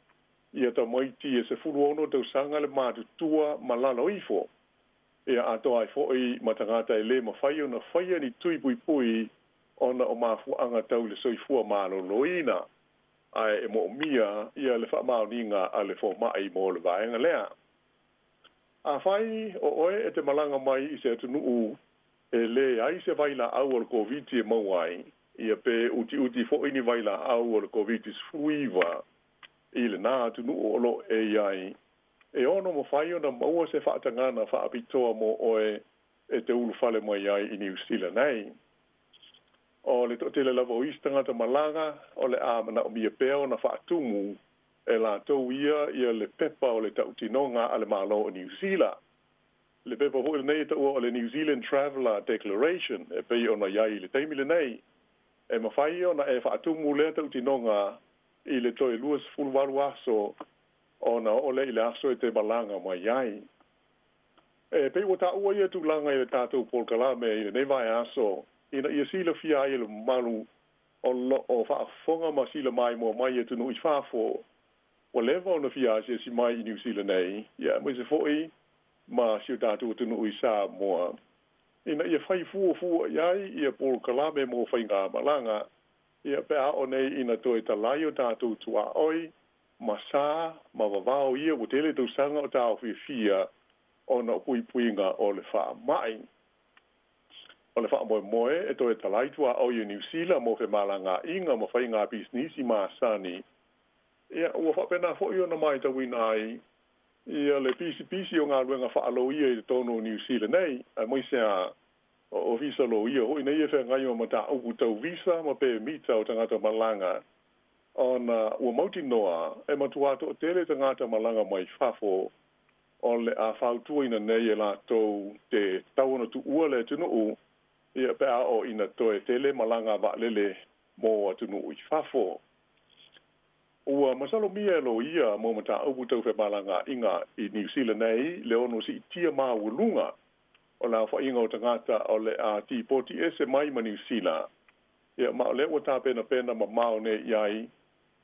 ia ta moiti e se furu ono tau sanga le mātutua malalo ifo. Ia ato ai fo i matangata e le mawhai o na whaia ni tui pui pui ona o mafuanga tau le soifua malo loina. Ai e mo mia ia le wha maoninga a le fo mai mo le vaenga lea. A whai o oe e te malanga mai i se atunuu e le ai se vaila au al COVID e mauai. Ia pe uti fo ini vaila au al COVID fuiva i le nā atunuu o lo e iai. E ono mo whai o na maua se whaatangana whaapitoa mo oe e te ulu whale mai ai i New Zealand nei. O le to tele lava o istangata malanga o le amana o mia peo na whaatumu e la tau ia le pepa o le tautinonga a le malo o New Zealand. Le pepa ho nei tau o le New Zealand Traveller Declaration e pei ona iai le teimile nei. E mawhai o na e whaatumu le tautinonga i le toi luas fulwaru aso ona o le ile aso e te malanga mai iai. E pei o ta ua ia tu langa i le tātou polkalame i le nevai aso ina ia sila fia i le malu o whaafonga ma sila mai mo mai e tunu i whaafo o lewa o na fia si mai i New Zealand nei. Ia, mai se foi ma si o tātou tunu i sā moa. Ina ia whai fua iai ia polkalame mo whai ngā malanga. Ia pea o nei ina toi talai o tātou tua oi ma sā, ma wawao ia o tele tau sanga o tāo fia o na pui puinga o le wha mai. O le wha moe e toi talai tua o i New Zealand mo fe malanga inga mo whai ngā bisnisi ma sani. Ia ua whapena fo i ona mai tawina ai. Ia le pisi o ngā ruenga wha alo ia i tono New Zealand nei. A moisea o visa lo ia hoi nei e wha ngai o mata upu tau visa ma pe mita o tangata malanga. Ona ua mauti noa e matuato o tele tangata malanga mai whafo o le a whautua ina nei e la tau te tauana tu ua le tunu u ia pea o ina toe tele malanga wa lele mo atunu i whafo. Ua masalo mia lo ia mo mata upu tau whe malanga inga i New Zealand nei le ono si tia maa ulunga o la wha inga o tangata o le a ti poti ese mai ma New Zealand. Ia ma o le o tā pena ma mao ne iai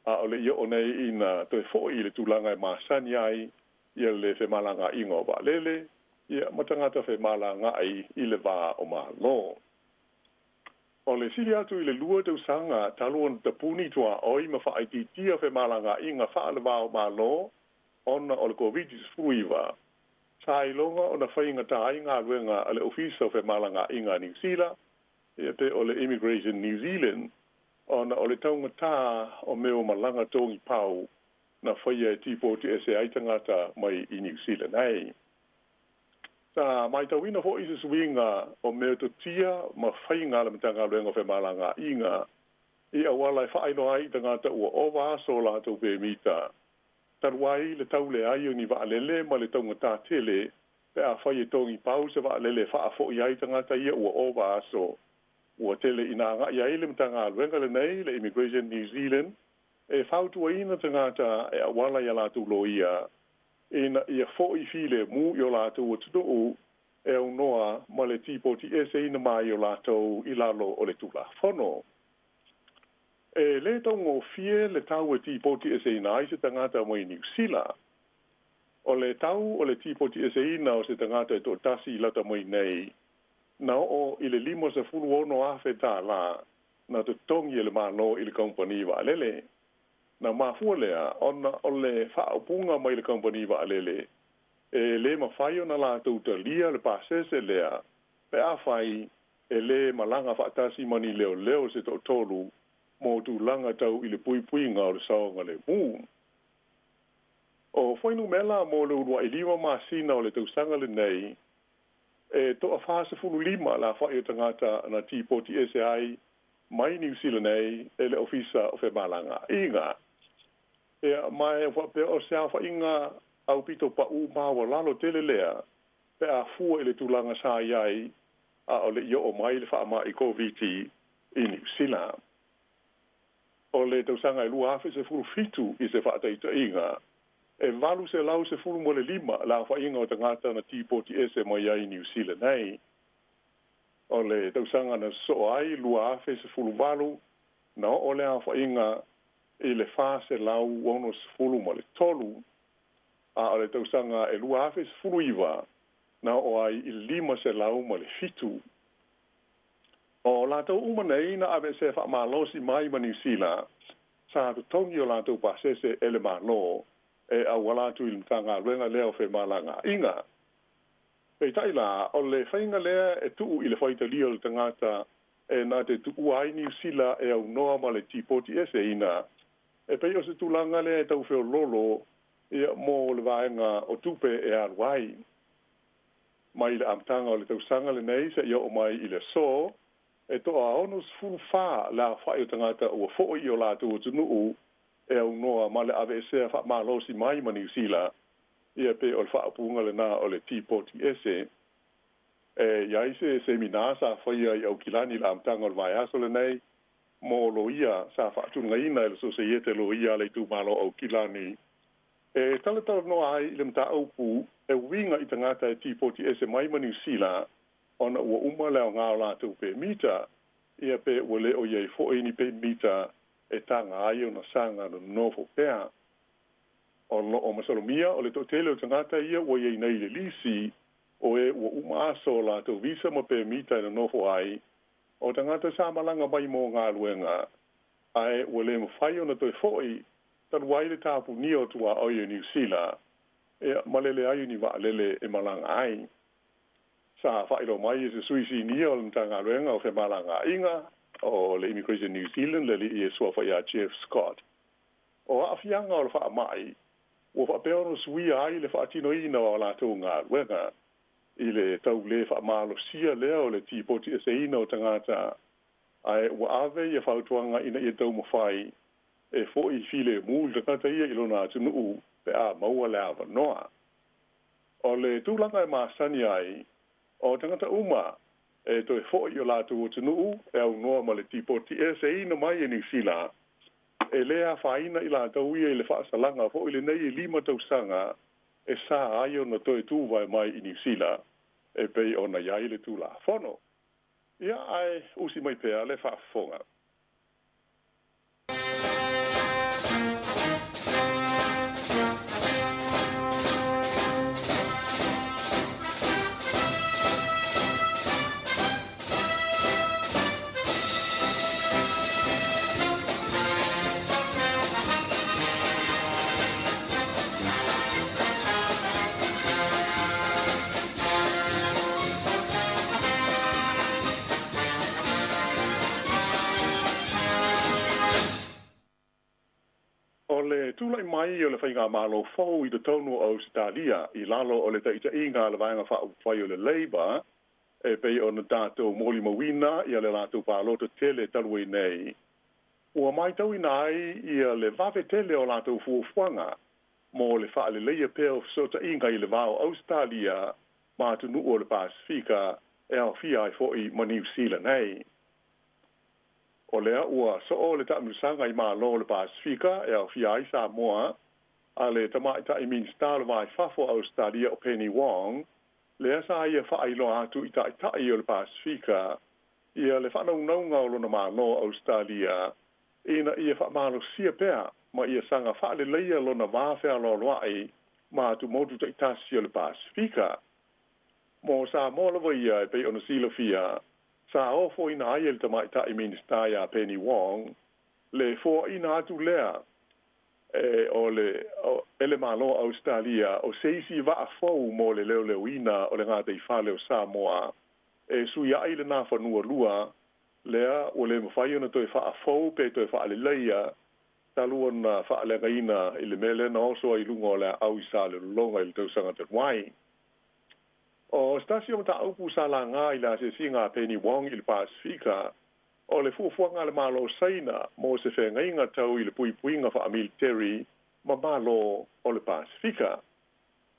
a o le ia o nei ina toi fo i le tūlanga e maasani ai ia le whe malanga inga o wa lele ia matangata whe malanga ai i le wā o ma lo. O le sili atu i le lua tau sanga taluan tapuni tua oi ma wha aiti tia whe malanga inga wha le wā o ma lo ona o le COVID-19 fuiva. Sa ilonga o na whainga ta inga ruenga ale ofisa whe malanga inga New Zealand ia pe o le Immigration New Zealand ona o le taunga tā o meo malanga tongi pau na whaia e tipoti e se aitangata mai i New Zealand nei. Ta mai tawina ho i se suinga o meo to tia ma whainga le matanga luenga whe malanga inga i a wala e whaino ai tangata ua ova aso la tau pe mita. Taruai le taule ai o ni waalele ma le taunga tā tele pe a whaia tongi pau se waalele wha a fo i ai tangata ia ua ova aso. Ua tele ina nga ia ile mtanga luenga le nei le Immigration New Zealand e whautua ina tangata e a wala ia la tu lo ia ina ia fo i file mu i o la tu o tudu e au noa ma le tipoti e se ina mai o la tau i lalo o le tula fono. E le tongo fie le tau e tipoti e se ina ai se tangata mo i New Zealand. O le tau o le tipoti e se ina o se tangata e to tasi lata mo i nei. Na o i le limo se fulu ono afe tā la na te tongi e le mano i le kompani wa lele. Na mafua lea, ona o le whaapunga mai le kompani wa lele. E le mawhai o na la tauta lia le pasese lea. Pe a whai e le malanga whaatasi mani leo se to tolu mo tu langa tau i le pui ngā o le saonga le mū. O whainu mela mo le urua i lima masina o le tausanga le nei, e to a whasa fulu lima la whai o tangata na T-Poti SAI mai New Zealand nei e le ofisa o Whemalanga. Inga, e mai whapea o sea whainga au pito pa u mawa lalo tele lea, pe a fua i le tūlanga sa iai a o le io o mai le whaama i COVID i New Zealand. O le tausanga i lua awhi se fulu fitu i se whaataita inga, e valu se lau se fulu mo le lima la whainga o tangata na T-Poti SAI mai ai New Zealand nei. O le tausanga na so ai lua awhi se fulu valu, na o le a whainga i le whase lau wono se fulu mo le tolu, a o le tausanga e lua awhi se fulu iwa, na o ai i lima se lau mo le fitu. O la tau umanei na ave se wha malosi mai ma New Zealand, sa tu tongi o la tau pasese ele malo, e a wala tu il mtanga luenga leo Whemalanga. Inga, pei taila, o le whainga lea e tuu i le whaita lia o le tangata, e na te tuu ai New Zealand e au noa ma le T-Poti SAI ina, e pei o se tūlanga lea e tau wheo lolo, e mo le vaenga o tupe e arwai. Mai le amtanga o le tausanga le nei, se ia o mai i le so, e toa onus fulu wha la whai o tangata ua fo i o la tu o tunuu, e au noa ma le ave esea wha malosi mai ma New Zealand, ia pe o le wha apunga le na o le T-Poti SAI. E iai se semina sa whaia i au kilani la amtanga o le vai aso le nei, mo lo ia sa wha tunga ina e le sosaiete lo ia le tu malo au kilani. E talatala noa ai le mta au pu, e winga i tangata e T-Poti SAI mai ma New Zealand, ona ua uma leo ngā o lātou pe mita, ia pe ua le o iei fo ni pe mita, e tanga ai o na sanga no novo pea. O masalomia, o le totele o tangata ia, ua iei nei le lisi, o e ua uma aso o lātou visa ma pe mita e na novo ai, o tangata sa malanga mai mo ngā luenga, ai ua le mawhai o na toi foi, tan wai le tāpu ni o tua o i New Zealand, e malele ai ni wa lele e malanga ai. Sa whairo mai e se suisi ni o le mtanga luenga o Whemalanga inga, o le Immigration New Zealand le li e sua whaia Jeff Scott. O awhianga o le wha mai, o wha peono sui ai le wha tino ina o la tau ngā luenga, i le tau le wha malo sia lea o le T-Poti SAI ina o tangata, ai ua ave i a whautuanga ina i a tau mawhai, e fo i file mūl tangata ia ilona tunuu, pe a maua le awa noa. O le tūlanga e maasani ai, o tangata uma, e toi fo i o lātou o tunuu, e au noa ma le T-Poti SAI ina mai e New Zealand, e lea whaina i lātou ia i le whaasalanga, fo i le nei i lima tausanga, e sā ai o na toi tūwai mai i New Zealand, e pei o na iai le tūla whono. Ia ai usi mai pēa le whaafonga. Tūlai mai o le whainga malo fau i te taunu o Australia i lalo o le taita inga le vaenga whai o le Labour e pei o na tātou mōli mawina i a le lātou pālota tele talui nei. Ua mai tau inai i a le vawe tele o lātou fuafuanga mō le wha le leia pēo sota inga i le vāo Australia mā tunu o le Pasifika e au fia ai fo i ma New Zealand nei. O lea ua so o le taʻamusanga i mālo le Pasifika e au fia ai Samoa, a le tamaita i minsta le vai fafo Australia o Penny Wong, lea sa ia whaeilo atu i taʻitai o le Pasifika, ia le whanaungaunga o lona mālo Australia, ina ia whamalo sia pea, ma ia sanga whaale leia lona wāwhea loai, ma tu motu taʻitasi o le Pasifika. Mo Samoa lawa ia e pei ona sila fia, sa ofo ina ai el tamaita i minsta ia Penny Wong, le fo ina atu lea, o ele malo Australia, o seisi va a fau mo le leo ina o le ngāta i whale o Samoa, e sui ai le nā whanua lua, lea o le mawhai ona toi wha a fau pe toi wha le leia talu ona wha le gaina i le mele na oso i lunga o le au i sa le longa i le tausanga te wai. O stasio mata aupu sa la ngā i la se singa Penny Wong i le Pasifika o le fuafuanga le malo saina mo se whengainga tau i le puipuinga wha a military ma malo o le Pasifika.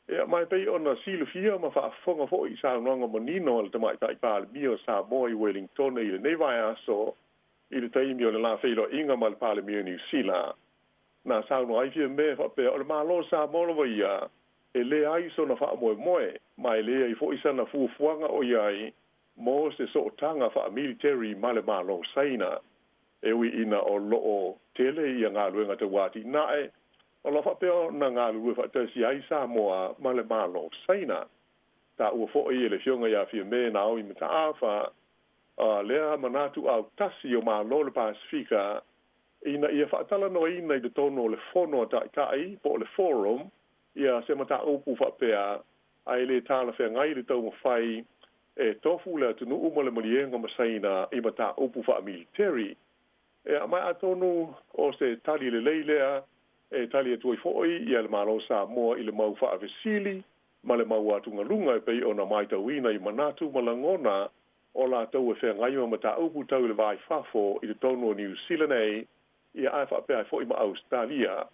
E mai pei ona silufia ma wha a whonga fo i sa unanga monino le tamai tai pāle mio sa mo i Wellington i le nevai aso i le taimi o le la whailo inga ma le pāle mio New Zealand. Na sa unu aifia me wha pe o le malo sa molo ia e le ai so na wha moe moe mai le ai fo i sana fuafuanga o iai mo se so tanga wha military ma le malo saina e ui ina o loo tele i a ngā luenga te wāti nae o la whapeo na ngā lue whaatasi ai sa moa ma le malo saina. Ta ua fo i le fionga ia fia me na o i mita awha lea manatu au tasi o malo le Pasifika ina ia whaatala no ina i de tono le fono a tai po le forum ia se mata upu whapea ai le tāla whea ngai le tau mawhai e tofu le atunu umale malienga masaina i mata upu wha military. E a mai atonu o se tali le leilea e tali atu i foi i le malo sa moa i le mau wha avesili ma le mau atunga lunga e pei o na mai tauina i manatu malangona o la tau e whea ngai ma mata upu tau le vai fafo i le tono o New Zealand e ia ai whapea foi ma Australia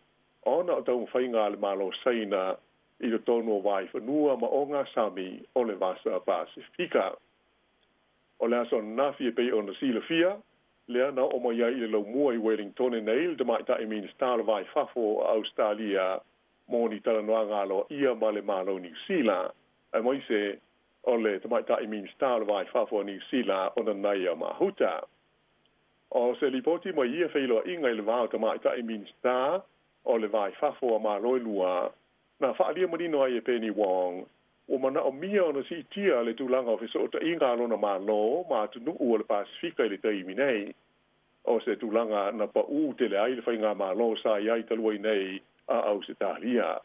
ona o tau mwhainga le malo saina i le tono vai whanua ma o ngā sami o le vasa Pasifika. O le aso nafi e pei o na sila fia, lea na o mai ai le lau mua i Wellington e nei, le mai tai minister le vai fafo a Australia mo ni tala noa ngalo ia ma le malo New Zealand. A moi se o le mai tai minister le vai fafo a New Zealand o na naia mahuta. O se lipoti mo ia feilo inga i le vau mai tai minister o le vai fafo a malo i lua na whaalia marino ai e Penny Wong, o mana o mia o na si tia le tūlanga o fiso o ta inga alona malo, ma tunu ua le Pasifika i le taimi nei. O se tūlanga na pa u te le ai le whainga malo sa iai talua i nei a au se tahlia.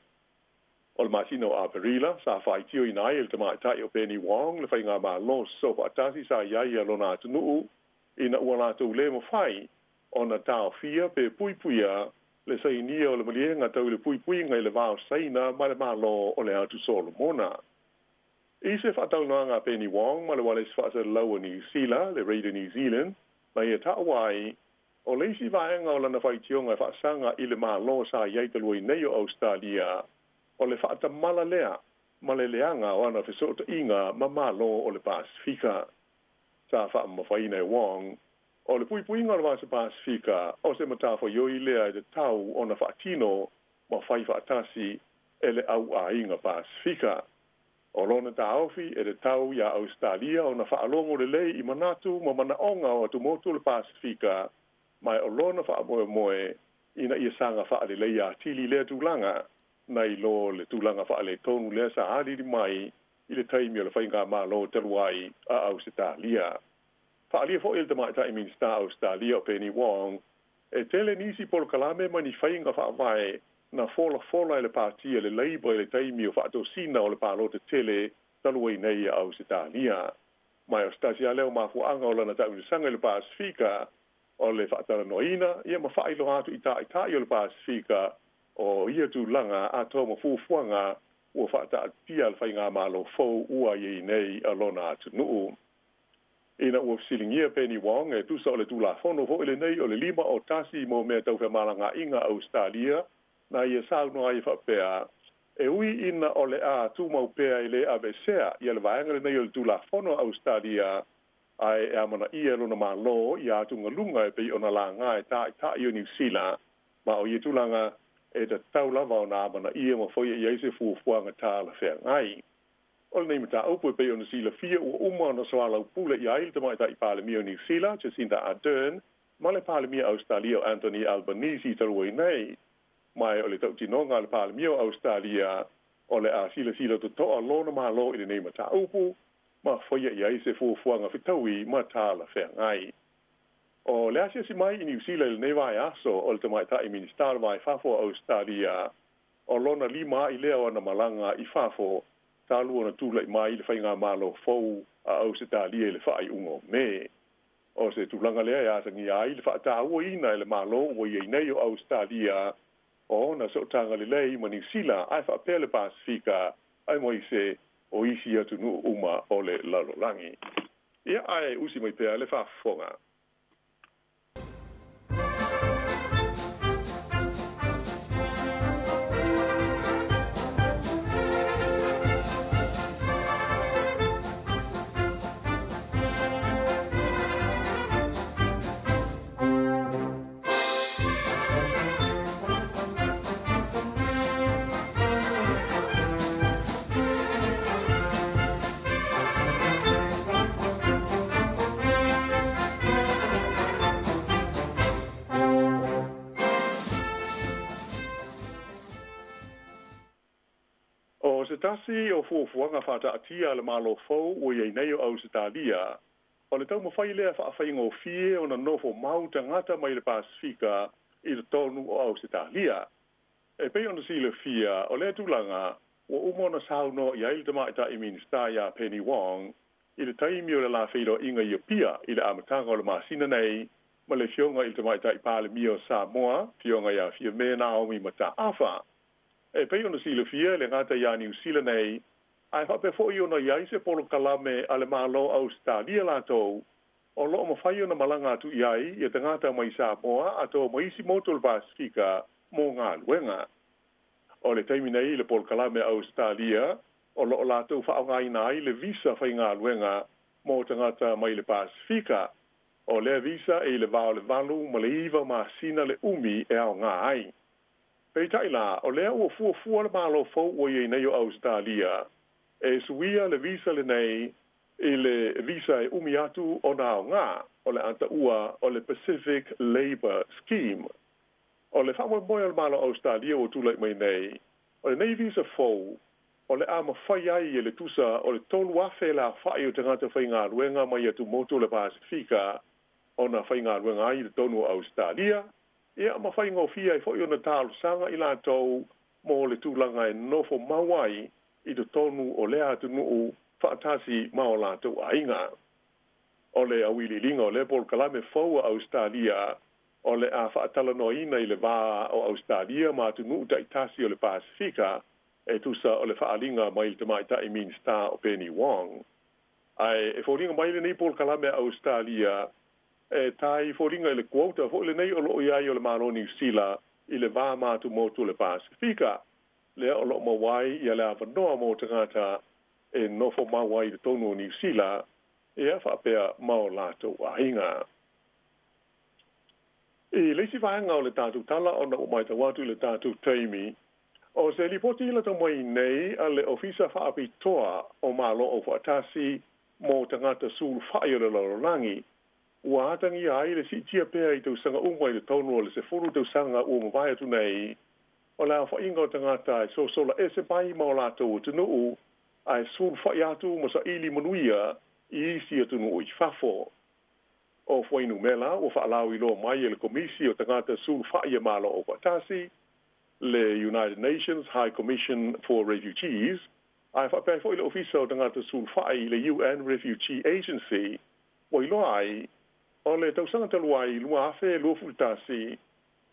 O le masino a Perila, sa whaitio i nai le tamai tai o Penny Wong, le whainga malo so atasi sa iai alona tunu ina ua la tau le mo whai, o na tau fia pe pui puia le sainia o le malienga tau le pui ngai le vao saina ma le malo o le atu Solomona. I se whatau noanga Penny Wong ma le wale se whaasa lau New Zealand, le Radio New Zealand, na ia tawai o leisi vaenga o lana whaitionga whaasanga i le malo sa iaitalua i nei o Australia o le whaata mala lea ma le leanga o ana whisota inga ma malo o le Pasifika. Sa wha mawhaina e Wong o le puipuinga o le vasa Pasifika, o se matawha ioi lea i le tau o na whaatino ma whai whaatasi e le au a inga Pasifika. O lona ta aufi e le tau ia Australia o na whaalongo le lei i manatu ma mana onga o tumotu le Pasifika, mai o lona whaamoe moe ina ia sanga whaale lei a tili lea tūlanga, nei lo le tūlanga whaale tonu lea sa hariri mai i le taimi o le whainga malo taluai a Australia. Whaalia fo il tamai tai minister Australia o Penny Wong, e tele nisi polo kalame mani whainga whaavai na fola le partia le Labour le taimi o whaato sina o le palo te tele taluai nei a Australia. Mai o stasia leo mafuanga o lana tau sanga le Pasifika o le whaatara noina, ia ma whailo atu i tai o le Pasifika o ia tu langa a tō ma fufuanga o whaata tia le whainga malo fau ua i nei a lona atu nuu. Ina ua silingia Penny Wong e tusa o le tula fono fo ile nei o le 5 o tasi mo mea tau whamalanga inga Australia na ia sauno ai whapea. E ui ina o le a tūmau pea i le avesea i le vaenga nei o le tula fono Australia ai e amana ia lona malo i atunga lunga e pei ona la ngā e ta i o New Zealand ma o i tulanga e ta tau lava o na amana ia ma foi i eise fuafuanga tā la whea ngai. O le neima tā upu e pei ona sila fia ua uma na soala upule i aile tamai ta i Palemia o New Zealand, Jacinda Ardern, ma le Palemia Australia o Anthony Albanese tarua i nei. Mai o le tau tinonga le Palemia o Australia o le a sila to toa lona malo i le neima tā upu, ma foia i aise fuafuanga whitaui ma tā la whea ngai. O le asia si mai i New Zealand le nevai aso o le tamai ta i minister mai fafo Australia o lona 5 i lea o na malanga i fafo talu ona tula i mai le whainga malo fau a Australia le whai ungo me. o se tulanga lea ya sangi ai le fata o ina le malo o ye nei o Australia o na so tanga le lei ma New Zealand ai fa pele Pasifika ai mo se o isi atu nu uma o le lalolangi ia ai usi mai pe le fa fonga se tasi o fuafuanga fataatia le malo fou o ye nei o Australia. O le tau mawhai lea whaawhaingo fie o na nofo mau tangata mai le Pasifika i le tonu o Australia. E pei ona si le fia o le tulanga o umona sauno i aile tamaita i minsta ya Penny Wong i le taimi o le la whiro inga i pia i le amatanga o le masina nei ma le fionga i le tamaita i pale mio Samoa fionga ya fia me Naomi mata afa. E pei ona sila fia le ngata ya New Zealand nei, ai whape fo i ona iai se polo kalame ale malo Australia lato, o loo mawhai ona malanga atu iai i te ngata mai Samoa ato maisi moto le Pasifika mō ngā luenga. O le taimi nei le polo kalame Australia, o loo lato whaonga ina ai le visa whai ngā luenga mō te ngata mai le Pasifika, o le visa e le vao le valu ma le iwa ma sina le umi e ao ngā ai. Pei taila, o lea ua fua le malo fau o ye nei o Australia. E suia le visa le nei, e le visa e umi atu o nao ngā, o le anta ua o le Pacific Labour Scheme. O le whamoe moe le malo Australia o tūlai mai nei, o le nei visa fau, o le ama whai ai e le tusa o le tolu afe la whai o te ngata whai ngā ruenga mai atu moto le Pasifika, o na whai ngā ruenga ai le tonu o Australia, ia ma whai ngō fia i fo i ona tālu sanga i lātou mō le tūlanga e nofo mawai i te tonu o lea atu nuu whaatasi mao lātou ainga. O le awili linga o le pol kalame fau a Australia, o le a whaatala no ina i le vā o Australia ma atu nuu taitasi o le Pasifika, e tusa o le whaalinga mai te maita i minsta o Penny Wong. Ai, e fōringa mai le nei pol kalame Australia, e tai fōringa i le quota, fo le nei o loo iai o le maro New Zealand, i le vā mātu motu le Pasifika. Le o loo mawai i le awanoa mō te ngata e nofo mawai le tonu o New Zealand, e a whapea mao lātou a hinga. I leisi vāenga o le tātou tala o na umaita watu le tātou taimi, o se li poti ila ta mai nei a le ofisa whaapi toa o malo o whaatasi mō te ngata sūlu whaio le lorolangi, ua atangi ai le si tia pea i tau sanga umai le tonu o le se furu tau sanga ua mawai atu nei, o la whainga o tangata e so sola e se pai mao lātou o tunuu, ai sūlu whai atu ma sa ili manuia i isi atu nuu i whafo. O whainu mela, ua whaalau i loa mai e le komisi o tangata sūlu whai e malo o Whatasi, le United Nations High Commission for Refugees, ai whapea fo i le ofisa o tangata sūlu whai le UN Refugee Agency, wa i loa ai, o le tausanga taluai lua afe lua fultasi,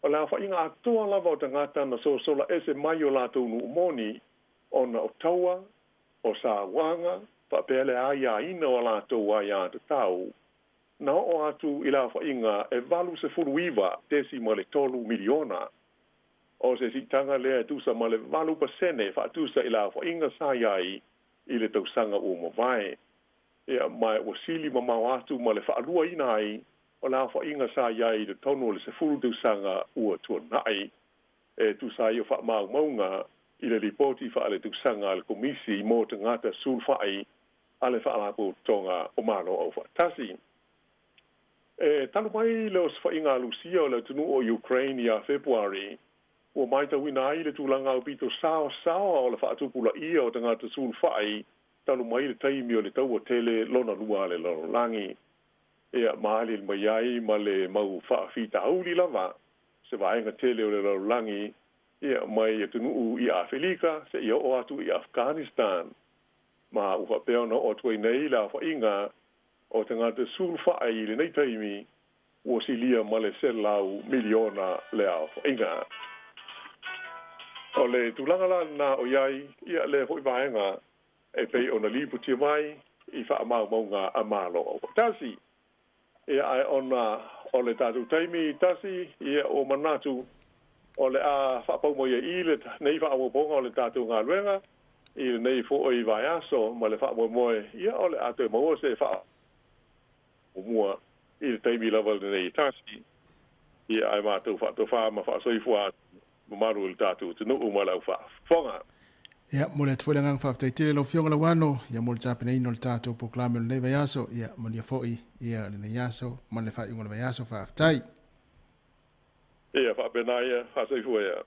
o la whainga atoa lava o tangata na sola ese mai o lātou nu umoni, o na Ottawa, o Sawanga, whapele aia ina o lātou aia te tau, na o atu i la whainga e valu se furuiva tesi ma le tolu miliona. O se si tanga lea tusa ma le valu pasene whaatusa i la whainga saiai i le tausanga o mawai. Ea mai o sili ma mau atu ma le whaalua ina ai, o la whainga sa iai le tonu le se furu tu sanga ua tua nai. E tu sa i o wha mau maunga i le ripoti wha ale tu sanga le komisi i mō te ngata sul whai ale wha alapo tonga o mano au whaatasi. E tanu mai leo se whainga Lucia o le tunu o Ukraine a February, ua mai ta wina ai le tūlanga o pito sao o le whaatupula ia o te ngata sul whai, tanu mai le taimi o le tau o tele lona lua le lorolangi. Ea maali le mai ai ma le mau whaafita auli lava, se vaenga tele o le lorolangi, ea mai e tunuu i Afrika, se ia o atu i Afghanistan. Ma uha peona o tuai nei la whainga, o te ngā te sulfa i le nei taimi o silia ma le selau miliona le au inga. O le tulanga la na o iai ia le hoi vaenga e pei ona lipu tia mai i wha amau maunga amalo. Tasi ia ai ona o le tatu taimi tasi ia o manatu o le a whapau mo ia i le nei wha awaponga o le tatu ngā luenga i le nei fo o i vai aso ma le wha moe ia o le atu maua se wha o mua i le taimi lava le nei tasi ia ai mātou wha ma wha soifua maru le tatu tunu umalau wha whonga. Ia, mo le tuwele ngang whaftaitile lo fionga la wano, ia mo le tapene ino le tātou poklame le nei vaiaso, ia mo lia foi, ia le nei aso, ma le wha ingo le vaiaso whaftai. Ia, whapena ia, whasoifua ia.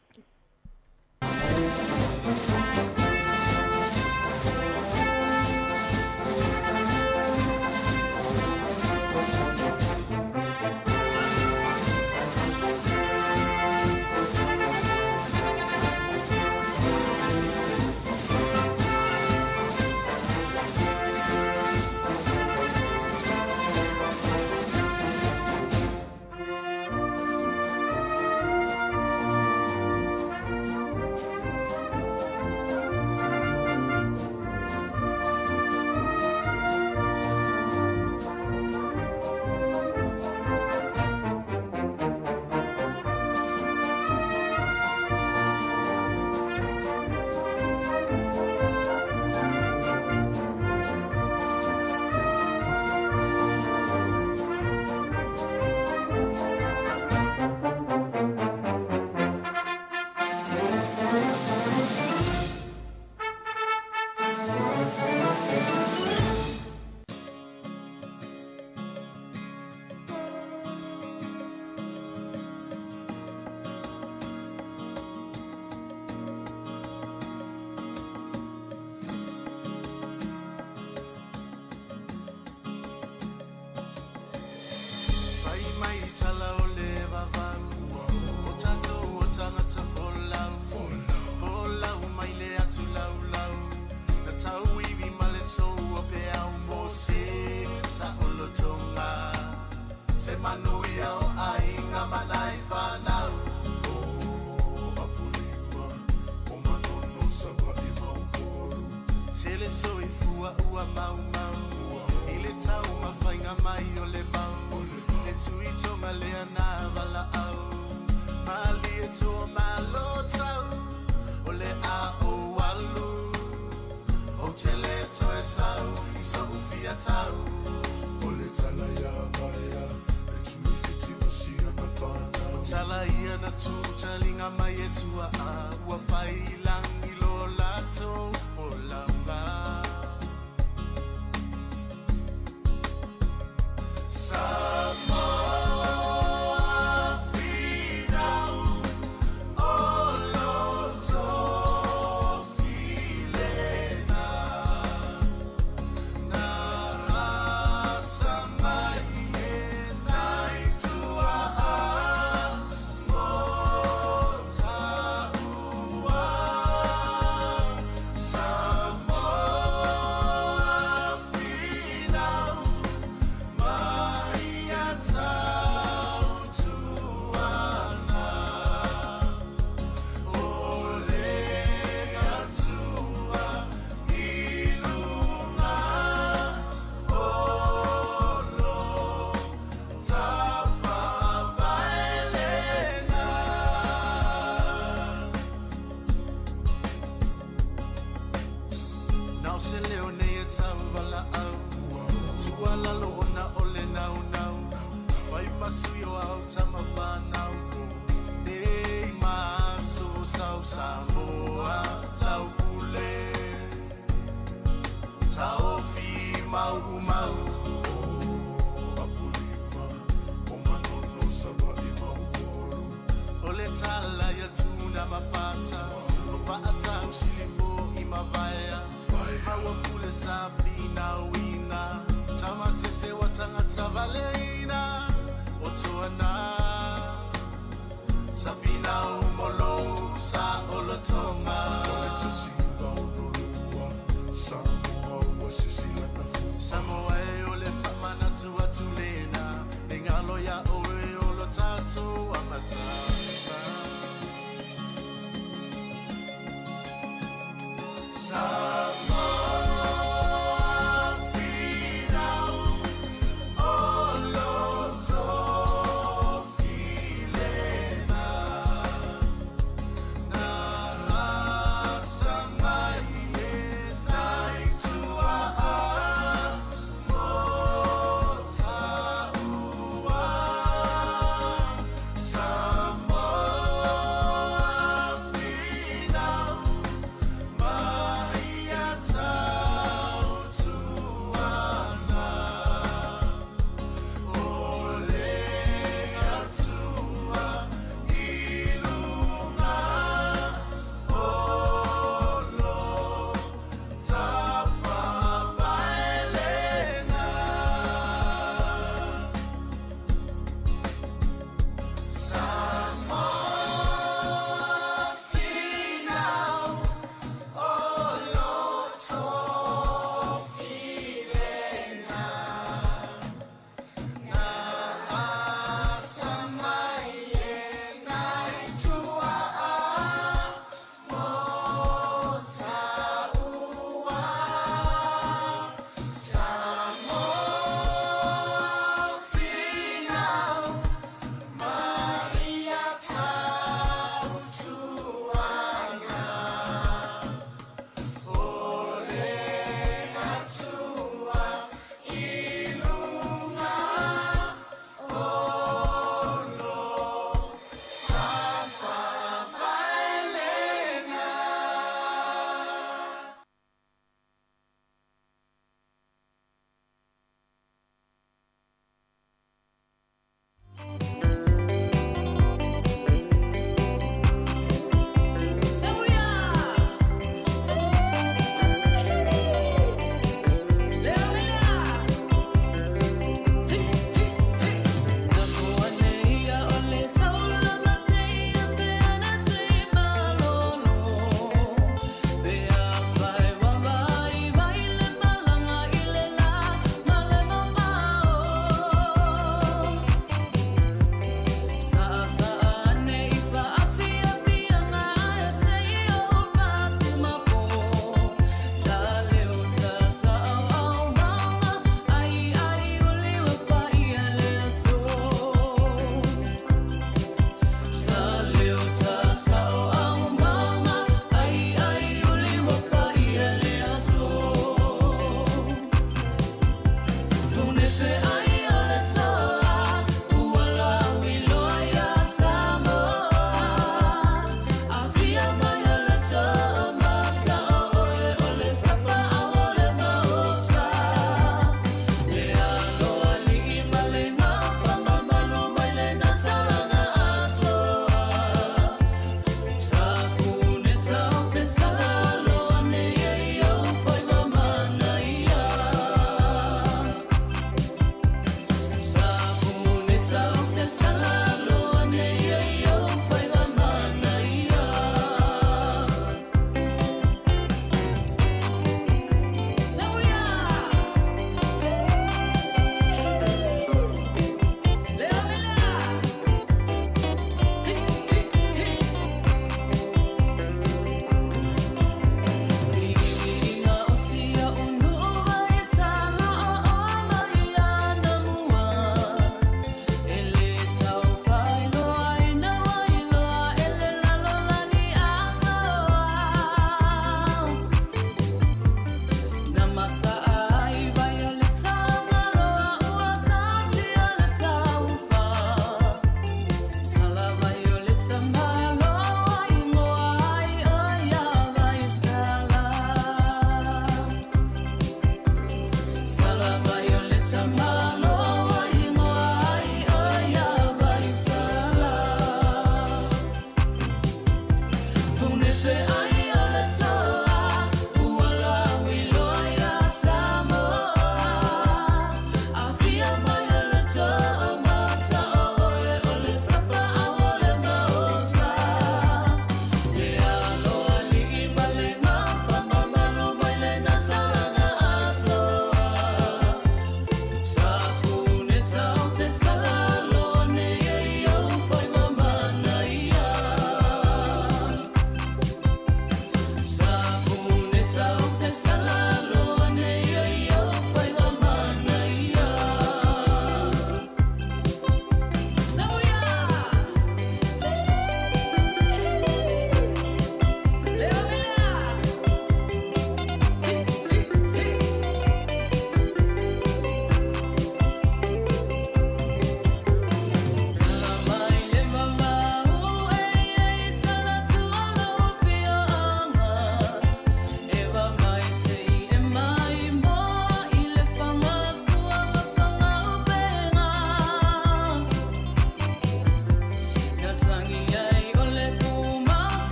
Samoa, ole famana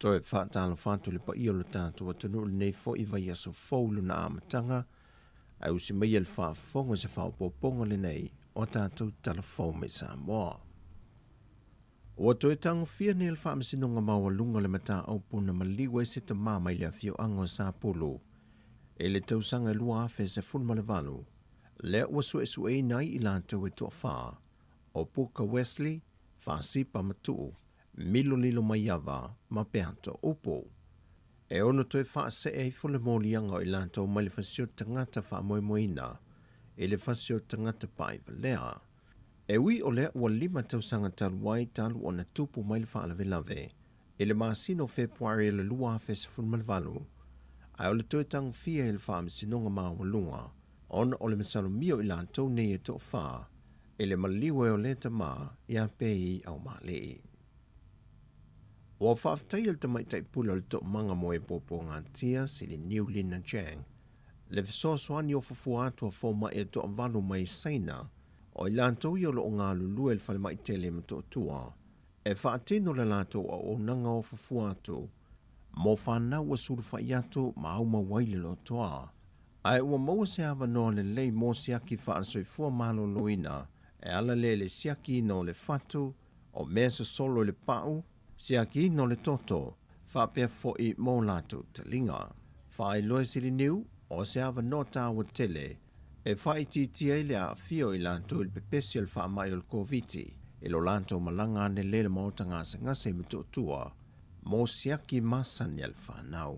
Toi whaatala whātu le pa ia lo tātua tunu le nei fo i vai aso fōlu na amatanga, au si mai el whaafonga se whaopoponga le nei o tātou talafou me Samoa. Ua toi tango fia ni el whaamasinonga mawalunga le mata au puna maliwa se te māma ili a fio ango sa pulu. E le tausanga lua afe se fulma le valu, le ua sue e nai i lātou e toa whaa, o Puka Wesley, whaasipa matuu, milo lilo maiava, ma peanto upo. E ono toi whaase e fule mōlianga o i lātou mai le whasio tangata wha moina, e le whasio tangata paiva lea. E ui o lea ua 5 tausanga taluai talu o na tupu mai le whaalawelave, e le maasino Februari le lua fes fulmalvalu, ai o le toi tang fia e le whaamisinonga mawalunga, ona o le masalo mio i lātou nei e to wha, e le maliwe o le tama i a pei au malei. Ua whaaftai el tamaitai pula le to manga mo e popo ngā tia si le New Lina Jang, le fisoswani o fufua atua fōma e to avalu mai saina, o i lātou i olo o ngā lulu e le whalemai tele mato tua, e whaatino le lātou o nanga o fufua atu, mo whanau a suru whai atu ma au mawaile lo toa. Ai ua maua se awa no le lei mo siaki whaasoi fua malo loina, e ala le siaki no le fatu, o mea sa solo le pau, siaki no le toto, whapea fo i mo lātou talinga. Whai loe sili niu, o se awa no tāua tele, e whai titia i le a fio i lātou il pepesi al wha mai o koviti, e lo lātou malanga ne lele maota ngasa ngase mato tua, mo siaki masani al whanau.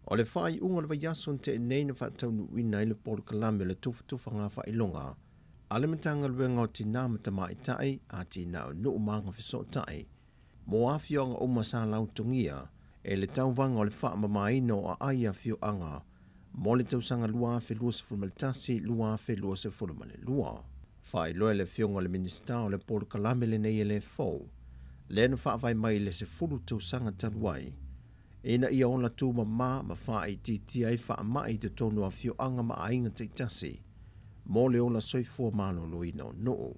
O le whai unga le vaiason te nei na whaatau nuina i le polo kalame le tufa ngā whailonga, ale matanga luenga o tina matama i tai a tina o nuu manga fiso tai, mo a fio anga o masa lautungia, e le tauwanga o le wha mamaino a aia fio anga, mo le tausanga lua afe lua se fulmalitasi lua afe lua se fulmale lua. Whai loe le fionga le minista o le polo kalame le nei e le fau, le na whaavai mai le se fulu tausanga taluai, ina ia ona tūma ma whaai titi ai wha mai te tonu a fio anga ma ainga te tasi, mo le ola soifua malo loina o noo.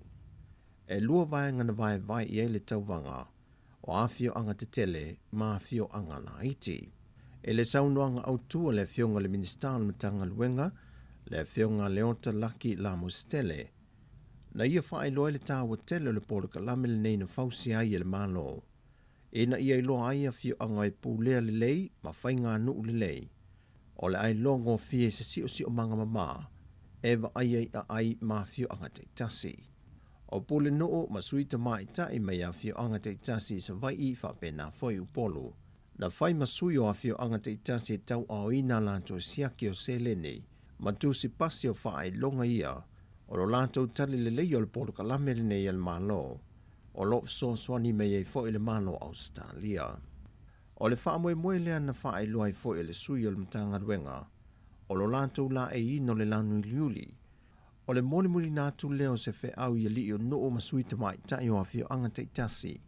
E lua vaenga na vai i le tauwanga, o a fio anga te tele ma fio anga la iti. E le saunoanga au tua le fionga le ministal matanga luenga, le fionga leota laki la mustele, na ia whaai loe le tāua tele le polo kalame le nei na fausi ai le malo. E na ia ilo aia fio anga e pūlea le lei, ma whainga nuu le lei. O le ai longo fie se si o manga mama, ewa ai ai ma fio anga te tasi. O pule nuu ma suita mai tai mai a fio anga te tasi sa vai i whapena foi upolo. Na whai masui o a fio anga te tasi tau au ina lanto siaki o selene, ma tu si pasi o whaai longa ia, o lo lanto tali le lei o le polo kalame le nei al malo. O lo so swani me e fo ile malo Australia. O le wha moe lea na wha e loa i fo ile sui o le matanga ruenga. O lo lantou la e ino le lanu liuli. O le moli nātu leo se fe au i li o noo masui te mai tai o a fio anga te tasi.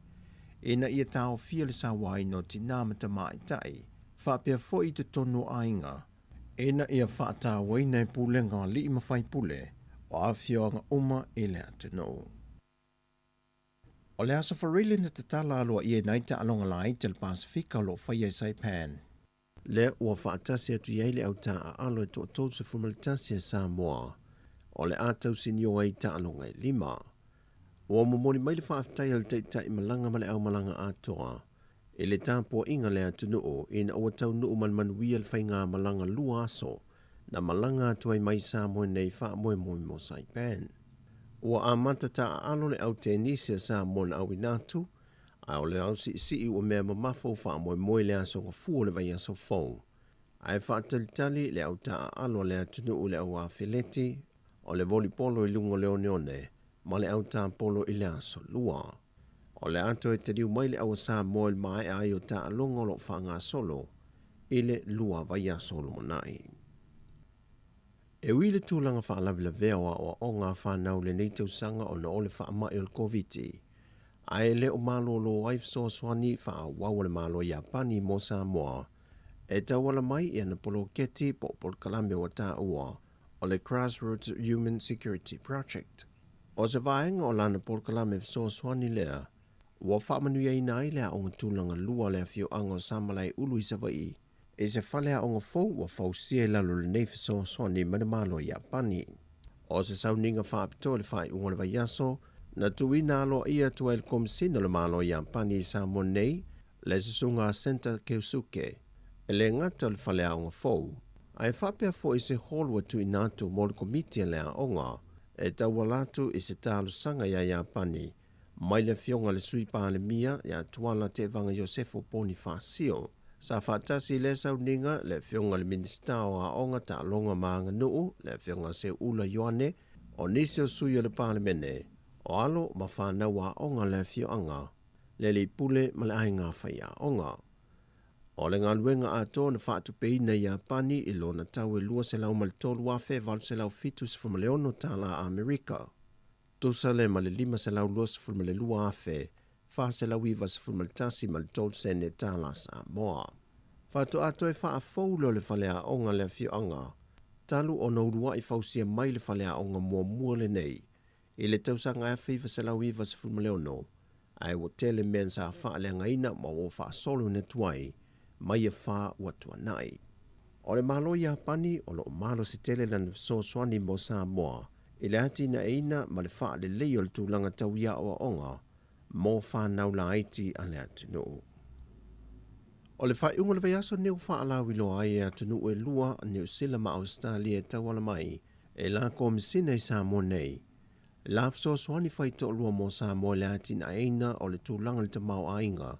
E na ia tau fia le sa wai no tina ma te mai tai. Wha pia fo i te tonu ainga. E na ia wha ta waina e pulenga li i mawhai pule. O a fio anga uma e lea te noo. O le asa wharile na te tala aloa i e naita alonga lai te le Pasifika lo whaia i Saipan. Le ua whaatasi atu iei le au ta a alo e to tau se formalitasi e Samoa. O le atau sinio ai ta alonga i 5. Ua momoni mai le whaaftai al teitai malanga ma le au malanga atoa. E le tāpua inga le atu nuu e na ua tau nuu manmanuia le whainga malanga lua aso na malanga atua i mai Samoa nei wha moe mo Saipan. Ua a matata a alo le au te nisi sa mona au inatu, a o le au si ua mea mamafo wha moe le aso nga fuo le vai aso fau. Ai wha talitali le au ta a alo le atunu u le au a fileti, o le volipolo i lungo leone, ma le au ta polo i le aso lua. O le ato e te riu mai le au sa moe mai a i o ta alongo lo wha ngā solo, i le lua vai aso lo monai. E wile tūlanga whaalawi la veawa o ngā whanau le nei tausanga o na ole whaamai o le koviti. Ai le o malo lo waif so swani wha wawa le malo Japani mo Samoa. E tawala mai i ana polo keti po polo kalame o ta ua o le Grassroots Human Security Project. O se vaenga o lana polo kalame so swani lea, Ua whaamanu i nai lea o tūlanga lua lea fio ango samalai ulu i Savai. E se whalea o ngā fau ua fausia lalo le nei fiso swani manamalo i Apani. O se sauninga whaapito le whai unga le vai aso, na tuina alo ia tua il komisina le malo i Apani i Samoa nei, le se sunga Senta Keusuke, e le ngata le whalea o ngā fau. Ai whapea fo i se holua tu inatu mo le komitia lea onga, e tawalatu i se talo sanga ia i Apani, mai le fionga le sui pa le mia ia tuala te vanga Josefo Bonifacio. Sa whatasi le sauninga le fionga le minista o a onga ta longa maanga nuu le fionga se ula yoane o nisio sui o le parlemene. O alo ma whanau a onga le fionga le li pule ma le ainga whaia onga. O le ngā luenga a tō na whaatu peina i Apani i lona tau e lua se lau ma le tolu a whe valu se lau fitu se fumaleono tala a Amerika. Tusa le ma le lima se lau lua se fulma le lua afe, wha se lau iwa se fulma le tasi ma le tolu se ne tala sa moa. Whatu ato e wha a faulo le whalea onga le fio anga, talu o na urua i fausia mai le whalea onga mua le nei, i le tausanga e whiwa se lau iwa se fulma leono, ai wo tele men sa wha le ngaina ma o wha solo ne tuai, mai e wha watua nai. O le malo i Apani o lo malo si tele lan so swani mo sa moa, i le ati na eina ma le wha le leo le tūlanga tau ia o onga, mo wha naula aiti a le atu nuu. O le whai unga le vai aso neu wha ala wilo ai e atu nuu e lua neu sila ma Australia e tau ala mai, e la komisina i Samoa nei. La so swani whai to lua mo Samoa le ati na eina o le tūlanga le tamau ainga,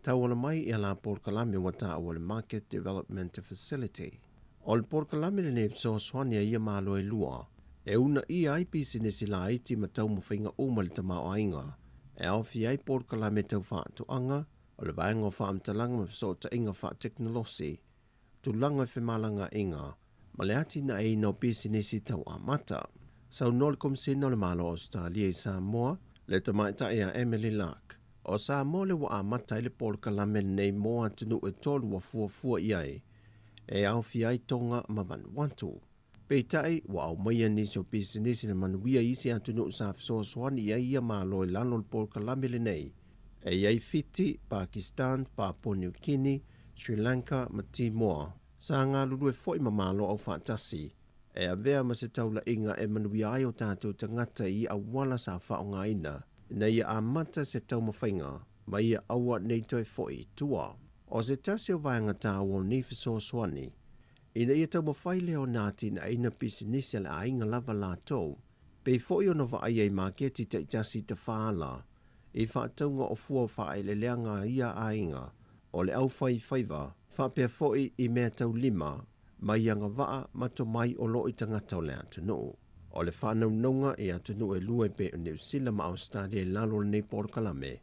tau ala mai e la Port Kalame wata o le Market Development Facility. O le Port Kalame le neu so swani a ia malo e lua, e una i ai pisi ne sila aiti ma tau mawhinga uma le tamau ainga, e au fi ai Port Kalame tau wha anga, o le vaenga o wha amtalanga ma fiso ta inga wha teknolosi, tu langa whi malanga inga, ma le ati na e no pisi ne si tau a mata. Sau no le komisina le malo Australia i Samoa, le tamaita e a Emily Lark, o Samoa le wa a mata i le Port Kalame nei moa tunu e tolu wa fua iai, e au fi ai tonga ma Vanuatu. Peitai wa au maia nisi o pisi nisi na manuia isi atunu sa fiso swani ia ia malo i lalo le Port Kalame le nei, e iai Fiti, Pakistan, Papua New Guinea, Sri Lanka ma Timor, sa ngā lulu e foi ma malo au whaatasi, e a vea ma se taula inga e manuia ai o tātou tangata i a wala sa whao ngā ina, na ia a mata se tau mawhainga, ma ia awa nei toi foi tua. O se tasi o vaianga tā o ni fiso swani, ina ia tau mawhaile o nāti na ina pisi nisi ala ainga lava la tau, pei foi o nova ai maketi te itasi te whaala, i whaataunga o fua whaele leanga ia ainga, o le au whaiva, whapea foi i mea tau lima, mai anga waa mato mai o lo i tangata o le atunu. O le whanau nonga e atunu e lua pe o New Zealand ma Australia e lalo le nei Port Kalame,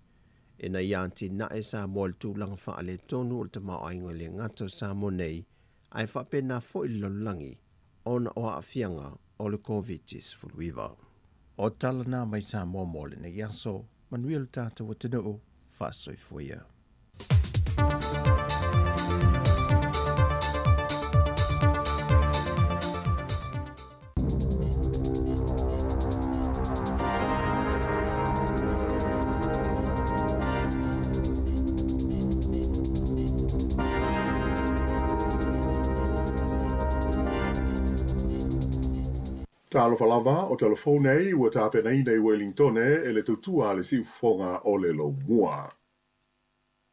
e na ianti na e sa mo le tūlanga whaale tonu o le tamau ainga le ngata sa mo nei, ai whape na foi lalulangi, ona o a fianga o le COVID-19 fuluiva. O tala na mai sa mo mo le nei yaso, Manuel Tata wa tino fasoi fuia. Talo falava o telefone ai ua tape nei nei Wellington e le tutua le si fonga o le lo mua.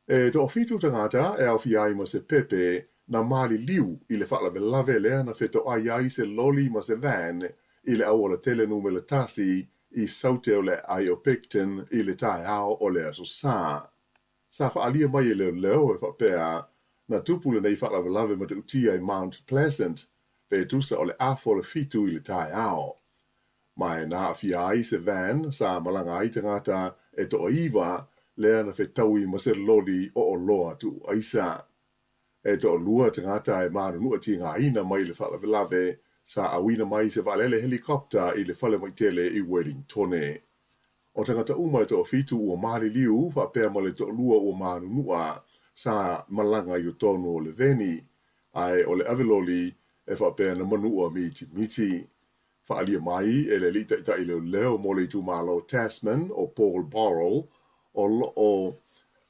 E to ofitu tangata e au fiai ma se pepe na mali liu i le whala me lave lea na feto ai se loli ma se van i le au o le tele nume le tasi i saute o le Iopicton i le tae ao o le aso sa. Sa wha alia mai e leo e whapea na tupu le nei whala me lave ma te utia i Mount Pleasant pe tusa o le afo le fitu i le tae ao. Mai na fiai se van sa malanga i tangata e to iwa lea na whetaui ma se loli o loa tu aisa. E to lua tangata e marunua ti ngā ina mai le whala velave sa awina mai se valele helikopta i le whale mai tele i Wellington. O tangata uma to fitu ua mali liu whapea ma le to lua ua marunua sa malanga i o tonu o le veni. Ai o le aveloli e whapea na manua miti. Whaalia mai e le lita ita i leo mo le tu malo Tasman o Paul Burrell o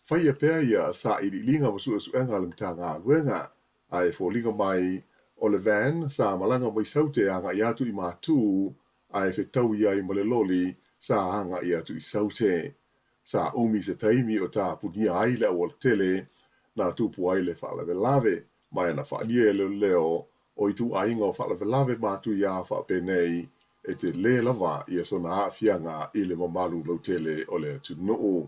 whaia pēr ia sa i linga masu su enga le mta ngā ruenga. Ai fo linga mai o le van sa malanga mai saute anga i atu i mātū ai fe tau ia i male loli sa anga i atu i saute. Sa umi se taimi o tā punia ai le o tele na tupu ai le whaalawe lave mai ana whaalia leo o i tu ainga o whaalawe lave mātū ia whaapenei e te le lava i a sona aafianga i le mamalu lau tele o le atu noo.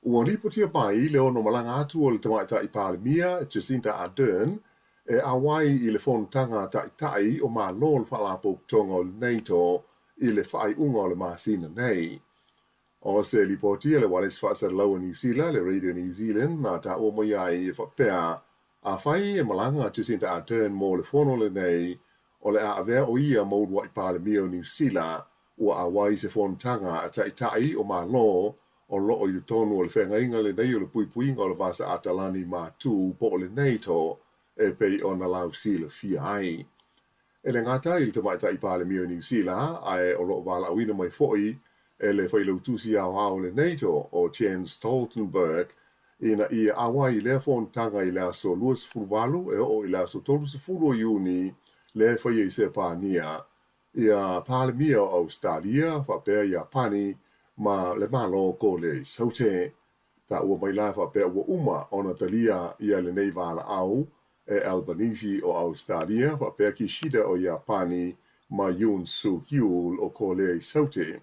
Ua ripotia pai le ono malanga atu o le tamaita i Palemia, Jacinda Ardern, e awai i le whonutanga tai o mā lol whalapo tonga o le neito i le whai unga o le māsina nei. O se ripotia le wales whaasar lau New Zealand, le Radio New Zealand, nā tā o mai ai e whapea, a whai e malanga Jacinda Ardern mō le whono le nei, o le a avea o ia maudua i Palemia o New Zealand, ua awai se whonutanga a tai o mā lo, o loo i tonu o le whengainga le nei o le puipuinga o le vasa atalani mātū po o le neito e pei o na lau sila fia ai. E le ngata i le tamaita i Palemia o New Zealand, ai o loo wala awina mai foi e le whailautusi au le neito o Jens Stoltenberg ina i awai i lea whontanga i lea so luas fulwalu e o i lea so tolu se fulu o Iuni le whaia i se pānia. Ia Palemia o Australia, whapea i Apani, ma le malo ko le saute ta ua mai la fa pe ua uma ona talia ia le nei vala au e Albanese o Australia fa pe ki shida o Japani ma Yoon Suk Yeol o ko le saute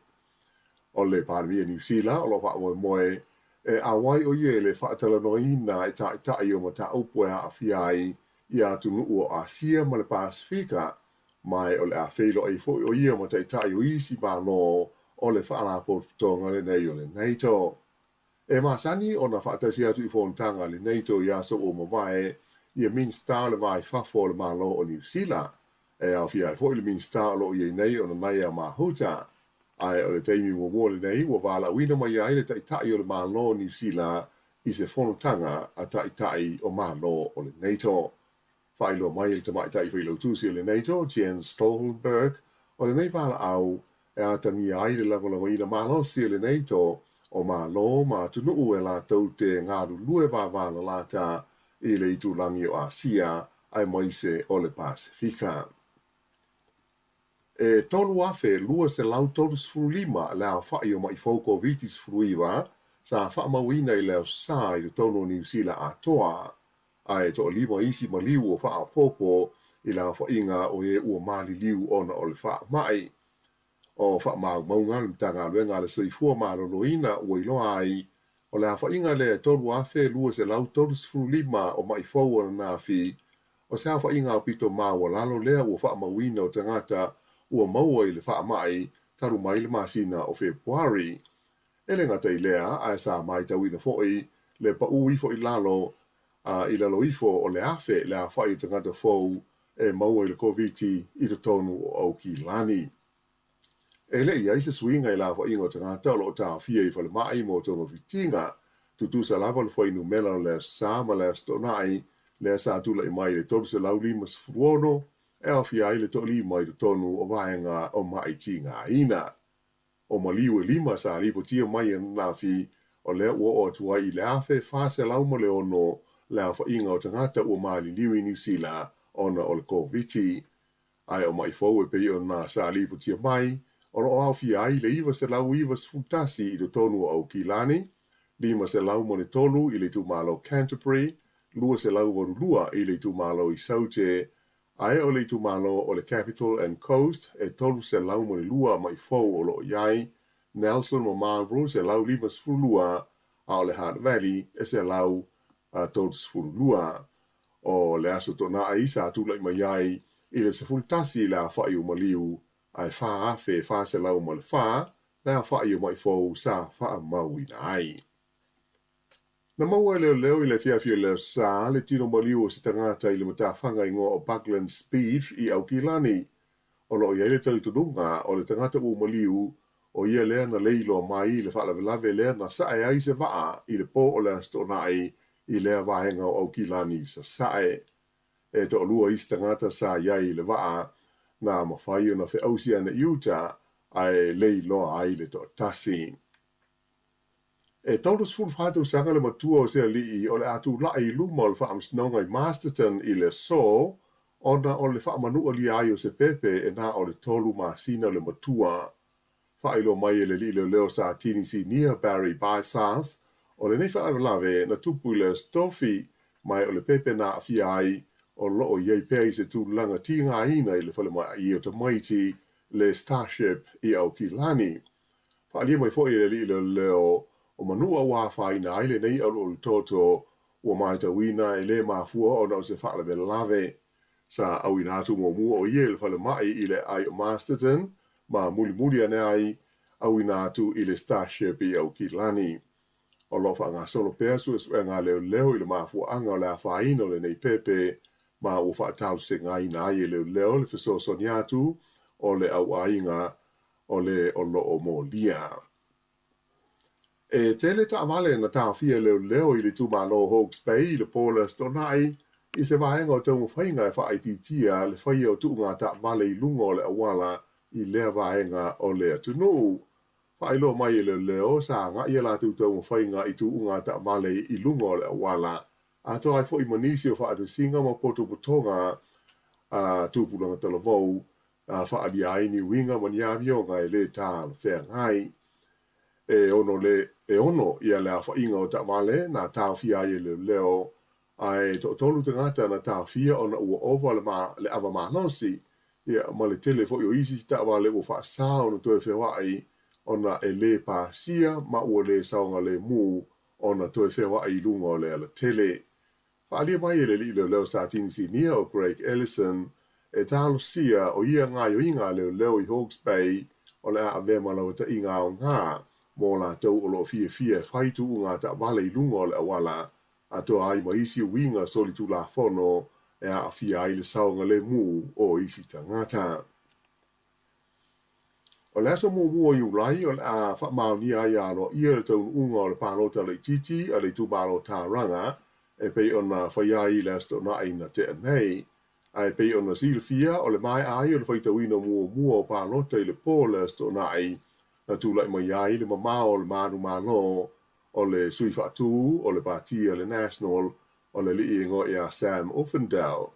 o le Palemia New Zealand o lo fa moe e awai o ye le fa talanoina e ta i o mata upo a fiai ia tunu o Asia ma le Pasifika mai o le a feilo ai fo o ia mata ta i o isi ba no o le whaalapo tonga le nei o le neito. E masani o na whaatasi atu i whontanga le neito i aso o mawae i a minsta le vai whafo le malo o New Zealand. E au fia i fwoi le minsta lo i nei o na nei a mahuta. Ai o le teimi mo le nei ua wala wina mai ai le taitai o le malo o New Zealand i se whontanga a taitai o malo o le neito. Whailo mai le tamaitai whilo tusi o le neito, Jens Stoltenberg, o le nei wala au e a tangi ai le lango ina malosi le neito o malo ma tunu e la tau te ngaru lue wawala lata i le itu langi o Asia ai moise o le Pasifika. E tonu afe lua se lau tolu sfurulima le a whai o mai foko vitis fruiwa sa wha mawina i leo sa i le tonu New Zealand a toa ai to lima isi ma liu o wha popo i la whainga o e ua mali liu ona o le wha mai. O wha maunga le mtanga luenga le soifua maroloina ua iloa ai o le awhainga le tolu afe lua se lau tolu sfurulima o mai fau o na fi o se awhainga o pito maua lalo lea ua wha mawina o tangata ua maua i le wha mai taru mai le masina o Februari. E le ngata i lea a sa mai tawina foi le pa ui foi lalo i lalo ifo o le afe le awhai o tangata fau e maua i le COVID i le tonu o Kilani. E le ia se swinga i la wa ingo tangata o lo ta fia i whale mai mo tonga vitinga tu sa lava le whai numela le sa ma le stonai le sa tula i mai le tolu se lau lima se fuono e a fia i le to lima i le tonu o vaenga o mai tinga ina. O maliu e lima sa lipo tia mai na fi o le ua o tua i le afe fase lau mo le ono le a wha inga o tangata o mali liwi New Zealand ona o le COVID. Ai o mai fau e pei o na sa lipo tia mai o lo au fia ai le iwa se lau iwa se futasi i le tonu au Kilani, lima se lau mo le tolu i le tu malo Canterbury, lua se lau warulua i le tu malo i Saute, ai o le tu malo o le Capital and Coast, e tolu se lau mo le lua mai fau o lo iai, Nelson mo Marlborough se lau lima se fulua, a o le Hutt Valley e se lau tolu se fulua, o le aso tona a isa atula i mai iai, i le se futasi la whai umaliu, ai wha afe wha se lau ma le wha, la wha i o mai fau sa wha maui na ai. Na maua leo leo i le fiafio leo sa, le tino maliu o se tangata i le matawhanga i ngoa o Buckland Speech i Aukilani. O lo ia le tau tununga o le tangata u maliu o ia lea na leilo mai le wha lave lea na sae ai se waa i le po o le astonai i lea vahenga o Aukilani sa sae. E to lua i se tangata sa iai le waa, na mawhai o na whi ausia na iuta ai leilo ai le to tasi. E taulus ful fatu sanga le matua o se ali o le atu la i luma le whaamsinonga i Masterton i le so, ona o le whaamanu o li ai o se pepe e na o le tolu masina le matua. Whailo mai e le li leo sa tini si nia Barry Bythas, o le nei whaaralawe na tupu i le stofi mai o le pepe na awhia ai o loo iei pei se tūlanga ti ngā ina i le whale mai i o te maiti le Starship i au ki lani. Whaalia mai fo i le li leo o manua wā whaina ai le nei au le toto ua mai ta wina e le mafua o na o se whaalawe lawe sa au ina atu mua o ie le whale mai i le ai o Masterton ma muli ane ai au ina atu i le Starship i au ki lani. O lofa ngā solo pēr su ngā leo i le mafua anga o le a whaina o le nei pepe ma ua whaatau se ngā ina ai e leo le whesosoni atu o le au ainga o le o loo mō lia. E tele ta amale na ta fia leo i le tūmalo Hawke's Bay i le Paula Stonai i se vaenga o tau mwhainga e whaititia le whaia o tuunga ta amale i lungo le awala i lea vaenga o le atunu. Whailo mai e leo sa ngā ia la tau mwhainga i tuunga ta amale i lungo le awala. A to ai fo i manisi o whaatu singa ma poto putonga tūpulanga talavou whaadi aini winga maniavio ngai le tā whea ngai. E ono ia lea whainga o tamale na tāwhia i leo ai tolu te ngata na tāwhia ona ua ova le awa mahanosi ia ma le tele fo i o isi tamale ua whaasā ona toe whewai ona e le pāsia ma ua le saonga le mū ona toe whewai i lunga o le ala tele. Whaalia mai e le li leo sa tinisi nia o Craig Ellison e tālo sia o ia ngā yo inga leo i Hawke's Bay o le a vema lau ta inga o ngā mō la tau o lo fie whaitu ngā ta wale i lunga o le awala a to ai ma isi winga soli tu la fono e a fia ai le saonga le mū o isi ta ngata. O le aso mua i ulai o le a whamau ni ai alo ia le tau unga o le pālota le titi a le tūbalo tā ranga e pei ona whaiai le asto na aina te anei. Ai pei ona silfia o le mai ai o le whaitawina mua o pālota i le pōle asto na ai na tūlai mai ai le mamao o le manu malo o le sui whaatū o le Partia le National o le li ingo i a Sam Offendale.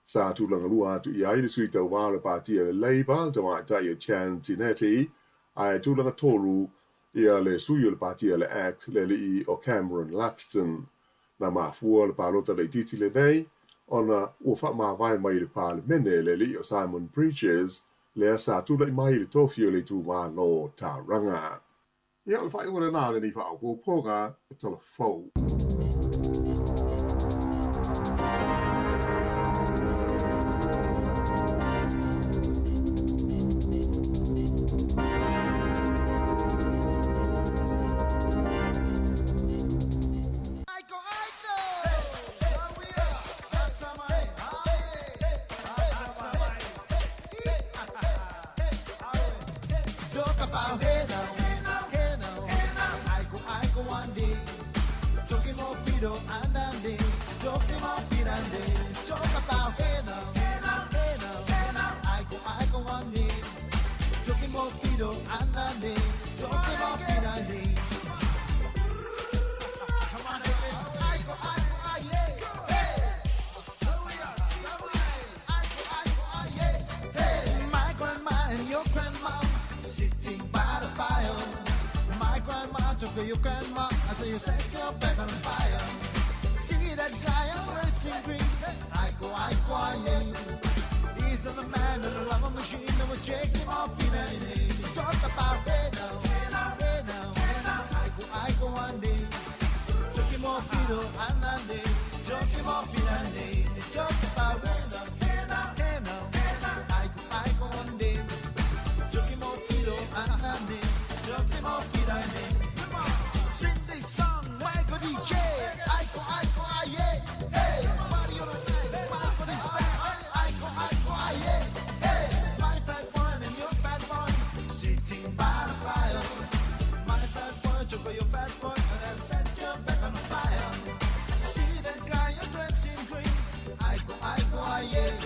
Sa tūlanga lua atu i ai le sui tau wā le Partia le Labour te mai tai o Chan Tinetti ai tūlanga tolu i a le sui o le Partia le Act le li o Cameron Luxton. Na mafua le pālota le titi le nei ona ua whamawai mai le pālemene le li o Simon Bridges le asa tūlai mai le tofi o le tūmano tā ranga. Ia le whai ua nā le ni whao kōponga tala fau. Your grandma, I say you set your back on fire. See that guy on racing green? I go, yeah. He's on the man in the rubber machine that will shake him off in any day. Talk about hey now. I go one day. Took him off, and one day. Took him off in a day. Talk about hey now. I go one day. Took him off, and one day. Took him off in a day. DJ, Aiko, aye, hey, Mario, Marco is back, Aiko, aye, hey, my fat one and your fat one, sitting by the fire, my fat one, took your fat one, and I set your back on fire, see that guy, you're dressed in green, Aiko, aye,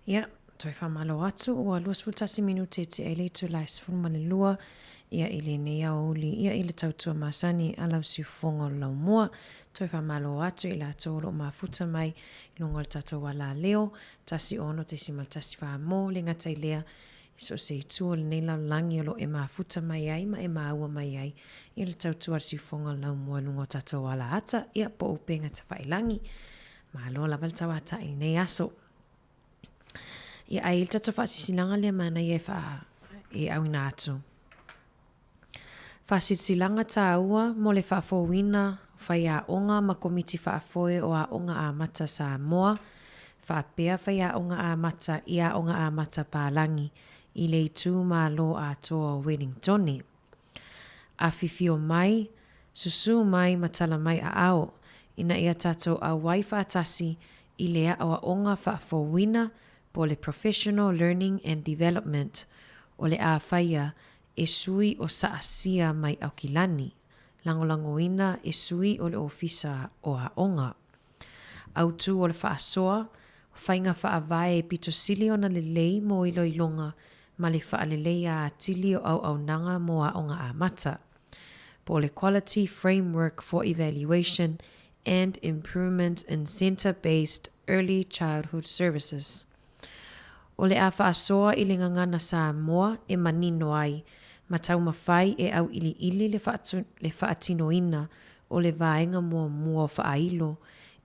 Ia, toi whamalo atu, ua 2 minute te ele tu lai sfumane lua, ia ile ne auli, ia ile tautua masani, alau si fongo lau mua, toi whamalo atu, ila tōro mafuta mai, ilunga tato wala leo, tasi ono te simal tasi whamo, le ngatai lea, so se tua le nei lau langi olo e mafuta mai ai, ma e maua mai ai, ile tautua si fongo lau mua, lunga tato wala ata, ia po upenga ta whailangi, ma lo laval tawata il nei aso. Ia ai il tato whaasisilanga le mana i e au ina atu. Whaasisilanga ta ua mo le whaafowina whai a onga ma komiti whaafoe o a onga a mata sa moa, whaapea whai a onga a mata i a onga a mata pālangi i le itu ma lo a toa Wellingtoni. A fifio mai, susu mai matala mai a ao, ina ia tato a wai whaatasi i lea o a onga whaafowina po le Professional Learning and Development o le a whaia e sui o saasia mai au kilani, langolangoina e sui o le ofisa o a onga. Au tu o le whaasoa, whainga whaavae e pito sili o na le lei mo ilo ilonga, ma le whaalelei a atili o au nanga mo a onga a mata. Po le Quality Framework for Evaluation and Improvement in Center-Based Early Childhood Services. O le a whaasoa i le ngangana sa moa e manino ai, ma tau mawhai e au ili le whaatinoina o le vaenga mua whaailo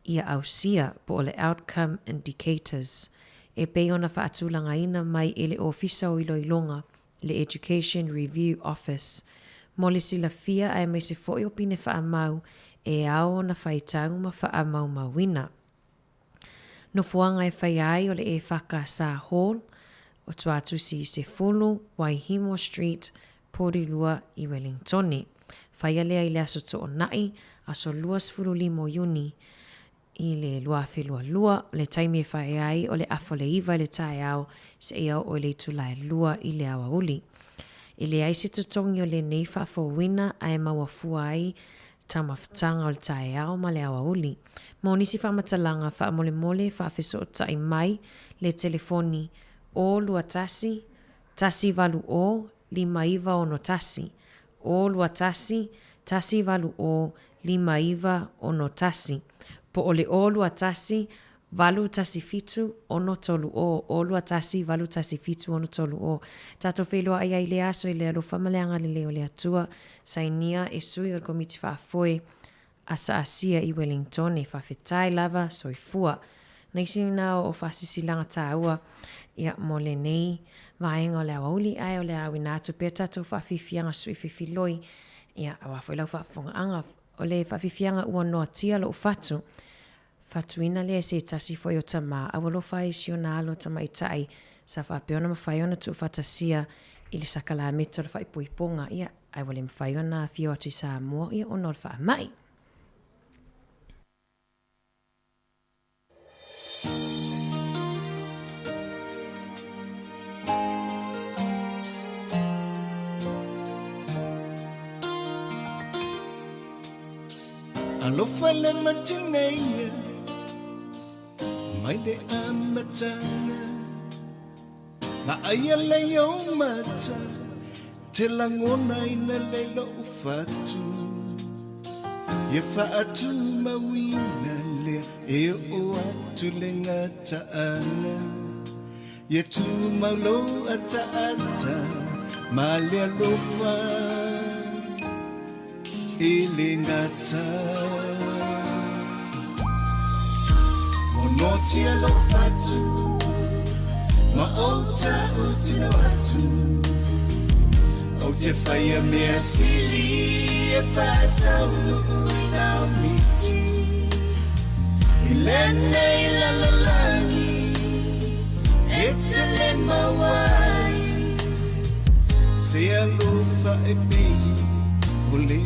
ia au sia po o le Outcome Indicators. E pei ona whaatulanga ina mai e le ofisa o iloilonga, le Education Review Office. Mo le sila fia ai mai se foi o pine whaamau e ao na whaitau ma whaamau mawina. No fuanga e whai ai o le e whaka sa hall, o tuatu si se fulu, Waihimo Street, Porirua i Wellingtoni. Whai alea i le aso to o nai, aso luas fulu limo Juni, i le lua lua, le taimi e whai ai o le afo le iwa le tae au, se e au o le tulai lua i le awa uli. I le aise tutongi o le nei whaafo wina ai maua fua ai, tamafutanga o le tae au ma le awa uli. Mo nisi whamatalanga wha mole whaafeso o tai mai le telefoni o lua tasi valu o 5 tasi. O lua tasi valu o 5 tasi. Po ole o lua tasi valu tasi fitu ono tolu o lua tasi valu tasi fitu ono tolu o. Tato whelua ai ai le aso i le alo whamaleanga le leo le atua sainia e sui o komiti whaafoe asa asia i Wellington e whawhetai lava soifua. Neisi nao o whasisilanga tāua ia mo le nei vaenga o le awauli ai o le awina atu pia tato whawhifianga sui whiwhiloi ia awa whailau whaafonga anga o le whawhifianga ua noa tia lo ufatu. Fatuina le se tasi foi o tama awalo fai siona alo tama itai sa whapeona mawhaiona tu whatasia i le sakala meta le whaipuiponga ia ai wale mawhaiona fio atu sa mua ia ono le wha mai. Alofa le matineia mai le amatanga na aia le o mata te langona ina le lo ufatu ye faatu mawina le e o atu le ngata ana ye tu malo ata ma le alofa ele ngata Monoti alo fatu ma ota utino atu o te whaia mea siri e whatau ina miti i lene i lalalangi e te le mawai se alofa e pei o le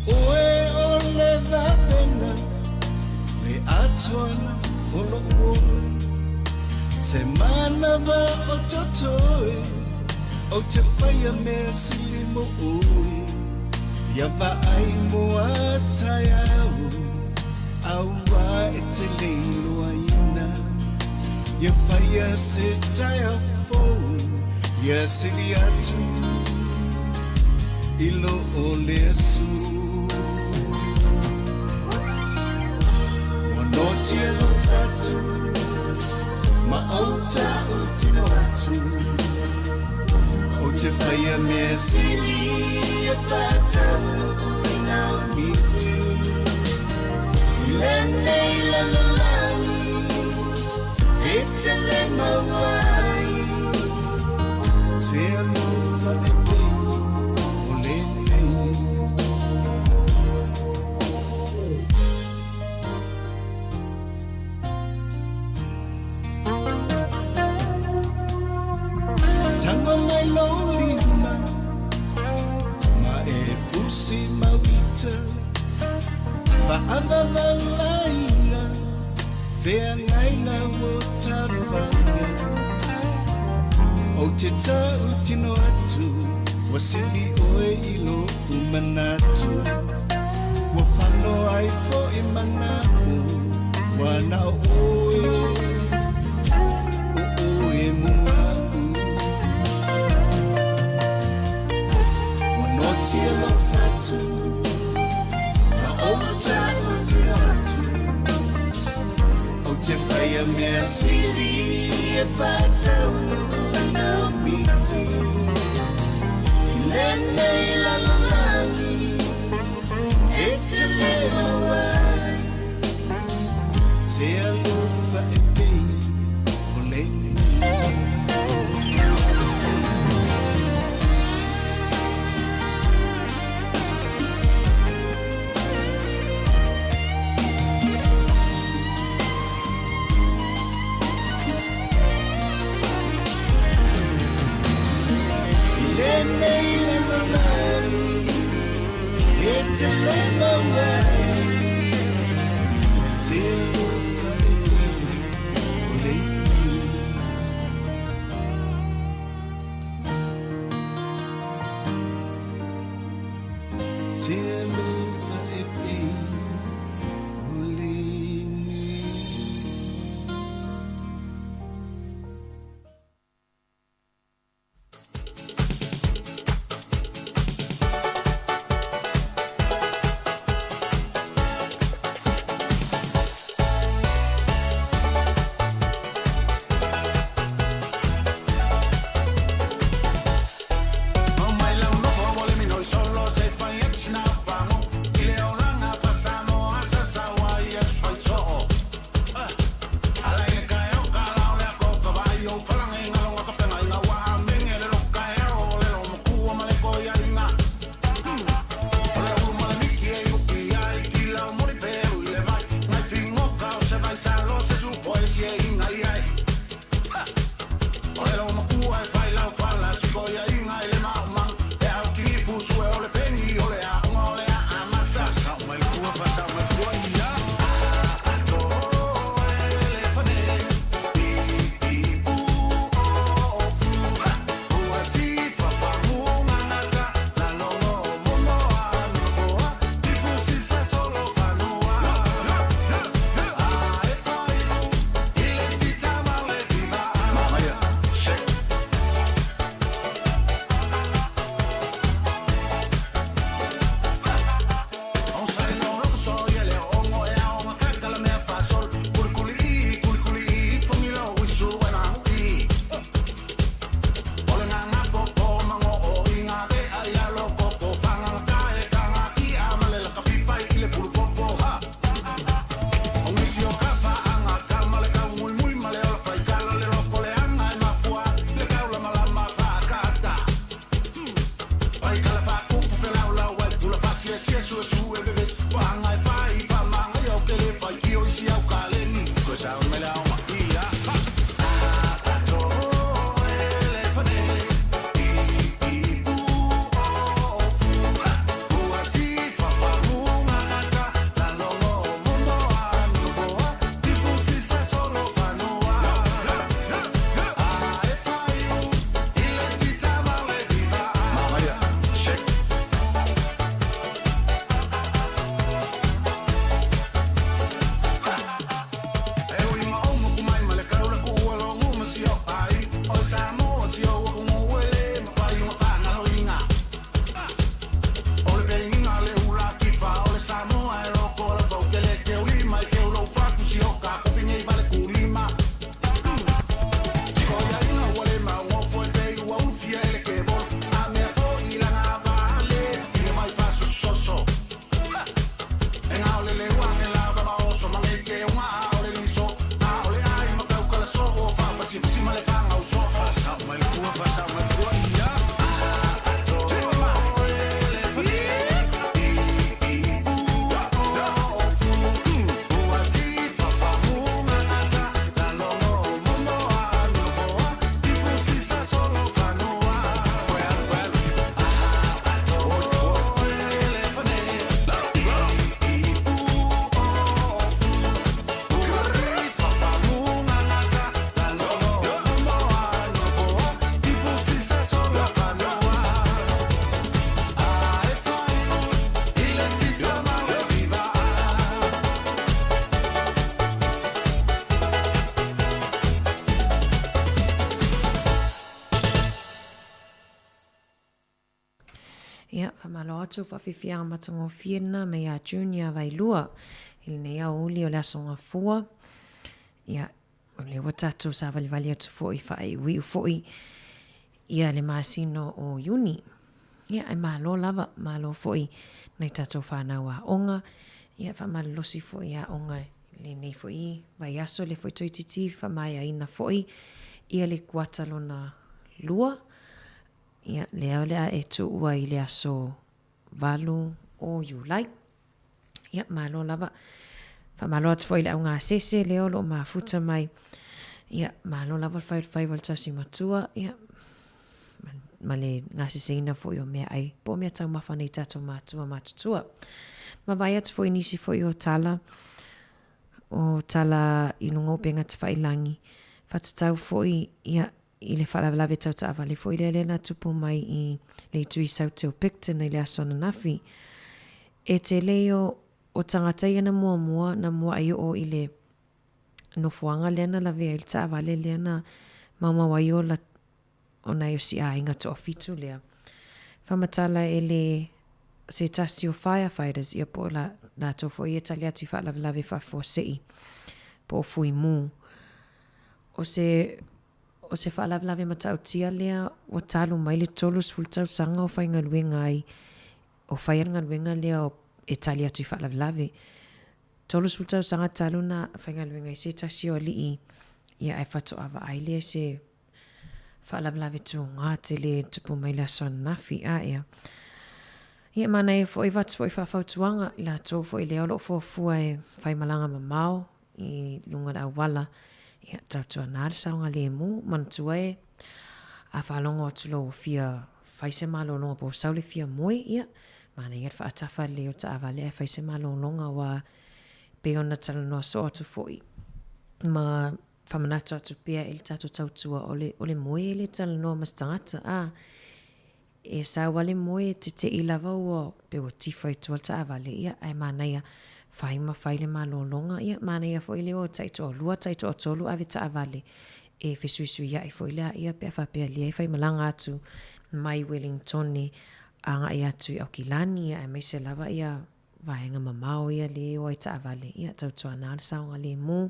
Oe o le vavena le atoana o lo uola semana va o totoe O te whaia mea sili mo oi Ia vai mo atai au Aua e te leilo aina Ia whaia se tai a fou Ia sili atu Ilo o le asu Wanoti e lo fatu Ma auta o tino atu O te whaia mea sili e whatau ina mitu I lene I lalalani E te le mawai Se alofa e pei o lene Tango mai lolima Ma e fusi mawita Fa avavalaina Vea ngaina wo tawanya O te tau tino atu Wasili oe ilo umanatu Wa whano ai fo I manau Wana oe O oe mua Wanoti e lo fatu Ma o tau tino atu O te whaia mea siri E whatau na miti Lene I lalalani E te leo ai Se alofa e pei o lene It's a little way. malo atu whawhiwhianga matango whiena me a junior vai lua. Ili nei au uli o le asonga fua. Ia, o le watatu sa vali atu fwoi whae ui fwoi. Ia le maasino o uni. Ia, ai malo lava, malo fwoi. Nei tatou whanau a onga. Ia, whamalosi fwoi a onga. Le nei fwoi, vai aso le fwoi toititi, whamai a ina fwoi. Ia le kuatalo na lua. Ia, lea lea e tu ua i le aso valu o Julai. Ia, malo lava. Whamalo atu fwoi le au ngā sese leo lo mafuta mai. Ia, malo lava whai wal tasi matua. Ia, ma le ngā sese ina fwoi o mea ai. Po mea tau mawhanei tato matua matutua. Ma vai atu fwoi nisi fwoi o tala. O tala inungo penga te whailangi. Whatatau fwoi, ia, i le whalawalawe tau ta awale fwoi le lena tupu mai i le tui sau teo Picton i le asona nafi. E te leo o tangatai ana mua na mua ai o i le nofuanga lena la vea i ta awale lena maumawai o la o nai o si a inga to ofitu lea. Whamatala e le se tasi o firefighters ia po la to fwoi e tali atu whalawalawe whafosei po fui mu. O se whalawalawe matau tia lea o talu mai le tolu sfultau sanga o whainga luenga ai o whainga luenga lea o e tali atu whalawalawe. Tolu sfultau sanga talu na whainga luenga i se tasi o li ia ai whato awa ai lea se whalawalawe tu ngā te le tupu mai lea son nafi a ea. Ia mana e fo i vats fo i whawhautuanga i la tō fo i leo lo fo fua e whaimalanga mamau i lunga au wala. Ia tautua nāre saunga le mu, mantua e a whalongo atu lo fia whaise malo longa po saule fia moe, ia. Mana ia whaatafa leo ta awale e whaise malo longa wa peona tala noa so atu foi. Ma whamanatu atu pia ili tato tautua ole moe ele tala noa mastangata, e sa wale moe te ilawa ua pewa tifai tual ta awale, ia. Ai mana ia whaima whaile malo longa, ia mana ia fo ile o taito o lua, taito o tolu ave ta avale e fesuisui ia e fo ile ia pia whapea lia e whaimalanga atu mai Wellington ni anga ia atu i Aukilani ia e meise lava ia vahenga mamao ia le o i ta avale ia tautua nā le saunga le mu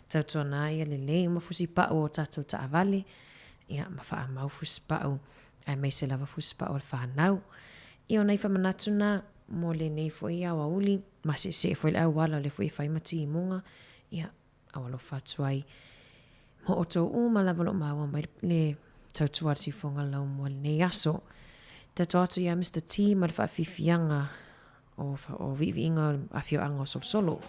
tautua nā ia le le mafusi pao o tatou ta avale ia mawha mau fusi pao e meise lava fusi pao le whanau ia o nei whamanatu na mo le nei fo ia wa uli ma se fo le au wala le fo i whai mati i munga ia awalo whatuai mo o tō malavalo maua mai le tautua si fonga lau mo le nei aso tato atu ia Mr. T ma le whawhiwhianga o vivi inga a fio anga o solo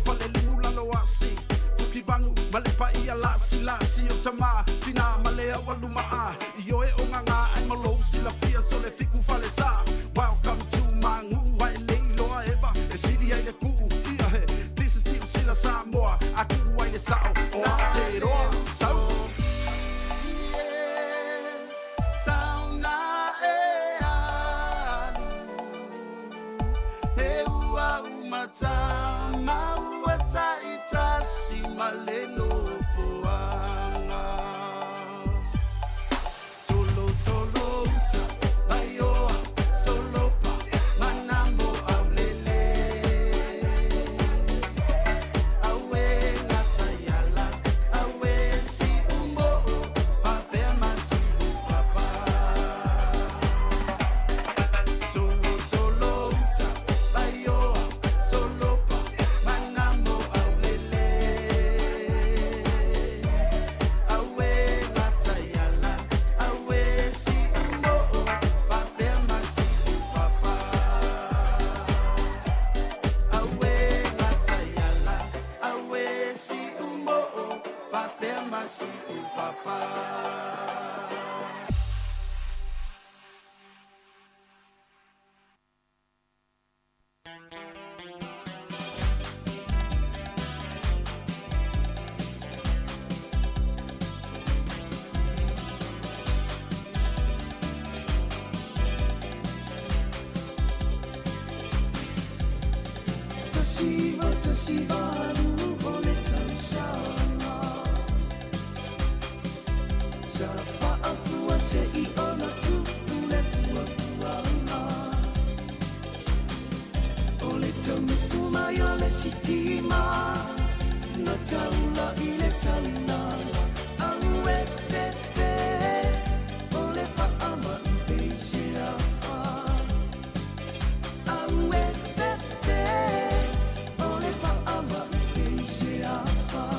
fale limu lalo asi Fuki vangu malepa ia lasi o tama Fina malea waluma a Io e onganga ai malo sila fia so le fiku fale sa Welcome to Mangu Wai leilo a eva E siri ai le kuu ia he This is still sila Samoa Aku ai le sao o Aotearoa Sau Sauna e anu He ua umatama Uata itasi malelo fuanga Solo ta Bayoa Solo pa Manamo aulele Awe natayala Awe si umo Fapema si upapa Solo ta Bayoa Solo pa Manamo aulele Awe natayala Awe si umo Fapema si upapa Awe natayala Awe si umo Fapema si upapa Tasivaru ole tausanga Safa afua se I ona tu ule puanga Ole tamu mai ole sitima Na taula ile tauna Aue pepe Ole paama ipese afa Aue pepe Ole paama ipese afa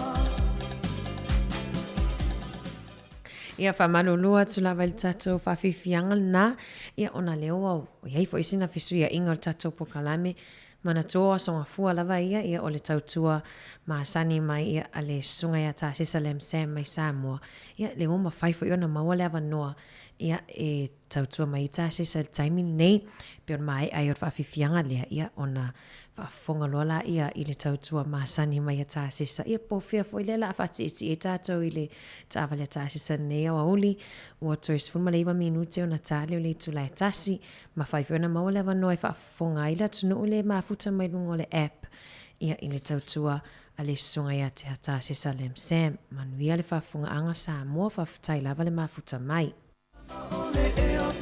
Ia whamalulua tu lawa il tatou whawhiwhianga na ia ona leo au. Iai fo isina fisuia inga il tatou pokalame. Mana toa songa fua lava ia ole tautua maasani mai ia ale sunga ia ta Sisalem Sam mai Samoa. Ia le uma whaifo iona maua le awa noa ia e tautua mai ta Sisal taimi nei. Peon mai ai or whawhiwhianga lea ia ona whafonga lola ia i le tautua maasani mai ta Sisa. Ia po fia fo ile la whati iti e tatou i le taawale ta Sisa nei awa uli. Ua tois fulma leiwa minute ona tali o le tula e tasi. Ma whaifo iona maua le awa noa i whafonga ila tunu ule mafuta mai lungo le app. Ia i le tautua a le sunga ia te hata Sisalem Sam. Manuia le whafonga anga Samoa whaftai lava le mafuta mai. Ole e o